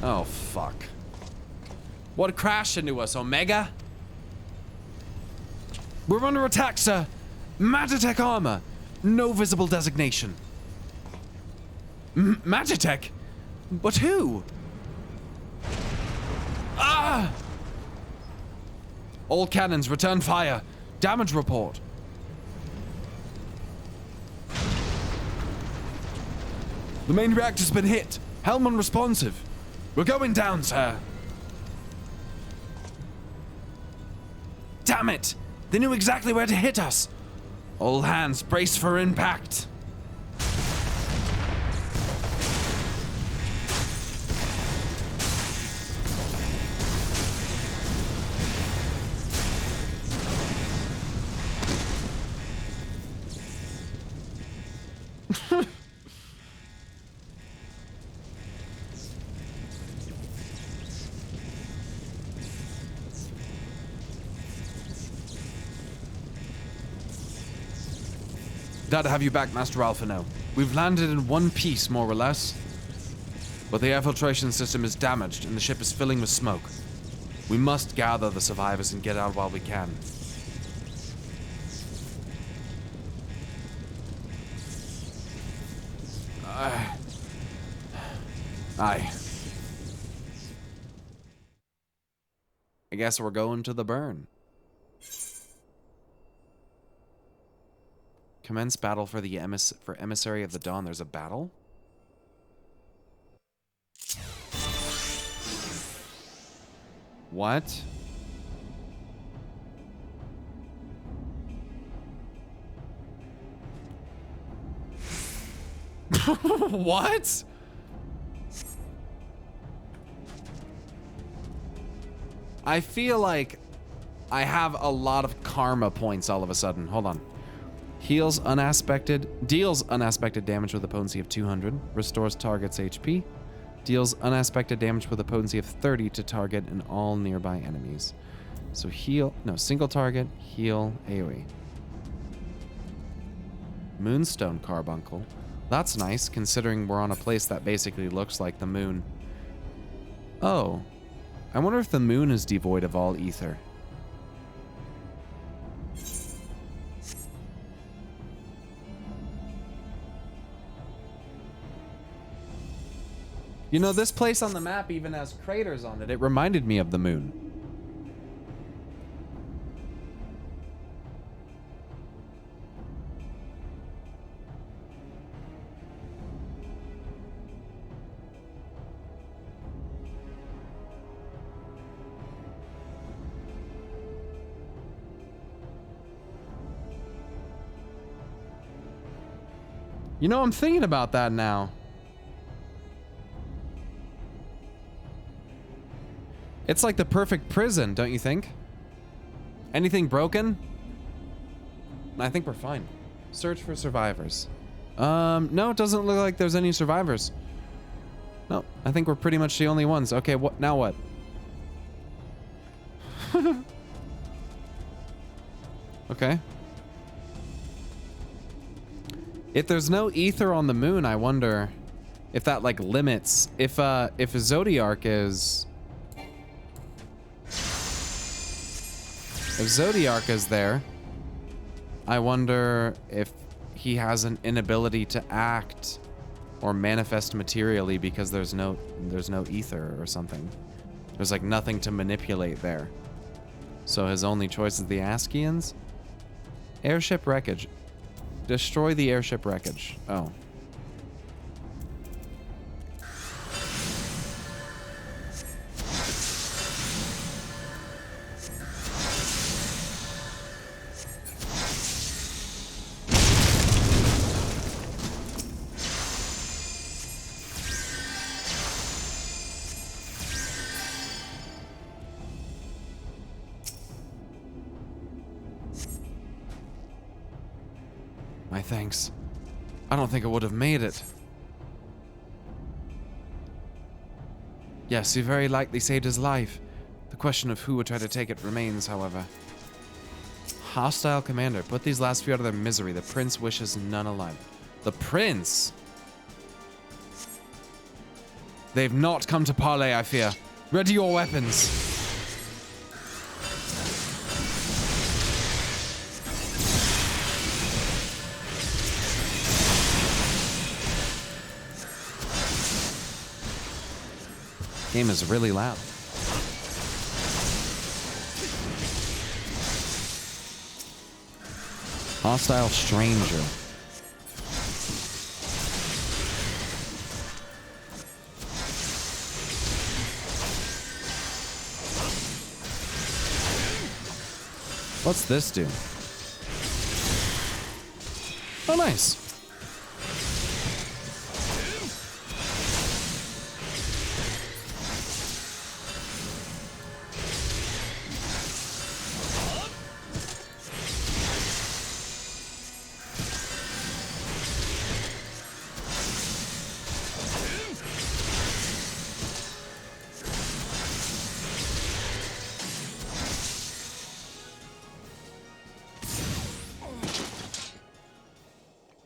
Oh, fuck. What crashed into us, Omega? We're under attack, sir. Magitech armor. No visible designation. Magitech? But who? Ah! All cannons, return fire. Damage report. The main reactor's been hit. Helm unresponsive. We're going down, sir. Damn it! They knew exactly where to hit us. All hands, brace for impact. Glad to have you back, Master Alphino. We've landed in one piece, more or less. But the air filtration system is damaged and the ship is filling with smoke. We must gather the survivors and get out while we can. Aye. I guess we're going to the burn. Commence battle for the Emissary of the Dawn. There's a battle? What? What? I feel like I have a lot of karma points all of a sudden. Hold on. Deals unaspected damage with a potency of 200. Restores target's HP. Deals unaspected damage with a potency of 30 to target and all nearby enemies. So single target, heal, AoE. Moonstone Carbuncle. That's nice, considering we're on a place that basically looks like the moon. Oh. I wonder if the moon is devoid of all ether. You know, this place on the map even has craters on it. It reminded me of the moon. You know, I'm thinking about that now. It's like the perfect prison, don't you think? Anything broken? I think we're fine. Search for survivors. No, it doesn't look like there's any survivors. No, I think we're pretty much the only ones. Okay, what now what? Okay. If there's no ether on the moon, I wonder if that like limits if Zodiark is If Zodiark is there, I wonder if he has an inability to act or manifest materially because there's no ether or something. There's like nothing to manipulate there. So his only choice is the Askians? Airship wreckage. Destroy the airship wreckage. Oh. My thanks. I don't think I would have made it. Yes, you very likely saved his life. The question of who would try to take it remains, however. Hostile commander. Put these last few out of their misery. The prince wishes none alive. The prince? They've not come to parley, I fear. Ready your weapons. Game is really loud. Hostile stranger. What's this do? Oh, nice.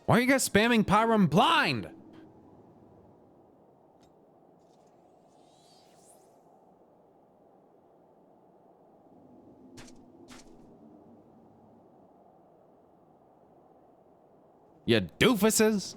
Why are you guys spamming Pyram blind? You doofuses.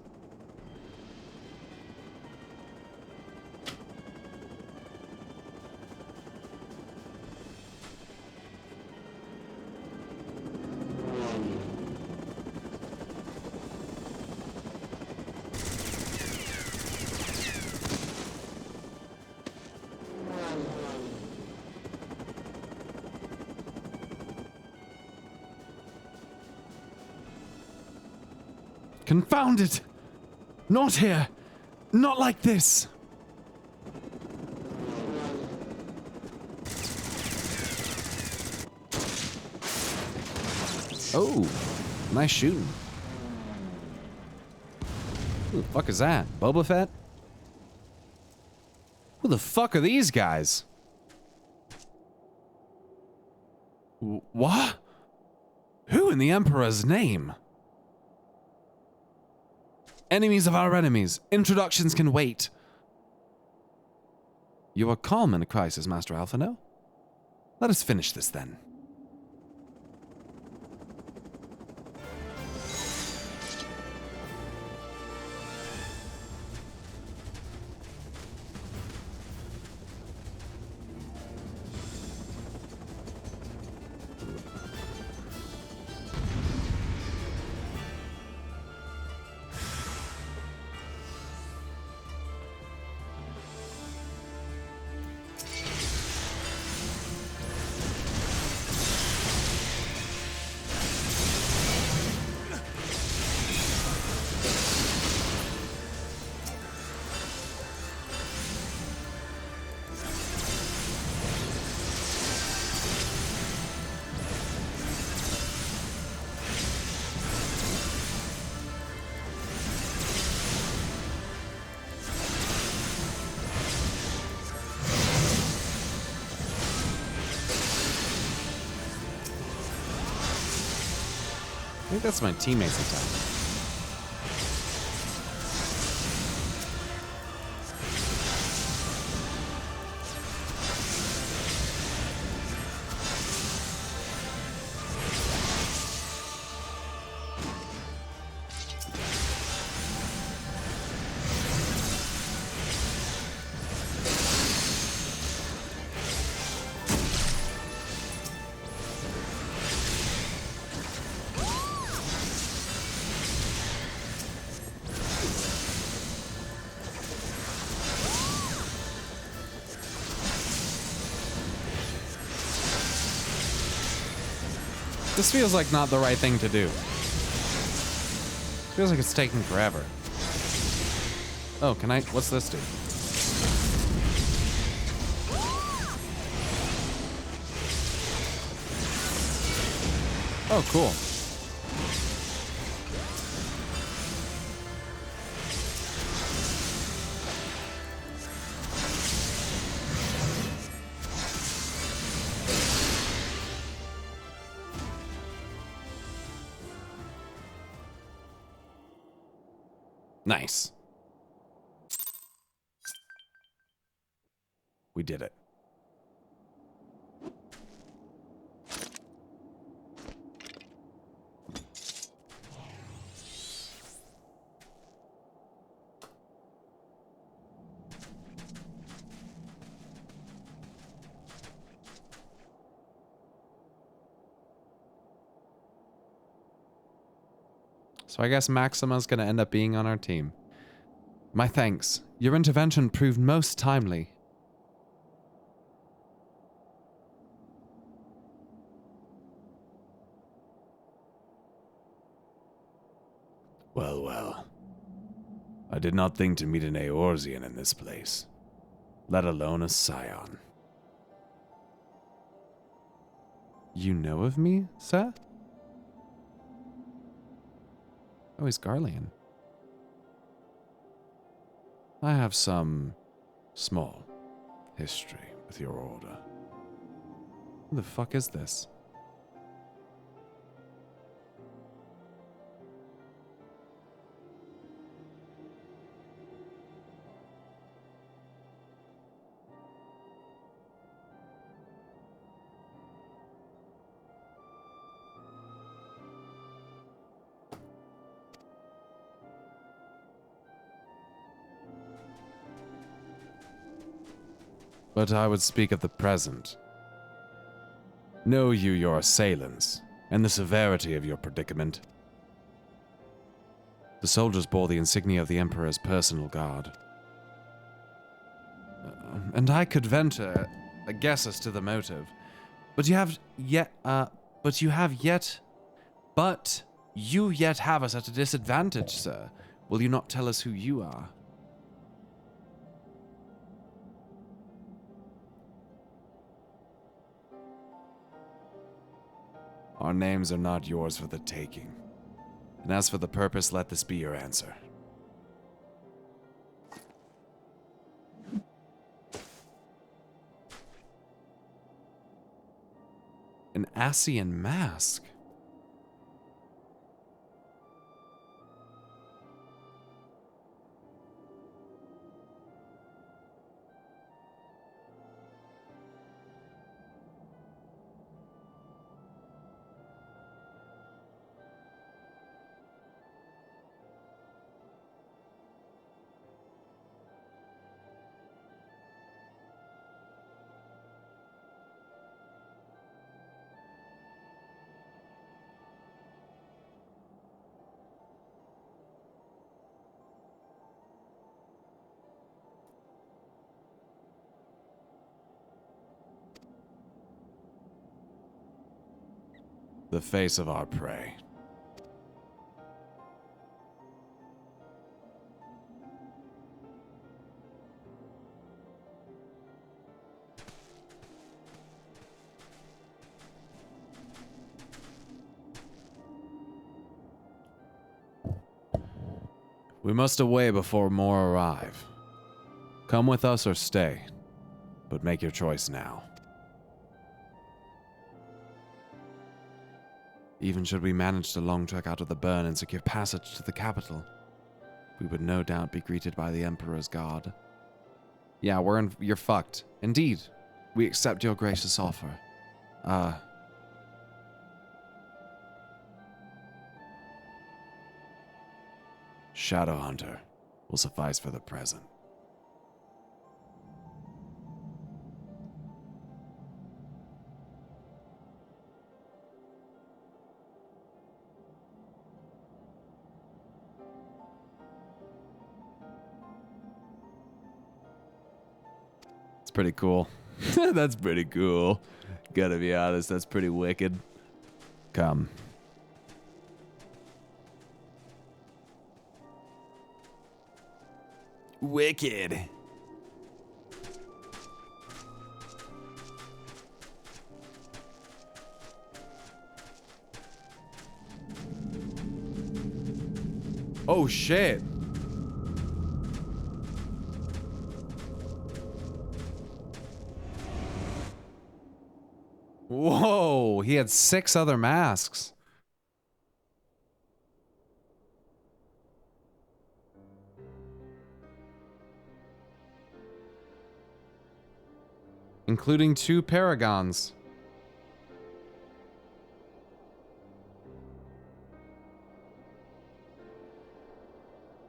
Confound it! Not here! Not like this! Oh, nice shooting. Who the fuck is that? Boba Fett? Who the fuck are these guys? What? Who in the Emperor's name? Enemies of our enemies. Introductions can wait. You are calm in a crisis, Master Alphino. Let us finish this then. I think that's my teammates attack. This feels like not the right thing to do. Feels like it's taking forever. Oh, can I? What's this do? Oh, cool. Nice. We did it. So I guess Maxima's gonna end up being on our team. My thanks. Your intervention proved most timely. Well, well. I did not think to meet an Eorzean in this place, let alone a Scion. You know of me, Seth? Oh, he's Garlean. I have some small history with your order. Who the fuck is this? But I would speak of the present. Know you your assailants, and the severity of your predicament? The soldiers bore the insignia of the Emperor's personal guard. And I could venture a guess as to the motive. But you yet have us at a disadvantage, sir. Will you not tell us who you are? Our names are not yours for the taking. And as for the purpose, let this be your answer. An Ascian mask? The face of our prey. We must away before more arrive. Come with us or stay, but make your choice now. Even should we manage the long trek out of the burn and secure passage to the capital, we would no doubt be greeted by the Emperor's guard. Yeah, you're fucked. Indeed, we accept your gracious offer. Shadowhunter will suffice for the present. It's pretty cool. That's pretty cool. Gotta be honest, that's pretty wicked. Come. Wicked. Oh shit. Whoa, he had 6 other masks. Including 2 paragons.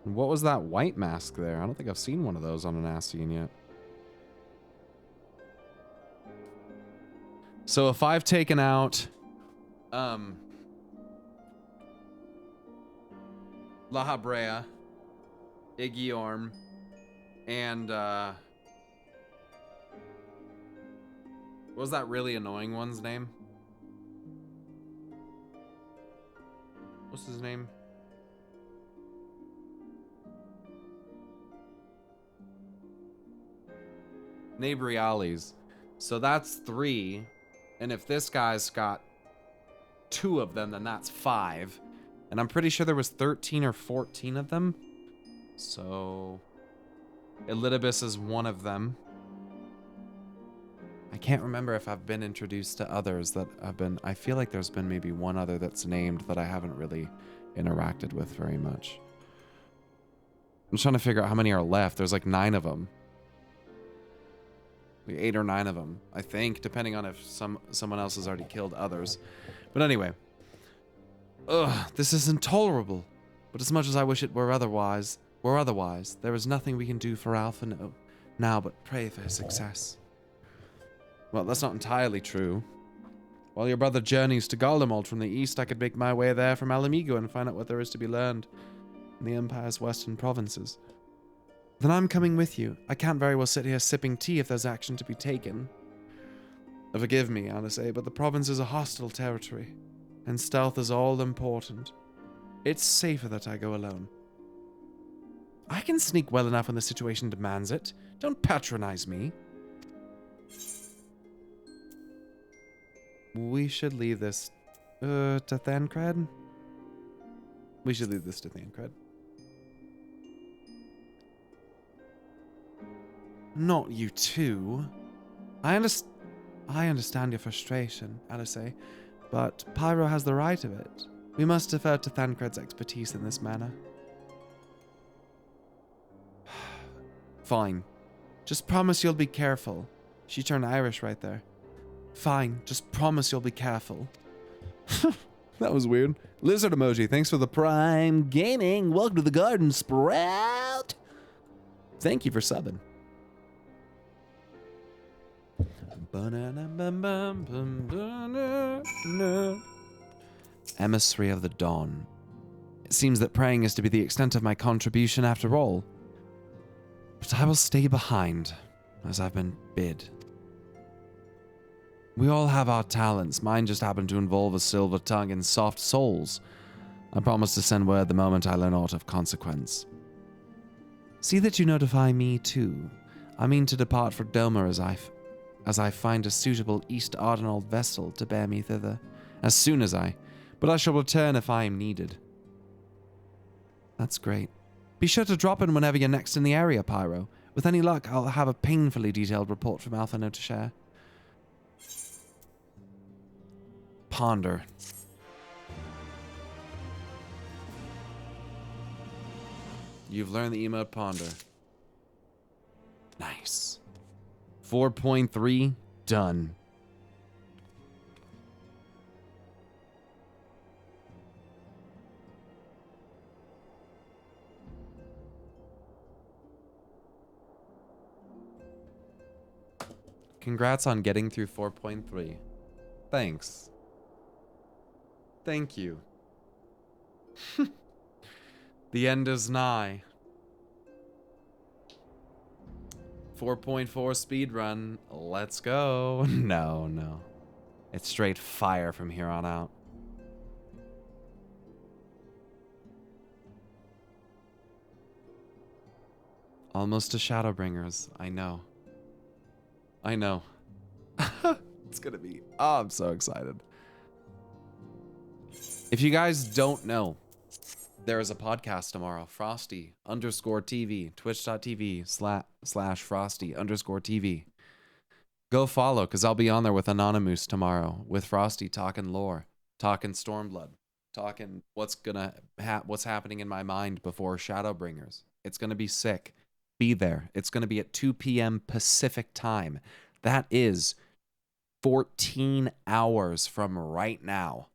What was that white mask there? I don't think I've seen one of those on an Ascian yet. So if I've taken out La Habrea, Igiorm, and what was that really annoying one's name? What's his name? Nabriales. So that's 3. And if this guy's got 2 of them, then that's 5. And I'm pretty sure there was 13 or 14 of them. So Elidibus is one of them. I can't remember if I've been introduced to others that have been... I feel like there's been maybe one other that's named that I haven't really interacted with very much. I'm trying to figure out how many are left. There's like 9 of them. Like 8 or 9 of them, I think, depending on if someone else has already killed others. But anyway. Ugh, this is intolerable. But as much as I wish it were otherwise, there is nothing we can do for Alpha now but pray for his success. Well, that's not entirely true. While your brother journeys to Garlemald from the east, I could make my way there from Alamigo and find out what there is to be learned in the Empire's western provinces. Then I'm coming with you. I can't very well sit here sipping tea if there's action to be taken. Forgive me, Alice, but the province is a hostile territory, and stealth is all important. It's safer that I go alone. I can sneak well enough when the situation demands it. Don't patronize me. We should leave this to Thancred. We should leave this to Thancred. Not you too. I understand your frustration, Alice, but Pyro has the right of it. We must defer to Thancred's expertise in this manner. Fine. Just promise you'll be careful. She turned Irish right there. Fine, just promise you'll be careful. That was weird. Lizard emoji, thanks for the Prime Gaming. Welcome to the Garden Sprout. Thank you for subbing. Emissary of the Dawn. It seems that praying is to be the extent of my contribution after all. But I will stay behind, as I've been bid. We all have our talents. Mine just happen to involve a silver tongue and soft souls. I promise to send word the moment I learn aught of consequence. See that you notify me too. I mean to depart for Domer as I find a suitable East Ardenald vessel to bear me thither, but I shall return if I am needed. That's great. Be sure to drop in whenever you're next in the area, Pyro. With any luck, I'll have a painfully detailed report from Alpha to share. Ponder. You've learned the emote Ponder. Nice. 4.3 done. Congrats on getting through 4.3. Thanks. Thank you. The end is nigh. 4.4 speedrun. Let's go. No. It's straight fire from here on out. Almost to Shadowbringers. I know. It's gonna be... Oh, I'm so excited. If you guys don't know, there is a podcast tomorrow. Frosty_TV. Twitch.tv/Frosty_TV. Go follow, because I'll be on there with Anonymous tomorrow. With Frosty talking lore. Talking Stormblood. Talking what's happening in my mind before Shadowbringers. It's gonna be sick. Be there. It's gonna be at 2 p.m. Pacific time. That is 14 hours from right now.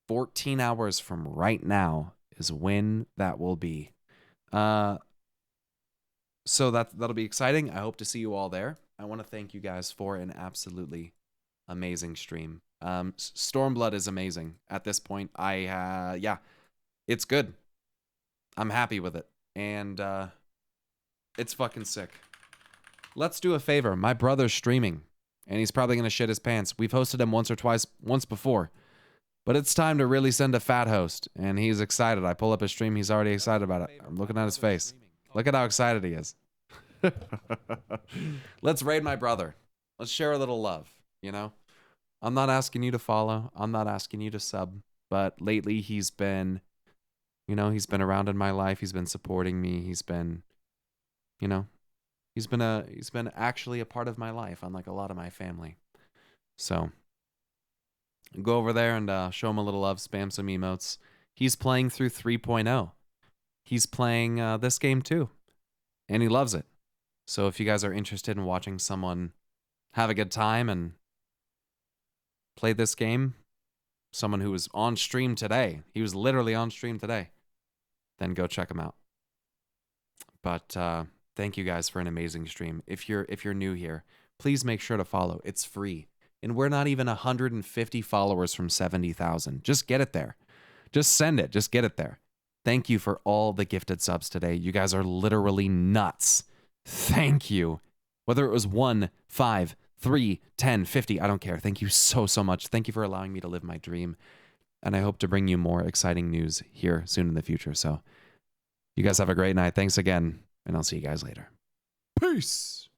14 hours from right now is when that will be. So that'll be exciting. I hope to see you all there. I want to thank you guys for an absolutely amazing stream. Stormblood is amazing at this point. Yeah, it's good. I'm happy with it. And it's fucking sick. Let's do a favor. My brother's streaming, and he's probably going to shit his pants. We've hosted him once before. But it's time to really send a fat host, and he's excited. I pull up his stream, he's already excited about it. I'm looking at his face. Look at how excited he is. Let's raid my brother. Let's share a little love, you know? I'm not asking you to follow. I'm not asking you to sub. But lately he's been, you know, he's been around in my life. He's been supporting me. He's been, you know, he's been actually a part of my life, unlike a lot of my family. So go over there and show him a little love, spam some emotes. He's playing through 3.0. He's playing this game too, and he loves it. So if you guys are interested in watching someone have a good time and play this game, someone who was on stream today, he was literally on stream today, then go check him out. But thank you guys for an amazing stream. If you're new here, please make sure to follow. It's free. And we're not even 150 followers from 70,000. Just get it there. Just send it. Just get it there. Thank you for all the gifted subs today. You guys are literally nuts. Thank you. Whether it was 1, 5, 3, 10, 50, I don't care. Thank you so much. Thank you for allowing me to live my dream. And I hope to bring you more exciting news here soon in the future. So you guys have a great night. Thanks again. And I'll see you guys later. Peace.